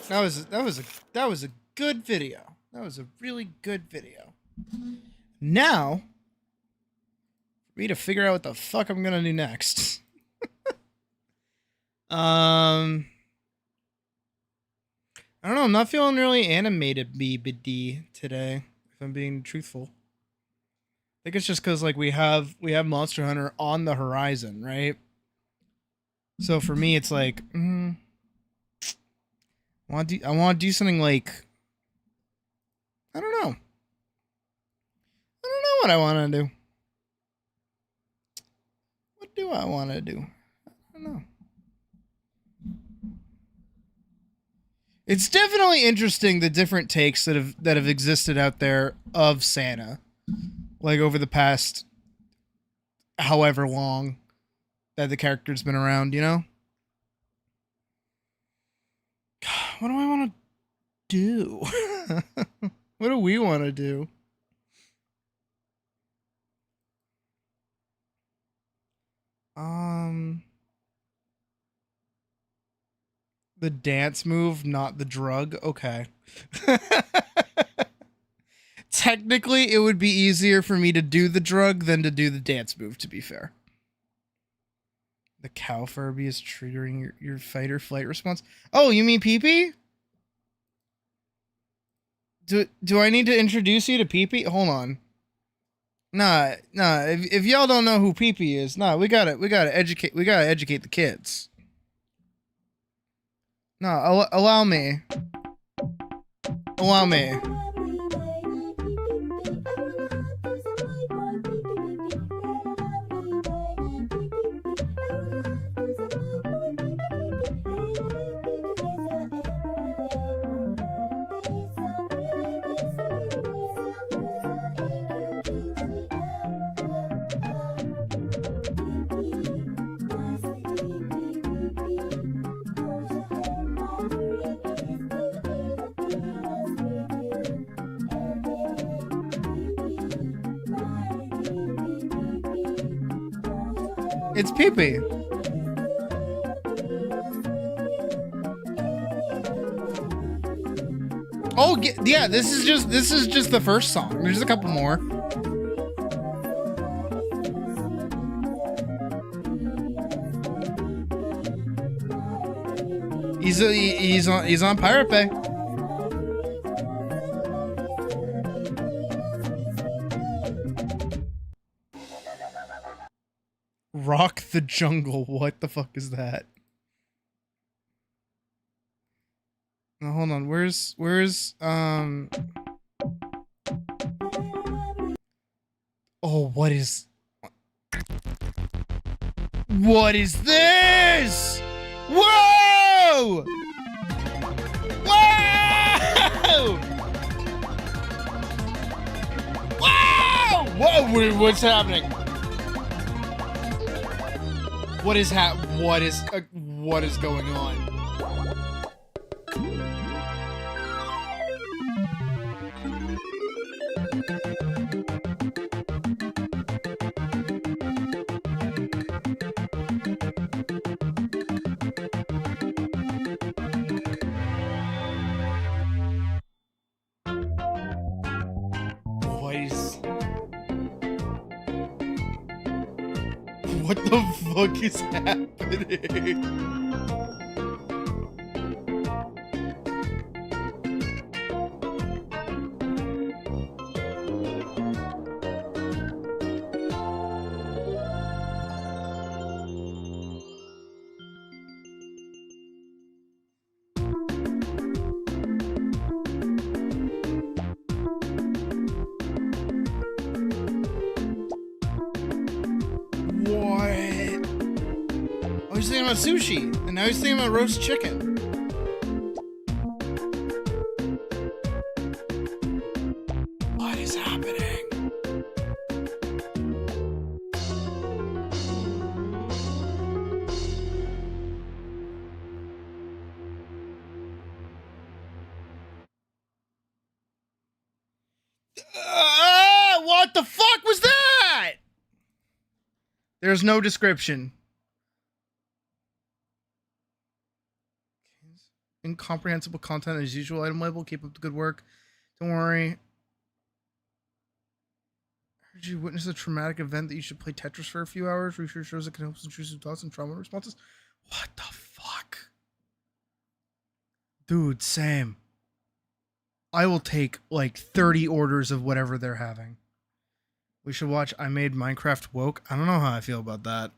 That was a good video. That was a really good video. Now, for me to figure out what the fuck I'm gonna do next. I don't know. I'm not feeling really animated BBD today, if I'm being truthful. I think it's just because like we have Monster Hunter on the horizon, right? So for me, it's like I want to do something like I don't know what I want to do. What do I want to do? I don't know. It's definitely interesting the different takes that have existed out there of Santa, like over the past however long that the character's been around, you know? God, what do I want to do? What do we want to do? The dance move, not the drug. Okay. Technically, it would be easier for me to do the drug than to do the dance move, to be fair. The cow Furby is triggering your fight or flight response. Oh, you mean Pee-Pee? Do I need to introduce you to Pee-Pee? Hold on. Nah. If y'all don't know who Pee-Pee is, we gotta educate the kids. No, allow me. Allow me. It's Pee-Pee. Oh yeah, this is just the first song. There's a couple more. He's on Pirate Bay. Rock the jungle. What the fuck is that? Now hold on. Where's Oh, what is this? Whoa! Whoa! Whoa! Whoa! What's happening? What is going on? What the fuck is happening? I was thinking about sushi, and now he's thinking about roast chicken. What is happening? What the fuck was that? There's no description. Incomprehensible content as usual. Item label. Keep up the good work. Don't worry. Heard you witness a traumatic event that you should play Tetris for a few hours. Research shows it can help with intrusive thoughts and trauma responses. What the fuck? Dude, same. I will take like 30 orders of whatever they're having. We should watch I Made Minecraft Woke. I don't know how I feel about that.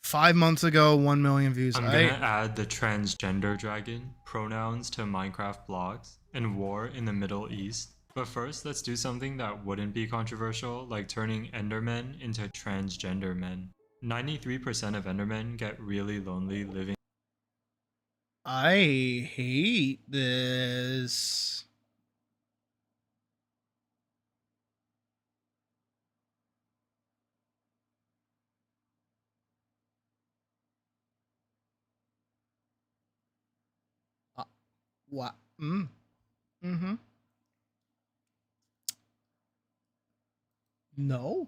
5 months ago, 1 million views. I'm gonna add the transgender dragon pronouns to Minecraft blogs and war in the Middle East. But first, let's do something that wouldn't be controversial, like turning Endermen into transgender men. 93% of Endermen get really lonely living. I hate this. What? Mm-hmm. No.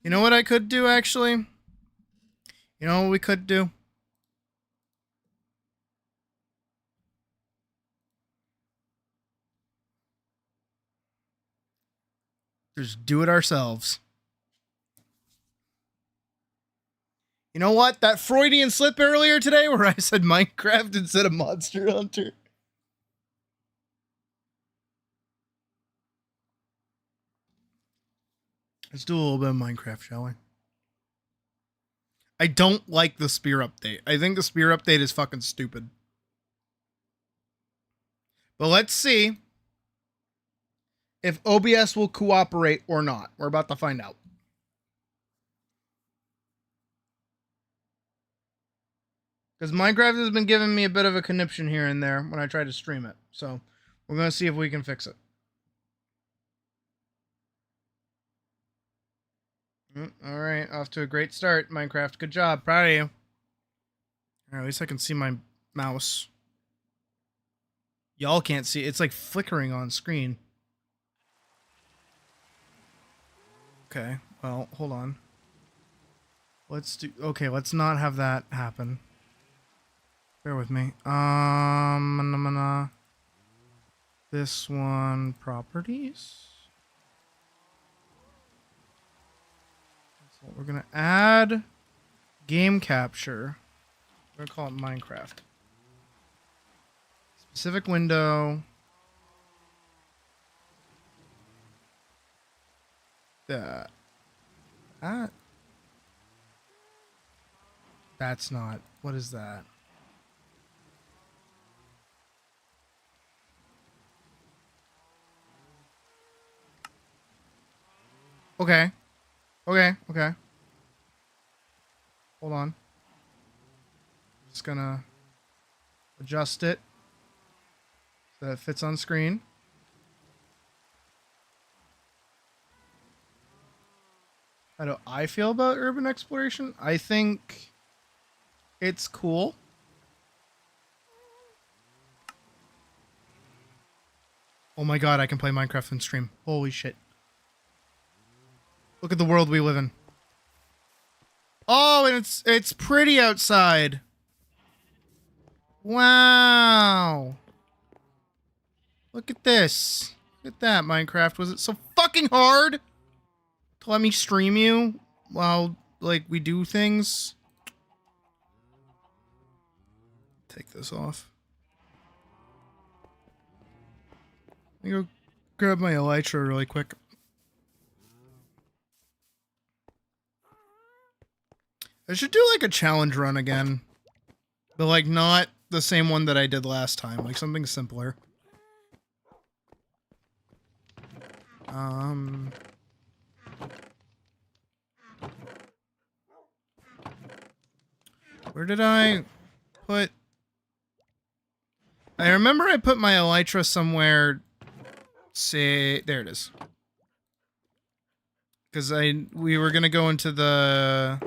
You know what I could do, actually? You know what we could do? Just do it ourselves. You know what? That Freudian slip earlier today where I said Minecraft instead of Monster Hunter. Let's do a little bit of Minecraft, shall we? I don't like the spear update. I think the spear update is fucking stupid. But let's see if OBS will cooperate or not. We're about to find out. Because Minecraft has been giving me a bit of a conniption here and there when I try to stream it. So we're going to see if we can fix it. All right, off to a great start, Minecraft. Good job. Proud of you. All right, at least I can see my mouse. Y'all can't see. It's like flickering on screen. Okay, well, hold on. Let's do... Okay, let's not have that happen. Bear with me. This one, properties. So we're gonna add game capture. We're gonna call it Minecraft. Specific window. That. That's not. What is that? Okay. Okay. Okay. Hold on. Just gonna adjust it so that it fits on screen. How do I feel about urban exploration? I think it's cool. Oh my god, I can play Minecraft and stream. Holy shit. Look at the world we live in. Oh, and it's pretty outside. Wow. Look at this. Look at that, Minecraft. Was it so fucking hard to let me stream you while, like, we do things? Take this off. Let me go grab my elytra really quick. I should do, like, a challenge run again. But, like, not the same one that I did last time. Like, something simpler. Where did I put... I remember I put my elytra somewhere... Say... There it is. Because we were gonna go into the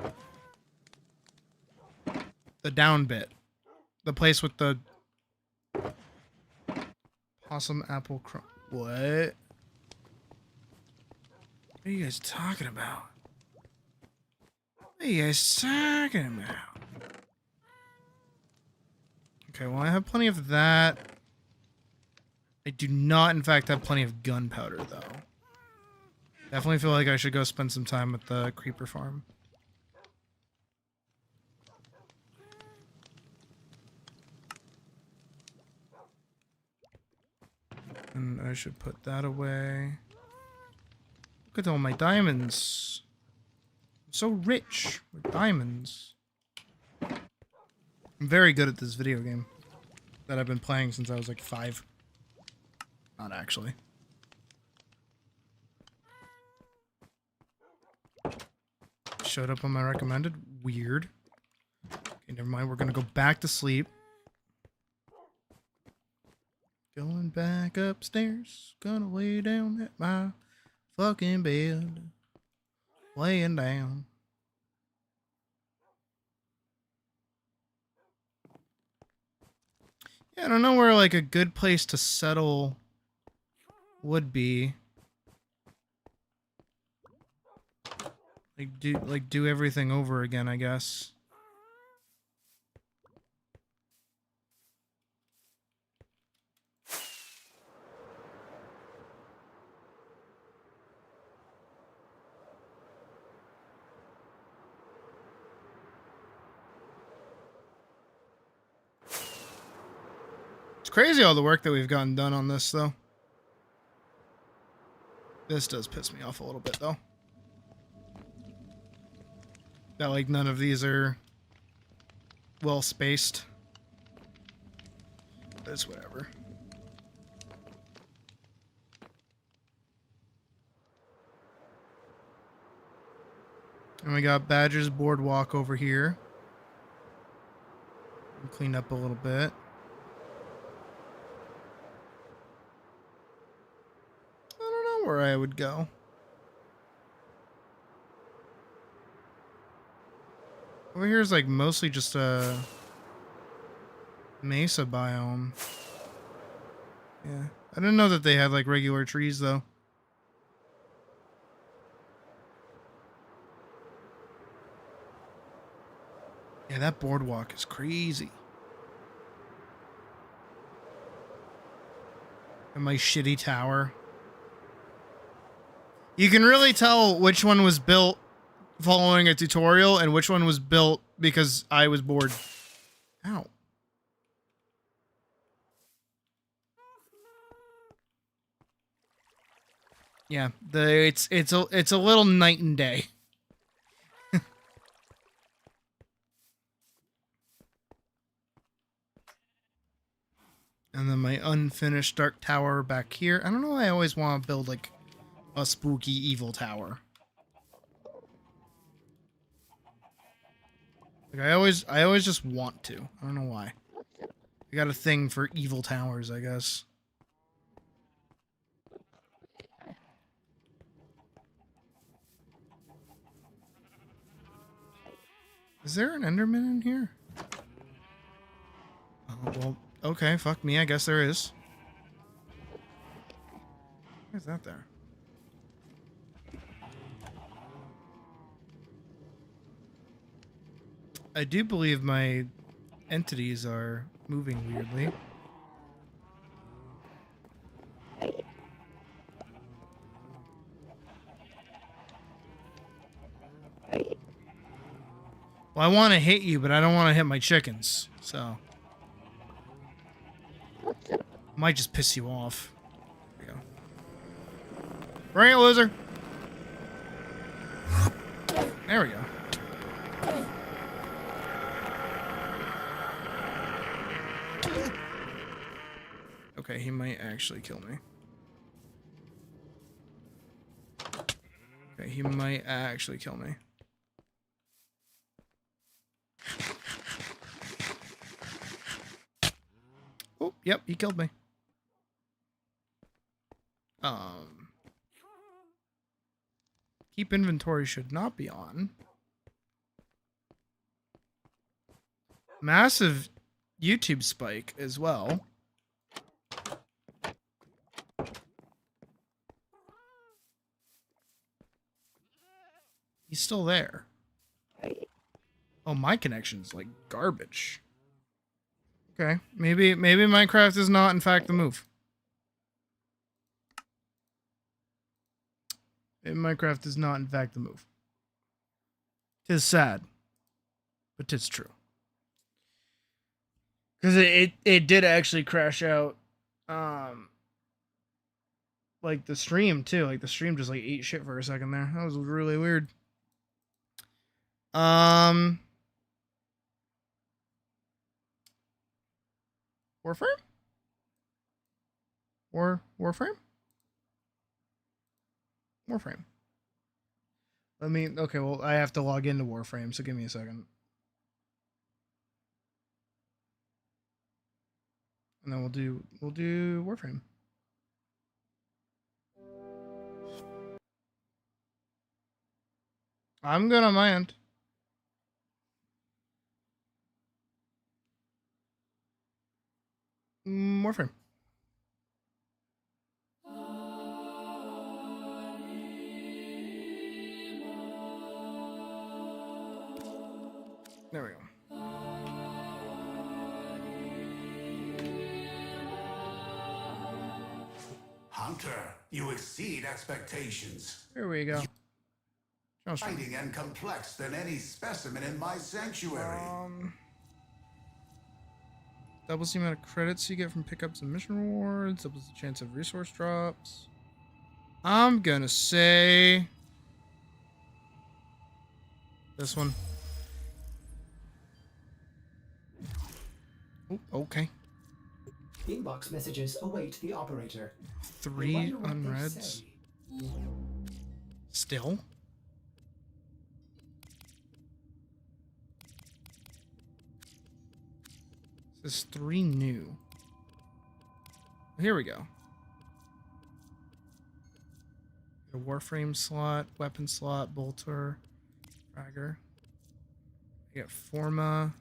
down bit. The place with the... Possum apple What? What are you guys talking about? What are you guys talking about? Okay, well, I have plenty of that. I do not, in fact, have plenty of gunpowder, though. Definitely feel like I should go spend some time at the creeper farm. And I should put that away. Look at all my diamonds. I'm so rich with diamonds. I'm very good at this video game that I've been playing since I was like 5. Not actually. Showed up on my recommended. Weird. Okay, never mind. We're gonna go back to sleep. Going back upstairs. Gonna lay down at my fucking bed. Laying down. Yeah, I don't know where like a good place to settle would be. Like do everything over again, I guess. It's crazy all the work that we've gotten done on this, though. This does piss me off a little bit, though. That, like, none of these are well spaced. But it's whatever. And we got Badger's Boardwalk over here. Clean up a little bit. I don't know where I would go. Over here is like mostly just a mesa biome. Yeah. I didn't know that they had like regular trees though. Yeah, that boardwalk is crazy. And my shitty tower. You can really tell which one was built following a tutorial and which one was built because I was bored. Ow. Yeah, it's a little night and day. And then my unfinished dark tower back here. I don't know why I always want to build like a spooky evil tower. Like I always just want to. I don't know why. I got a thing for evil towers, I guess. Is there an Enderman in here? Oh, well, okay, fuck me, I guess there is. Why is that there? I do believe my entities are moving weirdly. Well, I want to hit you, but I don't want to hit my chickens, so... Might just piss you off. There we go. Bring it, loser! There we go. Okay, he might actually kill me. Okay, he might actually kill me. Oh, yep, he killed me. Keep inventory should not be on. Massive YouTube spike as well. He's still there. Oh, my connection's like garbage. Okay, maybe Minecraft is not in fact the move. Maybe Minecraft is not in fact the move. 'Tis sad, but 'tis true. Because it did actually crash out, like the stream too. Like the stream just like ate shit for a second there. That was really weird. Warframe? Warframe? Warframe. Let me, okay, well, I have to log into Warframe, so give me a second. And then we'll do Warframe. I'm good on my end. Warframe. There we go. Hunter, you exceed expectations. Here we go. Exciting and complex than any specimen in my sanctuary. Doubles the amount of credits you get from pickups and mission rewards. Doubles the chance of resource drops. I'm gonna say this one. Oh, okay. Inbox messages await the operator. 3 unreads. Still? This is 3 new. Here we go. A Warframe slot, weapon slot, bolter, fragger. I get Forma,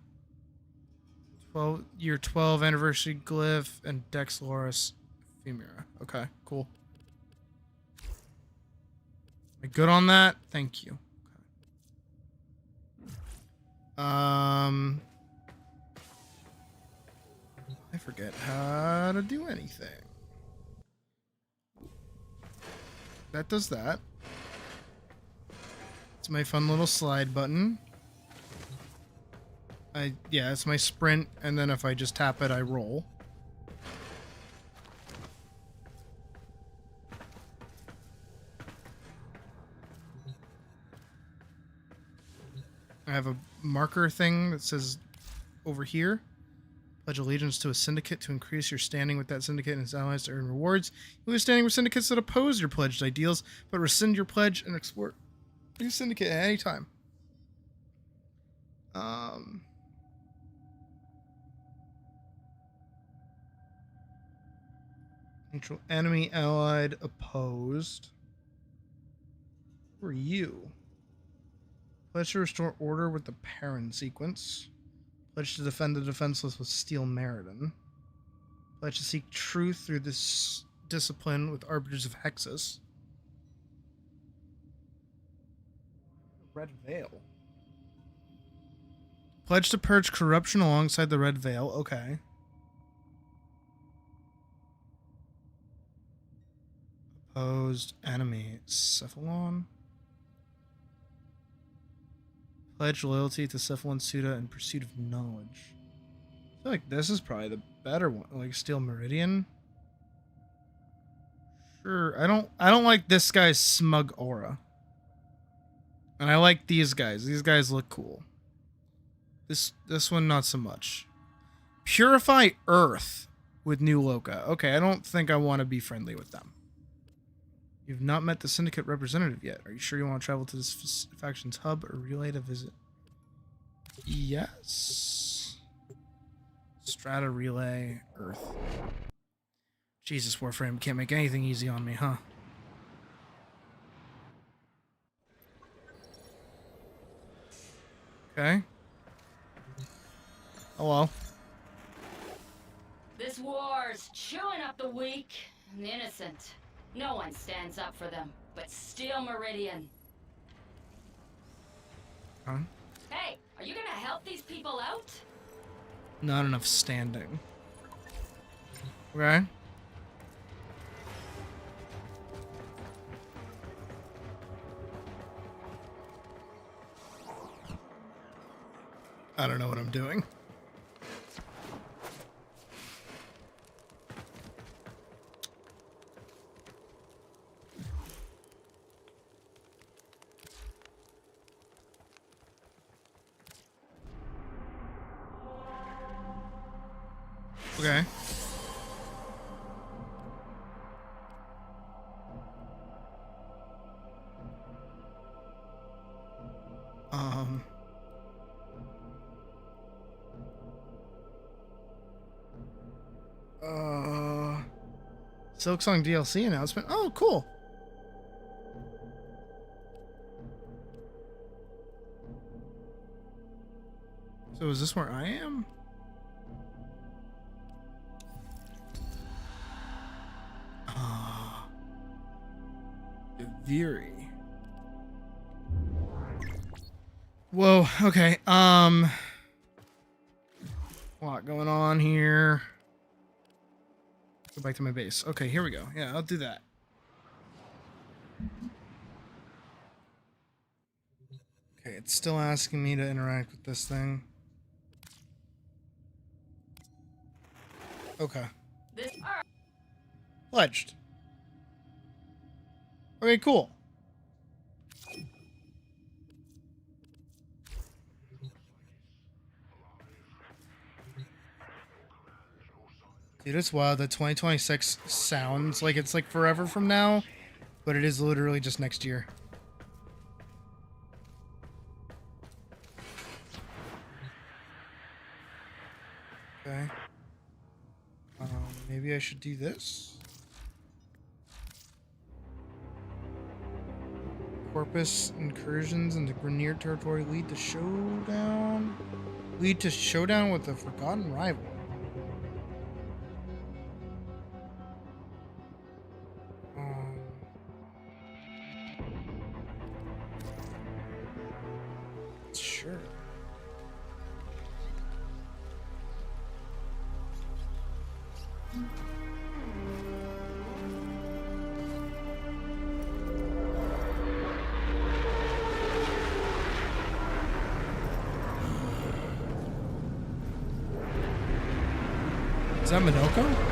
year 12 anniversary glyph, and Dexloris Femira. Okay, cool. Am I good on that? Thank you. Okay. I forget how to do anything. That does that. It's my fun little slide button. Yeah, it's my sprint, and then if I just tap it, I roll. have a marker thing that says over here. Pledge allegiance to a syndicate to increase your standing with that syndicate and its allies to earn rewards. You lose standing with syndicates that oppose your pledged ideals, but rescind your pledge and export your syndicate at any time. Neutral enemy, allied, opposed. Who are you? Pledge to restore order with the Perrin sequence. Pledge to defend the defenseless with Steel Meriden. Pledge to seek truth through this discipline with Arbiters of Hexus. Red Veil. Pledge to purge corruption alongside the Red Veil. Okay. Opposed enemy. Cephalon. Pledge loyalty to Cephalon Suda in pursuit of knowledge. I feel like this is probably the better one. Like Steel Meridian. Sure. I don't like this guy's smug aura. And I like these guys. These guys look cool. This one not so much. Purify Earth with New Loka. Okay, I don't think I want to be friendly with them. You've not met the Syndicate representative yet. Are you sure you want to travel to this faction's hub or relay to visit? Yes. Strata relay Earth. Jesus, Warframe can't make anything easy on me, huh? Okay. Hello. This war's chewing up the weak and innocent. No one stands up for them, but Steel Meridian. Huh? Hey, are you gonna help these people out? Not enough standing. Okay. I don't know what I'm doing. Okay. Silksong DLC announcement. Oh, cool. So is this where I am? Viri. Whoa, okay. A lot going on here. Go back to my base. Okay, here we go. Yeah, I'll do that. Okay, it's still asking me to interact with this thing. Okay. Pledged. Okay, cool. Dude, it's wild that 2026 sounds like it's like forever from now, but it is literally just next year. Okay. Maybe I should do this. Corpus incursions into Grenier territory lead to showdown. Lead to showdown with a forgotten rival. Sure. Is that Minoko?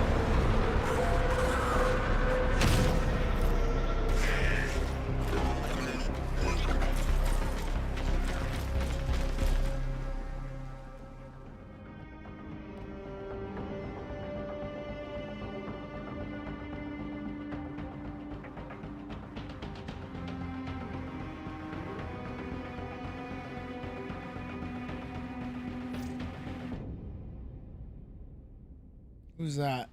Who's that?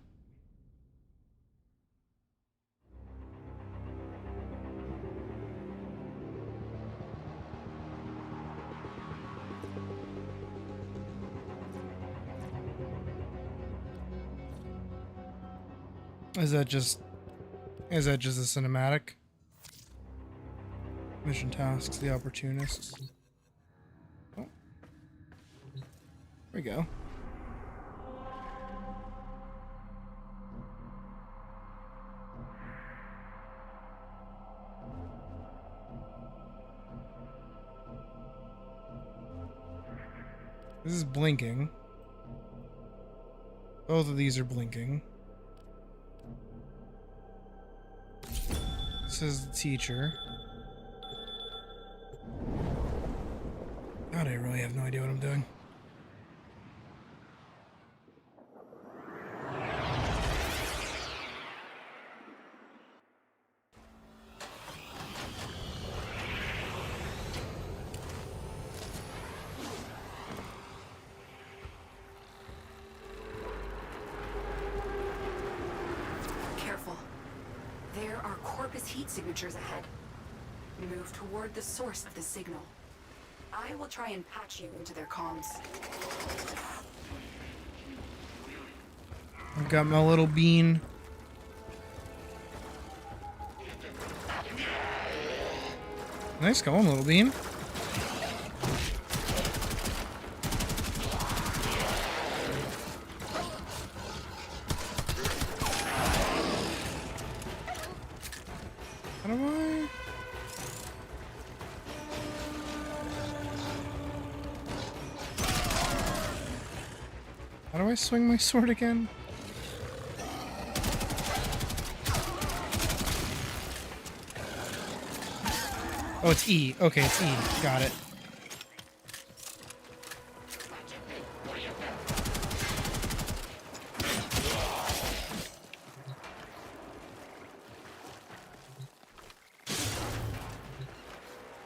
Is that just a cinematic? Mission tasks, the opportunists. Oh. There we go. This is blinking. Both of these are blinking. This is the teacher. God, I really have no idea what I'm doing. Careful. There are corpus heat signatures ahead. Move toward the source of the signal. I will try and patch you into their comms. I've got my little bean. Nice going, little bean. How do I? How do I swing my sword again? Oh, it's E. Okay, it's E. Got it.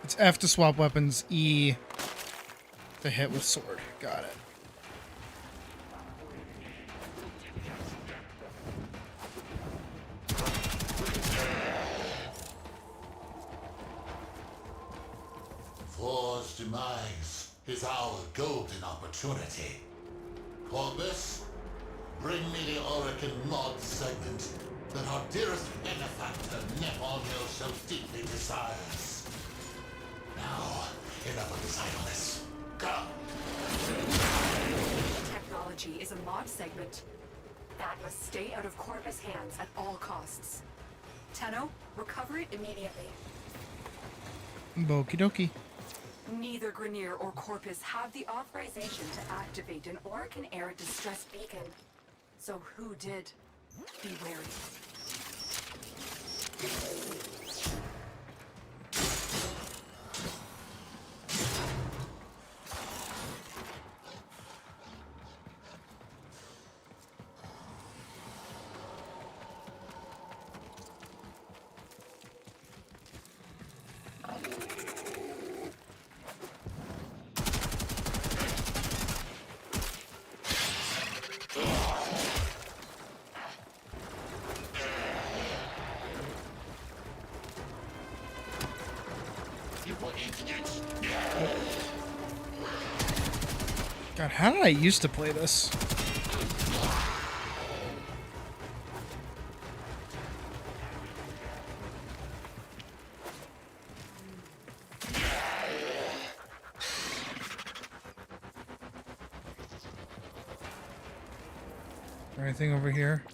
It's F to swap weapons, E to hit with sword. Got it. For's demise is our golden opportunity. Corvus, bring me the Orican mod segment that our dearest benefactor Neponyo so deeply desires. Now, enough of this idleness. Go! Technology is a mod segment that must stay out of Corvus' hands at all costs. Tenno, recover it immediately. Okie dokie. Neither Grenier or Corpus have the authorization to activate an Orican Air distress beacon. So who did? Be wary. God, how did I used to play this? Anything over here?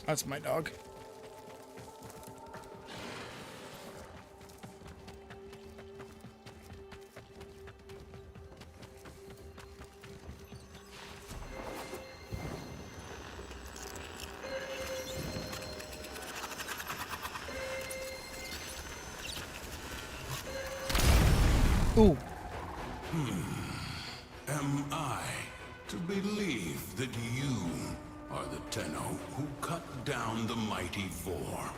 That's my dog. Ooh. Am I to believe that you are the Tenno who cut down the mighty Vor?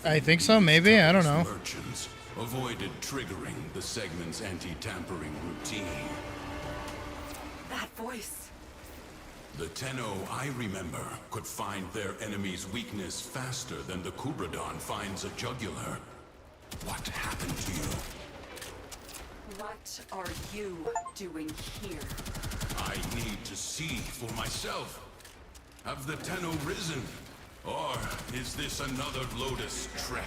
I think so, maybe. I don't know. Merchants avoided triggering the segment's anti-tampering routine. That voice. The Tenno I remember could find their enemy's weakness faster than the Kubradon finds a jugular. What happened to you? What are you doing here? I need to see for myself. Have the Tenno risen? Or is this another Lotus trek?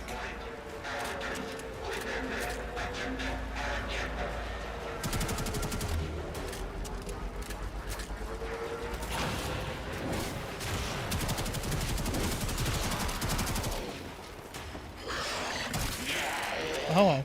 Hello.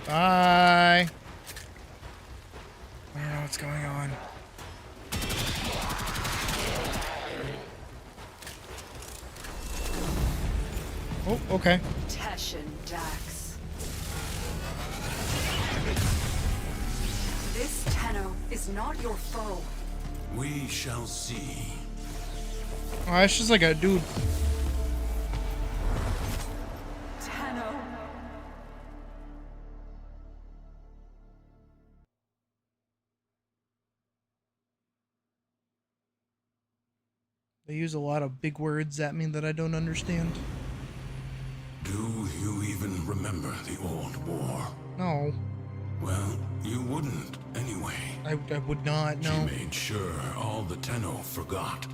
Bye. I don't know what's going on. Oh, okay. Tesh and Dax. This Tenno is not your foe. We shall see. Oh, it's just like a dude. Tenno. They use a lot of big words at me that I don't understand. Do you even remember the old war? No. Well, you wouldn't anyway. I would not, no. She made sure all the Tenno forgot.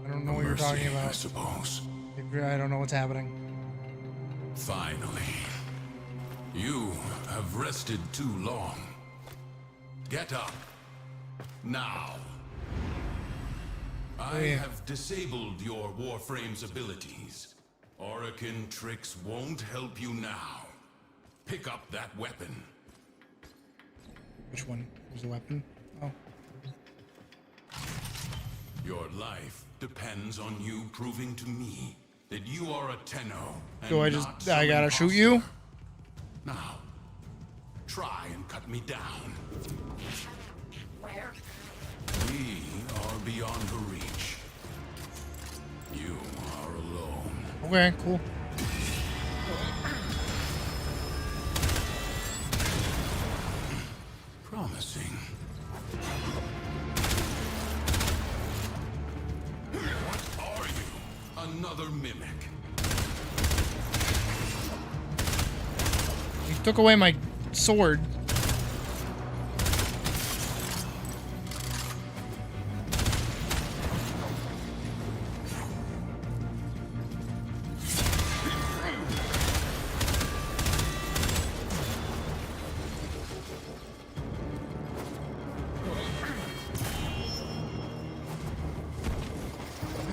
I don't know what you're talking about. I suppose. I don't know what's happening. Finally. You have rested too long. Get up. Now. I have disabled your Warframe's abilities. Orokin tricks won't help you now. Pick up that weapon. Which one? There's a weapon? Oh. Your life depends on you proving to me that you are a Tenno. Do I gotta shoot you? Now, try and cut me down. Where? We are beyond her reach. You are alone. Okay, cool. Promising. What are you? Another mimic. He took away my sword.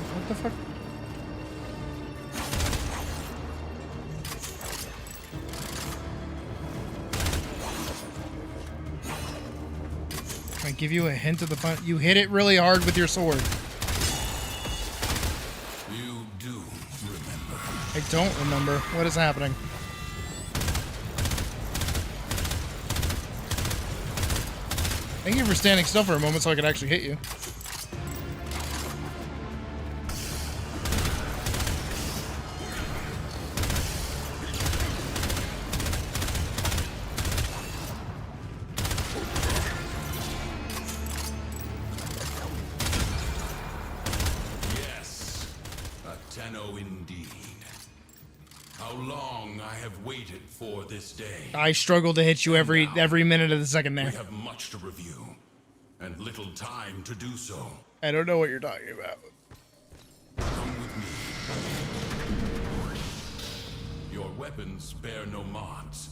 What the fuck? Can I give you a hint of the fun? You hit it really hard with your sword. You do remember. I don't remember. What is happening? Thank you for standing still for a moment so I could actually hit you. Yes, a Tenno indeed. How long I have waited for this day. I struggle to hit you every minute of the second there. We have much to review, and little time to do so. I don't know what you're talking about. Come with me. Your weapons bear no mods.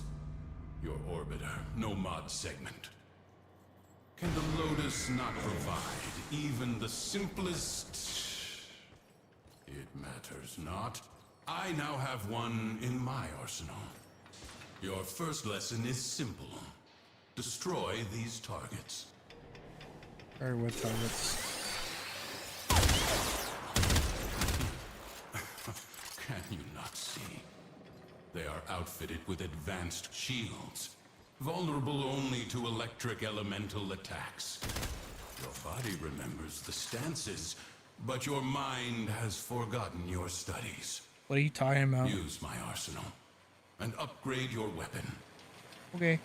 Your orbiter, no mod segment. Can the Lotus not provide even the simplest? It matters not. I now have one in my arsenal. Your first lesson is simple. Destroy these targets. Or what targets? Can you not see? They are outfitted with advanced shields, vulnerable only to electric elemental attacks. Your body remembers the stances, but your mind has forgotten your studies. What are you talking about? Use my arsenal and upgrade your weapon. Okay.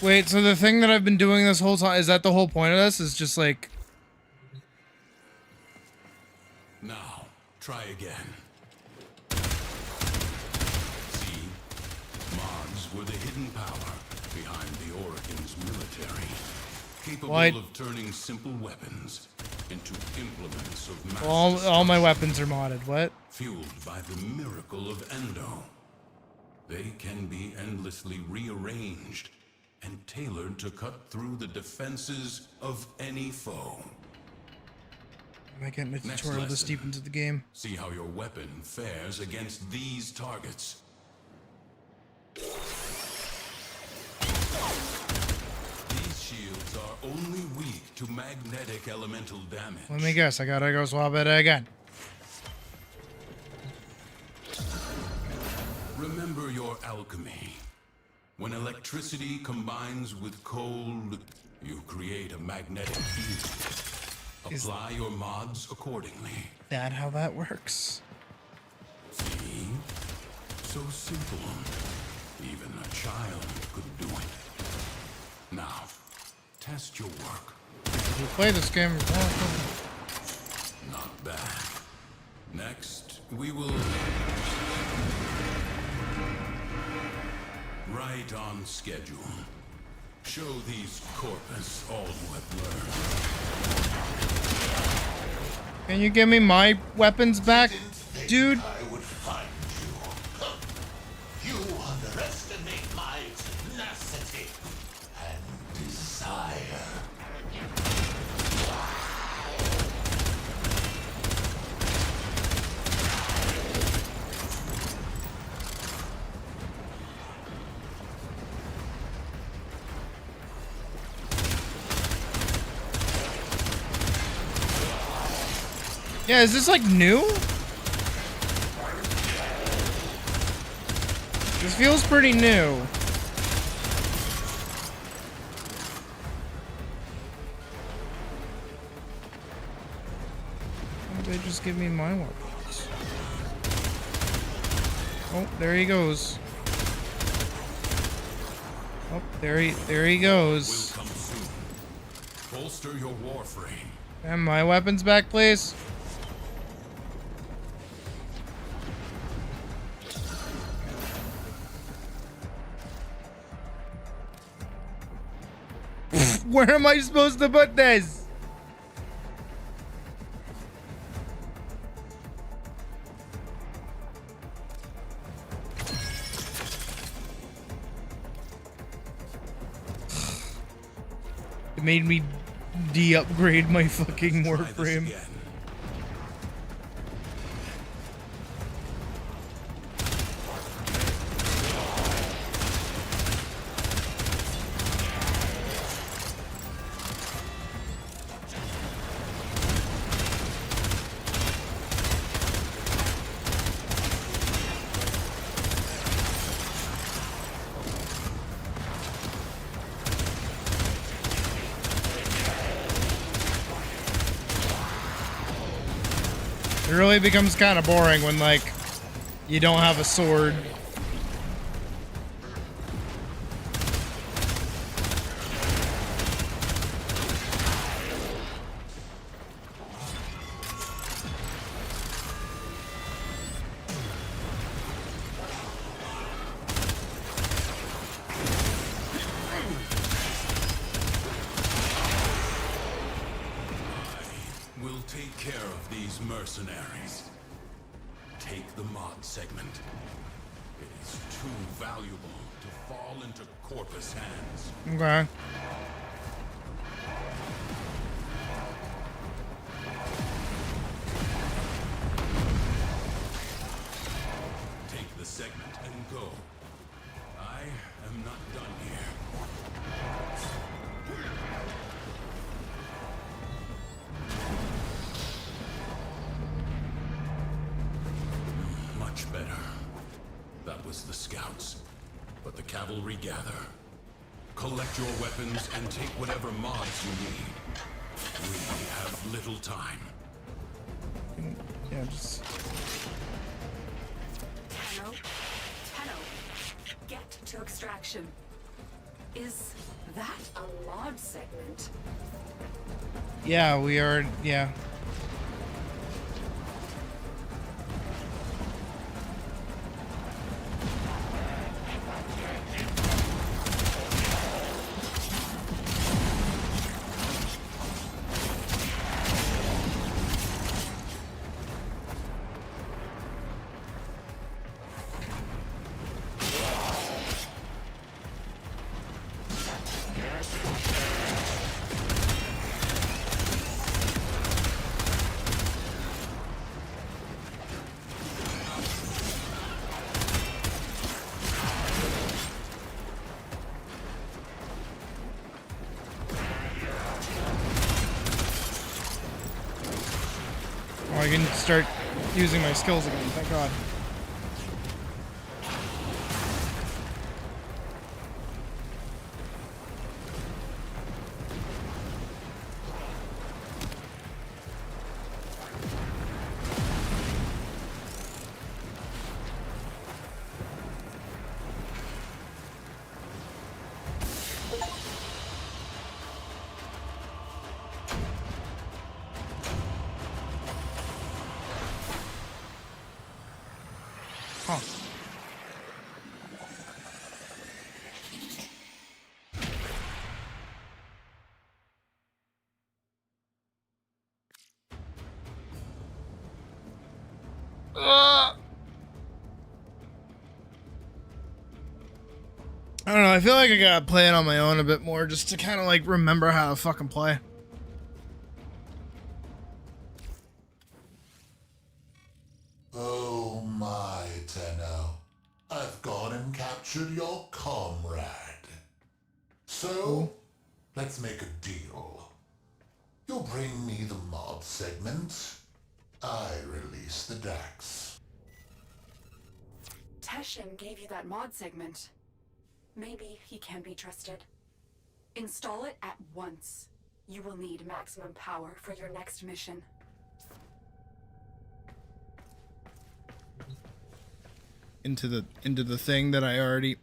Wait, so the thing that I've been doing this whole time, is that the whole point of this? Is just like... Now, try again. See? Mods were the hidden power behind the Oregon's military. Capable of turning simple weapons into implements of mass all my weapons are modded. What? Fueled by the miracle of Endo. They can be endlessly rearranged and tailored to cut through the defenses of any foe. Am I getting a tutorial this deep into the game? See how your weapon fares against these targets. These shields are only weak to magnetic elemental damage. Let me guess, I gotta go swap it again. Remember your alchemy. When electricity combines with cold, you create a magnetic field. Apply your mods accordingly. That how that works? See? So simple. Even a child could do it. Now, test your work. We play this game. Not bad. Next, we will... Right on schedule. Show these corpus all you have learned. Can you give me my weapons back, dude? I would find you. You underestimate my tenacity and desire. Yeah, is this like new? This feels pretty new. Why don't they just give me my weapons? Oh, there he goes. Oh, there he goes. Will come soon. Bolster your warframe. And my weapons back, please. Where am I supposed to put this? It made me de-upgrade my fucking warframe. It really becomes kind of boring when, like, you don't have a sword. We'll take care of these mercenaries. Take the mod segment. It is too valuable to fall into Corpus hands. Okay. Take the segment and go. I am not done here. Much better. That was the scouts. But the cavalry gather. Collect your weapons and take whatever mods you need. We have little time. Yeah, just... Tenno, get to extraction. Is that a mod segment? Yeah, we are... Yeah. Oh, I can start using my skills again, thank God. Huh. I don't know, I feel like I gotta play it on my own a bit more just to kind of like remember how to fucking play. Oh my, Tenno. I've gone and captured your comrade. So, let's make a deal. You bring me the mod segment, I release the Dax. Teshin gave you that mod segment. Maybe he can be trusted. Install it at once. You will need maximum power for your next mission. Into the thing that I already...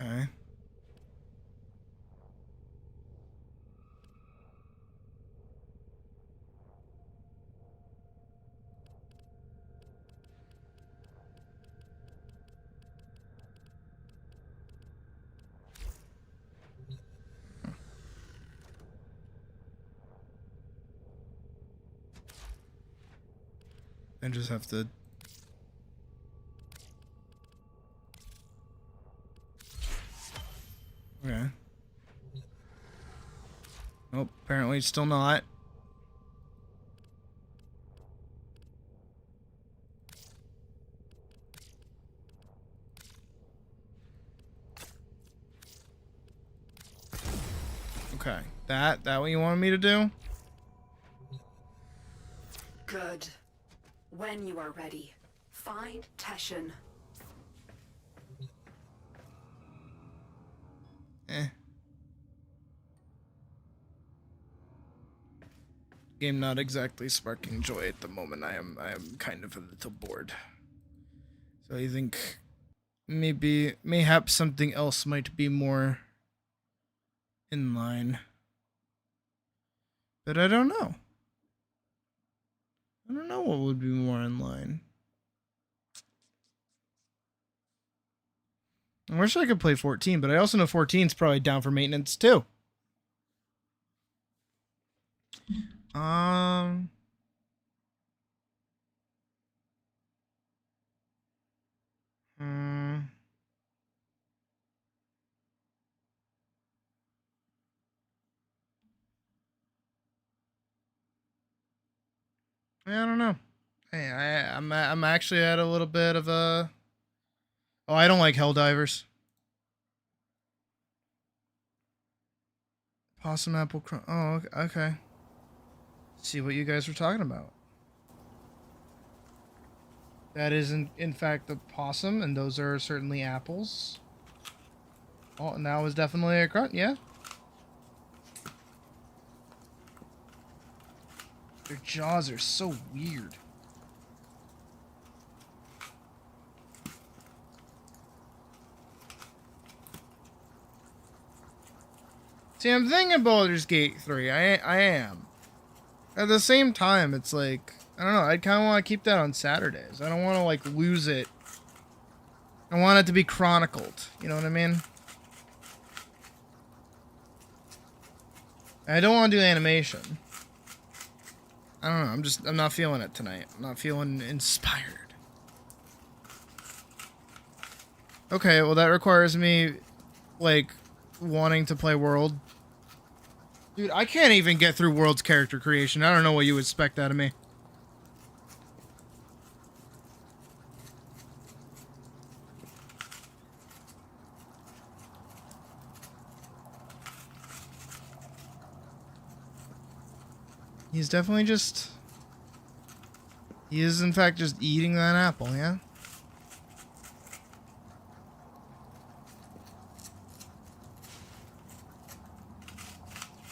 Okay. I just have to... Okay. Nope, apparently still not. Okay, that what you wanted me to do? Good. When you are ready, find Teshin. Game not exactly sparking joy at the moment. I am kind of a little bored. So I think mayhaps something else might be more in line. But I don't know. I don't know what would be more in line. I wish I could play 14, but I also know 14's probably down for maintenance too. Yeah, I don't know. Hey, I'm actually at a little bit of a. Oh, I don't like Helldivers. Possum apple. Oh, okay. See what you guys were talking about. That is in fact a possum, and those are certainly apples. Oh, and that was definitely a grunt. Yeah. Their jaws are so weird. See, I'm thinking Baldur's Gate 3. I am. At the same time, it's like, I don't know, I kind of want to keep that on Saturdays. I don't want to, like, lose it. I want it to be chronicled. You know what I mean? I don't want to do animation. I don't know, I'm not feeling it tonight. I'm not feeling inspired. Okay, well that requires me, like, wanting to play World. Dude, I can't even get through World's character creation. I don't know what you would expect out of me. He's definitely just... He is, in fact, just eating that apple, yeah?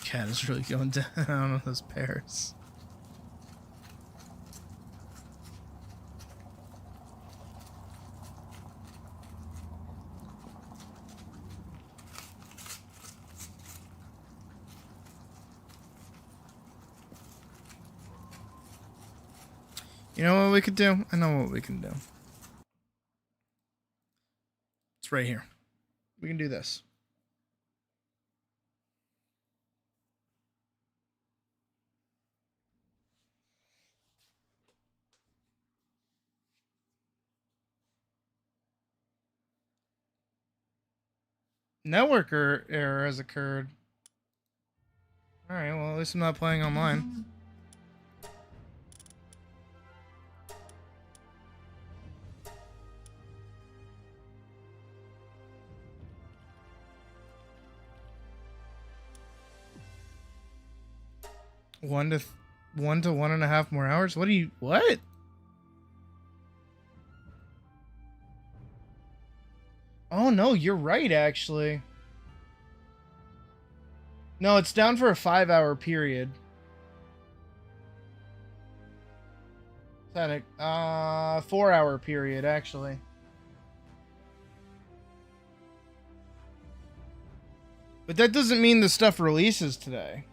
Cat is really going down on those pears. You know what we could do? I know what we can do. It's right here. We can do this. Network error has occurred. Alright, well at least I'm not playing online. One to 1.5 more hours? What? Oh no, you're right actually. No, it's down for a 5-hour period. 4-hour period actually. But that doesn't mean the stuff releases today.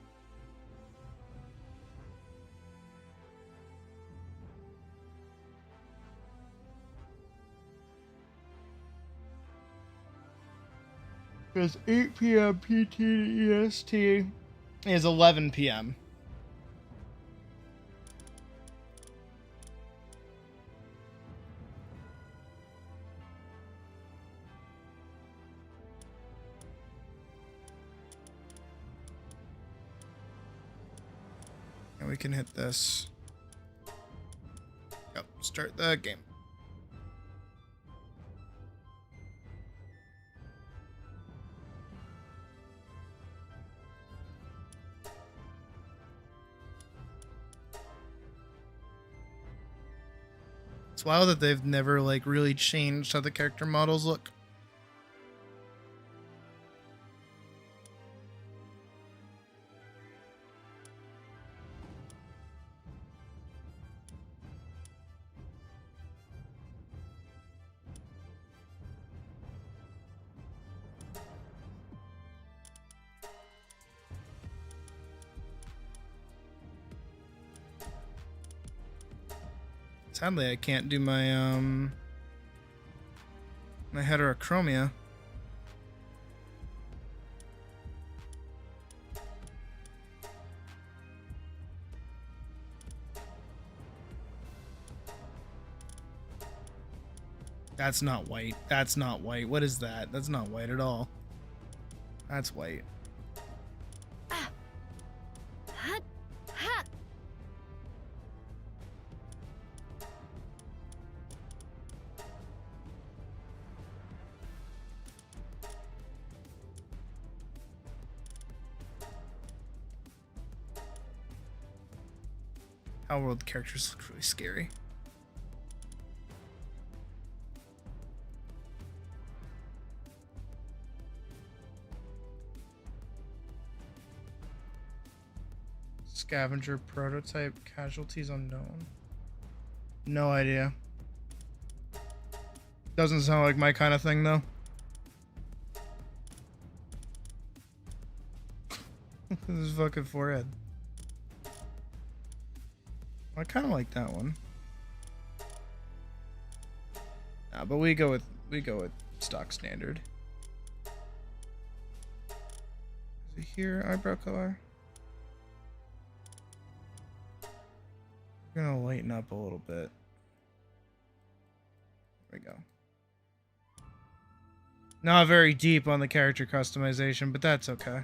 Because 8 p.m. PT to EST is 11 p.m. And we can hit this. Yep, start the game. It's wild that they've never, like, really changed how the character models look. Sadly, I can't do my my heterochromia. That's not white. That's not white. What is that? That's not white at all. That's white. How world characters look really scary. Scavenger prototype, casualties unknown. No idea. Doesn't sound like my kind of thing though. His fucking forehead. I kind of like that one. Nah, but we go with stock standard. Is it here? Eyebrow color. We're gonna lighten up a little bit. There we go. Not very deep on the character customization, but that's okay.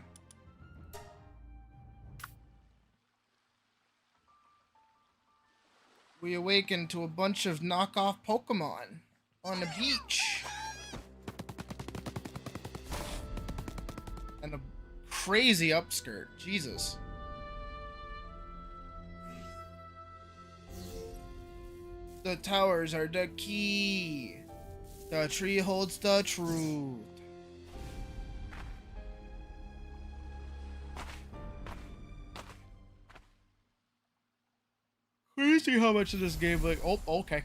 We awaken to a bunch of knockoff Pokemon on the beach. And a crazy upskirt. Jesus. The towers are the key. The tree holds the truth. Crazy how much of this game, like, oh, okay.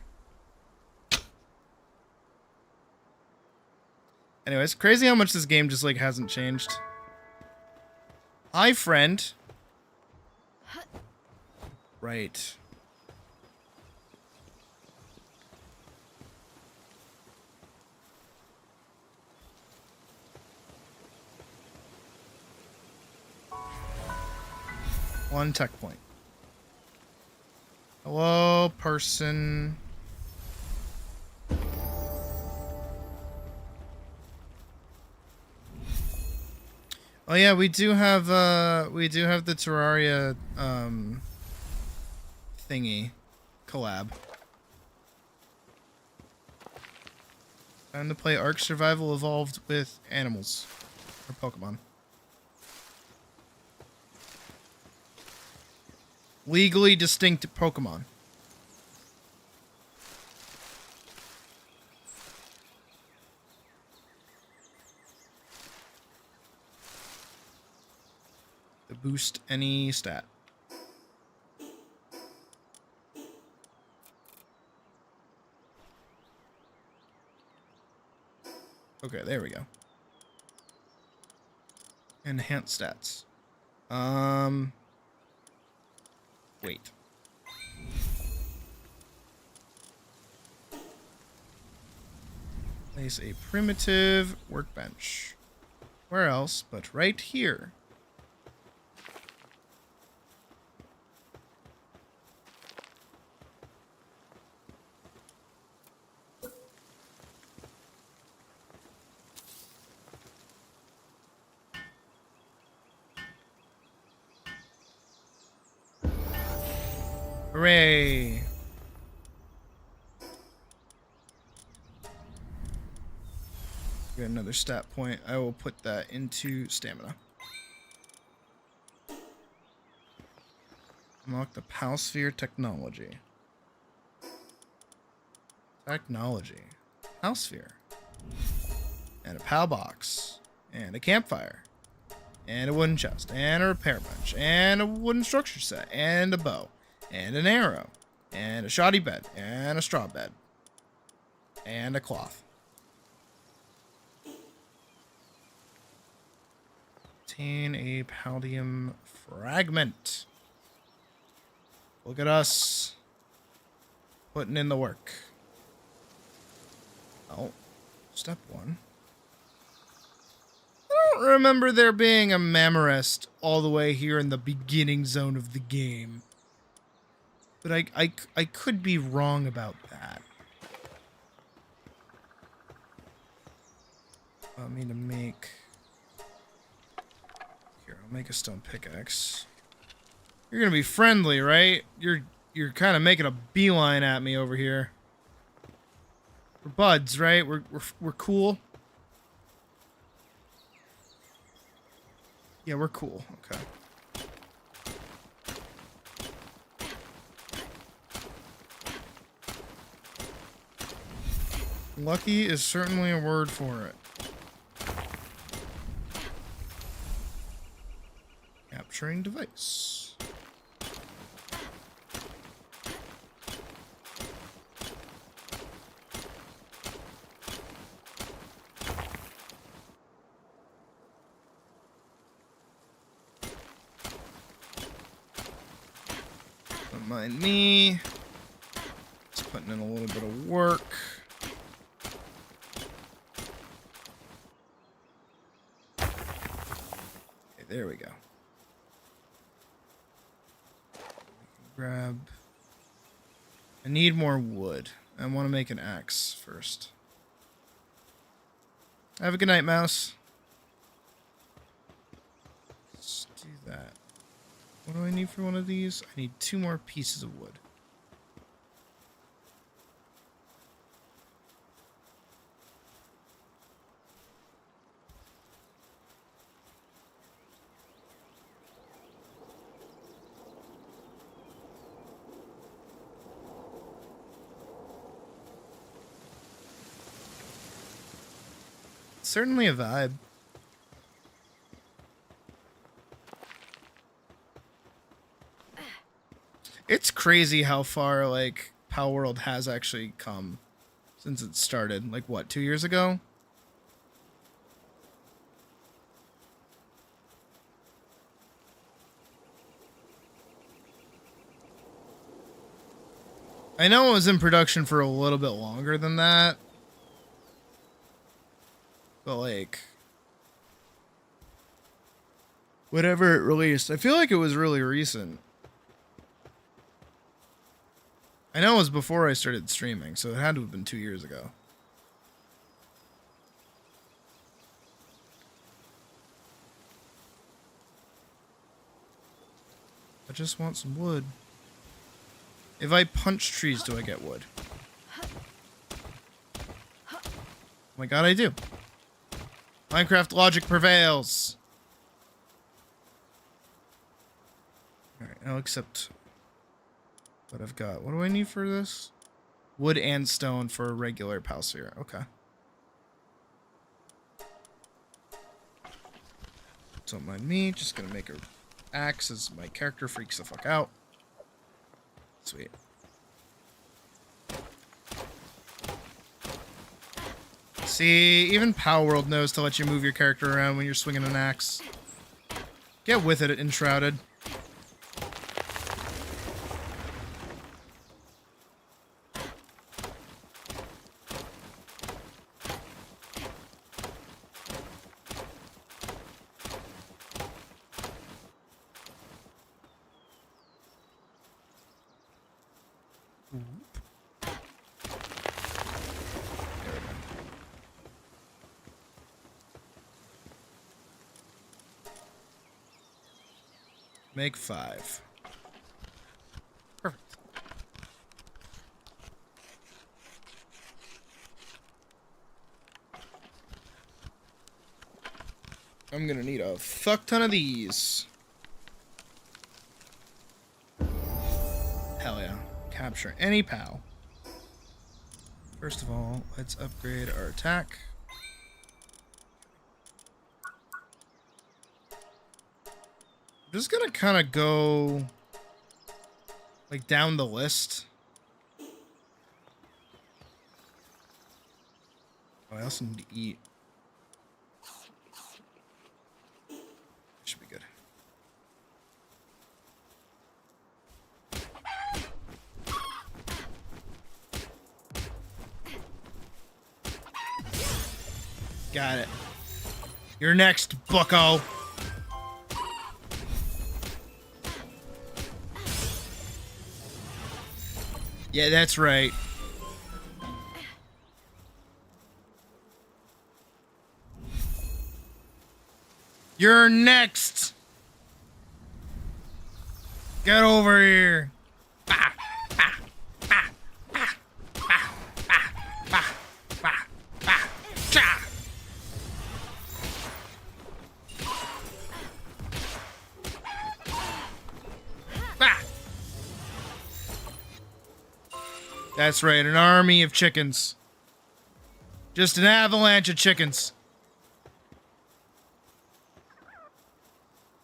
Anyways, crazy how much this game just, like, hasn't changed. Hi, friend. Right. One tech point. Hello, person. Oh yeah, we do have the Terraria thingy collab. Time to play Ark Survival Evolved with animals or Pokemon. Legally distinct Pokemon. To boost any stat. Okay, there we go. Enhance stats. Wait. Place a primitive workbench. Where else but right here? Hooray! Get another stat point. I will put that into stamina. Unlock the Palsphere technology. Technology. Palsphere. And a PAL box. And a campfire. And a wooden chest. And a repair bench. And a wooden structure set. And a bow. And an arrow. And a shoddy bed. And a straw bed. And a cloth. Obtain a paldium fragment. Look at us. Putting in the work. Oh, step 1. I don't remember there being a Mammorest all the way here in the beginning zone of the game. But I could be wrong about that. I mean to make... Here, I'll make a stone pickaxe. You're gonna be friendly, right? You're kind of making a beeline at me over here. We're buds, right? We're cool. Yeah, we're cool. Okay. Lucky is certainly a word for it. Capturing device. Don't mind me. Just putting in a little bit of work. Okay, there we go. Grab. I need more wood. I want to make an axe first. Have a good night, mouse. Let's do that. What do I need for one of these? I need 2 more pieces of wood. Certainly a vibe. It's crazy how far, like, Power World has actually come since it started. Like, what, 2 years ago? I know it was in production for a little bit longer than that. But, like, whenever it released, I feel like it was really recent. I know it was before I started streaming, so it had to have been 2 years ago. I just want some wood. If I punch trees, do I get wood? Oh my god, I do. Minecraft logic prevails. Alright, I'll accept what I've got. What do I need for this? Wood and stone for a regular palsphere. Okay. Don't mind me. Just gonna make a axe as my character freaks the fuck out. Sweet. See, even Power World knows to let you move your character around when you're swinging an axe. Get with it, Enshrouded. Make 5. Perfect. I'm gonna need a fuck ton of these. Hell yeah. Capture any POW. First of all, let's upgrade our attack. I'm just gonna kind of go like down the list. Oh, I also need to eat. Should be good. Got it. You're next, bucko. Yeah, that's right. You're next. Get over here. That's right, an army of chickens. Just an avalanche of chickens.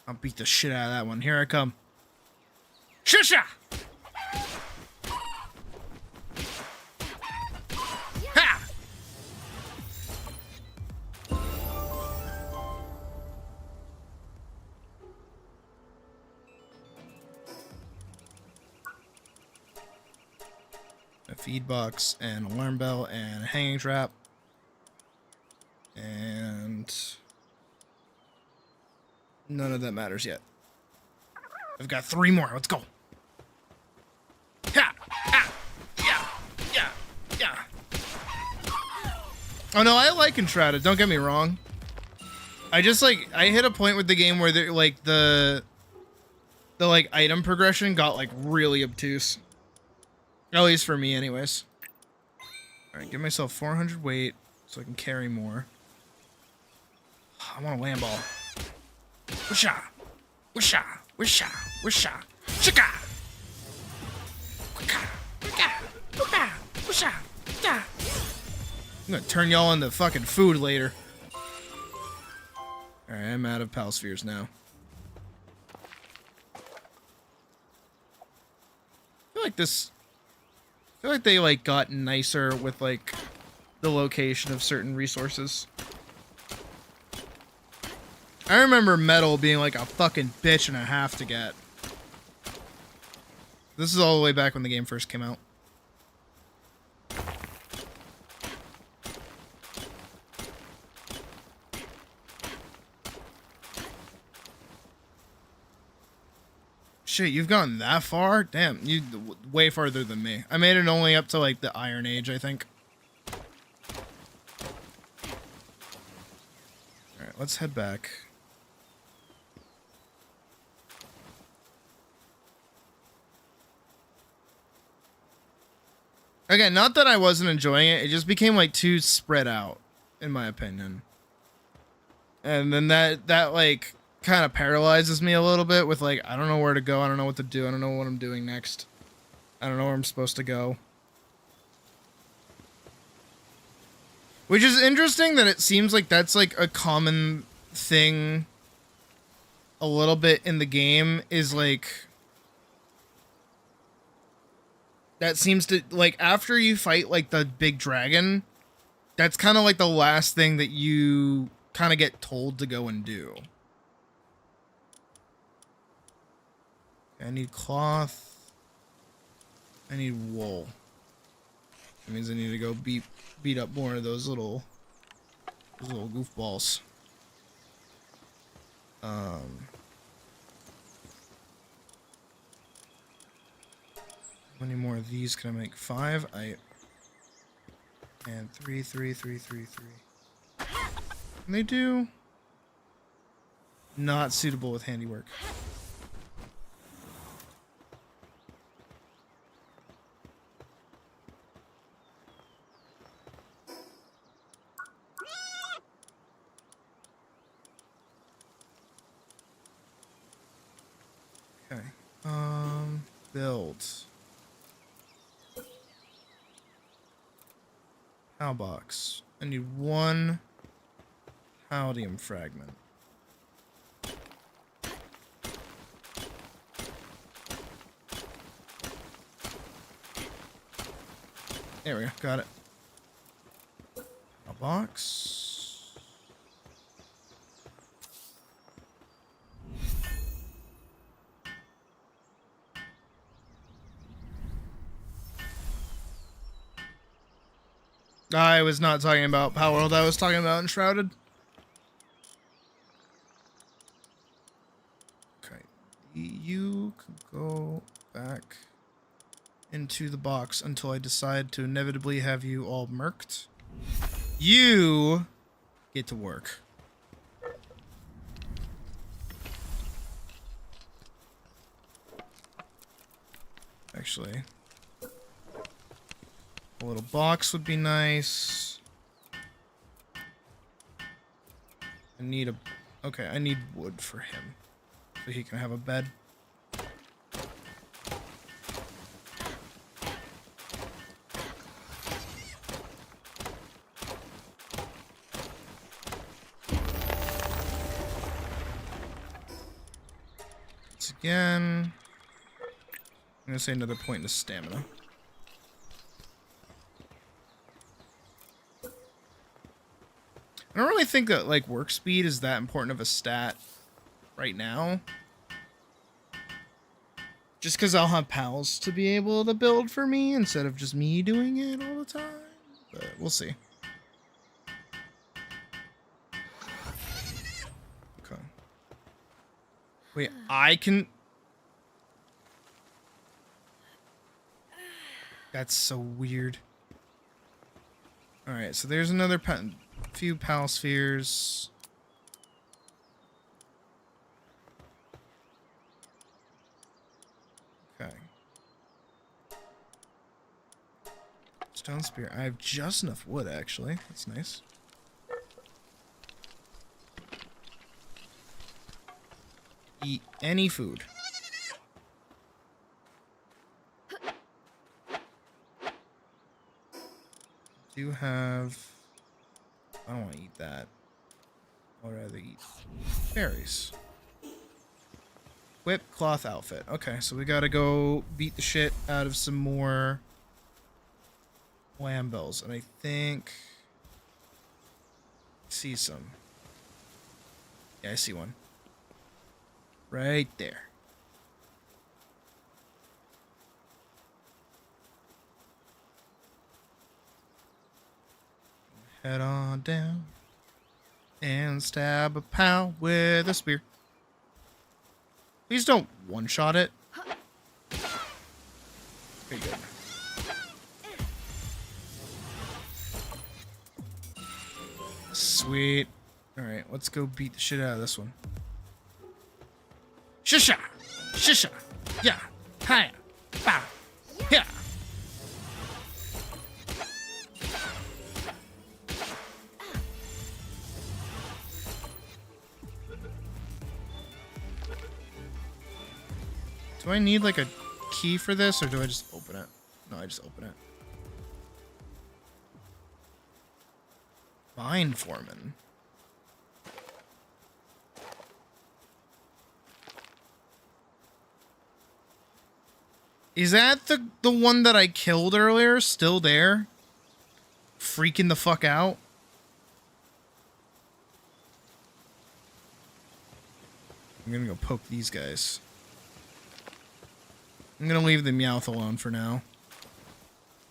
I'll beat the shit out of that one. Here I come. Shusha! Ha! A feed box, an alarm bell, and a hanging trap. And none of that matters yet. I've got 3 more. Let's go. Ha! Ha! Yeah! Yeah! Yeah! Oh no, I like Entrada. Don't get me wrong. I just like I hit a point with the game where like the like item progression got like really obtuse. At least for me, anyways. All right, give myself 400 weight so I can carry more. I want a land ball. Wisha! Wisha! Wisha! Wisha! Shika! Wika! Wika! Wika! Wisha! Yeah! I'm gonna turn y'all into fucking food later. Alright, I'm out of pal spheres now. I feel like they like got nicer with like the location of certain resources. I remember metal being like a fucking bitch and a half to get. This is all the way back when the game first came out. Shit, you've gone that far? Damn, you way farther than me. I made it only up to like the Iron Age, I think. Alright, let's head back. Again, not that I wasn't enjoying it, it just became like too spread out, in my opinion. And then that like kind of paralyzes me a little bit with like, I don't know where to go, I don't know what to do, I don't know what I'm doing next. I don't know where I'm supposed to go. Which is interesting that it seems like that's like a common thing a little bit in the game, is like that seems to like after you fight like the big dragon, that's kind of like the last thing that you kind of get told to go and do. I need cloth. I need wool. That means I need to go beat up more of those little goofballs. How many more of these can I make? 5. And 3. And they do. Not suitable with handiwork. Okay. Build. How box. I need 1 Haldium fragment. There we go. Got it. A box. I was not talking about Power World. I was talking about Enshrouded. Okay. You can go back into the box until I decide to inevitably have you all murked. You get to work. Actually, a little box would be nice. I need I need wood for him so he can have a bed. Once again, I'm gonna say another point to stamina. I don't really think that like work speed is that important of a stat right now. Just because I'll have pals to be able to build for me instead of just me doing it all the time. But we'll see. Okay. Wait, I can... That's so weird. Alright, so there's another few pal spheres. Okay. Stone spear. I have just enough wood, actually. That's nice. Eat any food. Do have... I don't want to eat that. I'd rather eat berries. Whip cloth outfit. Okay, so we gotta go beat the shit out of some more Lambells. And I think... I see some. Yeah, I see one. Right there. Head on down and stab a pal with a spear. Please don't one-shot it. Very good. Sweet. Alright, let's go beat the shit out of this one. Shisha! Shisha! Yeah! Hiya! Bow! Yeah! Do I need like a key for this, or do I just open it? No, I just open it. Mine foreman. Is that the one that I killed earlier still there? Freaking the fuck out? I'm gonna go poke these guys. I'm gonna leave the Meowth alone for now.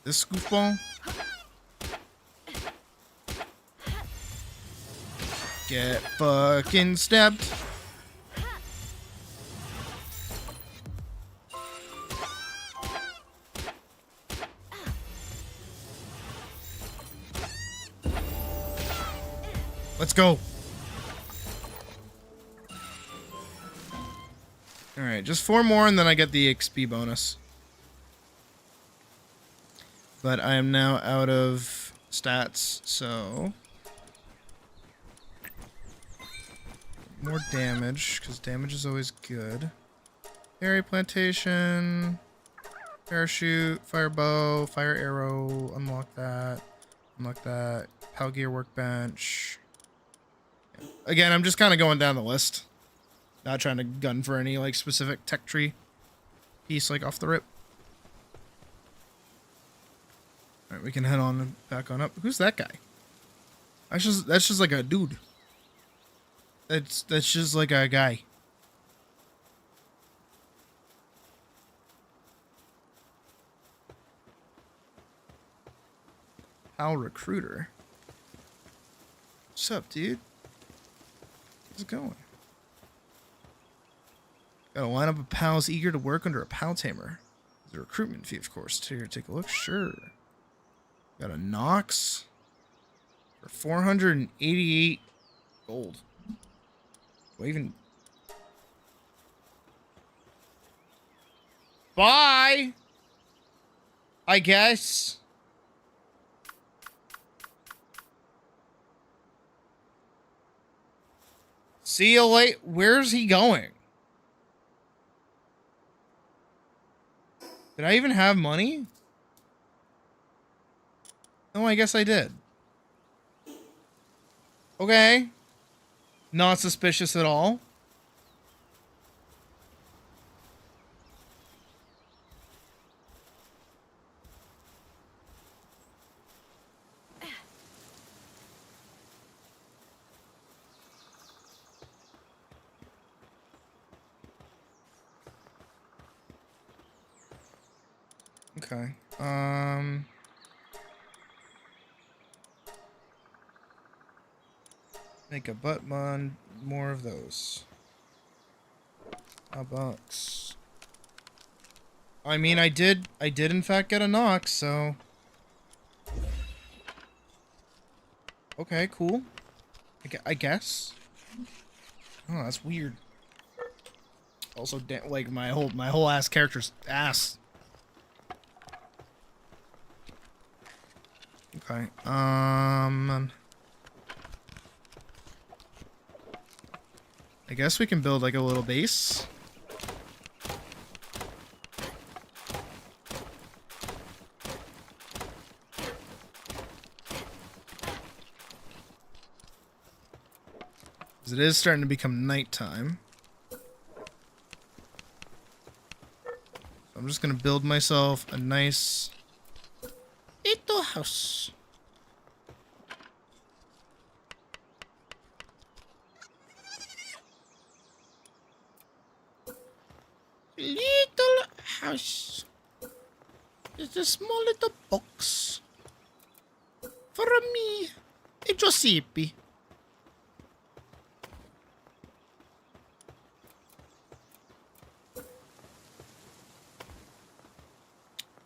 This goofball? Get fucking stabbed. Let's go. Alright, just 4 more and then I get the XP bonus. But I am now out of stats, so... more damage, because damage is always good. Berry plantation, parachute, fire bow, fire arrow, unlock that, Pal gear workbench. Again, I'm just kind of going down the list. Not trying to gun for any like specific tech tree piece like off the rip. Alright, we can head on back on up. Who's that guy? That's just like a dude. That's just like a guy. Pal recruiter. What's up, dude? How's it going? Got a lineup of pals eager to work under a pal tamer. The recruitment fee, of course. Here, take a look. Sure. Got a Nox for 488 gold. Do I even... Bye! I guess. See you later. Where's he going? Did I even have money? No, I guess I did. Okay. Not suspicious at all. Okay. Make a butt bun. More of those. $1. I mean, I did in fact get a Nox, so. Okay, cool. I guess. Oh, that's weird. Also, like my whole ass character's ass. Okay. I guess we can build like a little base. Because it is starting to become nighttime. So I'm just gonna build myself a nice little house. Little house. It's a small little box. For me. A Giuseppe.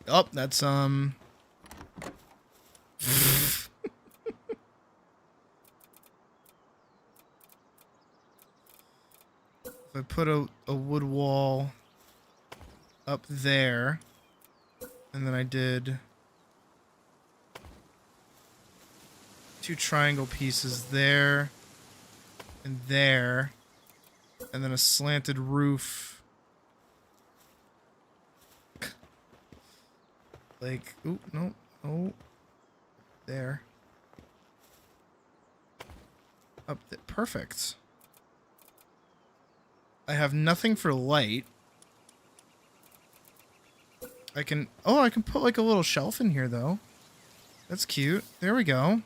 Oh, that's if I put a wood wall up there, and then I did 2 triangle pieces there and there, and then a slanted roof. Like, ooh, no, no, there. Up there, perfect. I have nothing for light. I can put like a little shelf in here though. That's cute. There we go.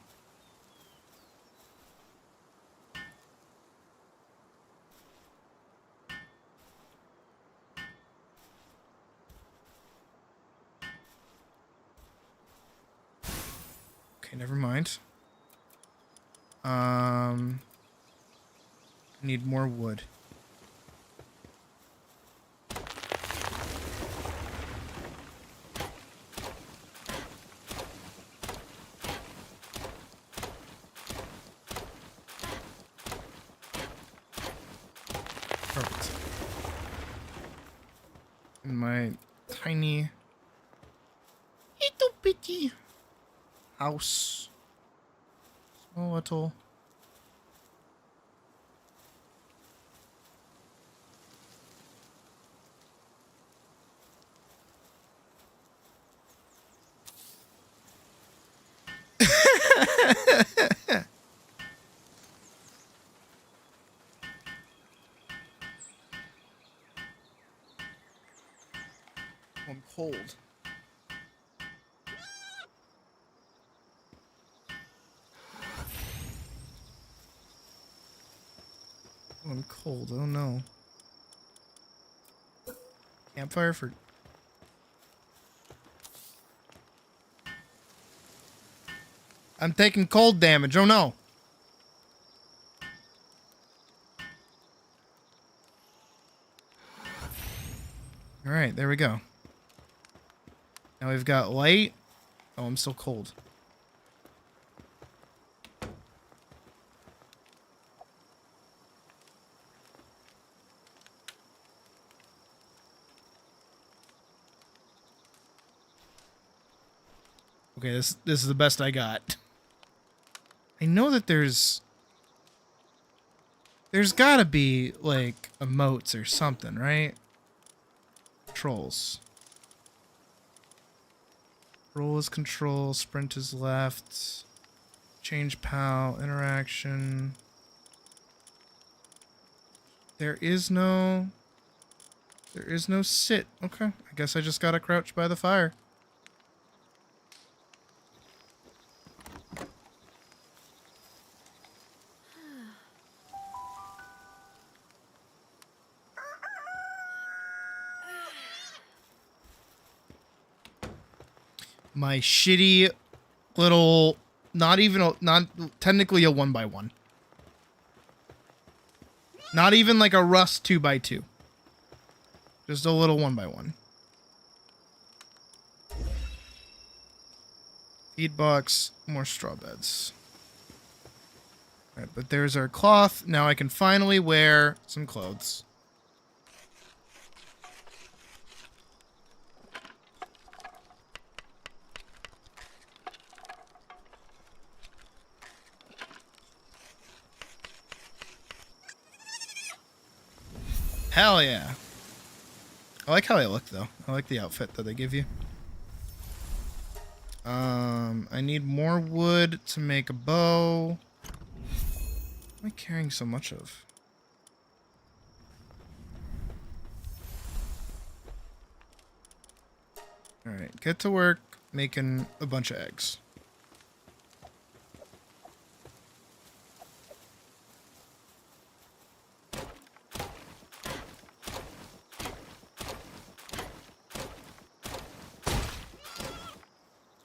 Okay, never mind. Need more wood. Perfect. In my tiny little bitty house. Small little. I'm cold. I'm cold. Oh no. Campfire for. I'm taking cold damage. Oh no. All right, there we go. Now we've got light. Oh, I'm still cold. Okay, this is the best I got. I know that there's gotta be like emotes or something, right? Controls. Roll is control, sprint is left, change PAL, interaction. There is no sit. Okay, I guess I just gotta crouch by the fire. My shitty little, not technically a 1x1. Not even like a Rust 2x2. Just a little 1x1. Feed box, more straw beds. Alright, but there's our cloth. Now I can finally wear some clothes. Hell yeah. I like how I look though. I like the outfit that they give you. I need more wood to make a bow. What am I carrying so much of? Alright, get to work making a bunch of eggs.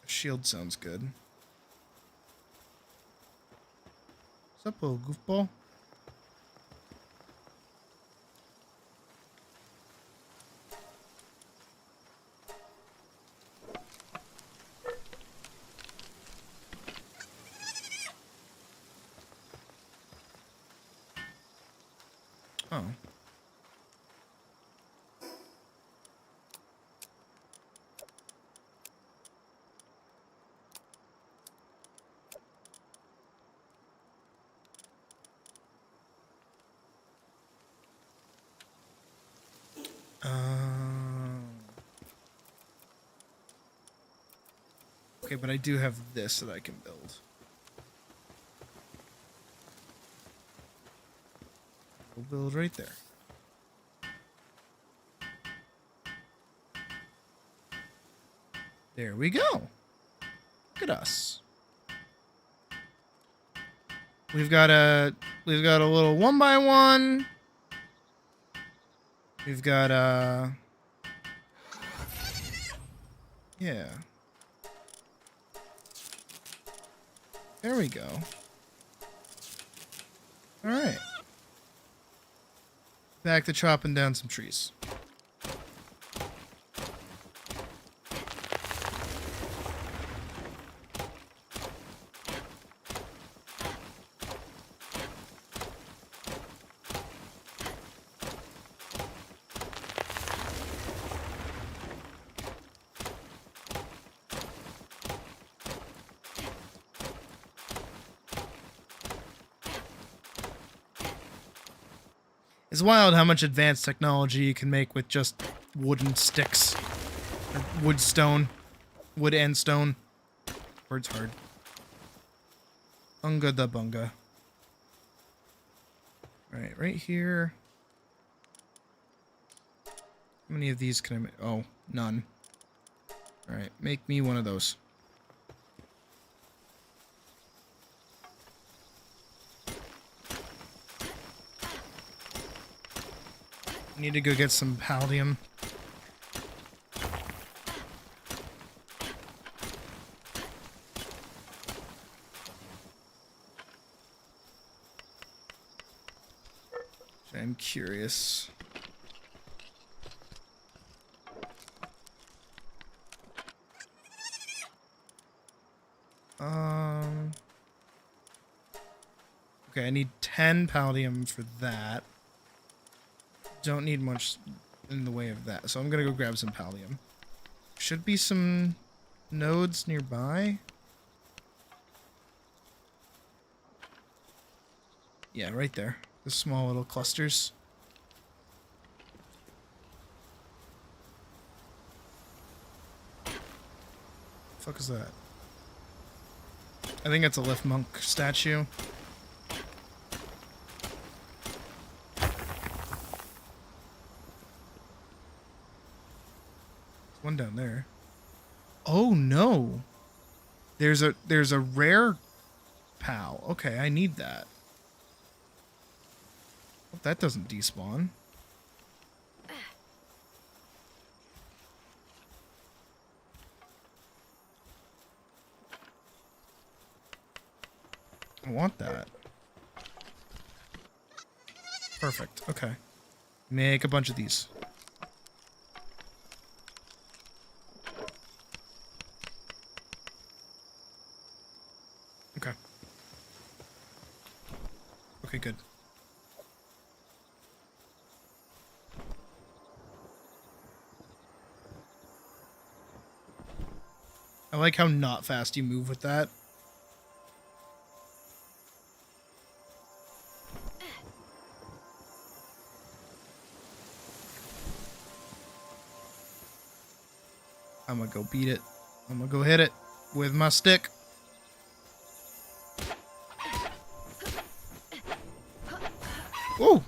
Shield sounds good. What's up, little goofball? Oh. Okay, but I do have this that I can build. We'll build right there. There we go. Look at us. We've got a little 1x1. We've got yeah. There we go. All right. Back to chopping down some trees. It's wild how much advanced technology you can make with just wooden sticks. Or wood stone. Wood and stone. Word's hard. Unga da bunga. Alright, right here. How many of these can I make? Oh, none. Alright, make me one of those. Need to go get some palladium. I'm curious. Okay, I need 10 palladium for that. Don't need much in the way of that, so I'm gonna go grab some palladium. Should be some nodes nearby. Yeah, right there. The small little clusters. Fuck is that? I think it's a Lift Monk statue. There's one down there. Oh no! There's a rare pal. Okay, I need that. Hope that doesn't despawn. I want that. Perfect. Okay. Make a bunch of these. Okay. Okay, good. I like how not fast you move with that. I'm gonna go beat it. I'm gonna go hit it with my stick. Ooh!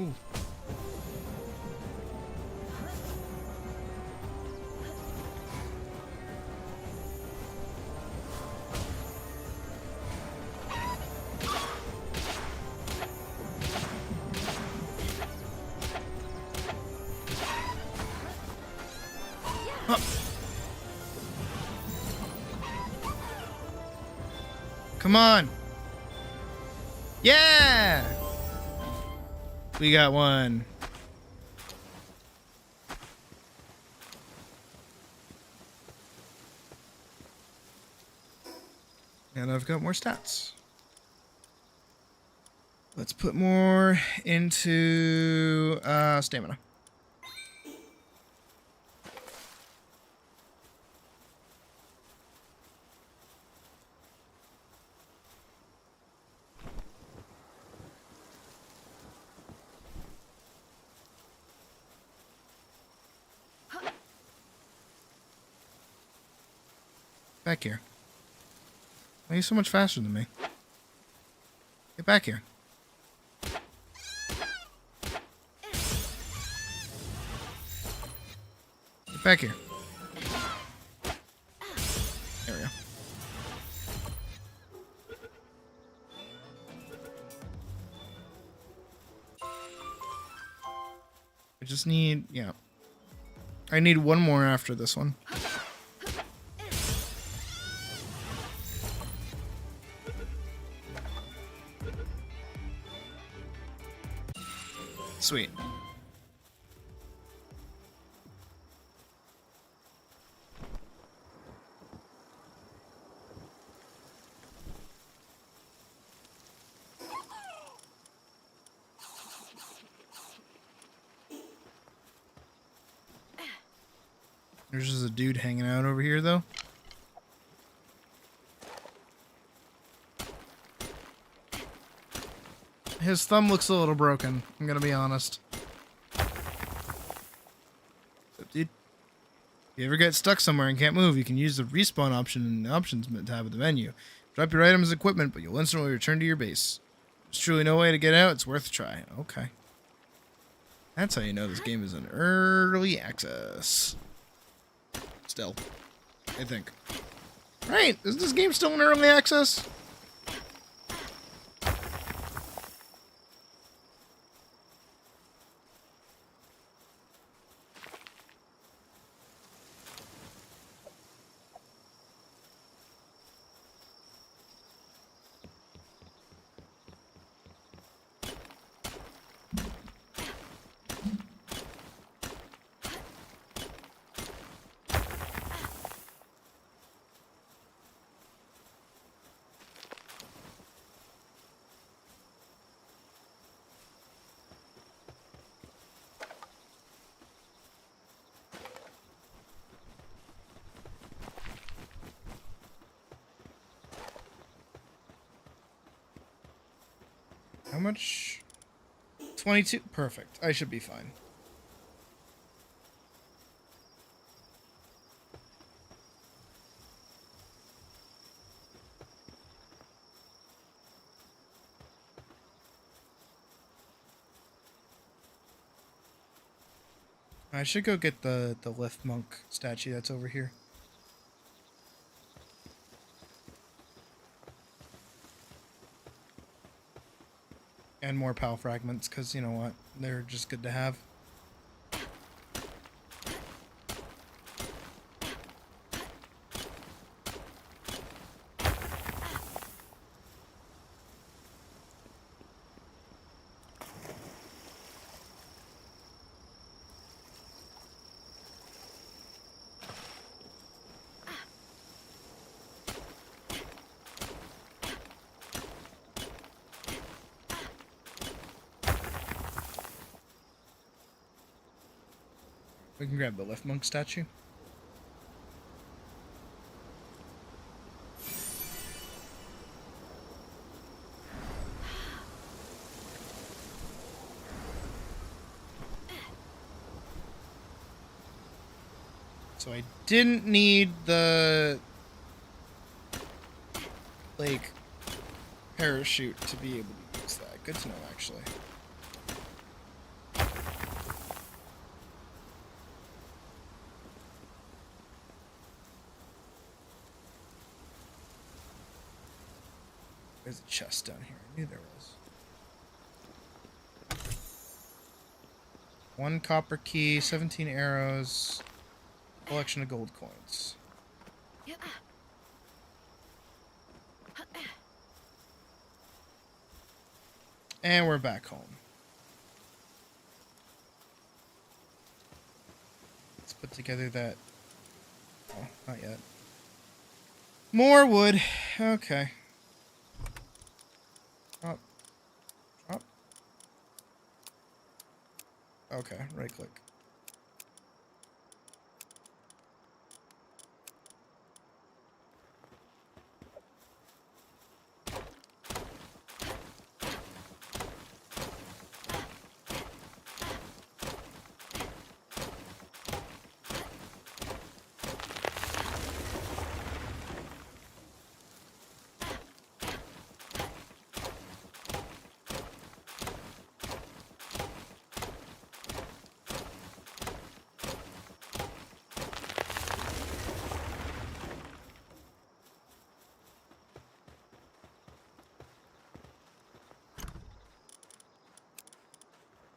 Ooh. Come on. Yeah! We got one. And I've got more stats. Let's put more into stamina. Back here. Why are you so much faster than me? Get back here. Get back here. There we go. I just need, yeah. I need one more after this one. Sweet. There's just a dude hanging out over here, though. His thumb looks a little broken, I'm gonna be honest. Dude, if you ever get stuck somewhere and can't move, you can use the respawn option in the options tab of the menu. Drop your items and equipment, but you'll instantly return to your base. There's truly no way to get out, it's worth a try. Okay. That's how you know this game is in early access. Still, I think. Right, isn't this game still in early access? How much? 22. Perfect. I should be fine. I should go get the lift monk statue that's over here. And more PAL fragments, because you know what? They're just good to have. We can grab the lift monk statue. So I didn't need the like parachute to be able to use that. Good to know, actually. There's a chest down here. I knew there was. 1 copper key, 17 arrows, collection of gold coins. And we're back home. Let's put together that... Oh, not yet. More wood. Okay. Drop. Drop. Okay, right click.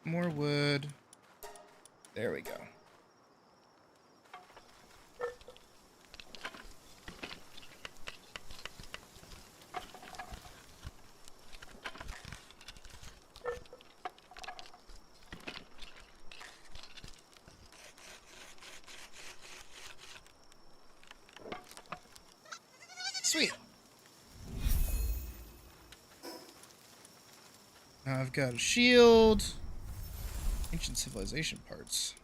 More wood. There we go. Sweet. Now I've got a shield. Ancient civilization parts.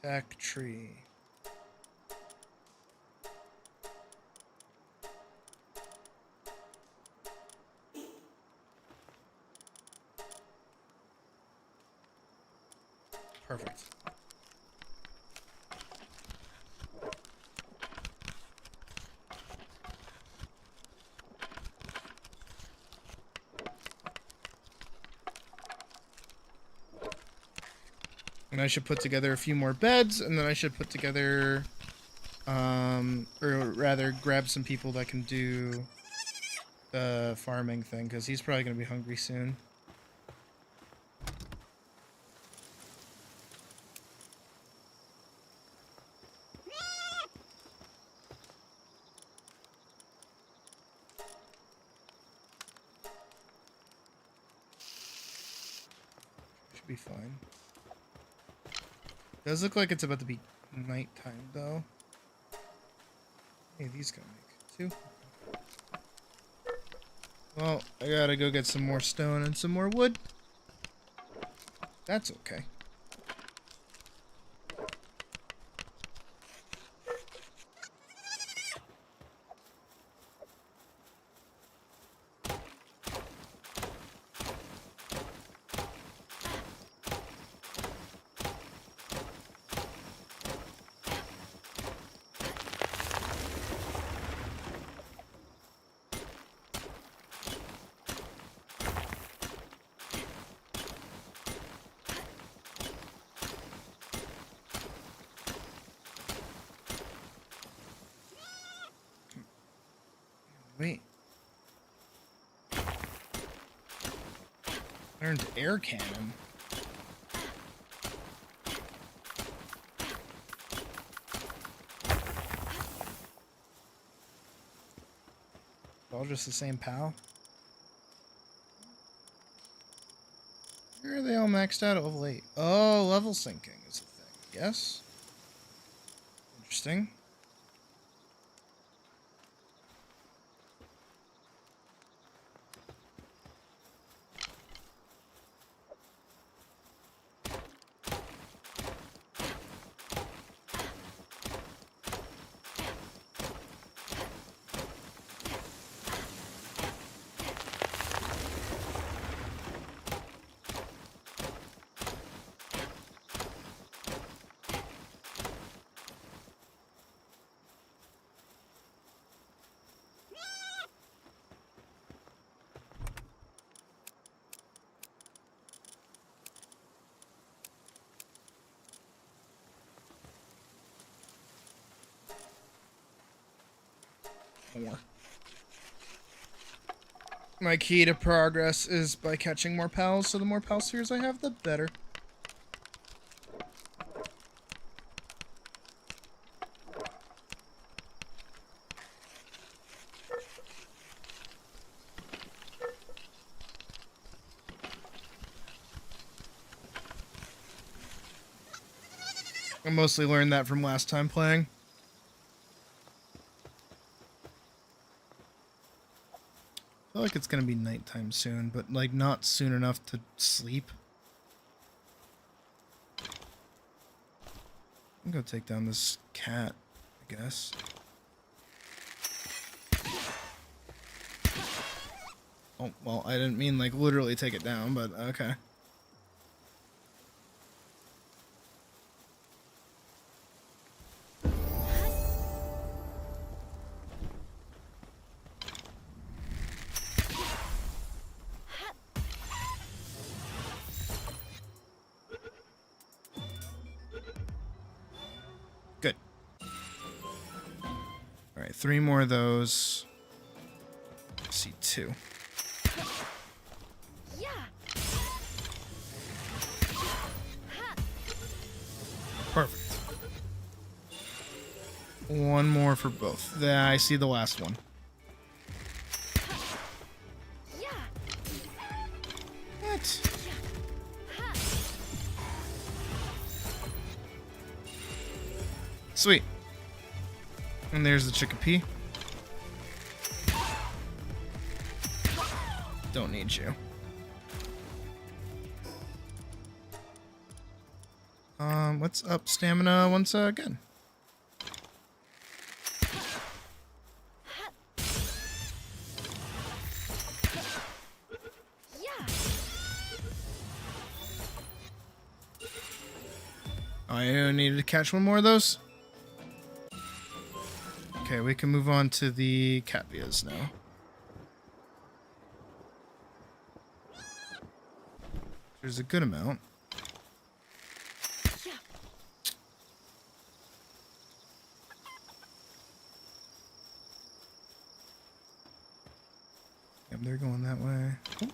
Attack tree. Perfect. And I should put together a few more beds, and then I should put together, or rather grab some people that can do the farming thing, because he's probably going to be hungry soon. Should be fine. Does look like it's about to be nighttime, though. Hey, these gonna make 2. Well, I gotta go get some more stone and some more wood. That's okay. Learned air cannon. All just the same POW? Where are they all maxed out of late? Oh, level syncing is a thing. Yes? Interesting. More. My key to progress is by catching more pals, so the more pal spheres I have, the better. I mostly learned that from last time playing. I feel like it's gonna be nighttime soon, but like not soon enough to sleep. I'm gonna go take down this cat, I guess. Oh, well, I didn't mean like literally take it down, but okay. Good. All right, 3 more of those. Let's see, 2. Perfect. 1 more for both. Yeah, I see the last one. What? Sweet. And there's the chickpea. Don't need you. What's up stamina once again? I needed to catch 1 more of those. Okay, we can move on to the Catvias now. There's a good amount. Yep, they're going that way. Oh.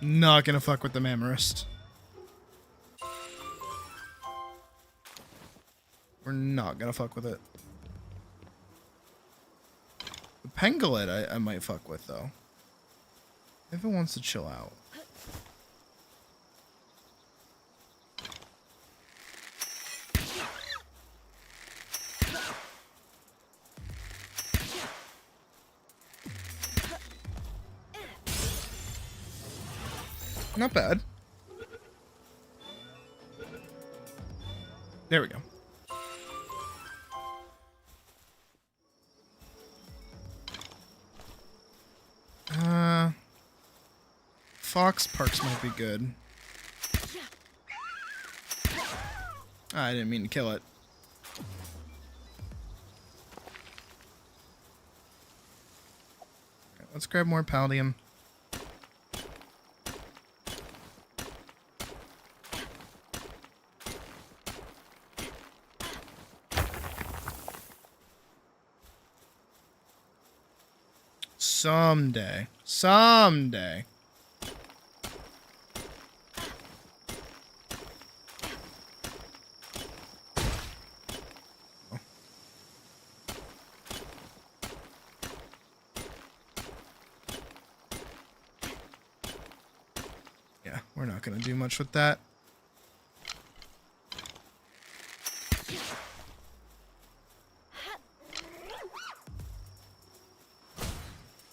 Not gonna fuck with the Mammarist. We're not gonna fuck with it. The Pangolin I might fuck with though. If it wants to chill out. Not bad. There we go. Fox Parks might be good. I didn't mean to kill it. Okay, let's grab more Paldium. Someday. Someday. Yeah, we're not going to do much with that.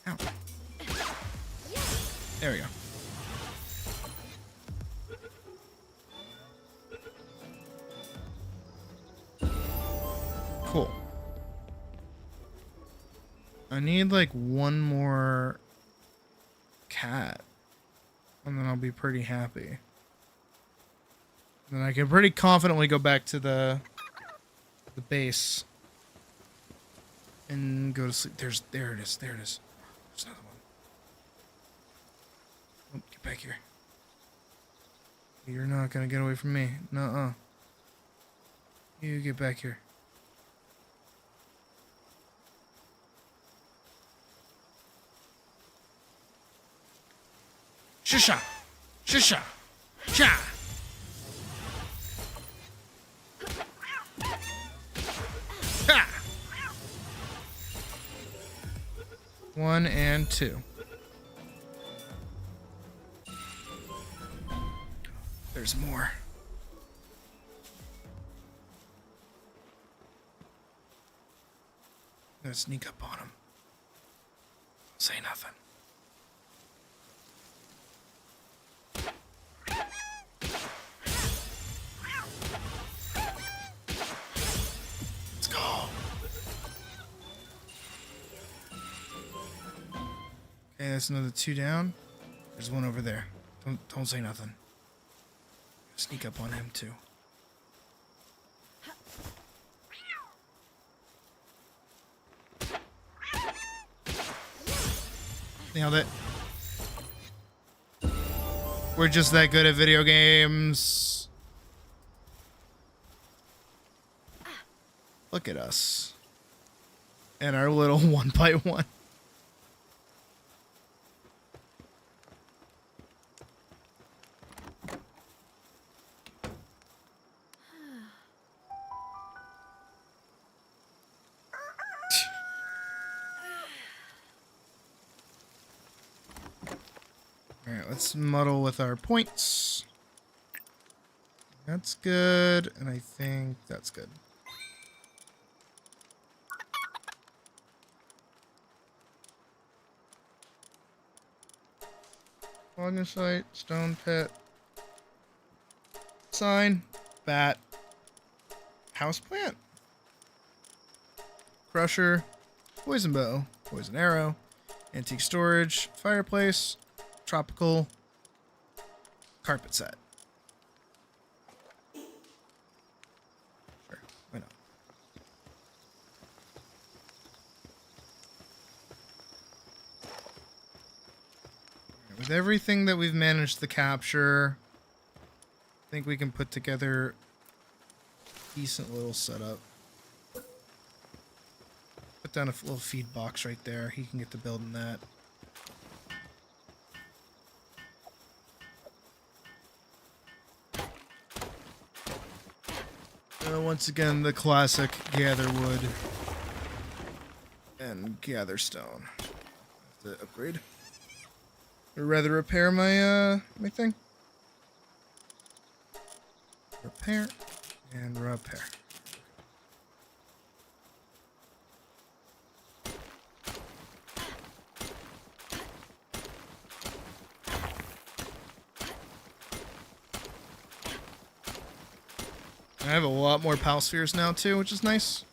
Ow. There we go. Cool. I need like one more cat. And then I'll be pretty happy. Then I can pretty confidently go back to the base and go to sleep. There it is. There it is. There's another one. Oh, get back here. You're not gonna get away from me. Nuh-uh. You get back here. Shisha! Shisha! Sha! Ha! 1 and 2. There's more. I'm gonna sneak up on him. Say nothing. Let's go. Okay, that's another 2 down. There's one over there. Don't say nothing. Sneak up on him too. Nailed it. We're just that good at video games. Look at us. And our little 1x1. Alright, let's muddle with our points. That's good, and I think that's good. Login site, stone pit, sign, bat, houseplant, crusher, poison bow, poison arrow, antique storage, fireplace, tropical, carpet set. Sure, why not? With everything that we've managed to capture, I think we can put together a decent little setup. Put down a little feed box right there. He can get to building that. Once again, the classic gather wood and gather stone. Have to upgrade. Or rather repair my my thing. Repair and repair. I have a lot more pal spheres now too, which is nice.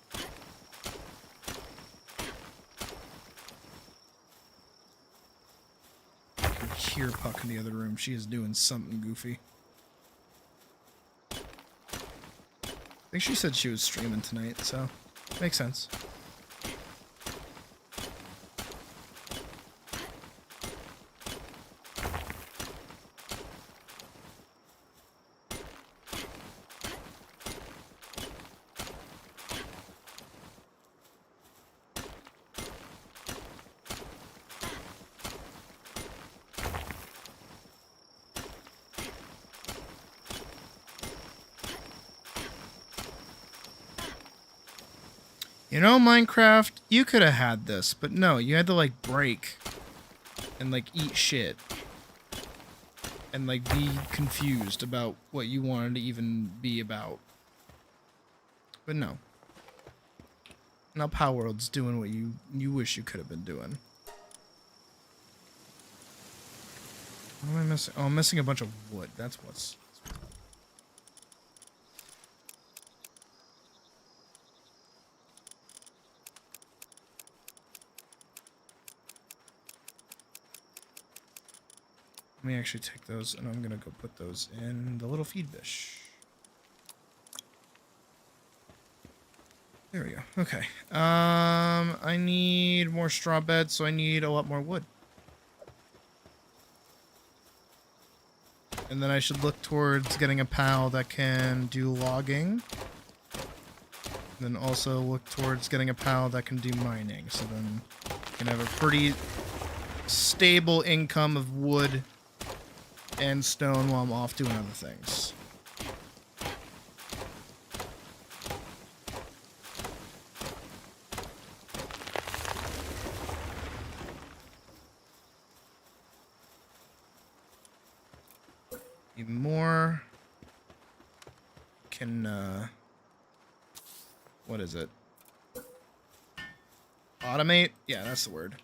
I can hear Puck in the other room. She is doing something goofy. I think she said she was streaming tonight, so makes sense. You know, Minecraft, you could have had this, but no, you had to, like, break and, like, eat shit. And, like, be confused about what you wanted to even be about. But no. Now Palworld's doing what you wish you could have been doing. What am I missing? Oh, I'm missing a bunch of wood. That's what's... Let me actually take those, and I'm gonna go put those in the little feed dish. There we go. Okay. I need more straw beds, so I need a lot more wood. And then I should look towards getting a pal that can do logging. And then also look towards getting a pal that can do mining. So then I can have a pretty stable income of wood and stone while I'm off doing other things. Need more. Can, what is it? Automate? Yeah, that's the word.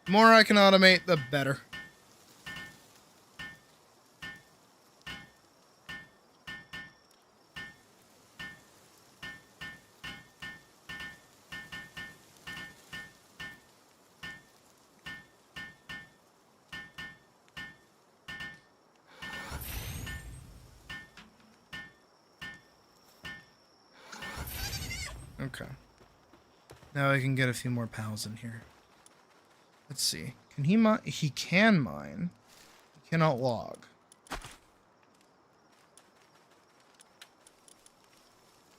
The more I can automate, the better. Okay. Now I can get a few more pals in here. Let's see. Can he mine? He can mine. He cannot log.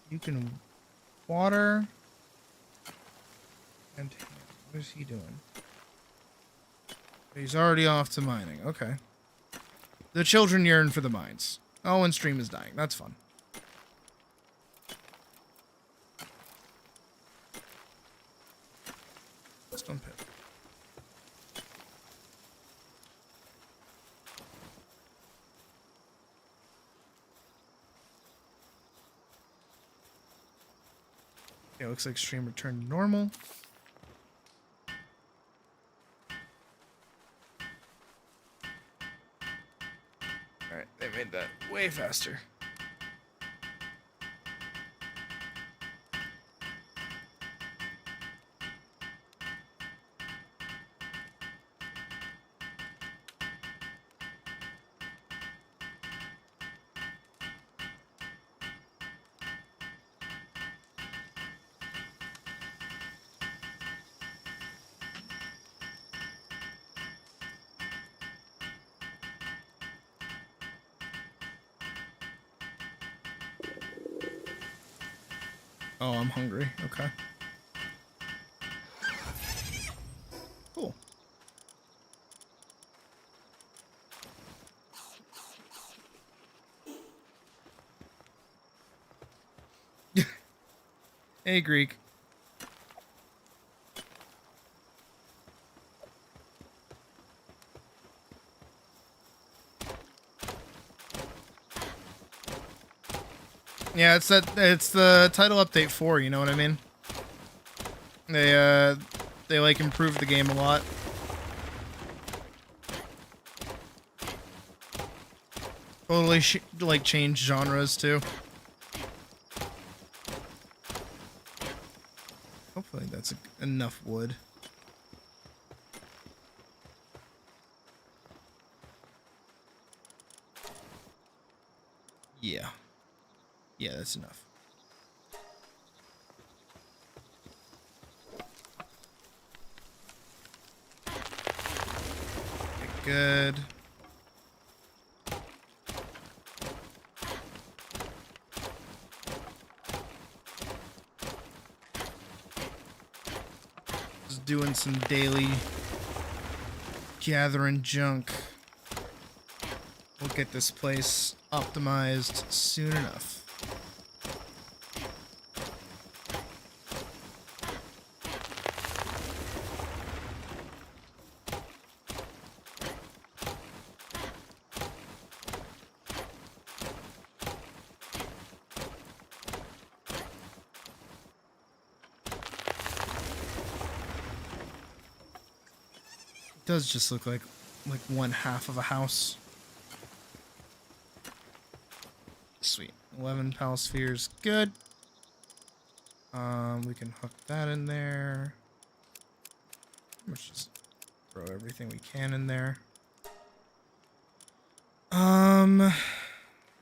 You can water. And what is he doing? He's already off to mining. Okay. The children yearn for the mines. Oh, and stream is dying. That's fun. Stone pit. Okay, looks like stream returned to normal. Alright, they made that way faster. Oh, I'm hungry. Okay. Cool. Hey, Greek. Yeah, it's the title update 4, you know what I mean? They like improved the game a lot. Totally like changed genres too. Hopefully that's enough wood. Yeah. Yeah, that's enough. Okay, good. Just doing some daily gathering junk. We'll get this place optimized soon enough. does just look like one half of a house. Sweet. 11 pal spheres. Good. We can hook that in there. Let's just throw everything we can in there.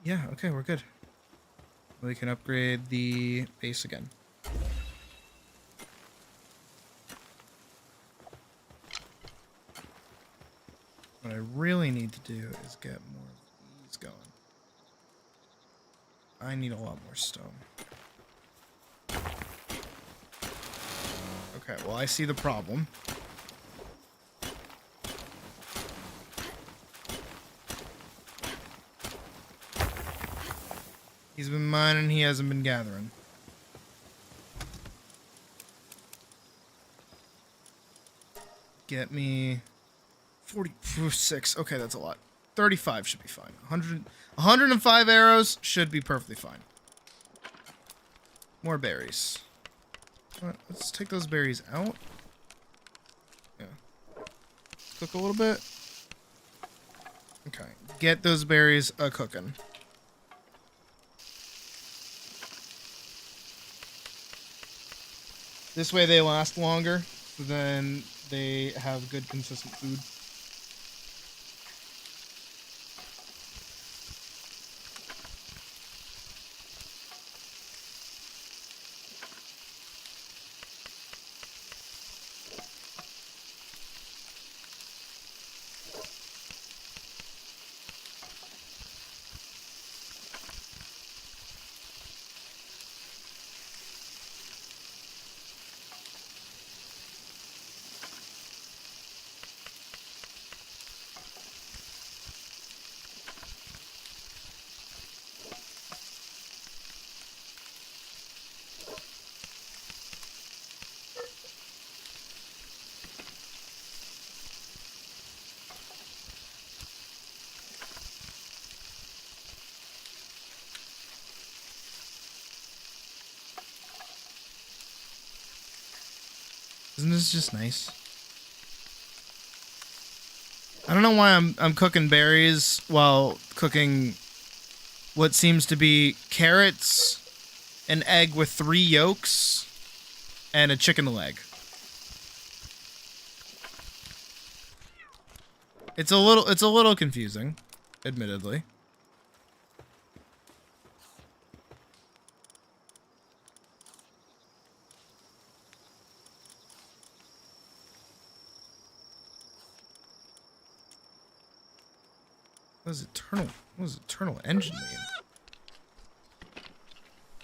Yeah, okay, we're good. We can upgrade the base again. What I really need to do is get more of these going. I need a lot more stone. Okay, well, I see the problem. He's been mining, he hasn't been gathering. Get me 46. Okay, that's a lot. 35 should be fine. 105 arrows should be perfectly fine. More berries. Let's take those berries out. Yeah. Cook a little bit. Okay. Get those berries a-cooking. This way they last longer, so then they have good consistent food. Isn't this just nice? I don't know why I'm cooking berries while cooking what seems to be carrots, an egg with 3 yolks, and a chicken leg. It's a little confusing, admittedly. What does eternal engine mean?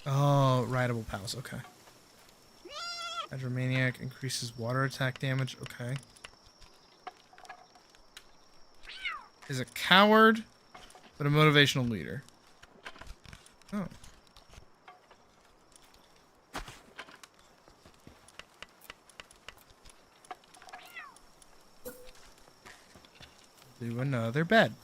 Oh, rideable pals, okay. Hydromaniac increases water attack damage, okay. Is a coward, but a motivational leader. Oh. Do another bed.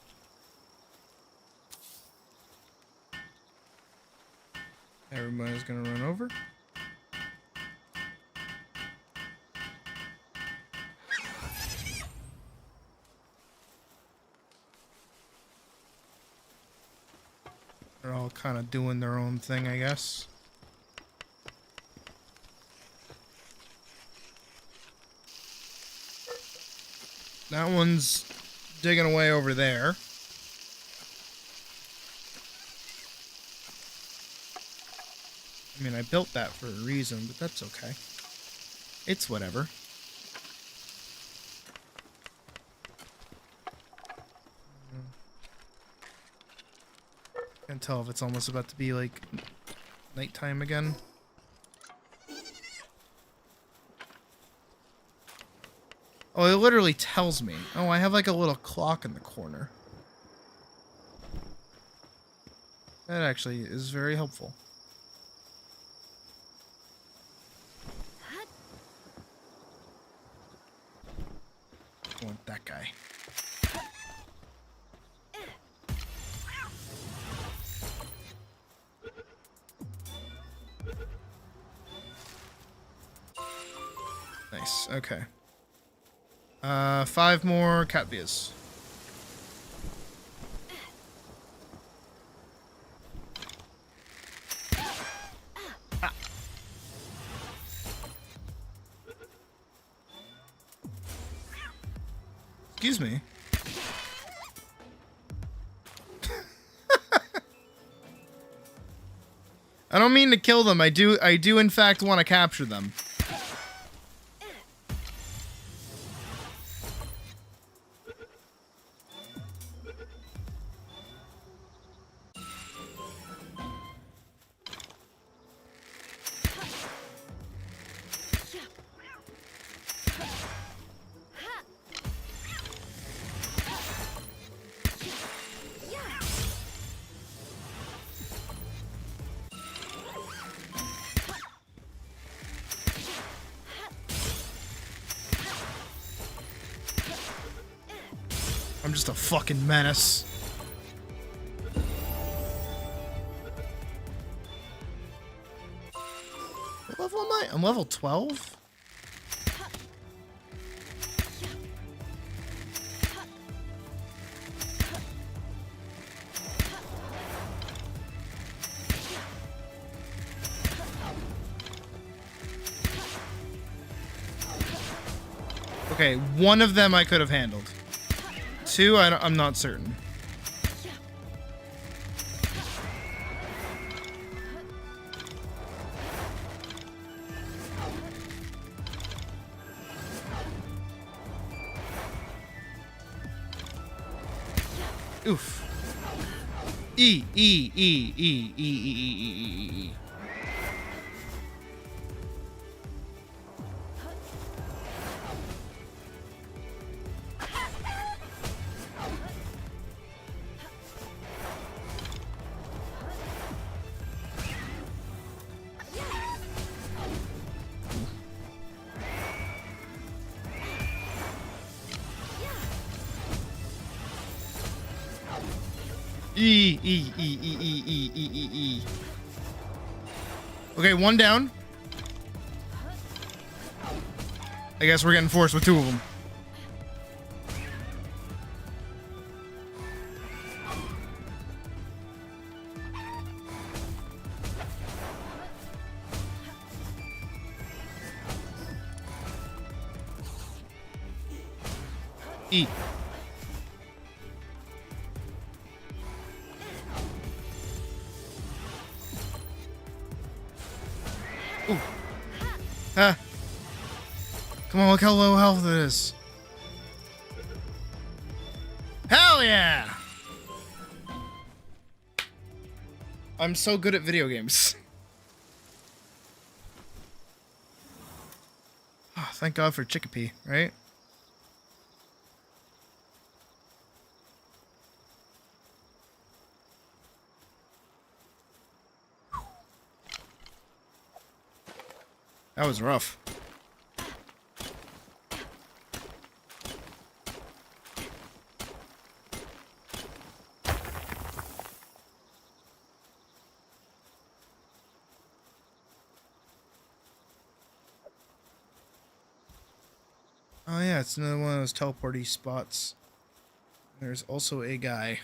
Everybody's gonna run over. They're all kind of doing their own thing, I guess. That one's digging away over there. I mean, I built that for a reason, but that's okay. It's whatever. Can't tell if it's almost about to be, like, nighttime again. Oh, it literally tells me. Oh, I have, like, a little clock in the corner. That actually is very helpful. I want that guy. Nice, okay. 5 more Catvias. Ah. Excuse me. I don't mean to kill them. I do in fact want to capture them. I'm just a fucking menace. What level am I? I'm level 12? Okay, one of them I could have handled. 2, I'm not certain. Oof. E. E. Okay, one down. I guess we're getting forced with 2 of them. E. Ooh. Ah. Come on, look how low health it is. Hell yeah! I'm so good at video games. Oh, thank God for Chickapee, right? That was rough. Oh yeah, it's another one of those teleporty spots. There's also a guy.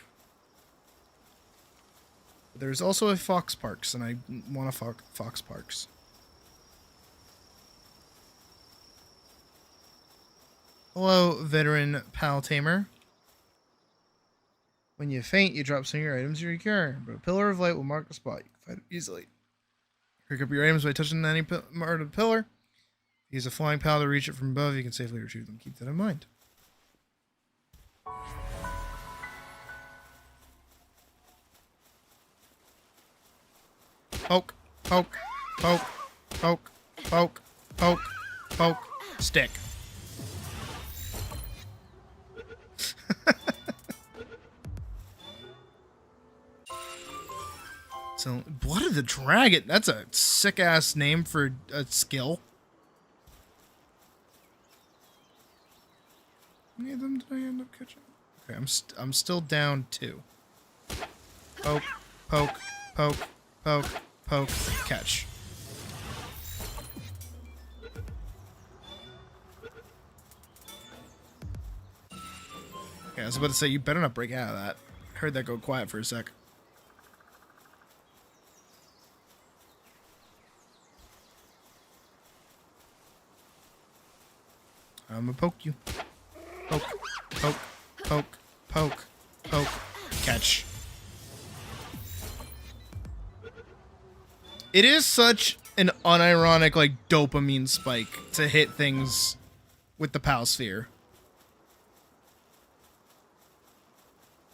There's also a Fox Parks, and I want a Fox Parks. Hello, veteran pal tamer. When you faint, you drop some of your items you cure, but a pillar of light will mark the spot. You can find it easily. Pick up your items by touching any part of the pillar. Use a flying pal to reach it from above. You can safely retrieve them. Keep that in mind. Poke, poke, poke, poke, poke, poke, poke, stick. So, Blood of the Dragon. That's a sick-ass name for a skill. How many of them did I end up catching? Okay, I'm still down 2. Poke, poke, poke, poke, poke, catch. Okay, I was about to say, you better not break out of that. I heard that go quiet for a sec. I'm gonna poke you. Poke, poke, poke, poke, poke, catch. It is such an unironic, like, dopamine spike to hit things with the PAL sphere.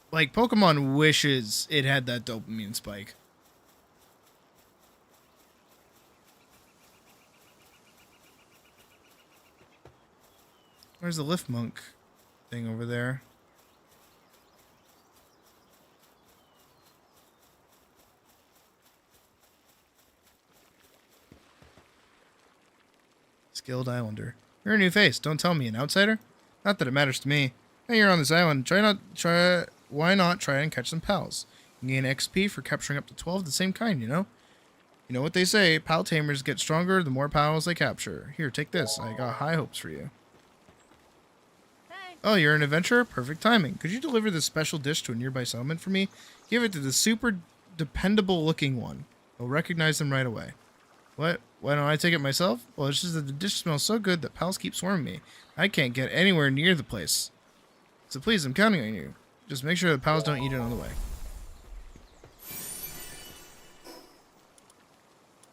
Like, Pokemon wishes it had that dopamine spike. Where's the Lift Monk thing over there? Skilled Islander. You're a new face. Don't tell me, an outsider? Not that it matters to me. Hey, you're on this island. Why not try and catch some pals? You gain XP for capturing up to 12 of the same kind, you know? You know what they say, pal tamers get stronger the more pals they capture. Here, take this. I got high hopes for you. Oh, you're an adventurer? Perfect timing. Could you deliver this special dish to a nearby settlement for me? Give it to the super dependable looking one. I'll recognize them right away. What? Why don't I take it myself? Well, it's just that the dish smells so good that pals keep swarming me. I can't get anywhere near the place. So please, I'm counting on you. Just make sure the pals don't eat it on the way.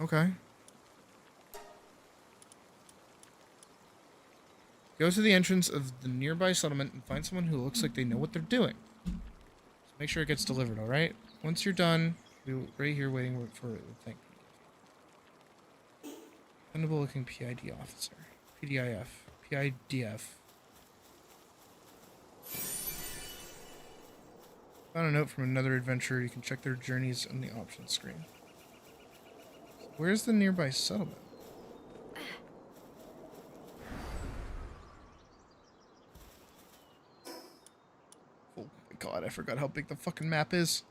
Okay. Go to the entrance of the nearby settlement and find someone who looks like they know what they're doing. So make sure it gets delivered, alright? Once you're done, we're right here waiting for the thing. Dependable looking PID officer. PDIF. PIDF. Found a note from another adventurer. You can check their journeys on the options screen. Where's the nearby settlement? Oh my god, I forgot how big the fucking map is.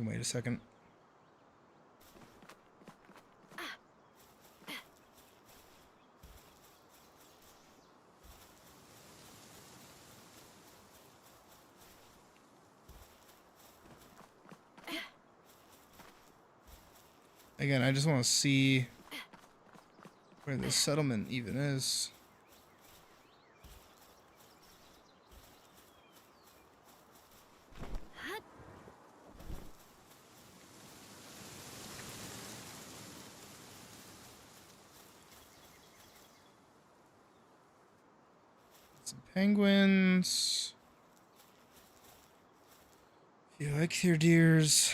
Wait a second. Again, I just want to see where the settlement even is. Some penguins. If you like your deers.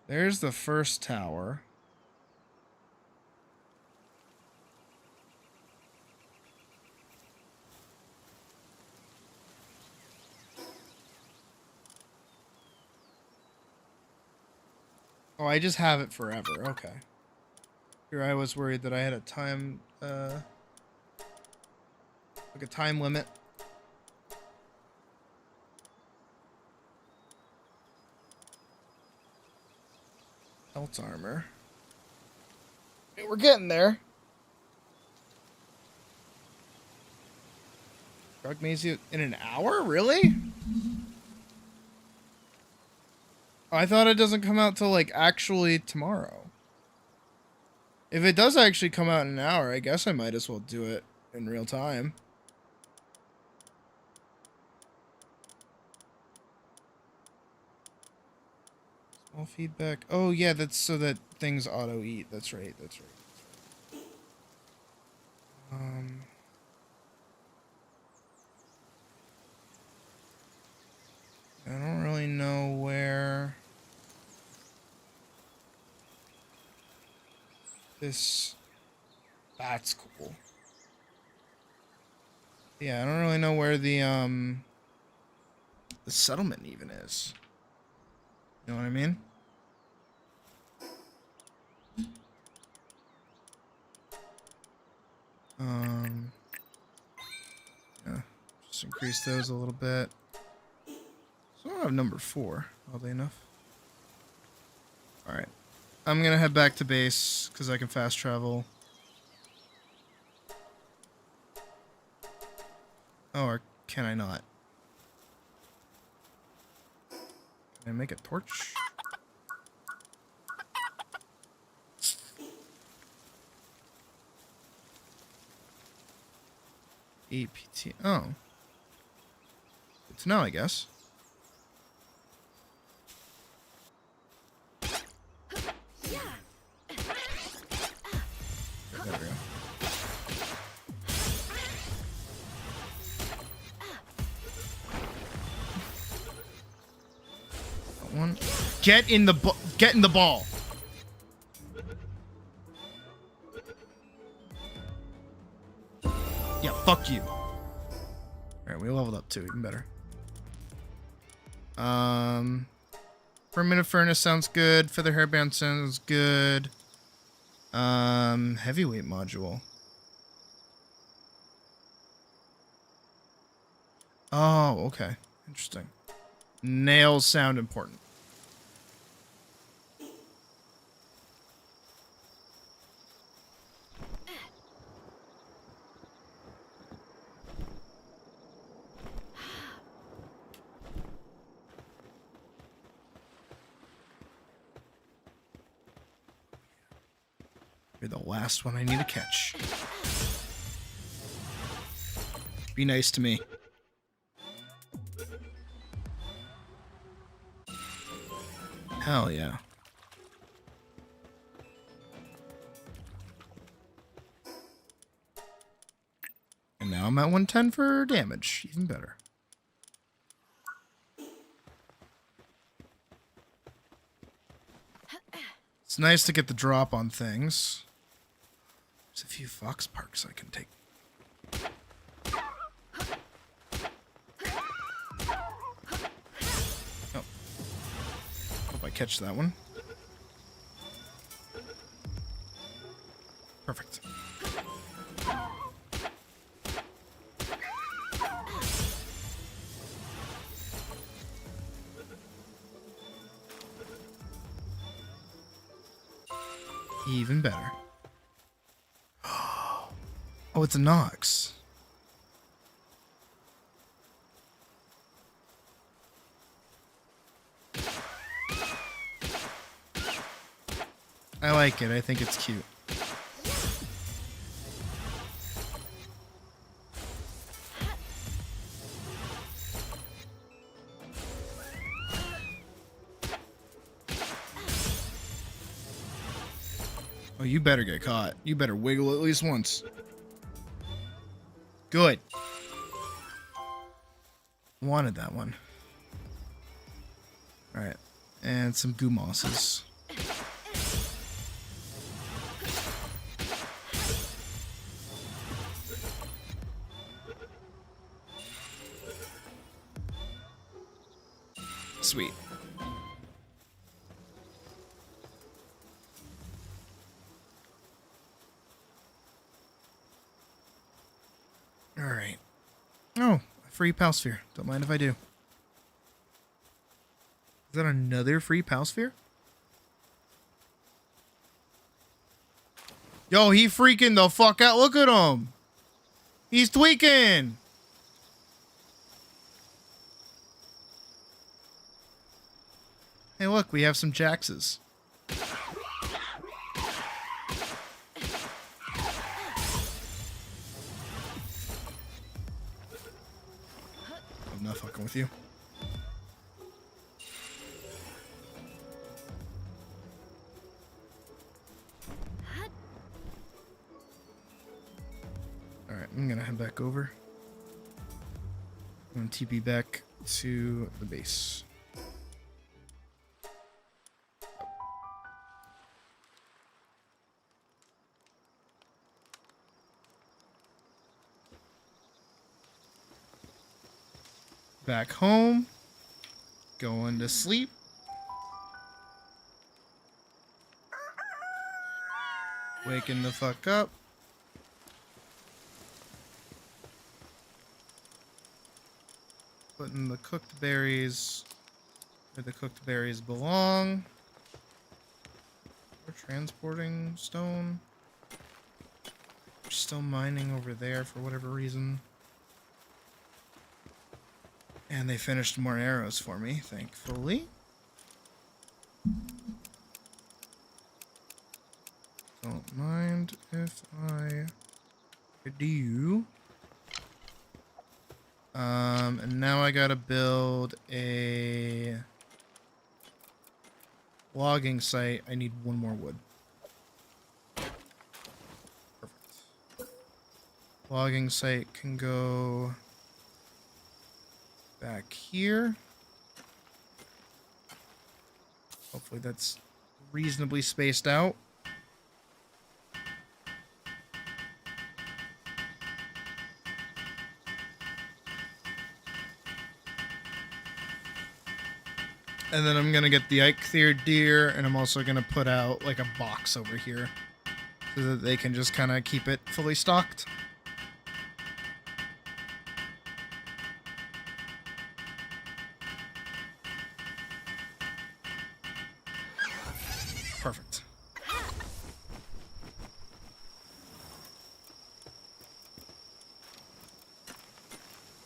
There's the first tower. Oh, I just have it forever. Okay. Here I was worried that I had a time, like a time limit. Health armor. Hey, we're getting there. Prognasia in an hour? Really? Oh, I thought it doesn't come out till like actually tomorrow. If it does actually come out in an hour, I guess I might as well do it in real time. Small feedback. Oh yeah, that's so that things auto eat. That's right. That's right. I don't really know where this. That's cool. Yeah, I don't really know where the settlement even is. You know what I mean? Yeah, just increase those a little bit. So I don't have number 4, oddly enough. Alright. I'm gonna head back to base, because I can fast travel. Oh, or can I not? Can I make a torch? APT. Oh. Good to know, I guess. There we go. That one. Get in the ball. Yeah, fuck you. Alright, we leveled up too, even better. Primitive furnace sounds good. Feather hairband sounds good. Heavyweight module. Oh, okay. Interesting. Nails sound important. You're the last one I need to catch. Be nice to me. Hell yeah. And now I'm at 110 for damage. Even better. It's nice to get the drop on things. There's a few fox parks I can take. Oh. Hope I catch that one. Perfect. Even better. Oh, it's a Nox. I like it. I think it's cute. Oh, you better get caught. You better wiggle at least once. Good. Wanted that one. Alright. And some goo mosses. Sweet. Alright. Oh, a free Palsphere. Don't mind if I do. Is that another free Palsphere? Yo, he freaking the fuck out. Look at him. He's tweaking. Hey, look, we have some Jaxes. I'm not fucking with you. Alright, I'm gonna head back over. I'm gonna TP back to the base. Back home. Going to sleep. waking the fuck up. Putting the cooked berries where the cooked berries belong. We're transporting stone. We're still mining over there for whatever reason. And they finished more arrows for me, thankfully. Don't mind if I do. And now I gotta build a logging site. I need one more wood. Perfect. Logging site can go back here. Hopefully that's reasonably spaced out. And then I'm gonna get the Eichthir deer, and I'm also gonna put out like a box over here so that they can just kind of keep it fully stocked. Perfect.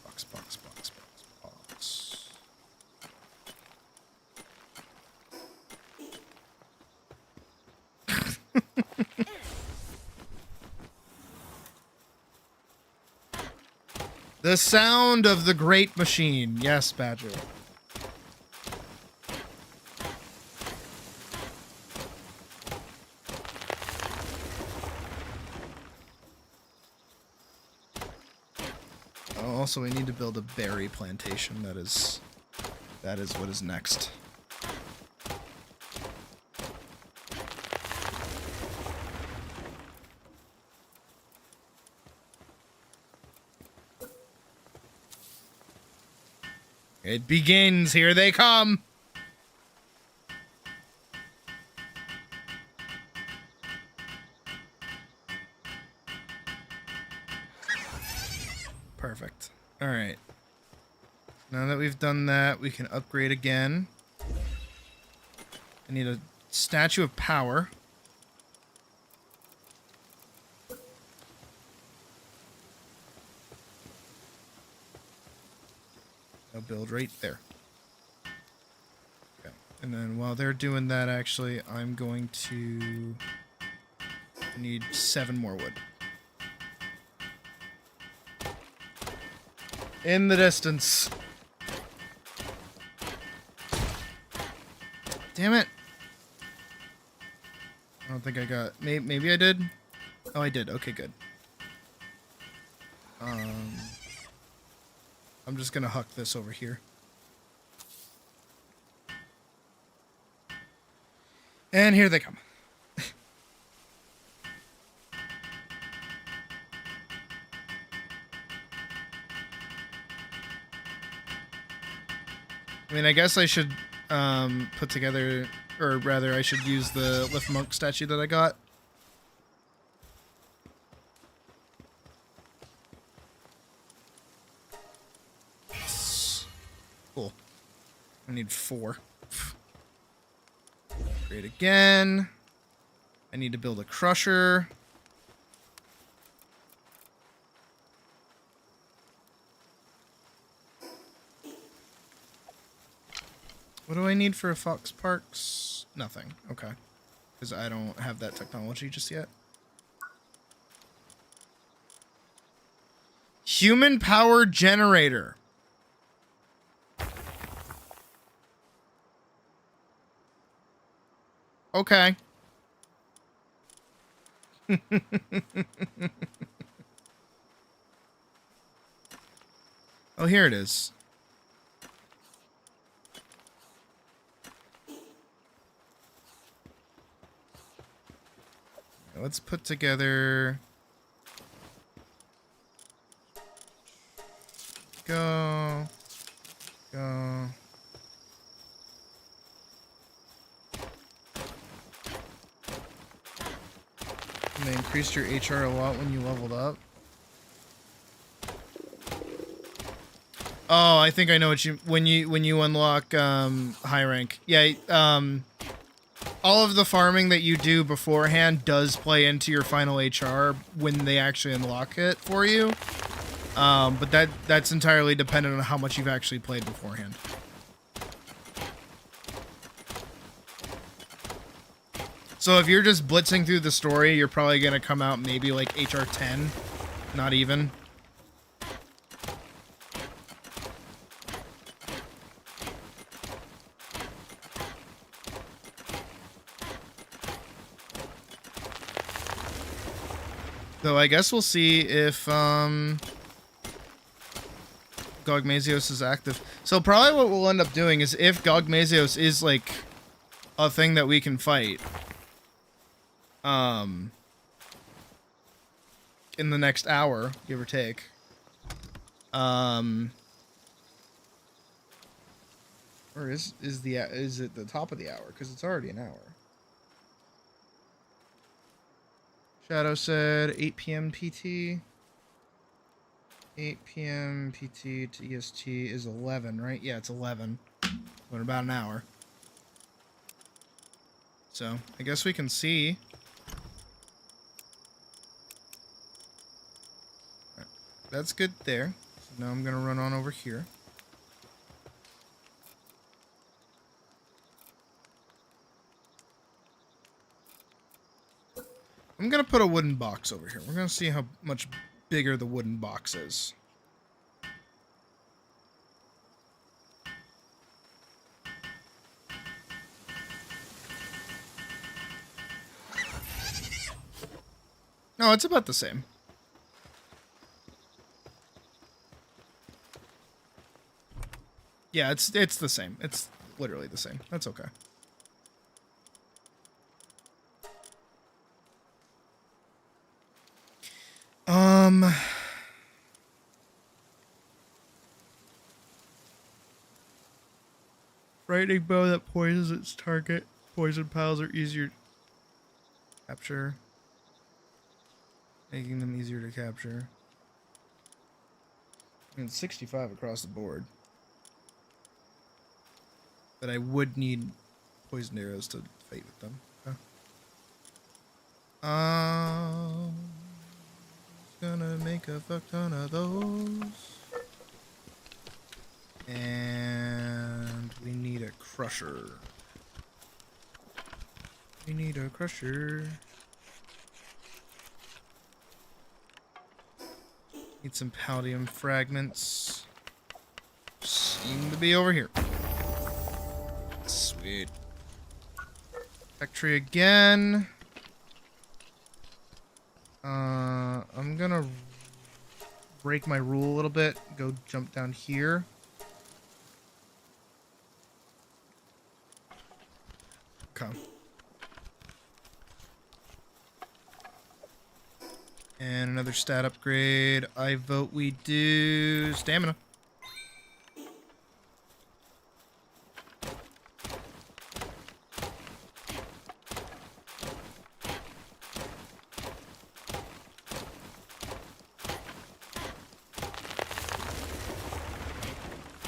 Box, box, box, box, box. The sound of the great machine. Yes, Badger. Also, we need to build a berry plantation. That is what is next. It begins. Here they come. Perfect. All right. Now that we've done that, we can upgrade again. I need a statue of power. I'll build right there. Okay. And then while they're doing that, actually, I'm going to need 7 more wood. In the distance. Damn it. I don't think I got... Maybe I did? Oh, I did. Okay, good. I'm just gonna huck this over here. And here they come. I mean, I guess I should put together, or rather I should use the Lift Monk statue that I got. Cool. I need 4. Great again. I need to build a crusher. What do I need for a Fox Parks? Nothing. Okay. Because I don't have that technology just yet. Human power generator. Okay. Oh, here it is. Let's put together... Go. They increased your HR a lot when you leveled up. Oh, I think I know what you when you unlock high rank. Yeah, all of the farming that you do beforehand does play into your final HR when they actually unlock it for you. But that's entirely dependent on how much you've actually played beforehand. So if you're just blitzing through the story, you're probably gonna come out maybe like HR 10, not even. So I guess we'll see if Gogmazios is active. So probably what we'll end up doing is if Gogmazios is like a thing that we can fight in the next hour, give or take. Or is it the top of the hour? Because it's already an hour. Shadow said 8 p.m. PT. 8 p.m. PT to EST is 11, right? Yeah, it's 11. So in about an hour. So I guess we can see. Right. That's good there. So now I'm gonna run on over here. I'm gonna put a wooden box over here. We're gonna see how much bigger the wooden box is. No, it's about the same. Yeah, it's the same. It's literally the same. That's okay. Frightening bow that poisons its target. Poison piles are easier to capture. Making them easier to capture. I mean, 65 across the board. But I would need poison arrows to fight with them. Huh? Gonna make a fuck ton of those. And we need a crusher. We need a crusher. Need some palladium fragments. Seem to be over here. Sweet. Factory again. I'm gonna break my rule a little bit. Go jump down here. Okay. And another stat upgrade. I vote we do stamina.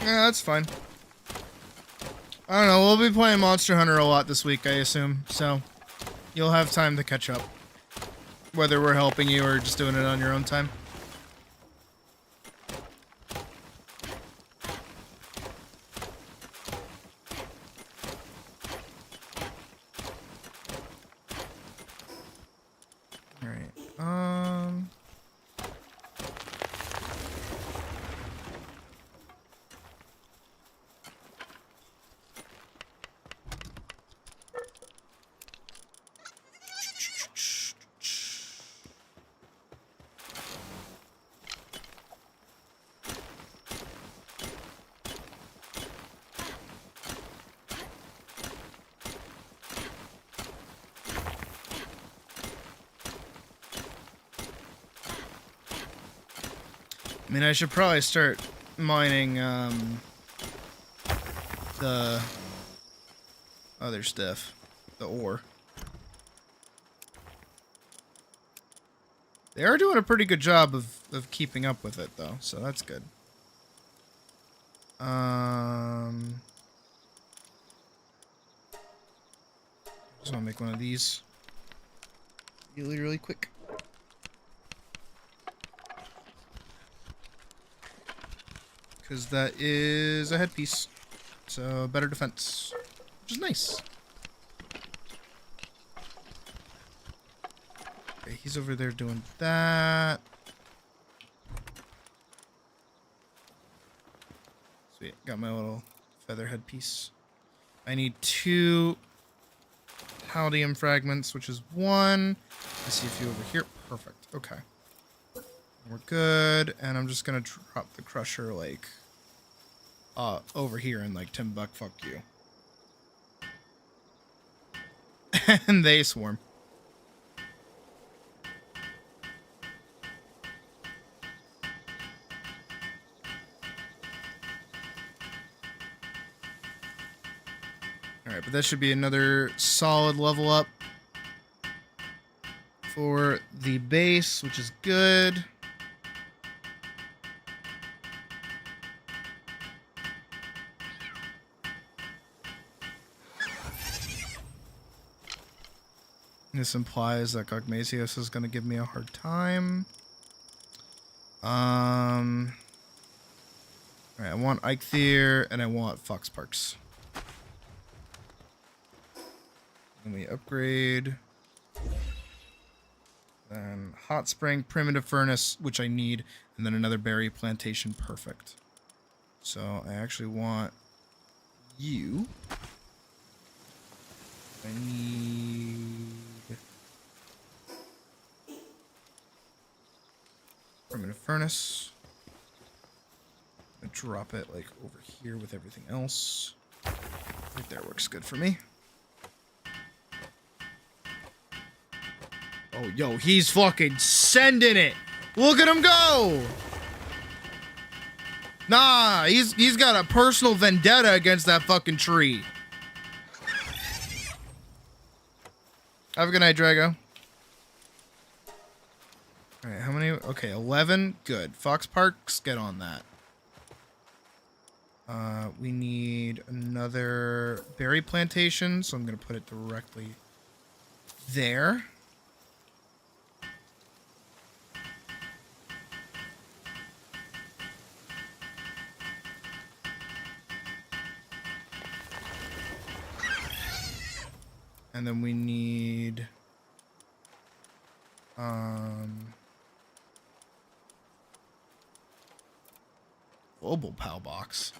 Yeah, that's fine. I don't know, we'll be playing Monster Hunter a lot this week, I assume, so you'll have time to catch up. Whether we're helping you or just doing it on your own time. Alright, I mean, I should probably start mining, the other stuff. The ore. They are doing a pretty good job of keeping up with it, though, so that's good. Just want to make one of these really, really quick. Because that is a headpiece. So better defense. Which is nice. Okay, he's over there doing that. Sweet, got my little feather headpiece. I need 2 Haldium fragments, which is 1. I see a few over here. Perfect. Okay. We're good. And I'm just gonna drop the crusher like over here and like Timbuck, fuck you. And they swarm. Alright, but that should be another solid level up for the base, which is good. This implies that Gogmasios is going to give me a hard time. Alright, I want Eikthyr and I want Foxparks. And we upgrade. Then Hot Spring, Primitive Furnace, which I need, and then another berry plantation. Perfect. So I actually want you. I need Primitive Furnace. I'm gonna drop it like over here with everything else. Right there works good for me. Oh, yo, he's fucking sending it. Look at him go. Nah, he's got a personal vendetta against that fucking tree. Have a good night, Drago. Alright, how many? Okay, 11. Good. Foxparks, get on that. We need another berry plantation, so I'm going to put it directly there. And then we need global PAL box.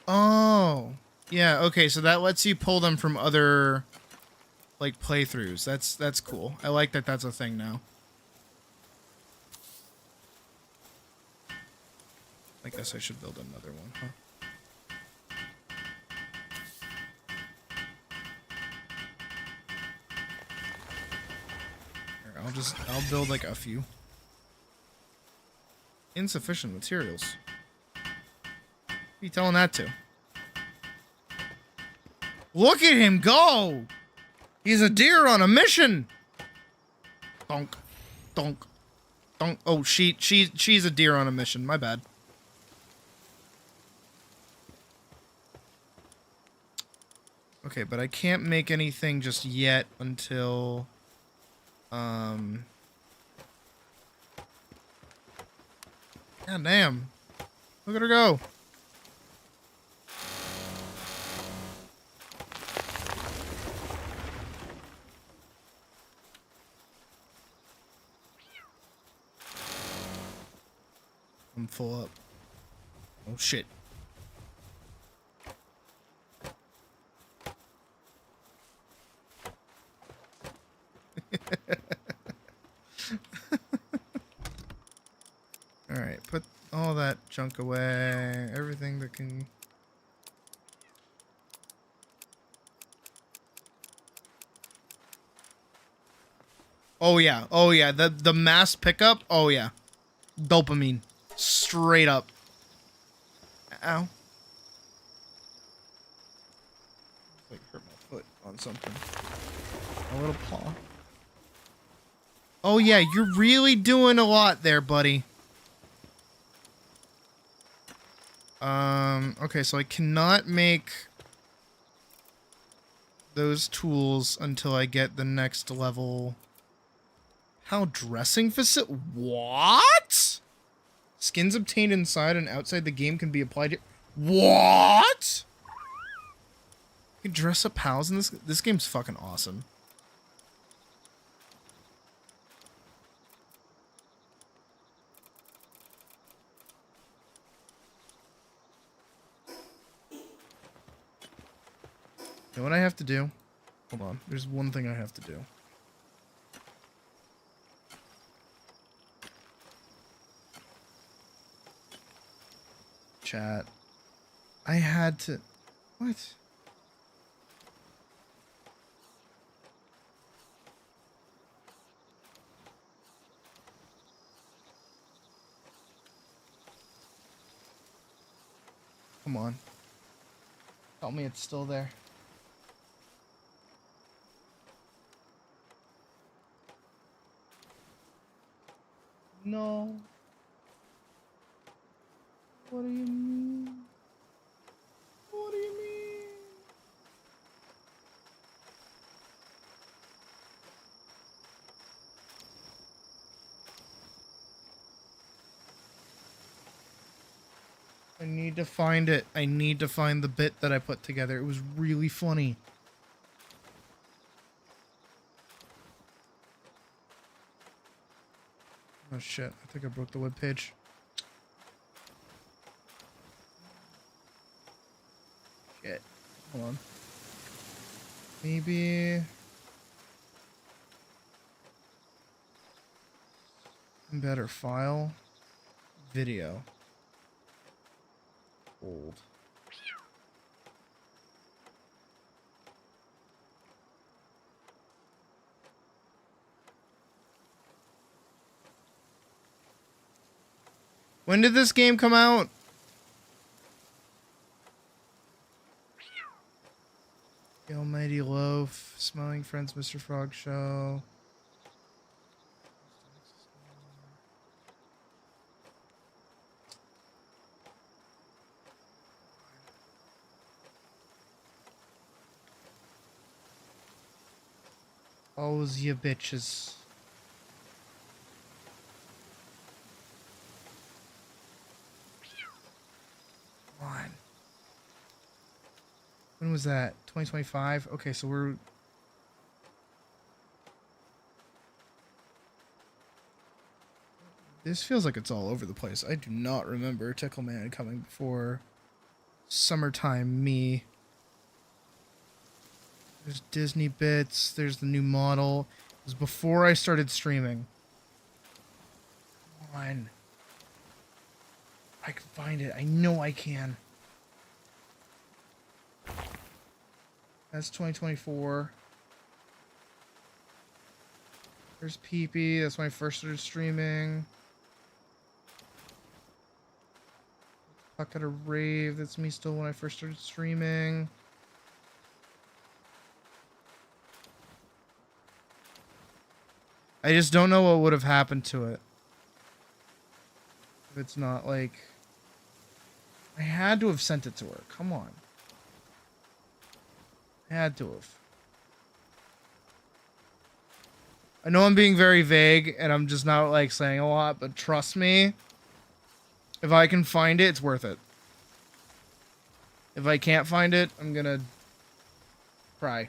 Oh, yeah. Okay, so that lets you pull them from other like playthroughs. That's cool. I like that. That's a thing now. I guess I should build another one, huh? I'll build like a few. Insufficient materials. Who are you telling that to? Look at him go! He's a deer on a mission! Donk. Donk. Donk. Oh, she's a deer on a mission. My bad. Okay, but I can't make anything just yet until... God damn. Look at her go. I'm full up. Oh shit. Alright, put all that junk away. Everything that can... Oh yeah, oh yeah. The mass pickup, oh yeah. Dopamine. Straight up. Ow. Like hurt my foot on something. A little paw. Oh yeah, you're really doing a lot there, buddy. Okay, so I cannot make those tools until I get the next level. How dressing facility? What? Skins obtained inside and outside the game can be applied to... What? You can dress up pals in this? This game's fucking awesome. You know what I have to do? Hold on. There's one thing I have to do. Chat. I had to... What? Come on. Tell me it's still there. No. What do you mean? What do you mean? I need to find it. I need to find the bit that I put together. It was really funny. Oh shit, I think I broke the webpage. Shit. Hold on. Maybe... better file. Video. Old. When did this game come out? The Almighty Loaf, Smiling Friends, Mr. Frog Show. All's ya bitches. Come on. When was that? 2025? Okay, so we're... This feels like it's all over the place. I do not remember Tickleman coming before summertime me. There's Disney bits. There's the new model. It was before I started streaming. Come on. I can find it. I know I can. That's 2024. There's Pee-Pee. That's when I first started streaming. Fuck at a rave. That's me still when I first started streaming. I just don't know what would have happened to it. If it's not like... I had to have sent it to her. Come on. I had to have. I know I'm being very vague and I'm just not like saying a lot, but trust me, if I can find it, it's worth it. If I can't find it, I'm gonna cry.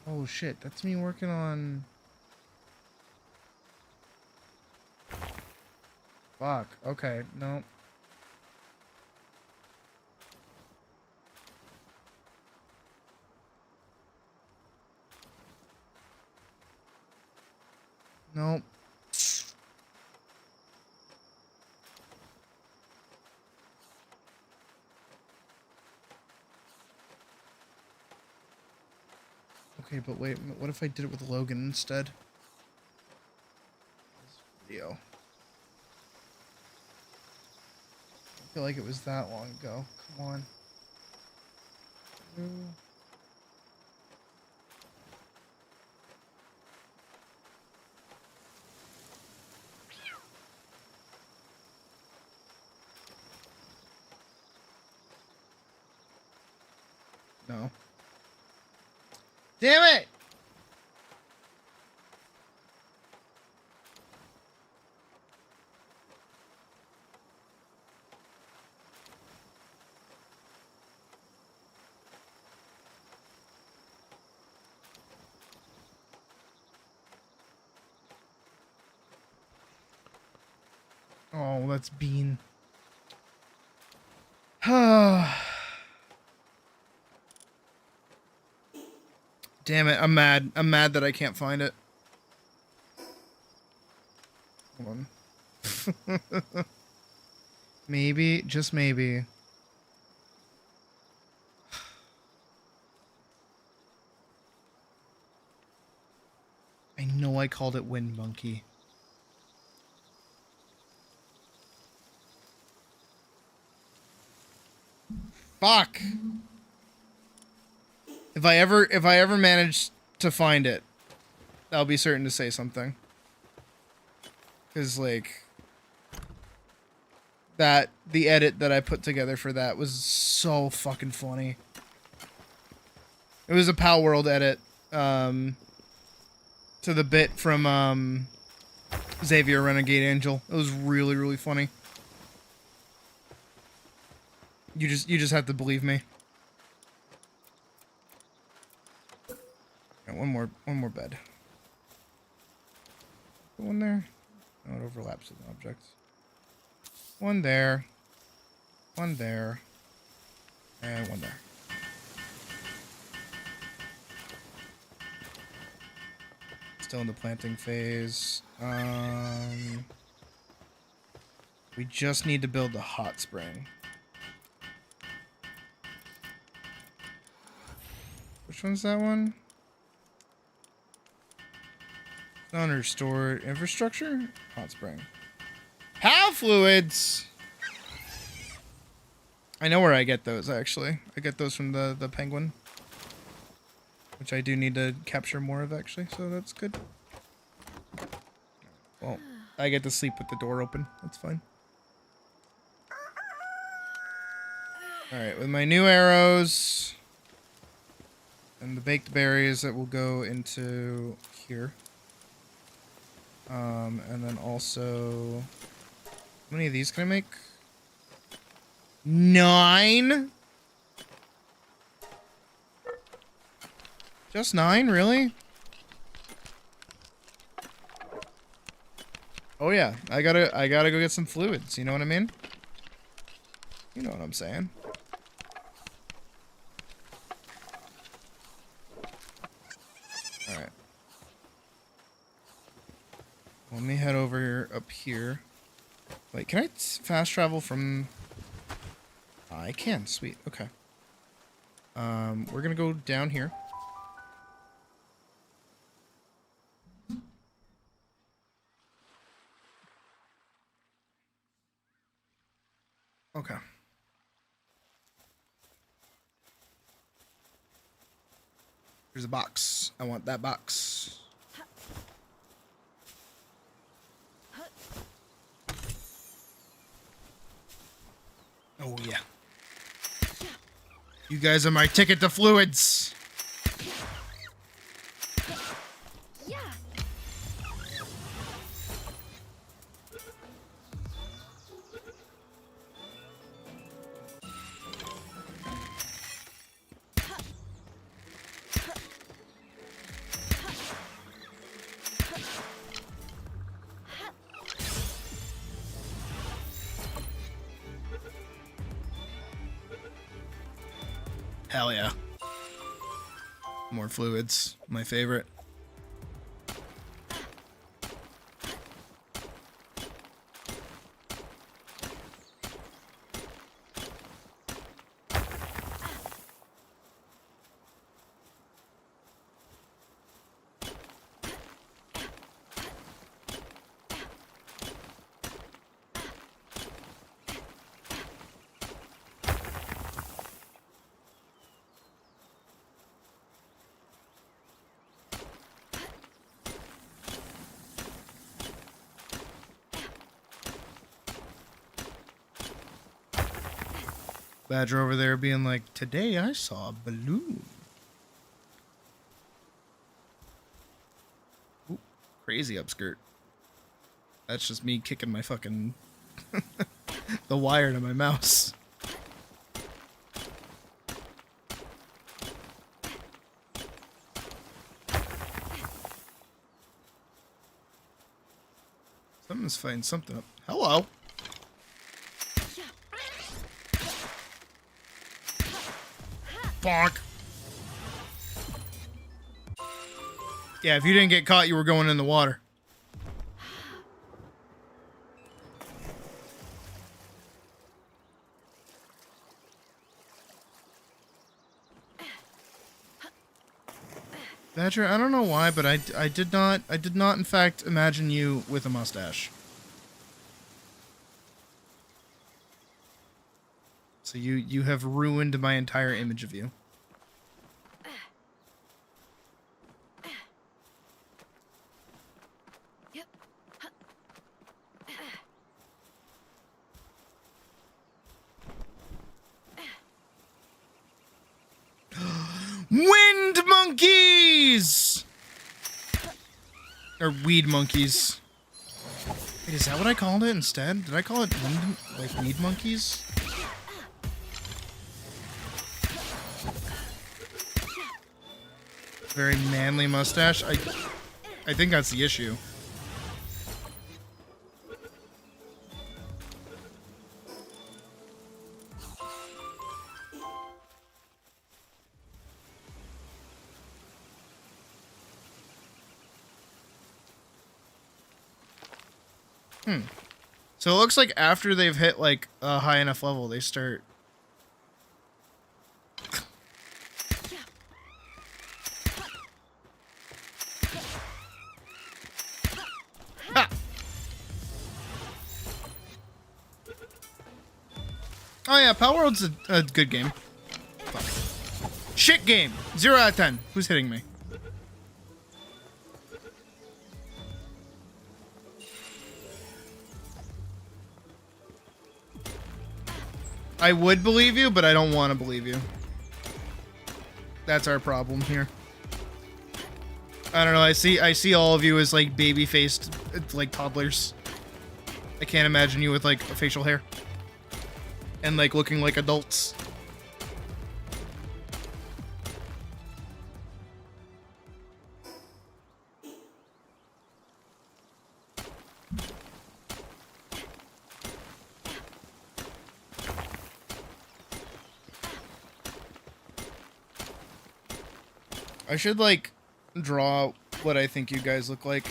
Oh shit, that's me working on... Fuck, okay, no. Nope. Okay, but wait, what if I did it with Logan instead? Video. I feel like it was that long ago. Come on. No. Damn it! Oh, that's Bean. Damn it, I'm mad. I'm mad that I can't find it. Hold on. Maybe, just maybe. I know I called it Wind Monkey. Fuck. If I ever manage to find it, I'll be certain to say something. 'Cause like the edit that I put together for that was so fucking funny. It was a Pal World edit to the bit from Xavier Renegade Angel. It was really, really funny. You just have to believe me. Got one more bed. One there. No, it overlaps with objects. One there. One there. And one there. Still in the planting phase. We just need to build the hot spring. Which one's that one? Under stored infrastructure? Hot spring. How fluids! I know where I get those, actually. I get those from the penguin. Which I do need to capture more of, actually, so that's good. Well, I get to sleep with the door open. That's fine. Alright, with my new arrows... and the baked berries that will go into here. And then also... how many of these can I make? 9? Just 9, really? Oh yeah, I gotta go get some fluids, you know what I mean? You know what I'm saying. Alright. Let me head over up here. Wait, can I fast travel from... I can, sweet, okay. We're gonna go down here. Okay. Here's a box. I want that box. Oh, yeah. You guys are my ticket to fluids. Hell yeah. More fluids. My favorite. Badger over there being like, today I saw a balloon. Ooh, crazy upskirt. That's just me kicking my fucking the wire to my mouse. Someone's fighting something up. Hello. Bonk. Yeah, if you didn't get caught, you were going in the water. Badger, I don't know why, but I did not in fact imagine you with a mustache. So you have ruined my entire image of you. Wind monkeys! Or weed monkeys. Wait, is that what I called it instead? Did I call it wind, like weed monkeys? Very manly mustache. I think that's the issue. So it looks like after they've hit like a high enough level, they start. Ah. Oh yeah, Power World's a good game. Fuck. Shit game. 0 out of 10. Who's hitting me? I would believe you, but I don't want to believe you. That's our problem here. I don't know. I see all of you as like baby-faced, like toddlers. I can't imagine you with like facial hair and like looking like adults. I should, like, draw what I think you guys look like.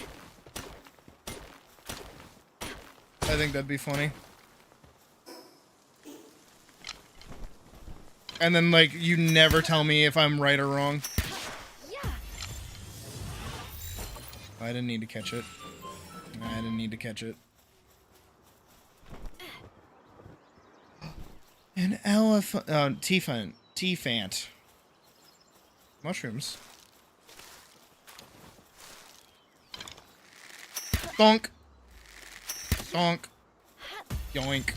I think that'd be funny. And then, like, you never tell me if I'm right or wrong. I didn't need to catch it. I didn't need to catch it. An elephant... Oh, T-Fant. Mushrooms. Donk. Donk. Yoink.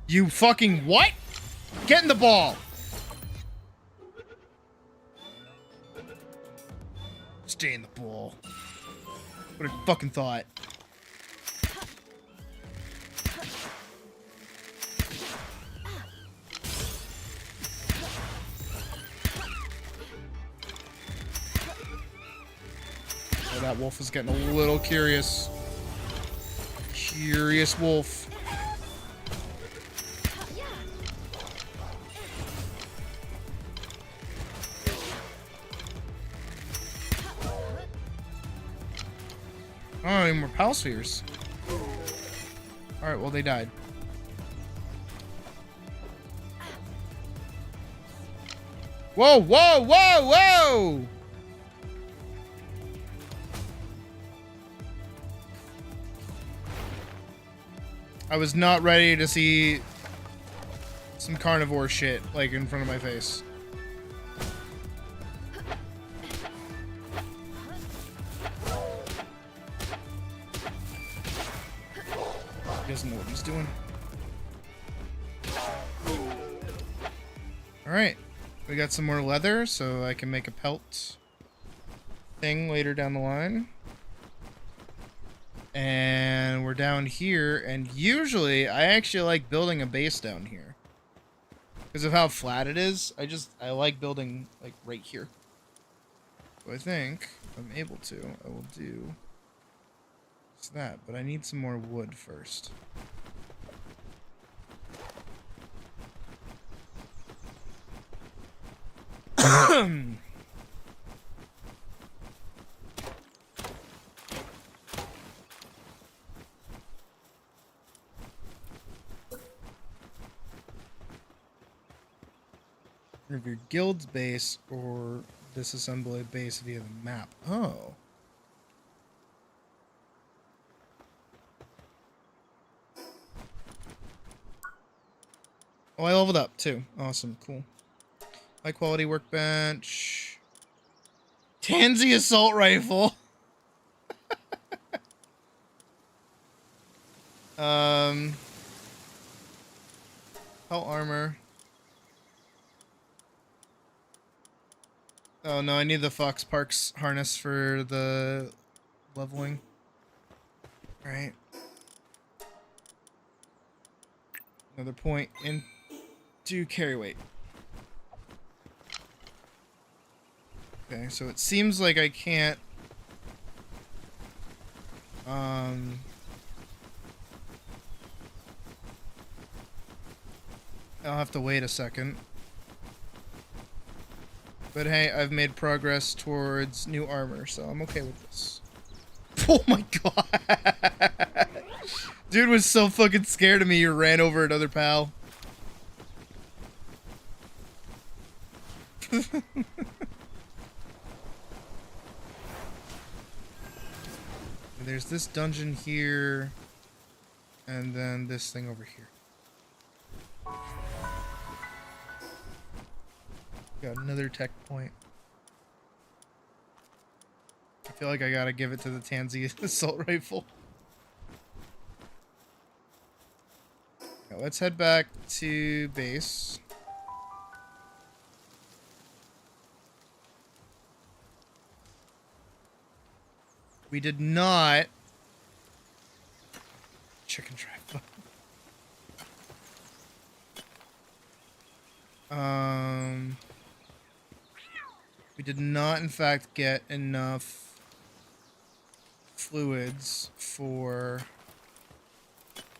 You fucking what? Get in the ball. Stay in the ball. What I fucking thought. Oh, that wolf is getting a little curious. Curious wolf. Oh, any more pal spheres. Alright, well, they died. Whoa, whoa, whoa, whoa! I was not ready to see some carnivore shit, like, in front of my face. He doesn't know what he's doing. Alright. We got some more leather, so I can make a pelt thing later down the line. And we're down here, and usually I actually like building a base down here. Because of how flat it is, I like building like right here. So I think if I'm able to, I will do just that, but I need some more wood first. Of your guild's base or disassemble a base via the map. Oh. Oh, I leveled up too. Awesome, cool. High quality workbench. Tansy assault rifle. Hull armor. Oh no, I need the Fox Parks harness for the leveling. Alright. Another point into carry weight. Okay, so it seems like I can't I'll have to wait a second. But hey, I've made progress towards new armor, so I'm okay with this. Oh my god! Dude was so fucking scared of me, you ran over another pal. There's this dungeon here, and then this thing over here. Got another tech point. I feel like I gotta give it to the Tansy assault rifle. Now let's head back to base. We did not chicken trap. We did not, in fact, get enough fluids for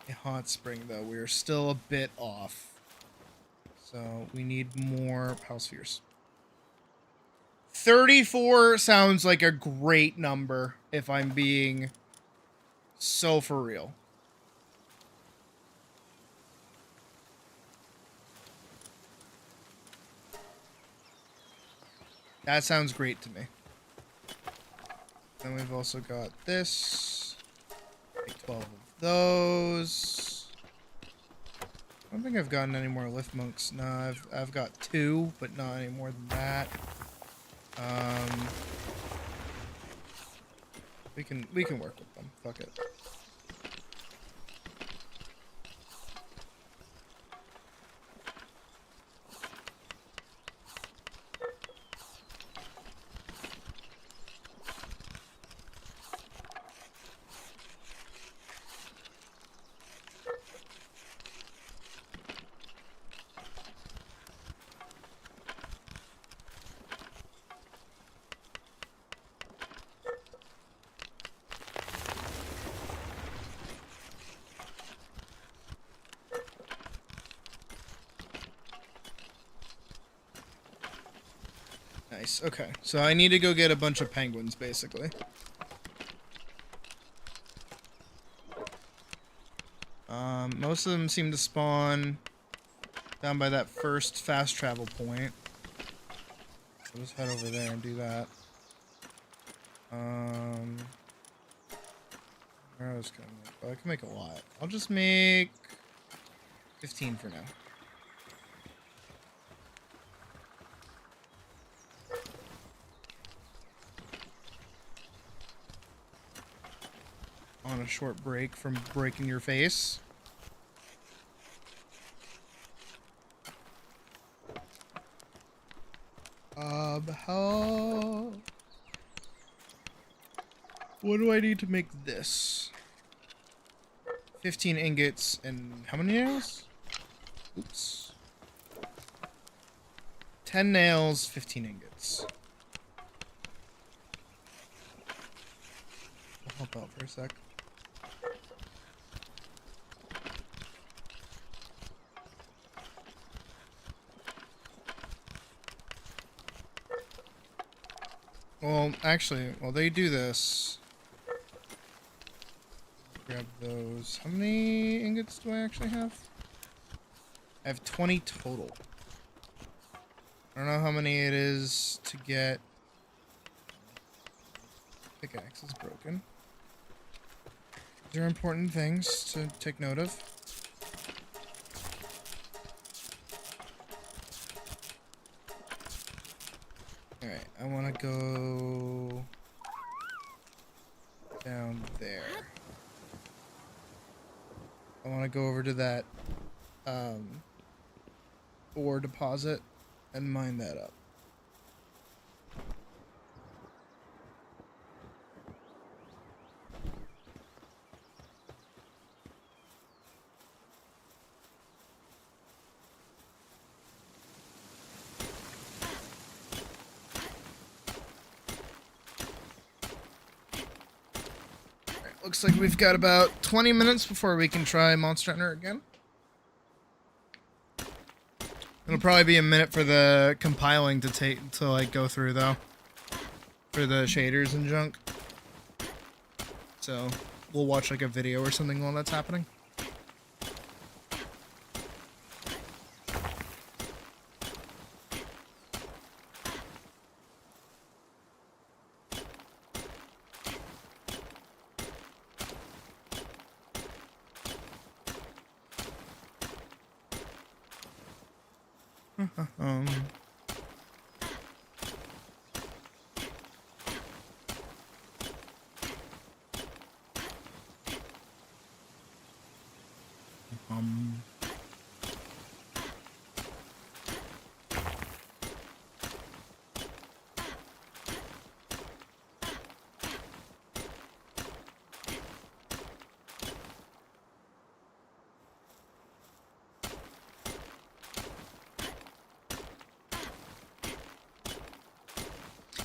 a hot spring, though. We're still a bit off. So we need more pal spheres. 34 sounds like a great number, if I'm being so for real. That sounds great to me. Then we've also got this. Make 12 of those. I don't think I've gotten any more lift monks. No, I've got 2, but not any more than that. We can work with them. Fuck it. Nice, okay. So I need to go get a bunch of penguins, basically. Most of them seem to spawn down by that first fast travel point. So just head over there and do that. Where I was gonna make, oh, I can make a lot. I'll just make 15 for now. On a short break from breaking your face. Clubhouse. What do I need to make this? 15 ingots and how many nails? Oops. 10 nails, 15 ingots. I'll help out for a sec. Well, actually, while they do this, grab those. How many ingots do I actually have? I have 20 total. I don't know how many it is to get. Pickaxe is broken. These are important things to take note of. Alright, I want to go down there. I want to go over to that ore deposit and mine that up. Looks like we've got about 20 minutes before we can try Monster Hunter again. It'll probably be a minute for the compiling to like go through though, for the shaders and junk. So we'll watch like a video or something while that's happening.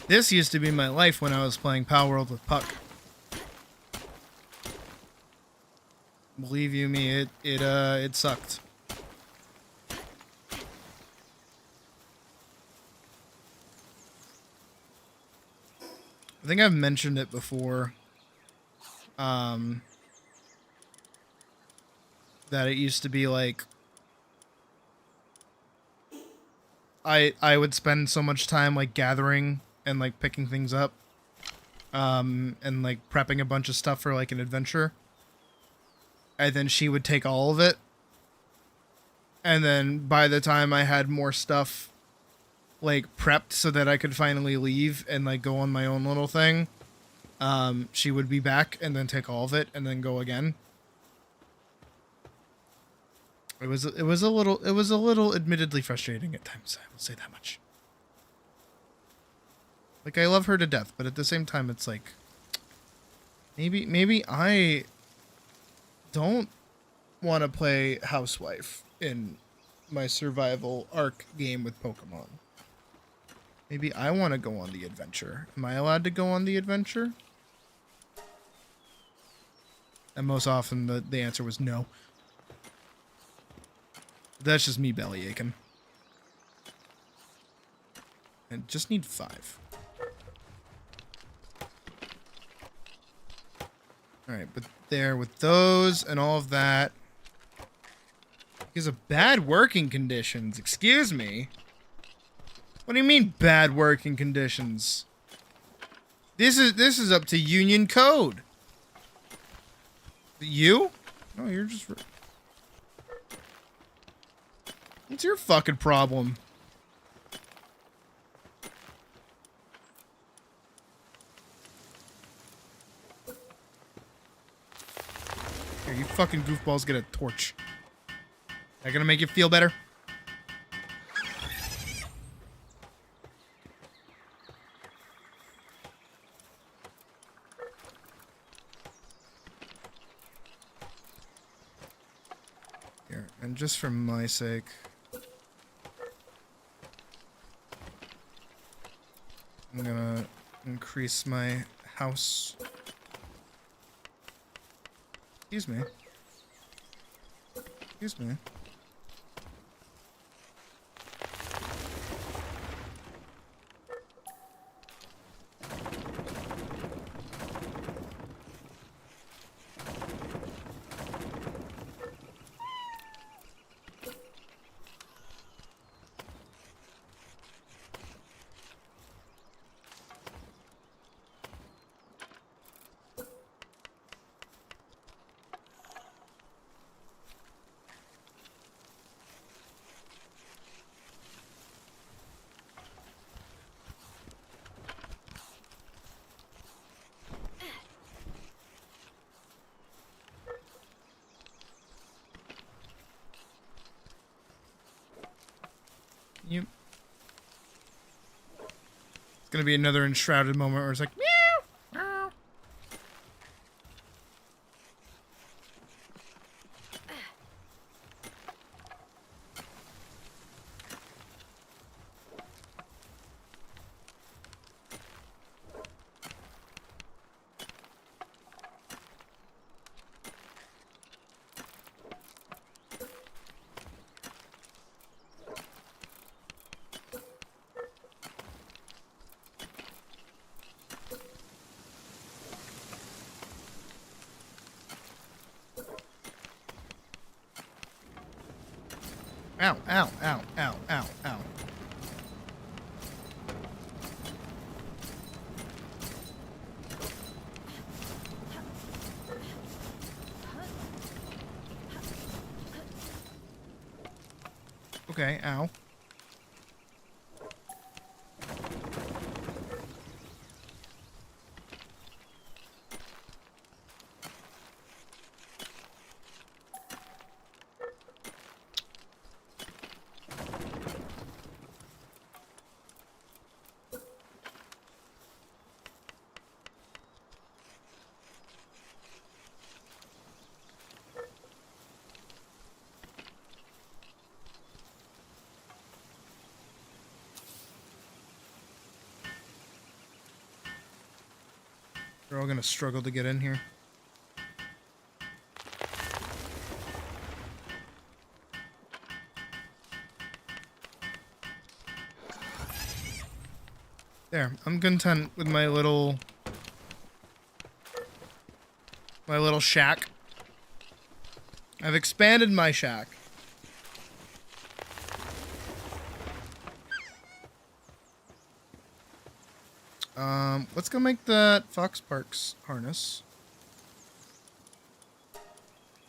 This used to be my life when I was playing Power World with Puck. Believe you me, it sucked. I think I've mentioned it before. That it used to be like I would spend so much time like gathering and like picking things up, and like prepping a bunch of stuff for like an adventure, and then she would take all of it, and then by the time I had more stuff like prepped so that I could finally leave and like go on my own little thing, she would be back and then take all of it and then go again. It was a little admittedly frustrating at times, I will say that much. Like, I love her to death, but at the same time, it's like, maybe I don't want to play Housewife in my survival arc game with Pokemon. Maybe I want to go on the adventure. Am I allowed to go on the adventure? And most often, the answer was no. That's just me belly aching. And just need 5. Alright, but there with those and all of that. Because of bad working conditions. Excuse me. What do you mean bad working conditions? This is up to union code. You? No, you're just... What's your fucking problem? Here, you fucking goofballs get a torch. That gonna make you feel better? And just for my sake, I'm gonna increase my house. Excuse me. Excuse me. Yep. It's gonna be another enshrouded moment where it's like, meow, meow. Ow, ow, ow, ow, ow, ow. Okay, ow. They're all gonna struggle to get in here. There, I'm content with my little shack. I've expanded my shack. Let's go make that Fox Parks harness.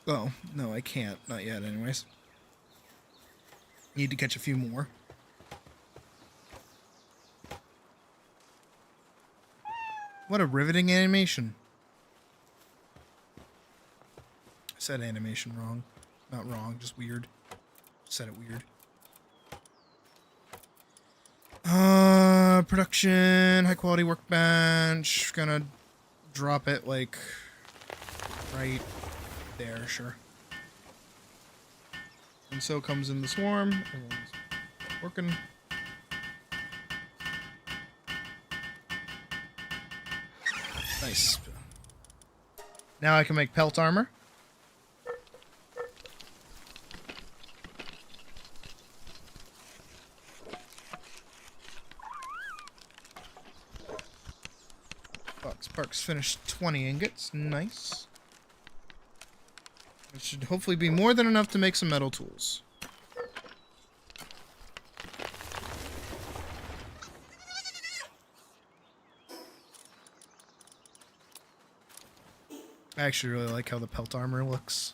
Oh, no, I can't. Not yet, anyways. Need to catch a few more. What a riveting animation. I said animation wrong. Not wrong, just weird. Said it weird. Production, high quality workbench. Gonna drop it like right there, sure. And so comes in the swarm. Everyone's working. Nice. Now I can make pelt armor. Fox Parks finished 20 ingots. Nice. It should hopefully be more than enough to make some metal tools. I actually really like how the pelt armor looks.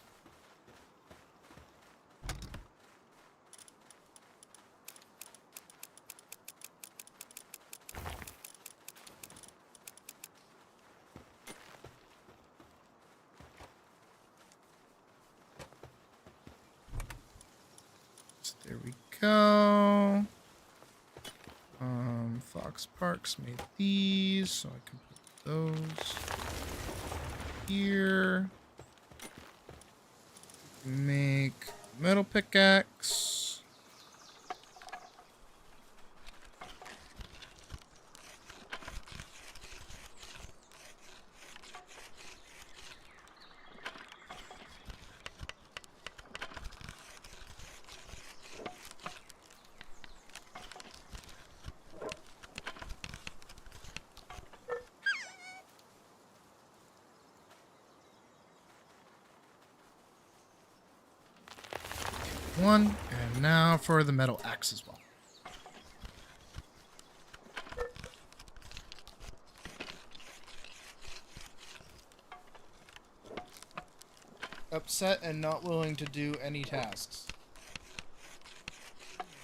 So there we go. Fox Parks made these, so I can put those here. Make Metal pickaxe. One, and now for the metal axe as well. Upset and not willing to do any tasks.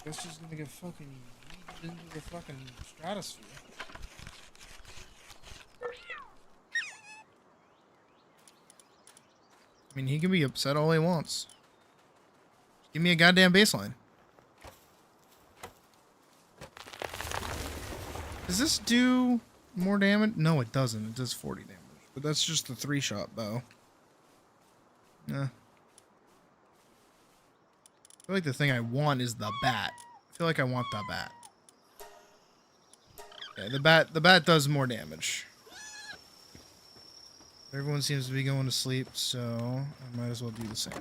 Guess she's gonna get fucking yeeted into the fucking stratosphere. I mean, he can be upset all he wants. Give me a goddamn baseline. Does this do more damage? No, it doesn't. It does 40 damage. But that's just the 3-shot bow. Yeah. I feel like the thing I want is the bat. I feel like I want the bat. Okay, the bat does more damage. Everyone seems to be going to sleep, so I might as well do the same.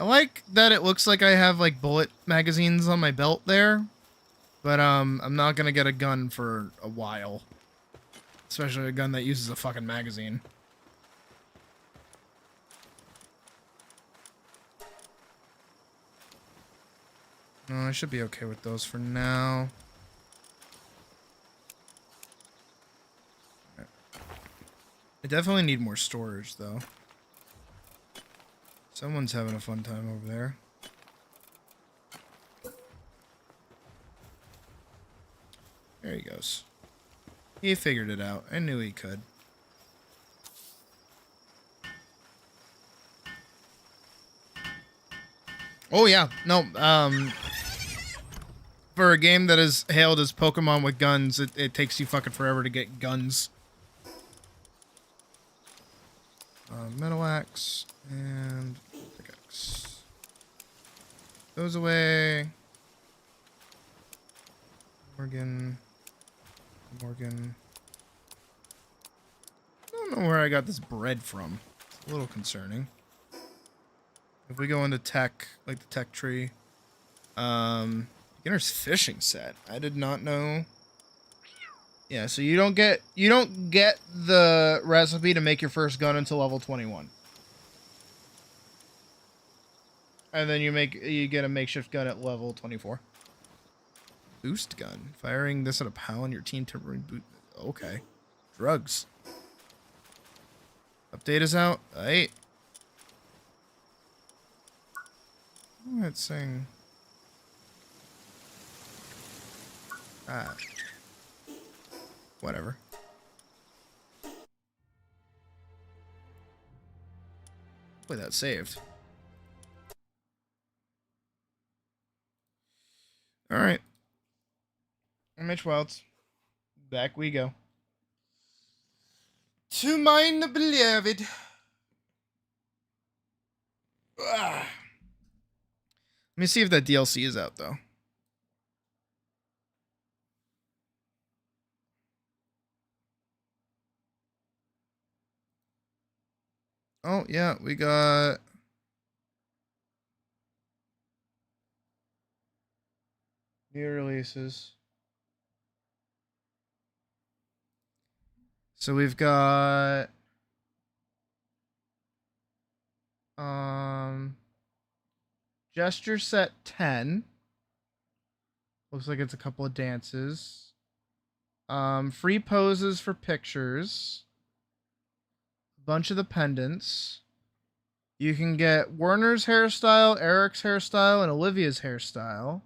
I like that it looks like I have like bullet magazines on my belt there, but I'm not gonna get a gun for a while, especially a gun that uses a fucking magazine. No, I should be okay with those for now. I definitely need more storage though. Someone's having a fun time over there. There he goes. He figured it out. I knew he could. Oh yeah, no, for a game that is hailed as Pokemon with guns, it takes you fucking forever to get guns. Metal axe and pickaxe. Goes away. Morgan. I don't know where I got this bread from. It's a little concerning. If we go into tech, like the tech tree, beginner's fishing set. I did not know. Yeah, so you don't get the recipe to make your first gun until level 21. And then you get a makeshift gun at level 24. Boost gun. Firing this at a pal on your team to reboot. Okay. Drugs. Update is out. Aight. Let's sing. Ah. Whatever. Hopefully that saved. Alright. Mitch Wilds. Back we go. To mine beloved. Ah. Let me see if that DLC is out, though. Oh, yeah, we got... new releases. So we've got... Gesture set 10. Looks like it's a couple of dances. Free poses for pictures. A bunch of the pendants. You can get Werner's hairstyle, Eric's hairstyle, and Olivia's hairstyle.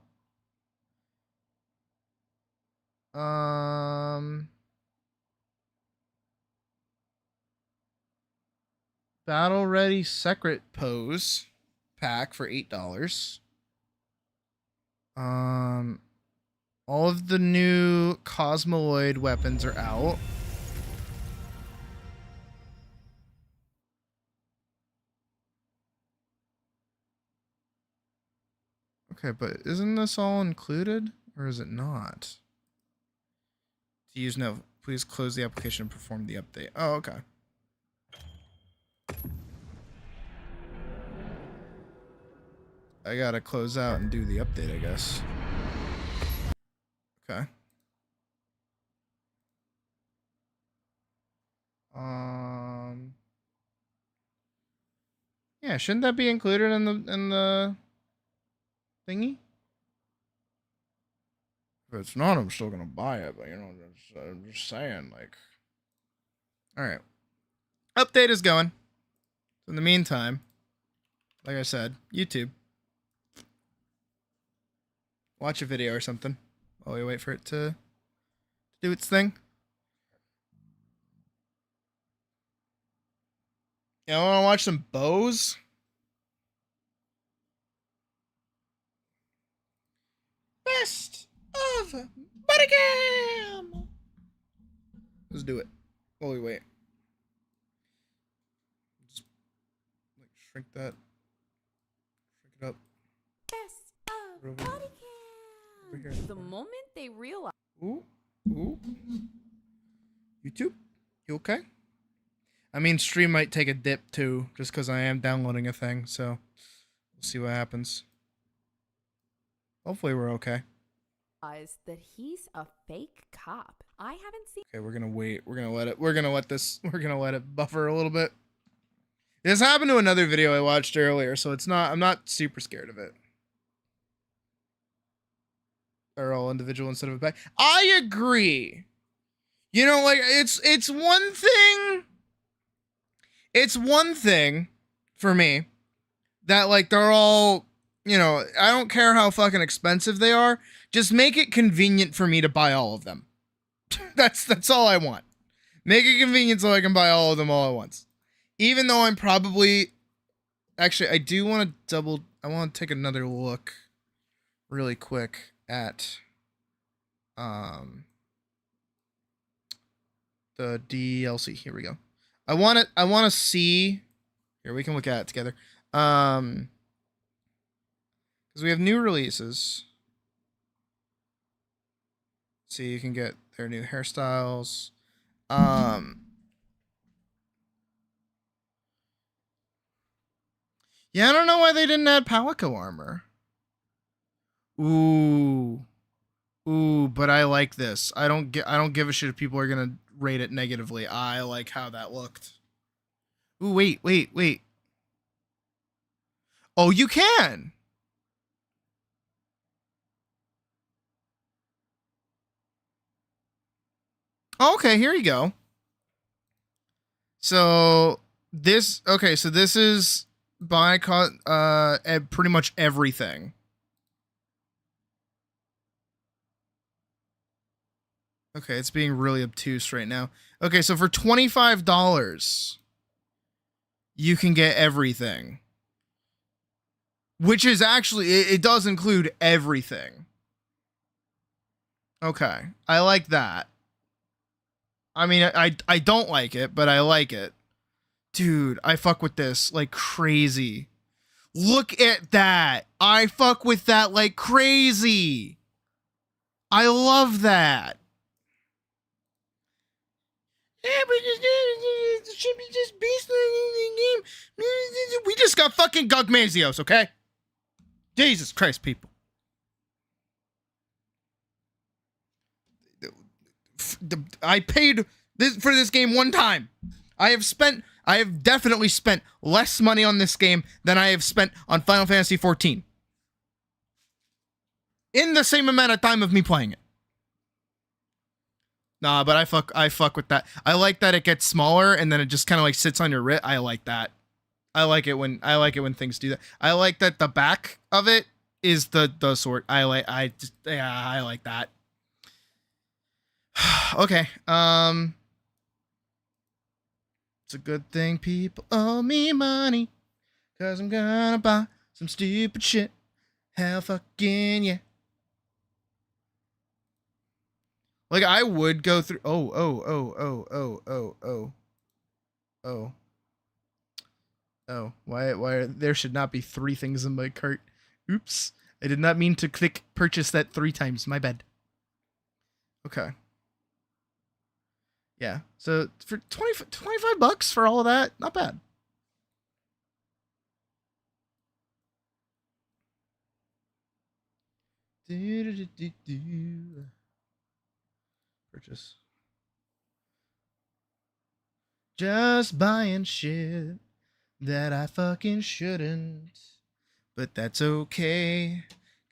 Battle Ready Secret Pose pack for $8. All of the new Cosmoloid weapons are out. Okay, but isn't this all included? Or is it not? To use no, please close the application and perform the update. Oh, okay. I gotta close out and do the update, I guess. Okay. Yeah, shouldn't that be included in the thingy? If it's not, I'm still gonna buy it, but you know, I'm just saying, like. Alright. Update is going. In the meantime, like I said, YouTube. Watch a video or something while we wait for it to do its thing. You know, I wanna watch some bows? Best of Bodycam! Let's do it. While we wait. Just like shrink that. Shrink it up. Best of Bodycam. The moment they realize. Ooh. Ooh. YouTube? You okay? I mean, stream might take a dip too, just because I am downloading a thing, so we'll see what happens. Hopefully we're okay. That he's a fake cop. I haven't seen. Okay, we're gonna wait. We're gonna let it buffer a little bit. This happened to another video I watched earlier, so I'm not super scared of it. They're all individual instead of a pack. I agree. You know, like it's one thing. It's one thing for me that like they're all, you know, I don't care how fucking expensive they are. Just make it convenient for me to buy all of them. That's all I want. Make it convenient so I can buy all of them all at once. Even though I'm probably... Actually, I do want to I want to take another look really quick at the DLC. Here we go. I want to see... Here, we can look at it together. Because we have new releases. So you can get their new hairstyles. Yeah, I don't know why they didn't add Palico armor. Ooh, but I like this. I don't give a shit if people are gonna rate it negatively. I like how that looked. Ooh, wait. Oh, you can. Okay, here you go. So this is by pretty much everything. Okay, it's being really obtuse right now. Okay, so for $25, you can get everything. Which is actually, it does include everything. Okay, I like that. I mean, I don't like it, but I like it. Dude, I fuck with this like crazy. Look at that. I fuck with that like crazy. I love that. Yeah, but it should be just beast in the game. We just got fucking Gugmazios, okay? Jesus Christ, people. I paid for this game one time. I have definitely spent less money on this game than I have spent on Final Fantasy XIV. In the same amount of time of me playing it. Nah, but I fuck with that. I like that it gets smaller and then it just kind of like sits on your wrist. I like that. I like it when things do that. I like that the back of it is the sword. I like that. Okay. It's a good thing people owe me money, 'cause I'm gonna buy some stupid shit. Hell fucking yeah. Like, I would go through. Oh, why there should not be 3 things in my cart. Oops. I did not mean to click purchase that 3 times. My bad. Okay. Yeah. So for 25 bucks for all of that, not bad. Purchase. Just buying shit that I fucking shouldn't. But that's okay.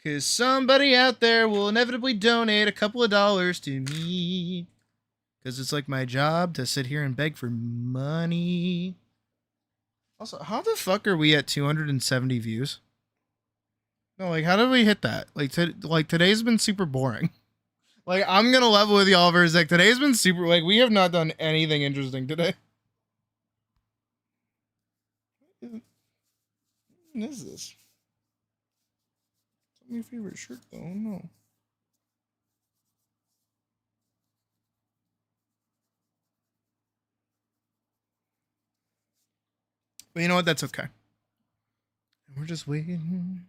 Cause somebody out there will inevitably donate a couple of dollars to me. Cause it's like my job to sit here and beg for money. Also, how the fuck are we at 270 views? No, like, how did we hit that? Like, today's been super boring. Like, I'm gonna level with y'all for a sec. Today's been super, like, we have not done anything interesting today. What is this? It's not my favorite shirt, though. Oh, no. But you know what? That's okay. We're just waiting.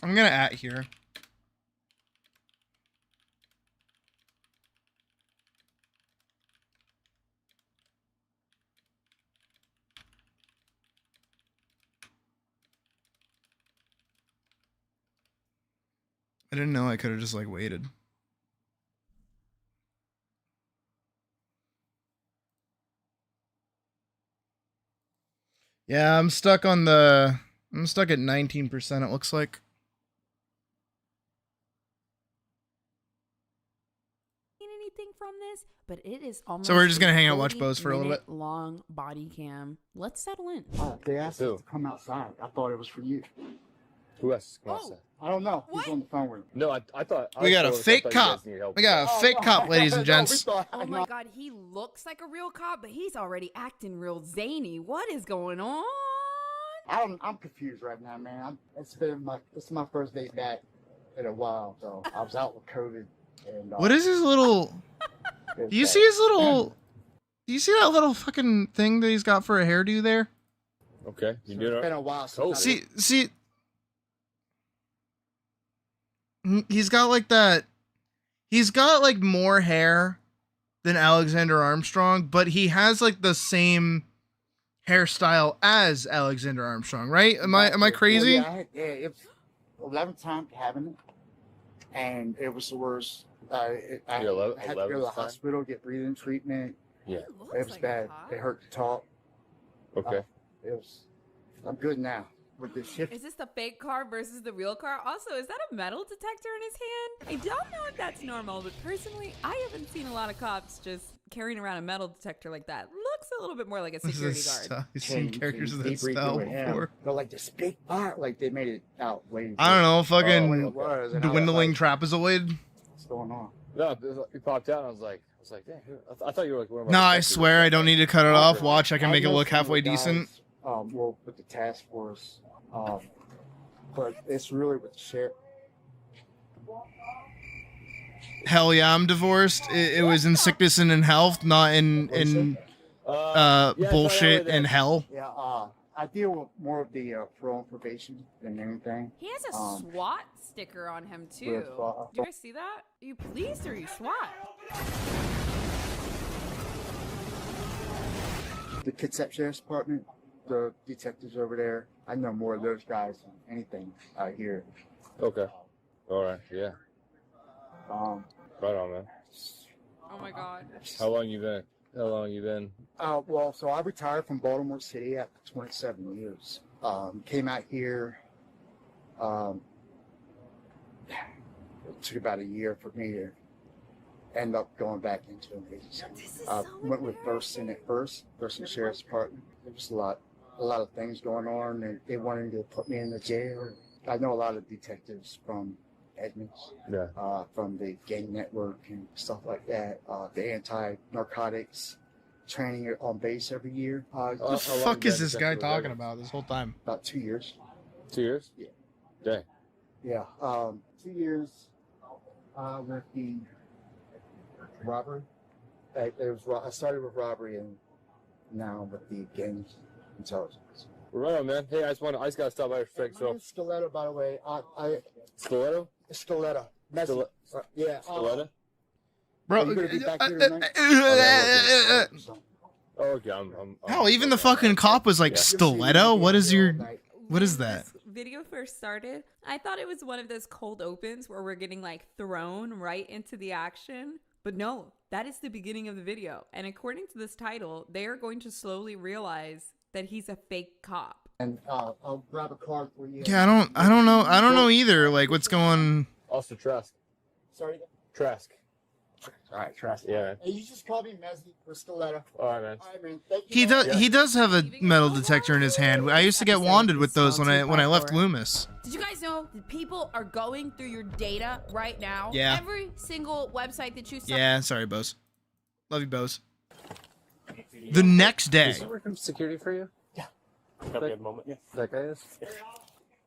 I'm gonna at here. I didn't know I could have just like waited. Yeah, I'm stuck at 19%, it looks like. Anything from this, but it is almost So we're just gonna hang out and watch 40 Bose for a little bit. long body cam. Let's settle in. They asked us to come outside. I thought it was for you. Who asked us to come outside? I don't know. He's on the phone with me. No, I thought... We got a fake cop. We got a fake cop, ladies and gents. Oh my god, he looks like a real cop, but he's already acting real zany. What is going on? I'm confused right now, man. It's my first day back in a while, so I was out with COVID. And, What is his little... Do you see his little... Do you see that little fucking thing that he's got for a hairdo there? Okay, you doing it? It's been a while since See... He's got like that... He's got like more hair than Alexander Armstrong, but he has like the same hairstyle as Alexander Armstrong, right? Am I crazy? Yeah, it was 11th time having it, and it was the worst. I had to go to the hospital, get breathing treatment. Yeah. It was bad. It hurt to talk. Okay. I'm good now with this shift. Is this the fake car versus the real car? Also, is that a metal detector in his hand? I don't know if that's normal, but personally, I haven't seen a lot of cops just carrying around a metal detector like that. Looks a little bit more like a security guard. I've seen characters of that style before. But like this big part, like they made it out way. I don't know, when fucking it was, and I was dwindling like, trapezoid. What's going on? No, he popped out and I was like, damn, I thought you were like one of our No, I detectives. swear I don't need to cut it off. Watch, I can make it look halfway decent. Well, with the task force, but it's really with the sheriff. Hell yeah, I'm divorced. It was in sickness and in health, not in bullshit and hell. Yeah, I deal with more of the parole and probation than anything. He has a SWAT sticker on him too. with, Do you guys see that? Are you police or are you SWAT? The Kitsap Sheriff's Department, the detectives over there, I know more of those guys than anything out here. Okay. All right. Yeah. Right on, man. Oh my god. How long you been? Well, so I retired from Baltimore City after 27 years. Came out here. It took about a year for me to end up going back into an agency. Went with Thurston at first, Thurston Sheriff's Department. There was a lot of things going on, and they wanted to put me in the jail. I know a lot of detectives from Edmonds. Yeah. From the gang network and stuff like that. The anti-narcotics training on base every year. What the fuck is this guy talking about this whole time? About 2 years. 2 years? Yeah. Dang. Yeah. 2 years with the robbery. I started with robbery and now with the gang intelligence. Right on, man. Hey, I just gotta stop by for a sec. So Stiletto, by the way. Stiletto? Stiletto. Yeah. Stiletto? Bro, are you gonna be back here tonight? Oh, okay. I'm hell, even the fucking cop was like, stiletto? What is that? This video first started, I thought it was one of those cold opens where we're getting like thrown right into the action. But no, that is the beginning of the video. And according to this title, they are going to slowly realize that he's a fake cop. And I'll grab a card for you. Yeah, I don't know either. Like, what's going? Also Trask. Sorry? Trask. All right, Trask. Yeah, man. Hey, you just call me Mezzi or Stiletto. All right, man. All right, man. Thank you. He does have a metal detector in his hand. I used to get wanded with those when I left Loomis. Did you guys know that people are going through your data right now? Yeah. Every single website that you Yeah, sorry, Bose. Love you, Bose. The next day. Is he working security for you? Yeah. Have a good moment. Yeah. That guy is?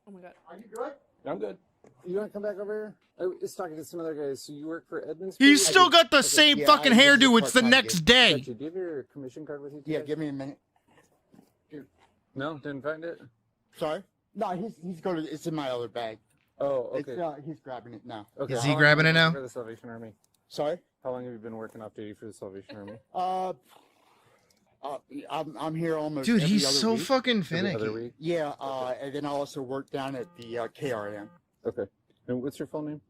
Oh my god. Are you good? I'm good. You want to come back over here? I was talking to some other guys. So you work for Edmonds? He's still got the same fucking hairdo. It's the next day. Do you have your commission card with you today? Yeah, give me a minute. No, didn't find it? Sorry? No, he's going to. It's in my other bag. Oh, okay. He's grabbing it now. Okay. Is he grabbing it now? For the Salvation Army. Sorry? How long have you been working off duty for the Salvation Army? I'm here almost. Dude, every he's other so week. fucking Every other finicky. week? Yeah, and then I also work down at the KRM. Okay. And what's your full name?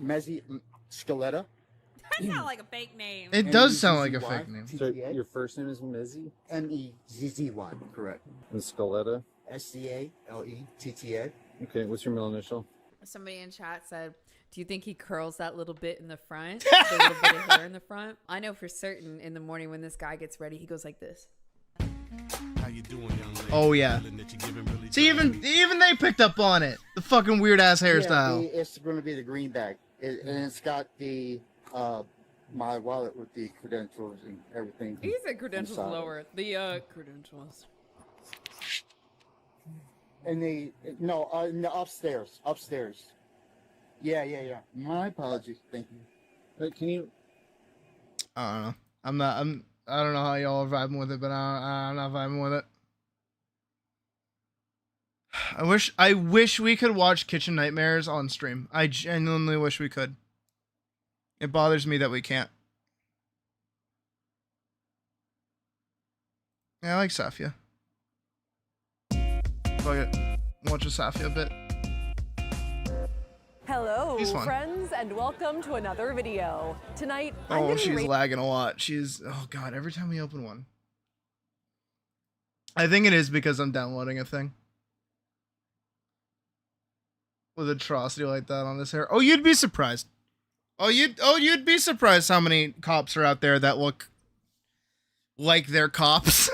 Mezzi Scaletta. That sounds like a fake name. It does sound like a fake name. So your first name is Mezzi? Mezzy, correct. And Scaletta? Scaletta. Okay, what's your middle initial? Somebody in chat said, do you think he curls that little bit in the front? The little bit of hair in the front? I know for certain in the morning when this guy gets ready, he goes like this. How you doing, young lady? Oh yeah. See, even they picked up on it. The fucking weird ass hairstyle. Yeah, it's going to be the green bag, and it's got the my wallet with the credentials and everything. He said credentials inside. lower. The credentials. And no, upstairs. Yeah. My apologies. Thank you. Wait, can you? I don't know. I don't know how y'all are vibing with it, but I'm not vibing with it. I wish we could watch Kitchen Nightmares on stream. I genuinely wish we could. It bothers me that we can't. Yeah, I like Safia. Fuck it. Watch a Safia bit. Hello, He's fun. friends, and welcome to another video. Tonight, I'm Oh, gonna she's rate- lagging a lot. Oh god, every time we open one. I think it is because I'm downloading a thing. With atrocity like that on this hair. Oh, you'd be surprised. You'd be surprised how many cops are out there that look like they're cops.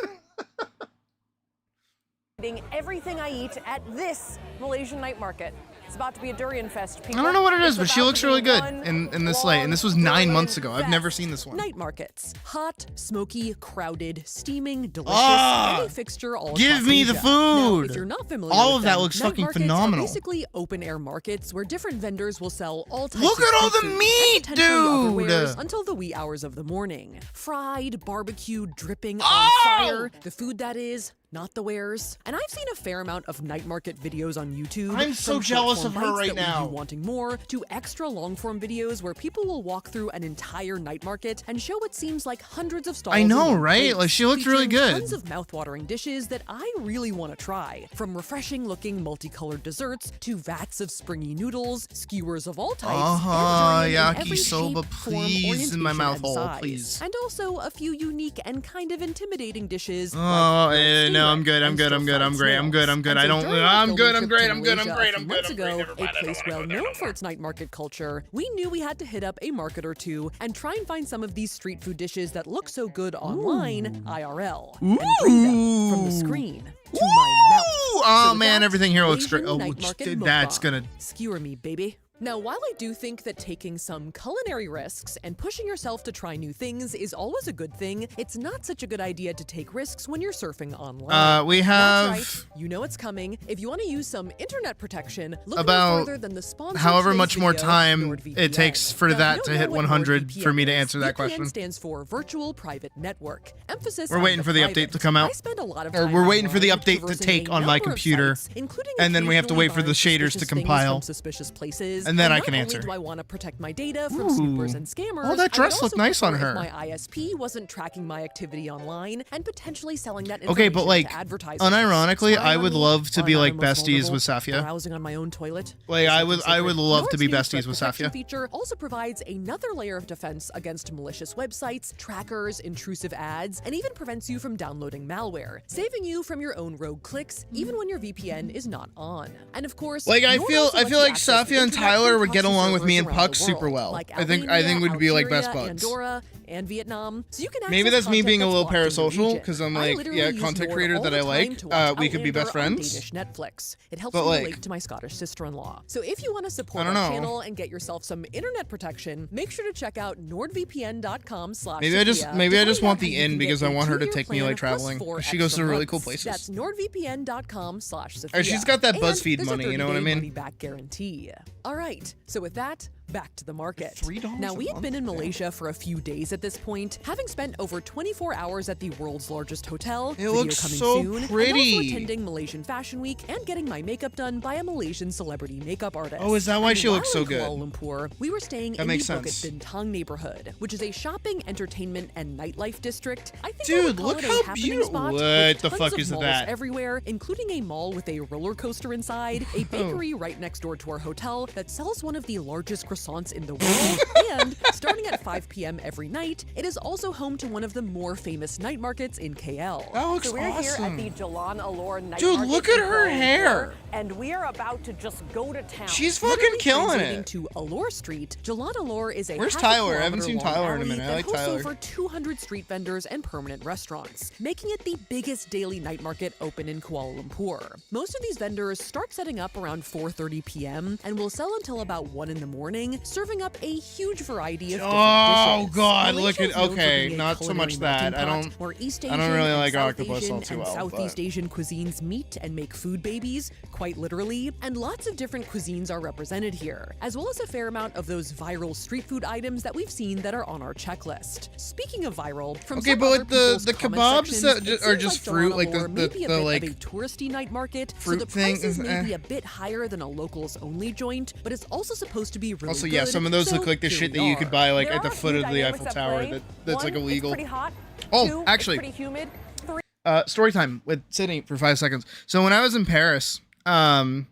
Eating everything I eat at this Malaysian night market. It's about to be a durian fest. I don't know what it is, but she looks really good in in this light. And this was 9 months ago. I've never seen this one. Night markets. Hot, smoky, crowded, steaming, delicious, Ah! any fixture all Give across me the Asia. Now, food! if you're not familiar All with of that them, looks night fucking markets phenomenal. Are basically open-air markets where different vendors will sell all types Look of at all street the food meat, and potentially other dude! wares until the wee hours of the morning. Fried, barbecued, dripping Oh! on fire. The food that is, not the wares. And I've seen a fair amount of night market videos on YouTube. I'm so from jealous short-form of her bites right that leave now. you wanting more to extra long-form videos where people will walk through an entire night market and show what seems like hundreds of stalls. I know, in one right? place, Like, she looked really featuring good. Tons of mouth-watering dishes that I really want to try. From refreshing-looking multicolored desserts to vats of springy noodles, skewers of all types, and durian in every yakisoba, shape, form, please, in my orientation, mouth and hole, size. please. And also a few unique and kind of intimidating dishes. Oh, like grilled no, I'm stingray good. I'm and good. I'm good. stir-fried I'm great. I'm good. I'm good. snails. I And don't. so during our I'm good. filming I'm trip great. to I'm good. I'm Malaysia great. a I'm few good. months I'm great. ago, Never mind. a place well known for its night market culture, we knew we had to hit up a market or two and try and find some of these street food dishes that look so good online, IRL, and bring them from the screen to my mouth. Oh So man, that's everything here looks Malaysian great. Oh, night market dude, that's mukbang. gonna. Skewer me, baby. Now, while I do think that taking some culinary risks and pushing yourself to try new things is always a good thing, it's not such a good idea to take risks when you're surfing online. We have... That's right, you know it's coming. If you want to use some internet protection, look about no further than the sponsor however today's much more video, time NordVPN. it takes for Now, that if to you don't hit know what 100 for me to NordVPN answer that VPN question. stands for Virtual Private Network. Emphasis We're on waiting for the private. update to come out. I spend a lot of Or time we're waiting for the online update to traversing take a on my number of computer. sites, including And then we have to wait for the occasionally shaders to suspicious things compile. from suspicious places. And then I not can only answer. do I want to protect my data from snoopers and scammers. Oh, that dress looked nice on her. If my ISP wasn't tracking my activity online and potentially selling that Okay, information but like, to advertisers. unironically, Spying I on would me love to while be I'm like most besties with vulnerable, Safia. browsing on my own toilet. Like, I would love to be Nord's besties with threat protection Safia. feature also provides another layer of defense against malicious websites, trackers, intrusive ads, and even prevents you from downloading malware, saving you from your own rogue clicks even when your VPN is not on. And of course, Like, I Nord feel also lets you like access the Safia and internet Tyler from would get proxy along with me servers and around Puck the super world, well. like I think Albania, we'd be like best Algeria, buds. Andorra, and Vietnam. So you can Maybe access that's me content being a that's little blocked in your parasocial region. because I'm I like, literally yeah, use content Nord creator all that the I time like. to watch We could be Outlander best on friends. Danish Netflix. It helps But, me like- relate to my Scottish sister-in-law. So if you want to support I don't our know. channel and get yourself some internet protection, make sure to check out nordvpn.com/Safia. Maybe I just want to the find out how in you because can I get want a her to two-year take me like plan plus traveling. 4 She goes to extra really cool months. places. That's nordvpn.com/Safia. Or she's got that And BuzzFeed there's a money, you know what I 30-day mean? money-back guarantee. All right, so with that, back to the market. $3 Now, a we had month? been in Malaysia for a few days at this point, having spent over 24 hours at the world's largest hotel, It video looks coming so soon, and pretty. also attending Malaysian Fashion Week and getting my makeup done by a Malaysian celebrity makeup artist. Oh, is that why And she looks while so in good? Kuala Lumpur, we were staying That in makes the Bukit sense. Bintang neighborhood, which is a shopping, entertainment, and nightlife district. I think I Dude, would call look it a how happening beautiful- spot What with the tons fuck of is malls that? everywhere, including a mall with a roller coaster inside, a bakery right next door to our hotel that sells one of the largest croissants in the world, and starting at 5 p.m. every night, it is also home to one of the more famous night markets in KL. That looks So we're here at awesome. the Jalan Alor night Dude, market look at in her Kuala hair. Lumpur, and we are about to just go to town. She's fucking Literally killing translating it. to Alor Street, Jalan Alor is a Where's half Tyler? I haven't seen kilometer-long Tyler in a alley minute. I that like hosts Tyler. over 200 street vendors and permanent restaurants, making it the biggest daily night market open in Kuala Lumpur. Most of these vendors start setting up around 4:30 p.m. and will sell until about 1 in the morning, serving up a huge variety of different Oh dishes. God, Malaysia look is at known for okay, being a not so much culinary that. melting pot where East I don't Asian really and like South octopus Asian all too and well. Southeast but- Asian cuisines meet and make food babies, quite literally, and lots of different cuisines are represented here, as well as a fair amount of those viral street food items that we've seen that are on our checklist. Speaking of viral, from Okay, some but other like the people's comment kebabs sections, that it are seems just like fruit, Jalan like Alor may be a the bit like of a touristy night market, so fruit the thing prices is, may be eh. a bit higher than a locals only joint, but it's also supposed to be really Also, good. yeah, some of those so look like the here shit we that you could are. buy like There at the are a foot few of the dynamics Eiffel at Tower. play. That's like One, illegal. It's pretty hot. Oh, Two, actually, it's pretty humid. Three. story time with Sydney for 5 seconds. So when I was in Paris, my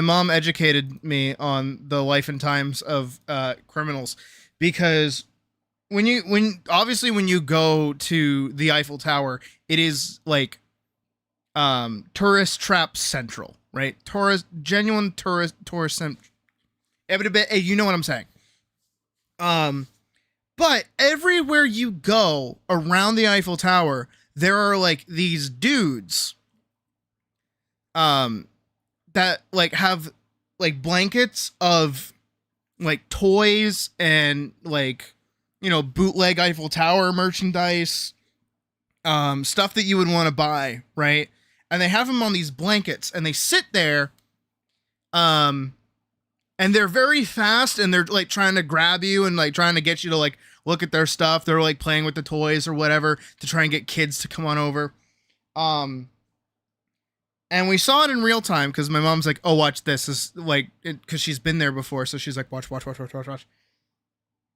mom educated me on the life and times of criminals, because when you go to the Eiffel Tower, it is like tourist trap central, right? Genuine tourist you know what I'm saying. But everywhere you go around the Eiffel Tower, there are like these dudes that like have like blankets of like toys and like, you know, bootleg Eiffel Tower merchandise, stuff that you would want to buy, right? And they have them on these blankets and they sit there, and they're very fast and they're like trying to grab you and like trying to get you to like look at their stuff. They're like playing with the toys or whatever to try and get kids to come on over. And we saw it in real time because my mom's like, oh, watch this. This is like, because she's been there before. So she's like, watch.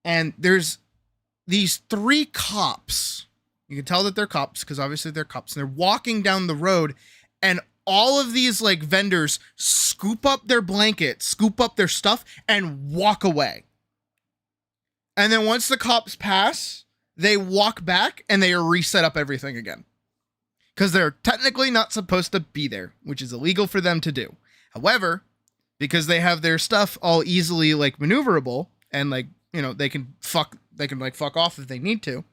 And there's these 3 cops. You can tell that they're cops because obviously they're cops. And they're walking down the road, and all of these like vendors scoop up their blankets, scoop up their stuff, and walk away. And then once the cops pass, they walk back and they reset up everything again. Because they're technically not supposed to be there, which is illegal for them to do. However, because they have their stuff all easily like maneuverable and like, you know, they can fuck off if they need to,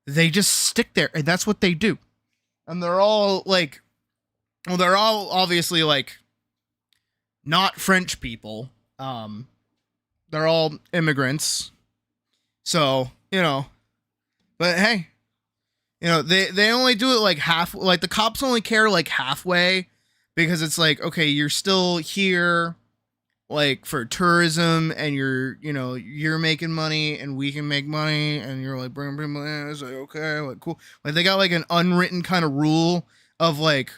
they just stick there, and that's what they do. And they're all obviously like not French people, They're all immigrants. So, but hey, they only do it like half, like the cops only care like halfway, because it's like, okay, you're still here like for tourism, and you're making money and we can make money, and you're like bring people in. It's like, okay, like cool. Like they got like an unwritten kind of rule of like,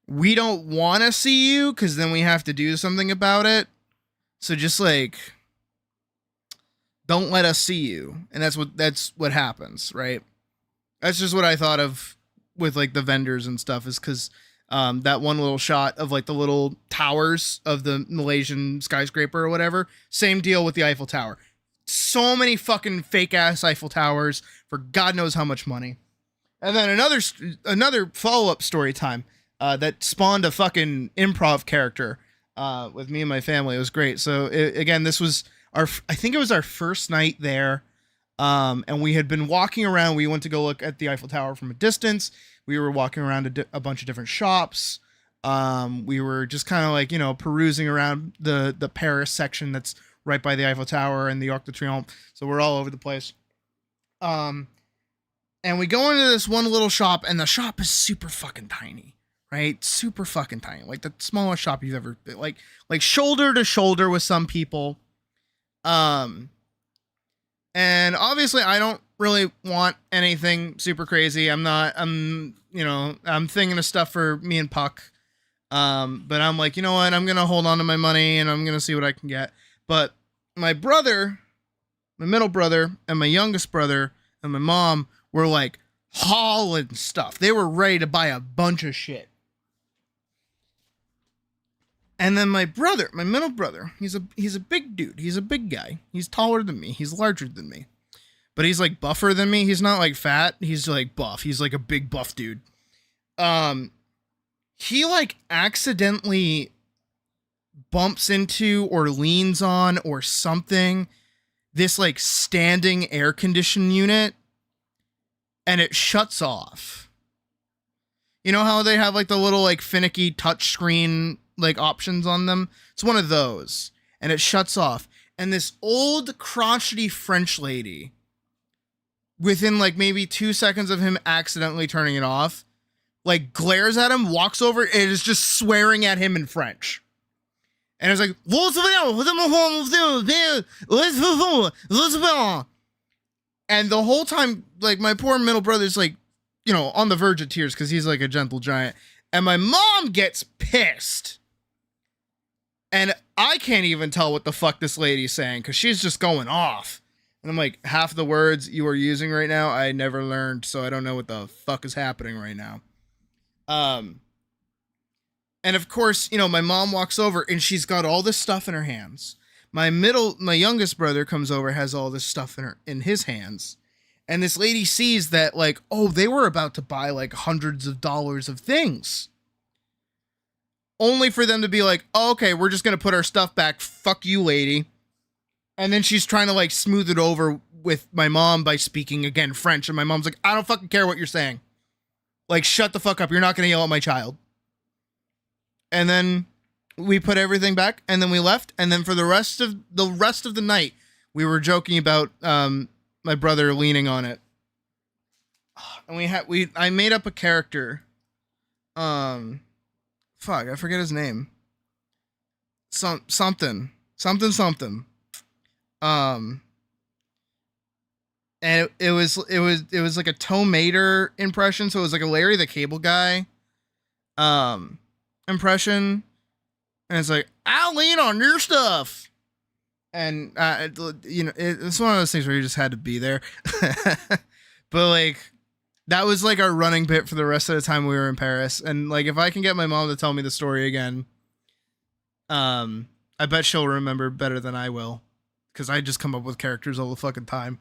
we don't want to see you because then we have to do something about it. So just like, don't let us see you. And that's what happens, right? That's just what I thought of with like the vendors and stuff, is because that one little shot of like the little towers of the Malaysian skyscraper or whatever. Same deal with the Eiffel Tower. So many fucking fake ass Eiffel Towers for God knows how much money. And then another follow-up story time that spawned a fucking improv character with me and my family. It was great. So again, this was I think it was our first night there. And we had been walking around. We went to go look at the Eiffel Tower from a distance. We were walking around a bunch of different shops. We were just kind of like, perusing around the Paris section that's right by the Eiffel Tower and the Arc de Triomphe. So we're all over the place. And we go into this one little shop, and the shop is super fucking tiny, right? Super fucking tiny. Like the smallest shop you've ever been, like shoulder to shoulder with some people. And obviously I don't really want anything super crazy. I'm thinking of stuff for me and Puck. But I'm like, you know what? I'm going to hold on to my money and I'm going to see what I can get. But my brother, my middle brother, and my youngest brother and my mom were like hauling stuff. They were ready to buy a bunch of shit. And then my brother, my middle brother, he's a big dude. He's a big guy. He's taller than me. He's larger than me. But he's like buffer than me. He's not like fat. He's like buff. He's like a big buff dude. He like accidentally bumps into or leans on or something this like standing air condition unit, and it shuts off. You know how they have like the little like finicky touch screen like options on them? It's one of those, and it shuts off. And this old crotchety French lady, within like maybe 2 seconds of him accidentally turning it off, like glares at him, walks over, and is just swearing at him in French. And it's like, and the whole time, like my poor middle brother's like, on the verge of tears because he's like a gentle giant. And my mom gets pissed. And I can't even tell what the fuck this lady's saying because she's just going off. And I'm like, half the words you are using right now, I never learned, so I don't know what the fuck is happening right now. And of course, my mom walks over and she's got all this stuff in her hands. My youngest brother comes over, has all this stuff in his hands. And this lady sees that like, oh, they were about to buy like hundreds of dollars of things. Only for them to be like, oh, okay, we're just going to put our stuff back. Fuck you, lady. And then she's trying to like smooth it over with my mom by speaking again French. And my mom's like, I don't fucking care what you're saying. Like, shut the fuck up. You're not going to yell at my child. And then we put everything back and then we left. And then for the rest of the night, we were joking about my brother leaning on it. And I made up a character. Fuck, I forget his name. Something. And it was like a Tomater impression, so it was like a Larry the Cable Guy impression. And it's like, I'll lean on your stuff. And it's one of those things where you just had to be there. But like, that was like our running bit for the rest of the time we were in Paris. And like, if I can get my mom to tell me the story again, I bet she'll remember better than I will, because I just come up with characters all the fucking time.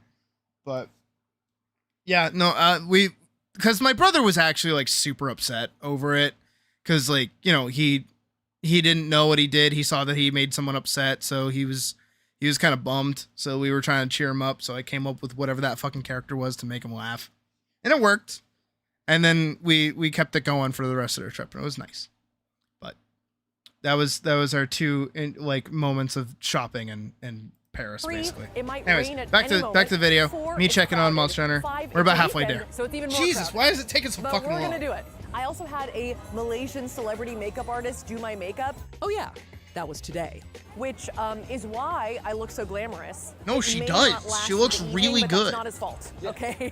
But yeah, no, because my brother was actually like super upset over it, because like, he didn't know what he did. He saw that he made someone upset, so he was kind of bummed. So we were trying to cheer him up. So I came up with whatever that fucking character was to make him laugh. And it worked. And then we kept it going for the rest of the trip, and it was nice. But that was our two moments of shopping in Paris, 3, basically. it might Anyways, rain at back any to the moment. video. 4, Me it's checking on crowded. Monster Hunter. 5, We're about it's halfway weekend, there. So it's even more Jesus, crowded. why is it taking so But fucking we're long? gonna do it. I also had a Malaysian celebrity makeup artist do my makeup. Oh yeah, that was today. Which is why I look so glamorous. No, It she may does. not last She looks the evening, really but good. That's not his fault, okay?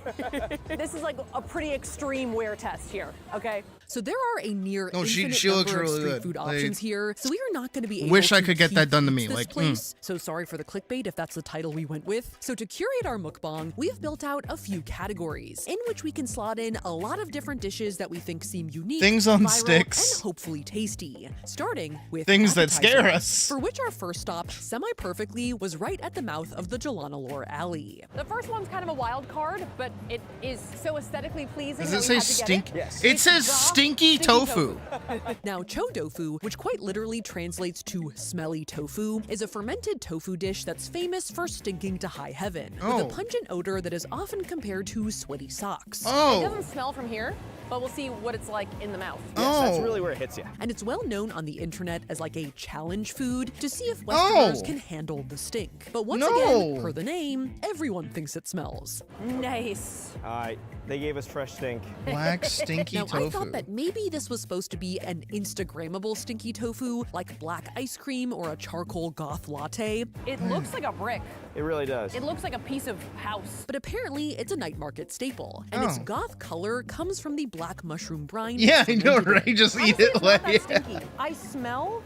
This is like a pretty extreme wear test here, okay? So there are a near No, she infinite looks number of really street good. food Like, options here, so we are not going to be able wish I to could get that keep done to me, this like, place. So sorry for the clickbait if that's the title we went with. So to curate our mukbang, we have built out a few categories in which we can slot in a lot of different dishes that we think seem unique, Things on viral, sticks. and hopefully tasty. Starting with Things that scare appetizers, us. For which our first stop, semi-perfectly, was right at the mouth of the Jalanalore Alley. The first one's kind of a wild card, but it is so aesthetically pleasing. Does that it we say had to get stink? It. Yes. It says stinky tofu. Now, cho tofu, which quite literally translates to smelly tofu, is a fermented tofu dish that's famous for stinking to high heaven, with Oh. a pungent odor that is often compared to sweaty socks. It doesn't smell from here, but we'll see what it's like in the mouth. Yes, that's really where it hits you. And it's well known on the internet as like a challenge food to see if Westerners Oh. can handle the stink. But once No. again, per the name, everyone thinks it smells. Nice. They gave us fresh stink. Black stinky Now, I tofu. thought that maybe this was supposed to be an Instagrammable stinky tofu, like black ice cream or a charcoal goth latte. It looks like a brick. It really does. It looks like a piece of house. But apparently, it's a night market staple, and its Oh. goth color comes from the black mushroom brine. Yeah, that's I know, fermented right? in. Just eat Honestly, it it's not like. that stinky. I smell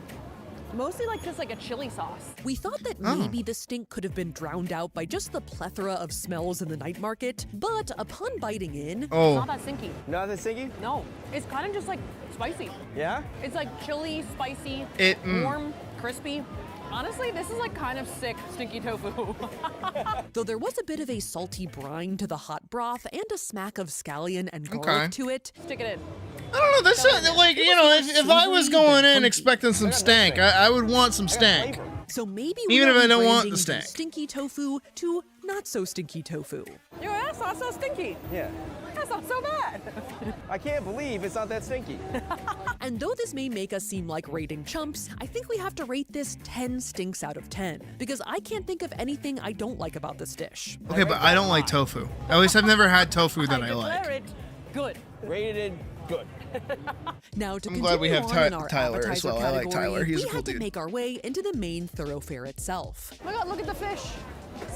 mostly like just like a chili sauce. We thought that Oh. maybe the stink could have been drowned out by just the plethora of smells in the night market, but upon biting in, It's not that stinky. Not that stinky? No, it's kind of just like spicy. Yeah? It's like chili, spicy, Mm. warm, crispy. Honestly, this is like kind of sick stinky tofu. though there was a bit of a salty brine to the hot broth and a smack of scallion and garlic Okay. to it. Stick it in. I don't know. That's like, you know, if I was going in expecting some stank, I would want some stank. So maybe Even if I don't want rebranding the stank. stinky tofu to not so stinky tofu. Yo, that's not so stinky. Yeah. That's not so bad. I can't believe it's not that stinky. And though this may make us seem like rating chumps, I think we have to rate this 10 stinks out of 10, because I can't think of anything I don't like about this dish. Okay, but I don't like tofu. At least I've never had tofu that I like. Declare it good. Rated good. Now, to I'm continue glad we have on in our Tyler as appetizer well. I like category, Tyler. He's we a cool had to dude. make our way into the main thoroughfare itself. Oh my god, look at the fish.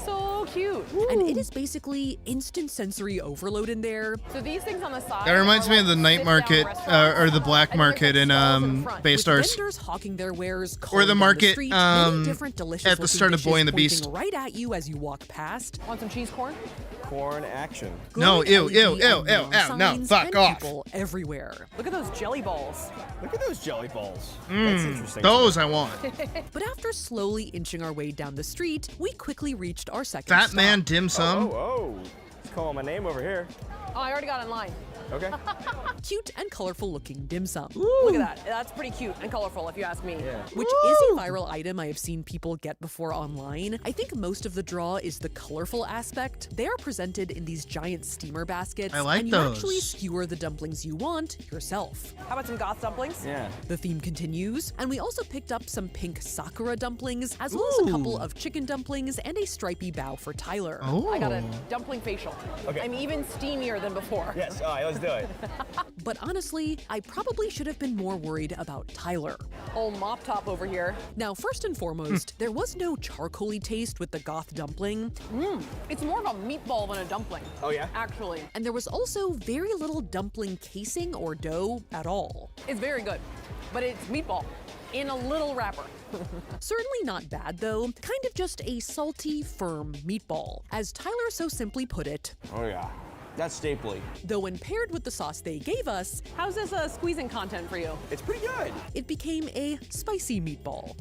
So cute. And it is basically instant sensory overload in there. So these things on the side. That reminds are me of the like night sit-down market restaurants. or the black market in Baystars. Vendors hawking their wares, Or calling the down market street, many different at the delicious start of looking Boy and the dishes Beast. pointing right at you as you walk past. Want some cheese corn? Corn action. No, Glowing ew, LED ew, ew, and ew, neon ew, no, signs fuck and off. people everywhere. Look at those jelly balls. Look at those jelly balls. That's interesting. Those I want. But after slowly inching our way down the street, we quickly reached our second Fat stop. man dim sum. Oh, he's calling my name over here. Oh, I already got in line. Okay. Cute and colorful looking dim sum. Look at that. That's pretty cute and colorful, if you ask me. Which is a viral item I have seen people get before online. I think most of the draw is the colorful aspect. They are presented in these giant steamer baskets. I like and those. you actually skewer the dumplings you want yourself. How about some goth dumplings? Yeah. The theme continues, and we also picked up some pink sakura dumplings, as well as a couple of chicken dumplings and a stripy bao for Tyler. I got a dumpling facial. Okay. I'm even steamier than before. Yes, all right, let's do it. But honestly, I probably should have been more worried about Tyler. Old mop top over here. Now, first and foremost, there was no charcoaly taste with the goth dumpling. It's more of a meatball than a dumpling. Oh, yeah? Actually. And there was also very little dumpling casing or dough at all. It's very good, but it's meatball in a little wrapper. Certainly not bad though, kind of just a salty, firm meatball. As Tyler so simply put it, Oh, yeah. That's staply. though when paired with the sauce they gave us, How's this squeezing content for you? It's pretty good. it became a spicy meatball.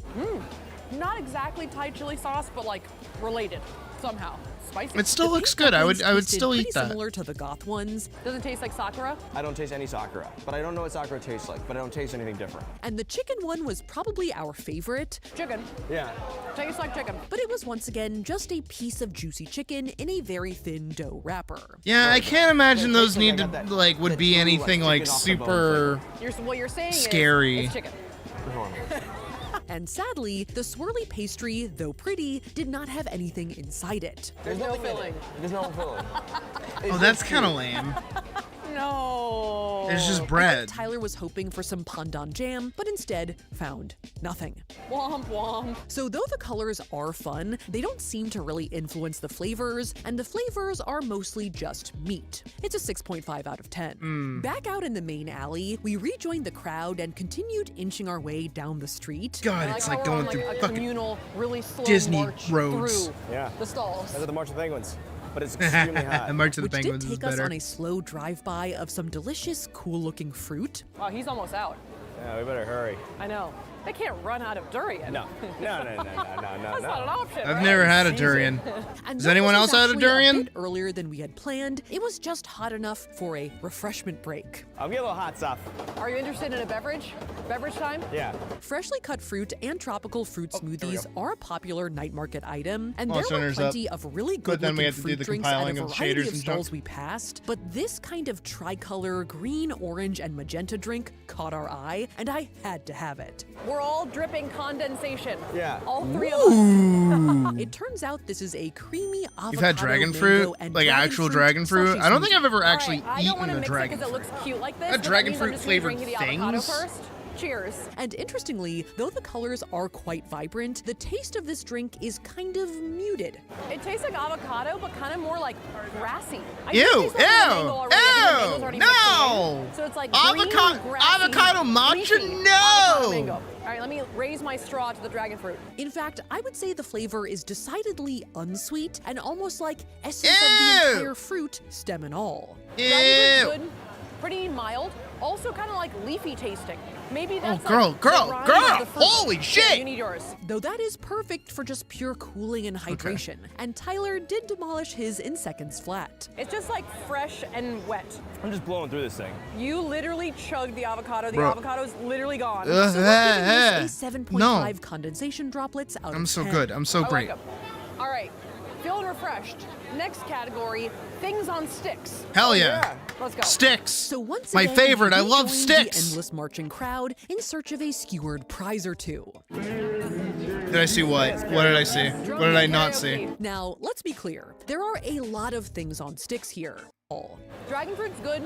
Not exactly Thai chili sauce, but like related somehow. Spicy. It still The looks pink good. I would dumplings tasted still pretty eat that. similar to the goth ones, Does it taste like sakura? I don't taste any sakura, but I don't know what sakura tastes like, but I don't taste anything different. and the chicken one was probably our favorite, Chicken. Yeah. Tastes like chicken. but it was once again just a piece of juicy chicken in a very thin dough wrapper. Yeah, I can't imagine Yeah, it those tastes like need I to got that- would that be true, like, anything chicken like off the bone super What you're saying scary. is it's chicken. And sadly, the swirly pastry, though pretty, did not have anything inside it. There's no filling. There's no filling. Oh, that's kind of lame. No. It's just I bread. think Tyler was hoping for some pandan jam, but instead found nothing. Womp womp. So though the colors are fun, they don't seem to really influence the flavors, and the flavors are mostly just meat. It's a 6.5 out of 10. Back out in the main alley, we rejoined the crowd and continued inching our way down the street. God, I it's how like we're on, going through a fucking communal, really slow Disney march roads. through Yeah. the stalls. That's the March of the Penguins. But it's extremely hot. The March of the Which did Penguins is take us better. on a slow drive-by of some delicious, cool-looking fruit. Wow, he's almost out. Yeah, we better hurry. I know. They can't run out of durian. No. No. That's not an option. I've right? never had a durian. And Does though anyone this else was have a actually durian? bit earlier than we had planned, it was just hot enough for a refreshment break. I'll get a little hot stuff. Are you interested in a beverage? Beverage time? Yeah. Freshly cut fruit and tropical fruit there we smoothies are a popular night market item, and Oh, there so were there's plenty of really but then we good-looking have to do fruit the drinks at a compiling of variety shaders of and stalls junk. we passed. But this kind of tricolor green, orange, and magenta drink caught our eye, and I had to have it. We're all dripping condensation. Yeah. All three of us. Ooh. It turns out this is a creamy avocado, You've had dragon mango, fruit? and Like actual dragon fruit? slushy I don't think I've ever All actually right, I don't eaten want to a mix dragon it because it fruit. looks cute like this. A but that dragon means I'm fruit just gonna drink flavored the avocado things? first. Cheers. And interestingly, though the colors are quite vibrant, the taste of this drink is kind of muted. It tastes like avocado, but kind of more like grassy. I Ew, did taste like a mango already. I think the mango's already mixed no. in. So it's like Avocado- green, grassy, avocado matcha? leafy No. avocado mango. All right, let me raise my straw to the dragon fruit. In fact, I would say the flavor is decidedly unsweet and almost like essence of Ew. the entire fruit, stem and all. Dragon Ew. fruit's good, pretty mild, also kind of like leafy tasting. Maybe that's girl, like girl, the rind girl, of the fruit. holy Yeah, shit. you need yours. Though that is perfect for just pure cooling and hydration. And Tyler did demolish his in seconds flat. It's just like fresh and wet. I'm just blowing through this thing. You literally chugged the avocado. The Bro. avocado's literally gone. So we're giving this a No. 7.5 condensation droplets out I'm of so 10. good. I'm so I great. like 'em. All right, feeling refreshed. Next category, things on sticks. Hell yeah. Let's go. Sticks. So once My again, favorite. I we love joined sticks. The endless marching crowd in search of a skewered prize or two. Did I see what? What did I see? What did I not see? Now, let's be clear. There are a lot of things on sticks here. Dragon fruit's good,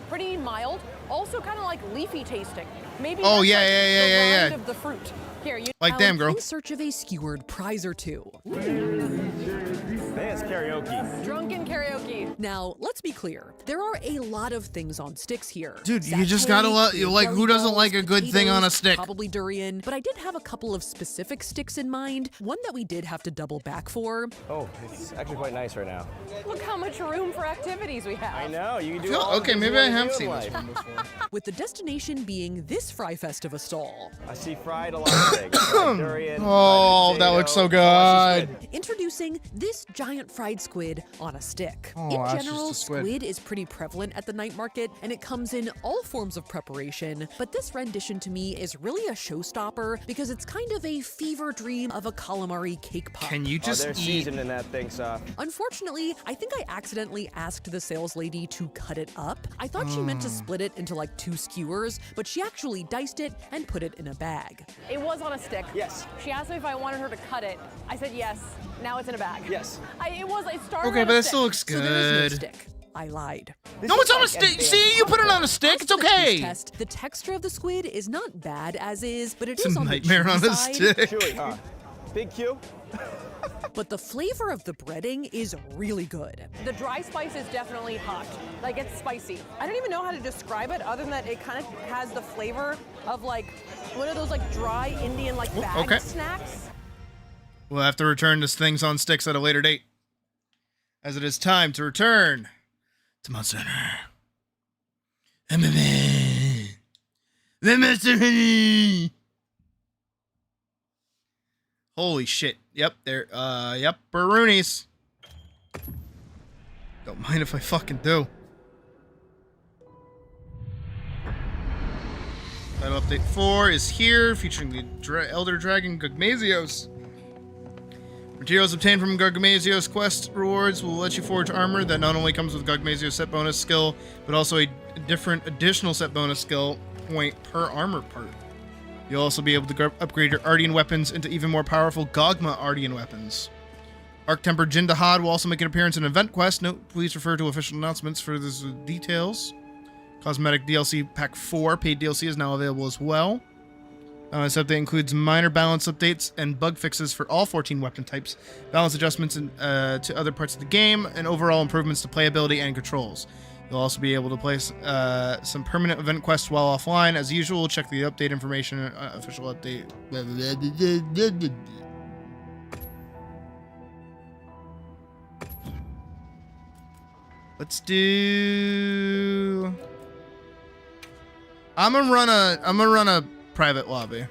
pretty mild, also kind of like leafy tasting. Maybe Oh, that's yeah, like yeah, yeah, the yeah, rind yeah. of the fruit. Here, you Like, Out damn, girl. In search of a skewered prize or two. Hey, it's karaoke. drunken karaoke. Now, let's be clear. There are a lot of things on sticks here. Dude, you just gotta like, who doesn't like a good thing on a stick? Probably durian, but I did have a couple of specific sticks in mind. One that we did have to double back for. Oh, it's actually quite nice right now. Look how much room for activities we have. I know, you can do Feel- all the okay, things maybe you I wanna have do in seen life. this one before. With the destination being this Fry Fest of a stall. I see fried a lot of things. Fried durian, Oh, fried that looks so potato. Oh, this is good. Introducing this giant fried squid on a stick. Oh, in that's just general, a squid. squid is pretty prevalent at the night market, and it comes in all forms of preparation. But this rendition to me is really a showstopper because it's kind of a fever dream of a calamari cake pop. Can you Oh, just they're eat? seasoning that thing soft. Unfortunately, I think I accidentally asked the sales lady to cut it up. I thought she meant to split it into like 2 skewers, but she actually diced it and put it in a bag. It was on a stick. Yes. She asked me if I wanted her to cut it. I said yes. Now it's in a bag. Yes. It started Okay, on but a it still stick. looks So there is no good. stick. I lied. No, it's on a stick. See, you put it on a stick. It's For the taste okay. test, the texture of the squid is not bad as is, but It's is a on the nightmare chewy on a side. stick. Chewy, huh? Big Q? But the flavor of the breading is really good. The dry spice is definitely hot. Like, it's spicy. I don't even know how to describe it other than that it kind of has the flavor of like one of those like dry Indian like bag okay. snacks. We'll have to return to things on sticks at a later date, as it is time to return to Monster Hunter. The Monster Hunter. Holy shit! Yep, there. Yep, Baroonies. Don't mind if I fucking do. Title update 4 is here, featuring the Elder Dragon Gugmazios. Materials obtained from Gugmazios quest rewards will let you forge armor that not only comes with Gugmazios set bonus skill, but also a different additional set bonus skill point per armor part. You'll also be able to upgrade your Ardian weapons into even more powerful Gogma Ardian weapons. Arc-Tempered Jindahad will also make an appearance in Event Quest. Note, please refer to official announcements for the details. Cosmetic DLC Pack 4 paid DLC is now available as well. This update includes minor balance updates and bug fixes for all 14 weapon types, balance adjustments to other parts of the game, and overall improvements to playability and controls. You'll also be able to place some permanent event quests while offline. As usual, check the update information, official update. Let's do... I'm gonna run a private lobby.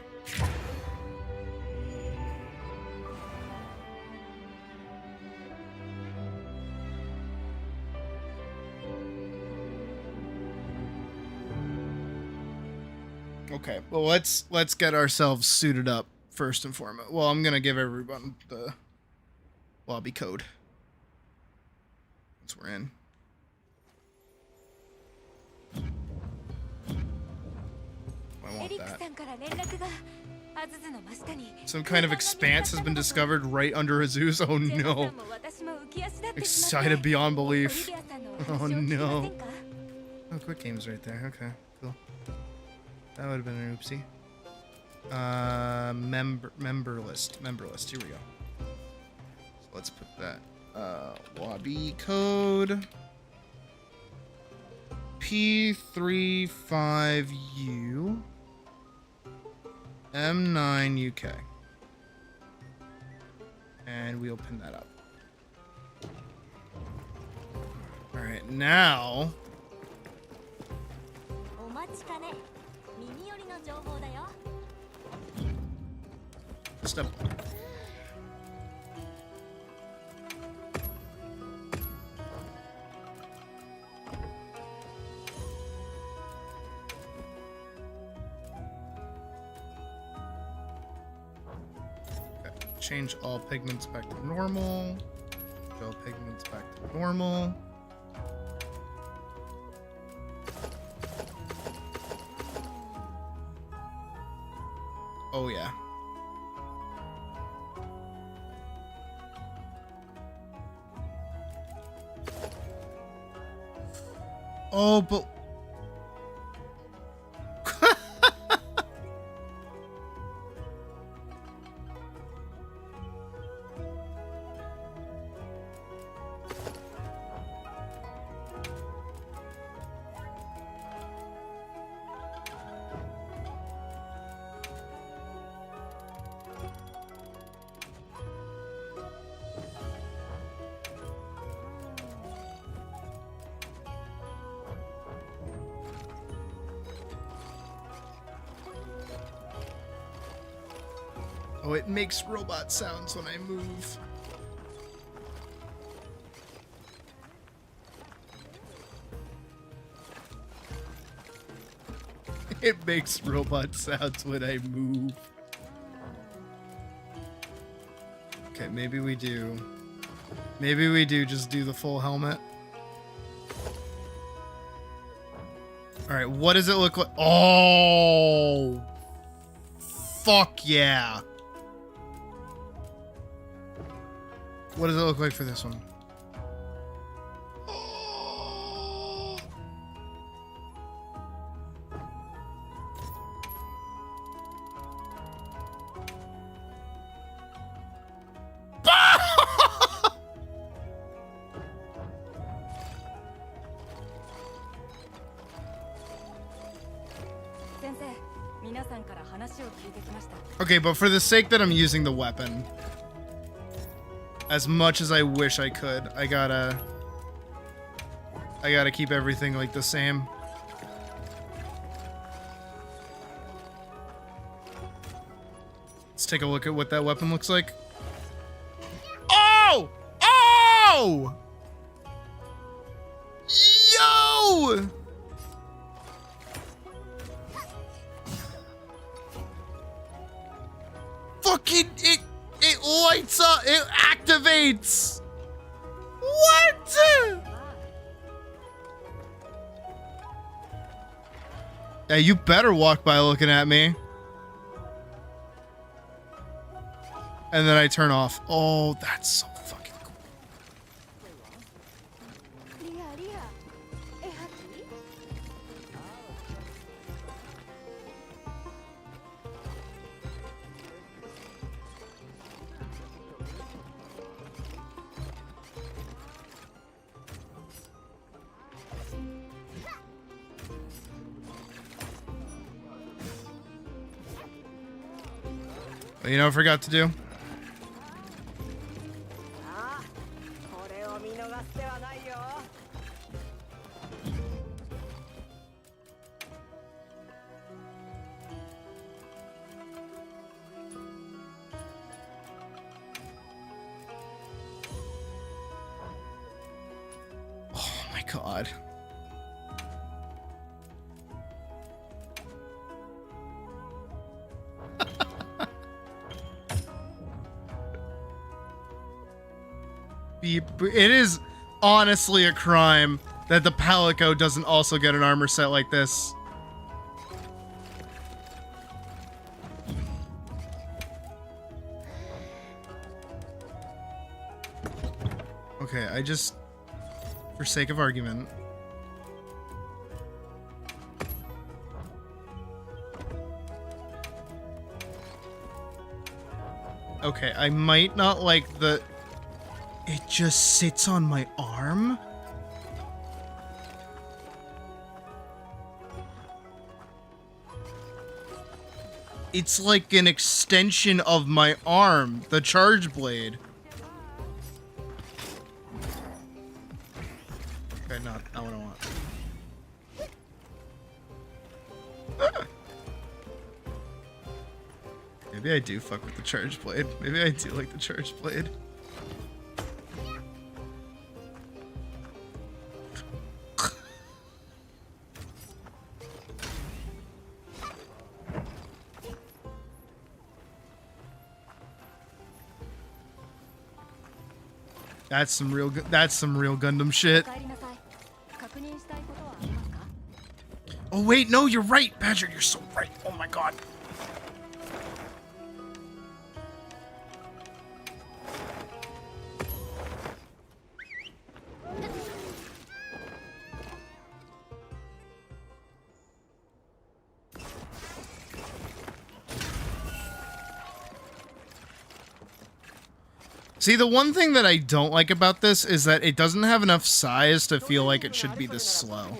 Okay, well let's get ourselves suited up first and foremost. Well, I'm gonna give everyone the lobby code once we're in. I want that. Some kind of expanse has been discovered right under Azus. Oh no. Excited beyond belief. Oh no. Oh, quick game's right there. Okay, cool. That would have been an oopsie. Member list. Here we go. So let's put that lobby code P35U M9 UK. And we'll pin that up. Alright, now step one. Change all pigments back to normal. All pigments back to normal. Oh yeah. Oh, but oh, it makes robot sounds when I move. It makes robot sounds when I move. Okay, maybe we do. Maybe we do just do the full helmet. Alright, what does it look like? Oh! Fuck yeah! What does it look like for this one? Okay, but for the sake that I'm using the weapon, as much as I wish I could, I gotta keep everything like the same. Let's take a look at what that weapon looks like. Oh! Oh! Yo! Fucking it lights up, it activates. What? Yeah, you better walk by looking at me. and then I turn off. Oh, that's so fucking cool. You know what I forgot to do? Oh my god. It is honestly a crime that the Palico doesn't also get an armor set like this. Okay, I just, for sake of argument. Okay, I might not like the... It just sits on my arm? It's like an extension of my arm, the charge blade. Okay, not what I want. Maybe I do fuck with the charge blade. Maybe I do like the charge blade. That's some real Gundam shit. Oh wait, no, you're right, Badger, you're so right. Oh my god. See, the one thing that I don't like about this is that it doesn't have enough size to feel like it should be this slow.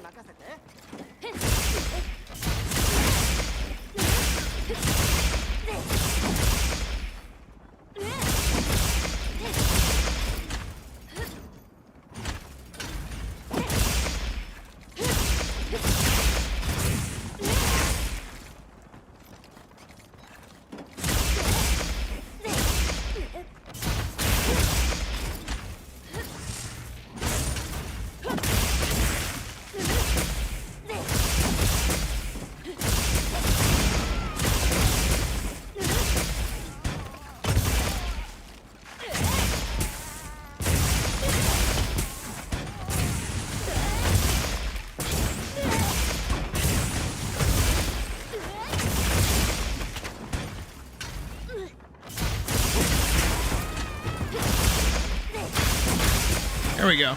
There we go.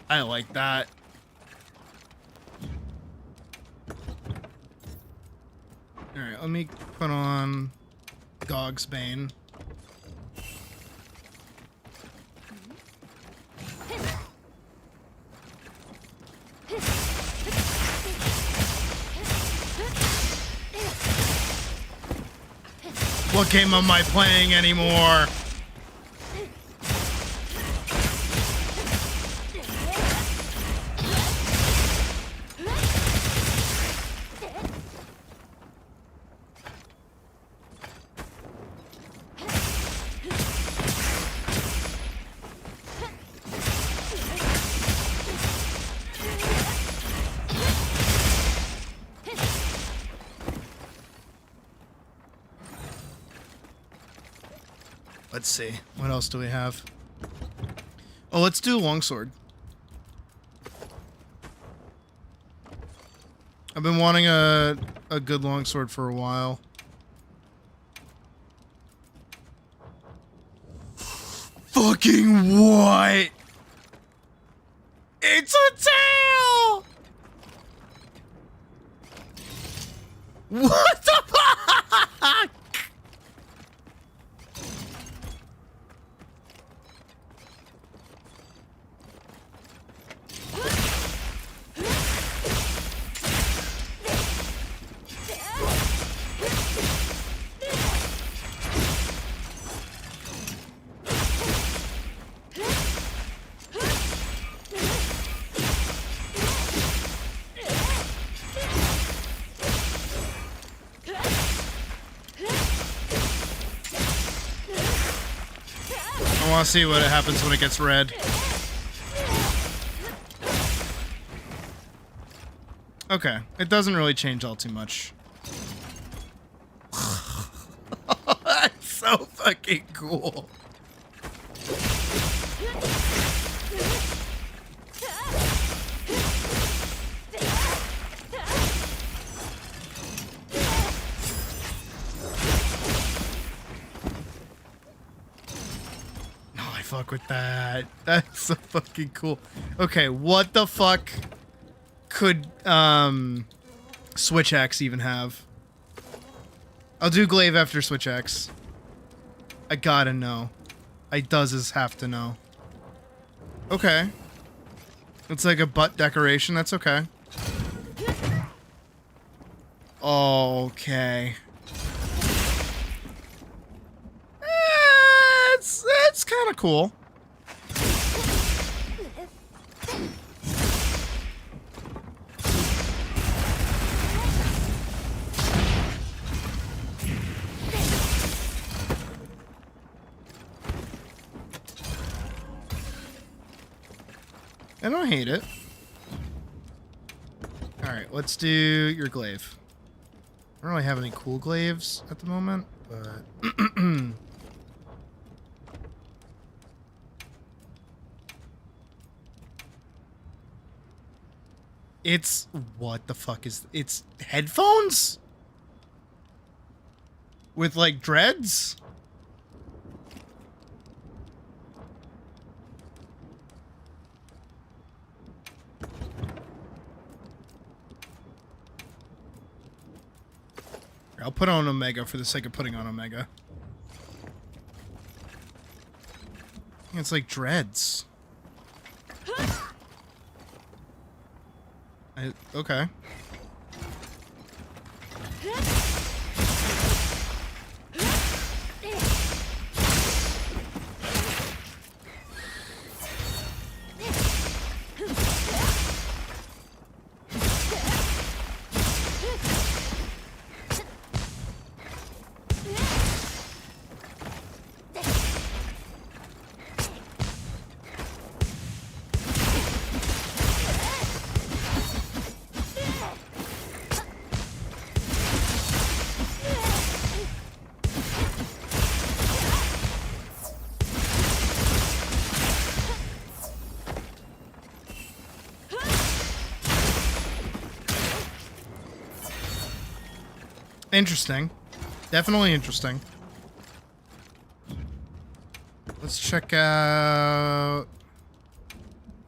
I like that. Alright, let me put on Gog's Bane. What game am I playing anymore? Let's see. What else do we have? Oh, let's do longsword. I've been wanting a good longsword for a while. Fucking what? It's a tail! What the fuck? I want to see what happens when it gets red. Okay, it doesn't really change all too much. That's so fucking cool. Fuck with that. That's so fucking cool. Okay, what the fuck could Switch X even have? I'll do glaive after Switch X. I gotta know. I does have to know. Okay. It's like a butt decoration, that's okay. Okay. It's kind of cool. I don't hate it. Alright, let's do your glaive. I don't really have any cool glaives at the moment, but... It's... what the fuck is... It's headphones? With, like, dreads? I'll put on Omega for the sake of putting on Omega. It's like dreads. Okay. Interesting. Definitely interesting. Let's check out...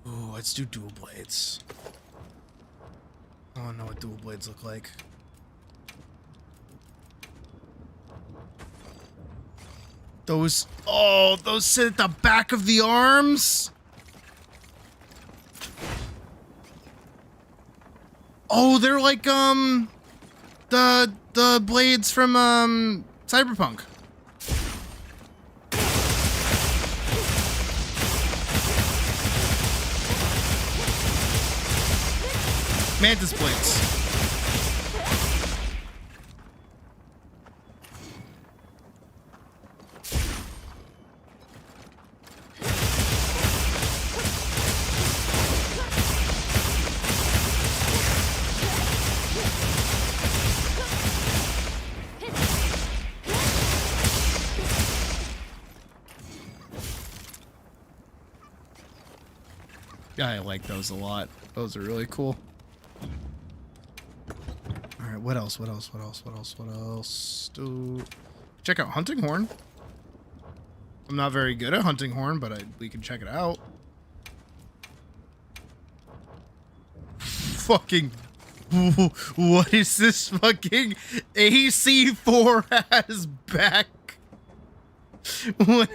Ooh, let's do dual blades. I don't know what dual blades look like. Those... Oh, those sit at the back of the arms? Oh, they're like, the blades from, Cyberpunk. Mantis blades. I like those a lot. Those are really cool. All right, what else? What else? What else? What else? What else? Check out hunting horn. I'm not very good at hunting horn, but we can check it out. Fucking, what is this fucking AC4 has back? What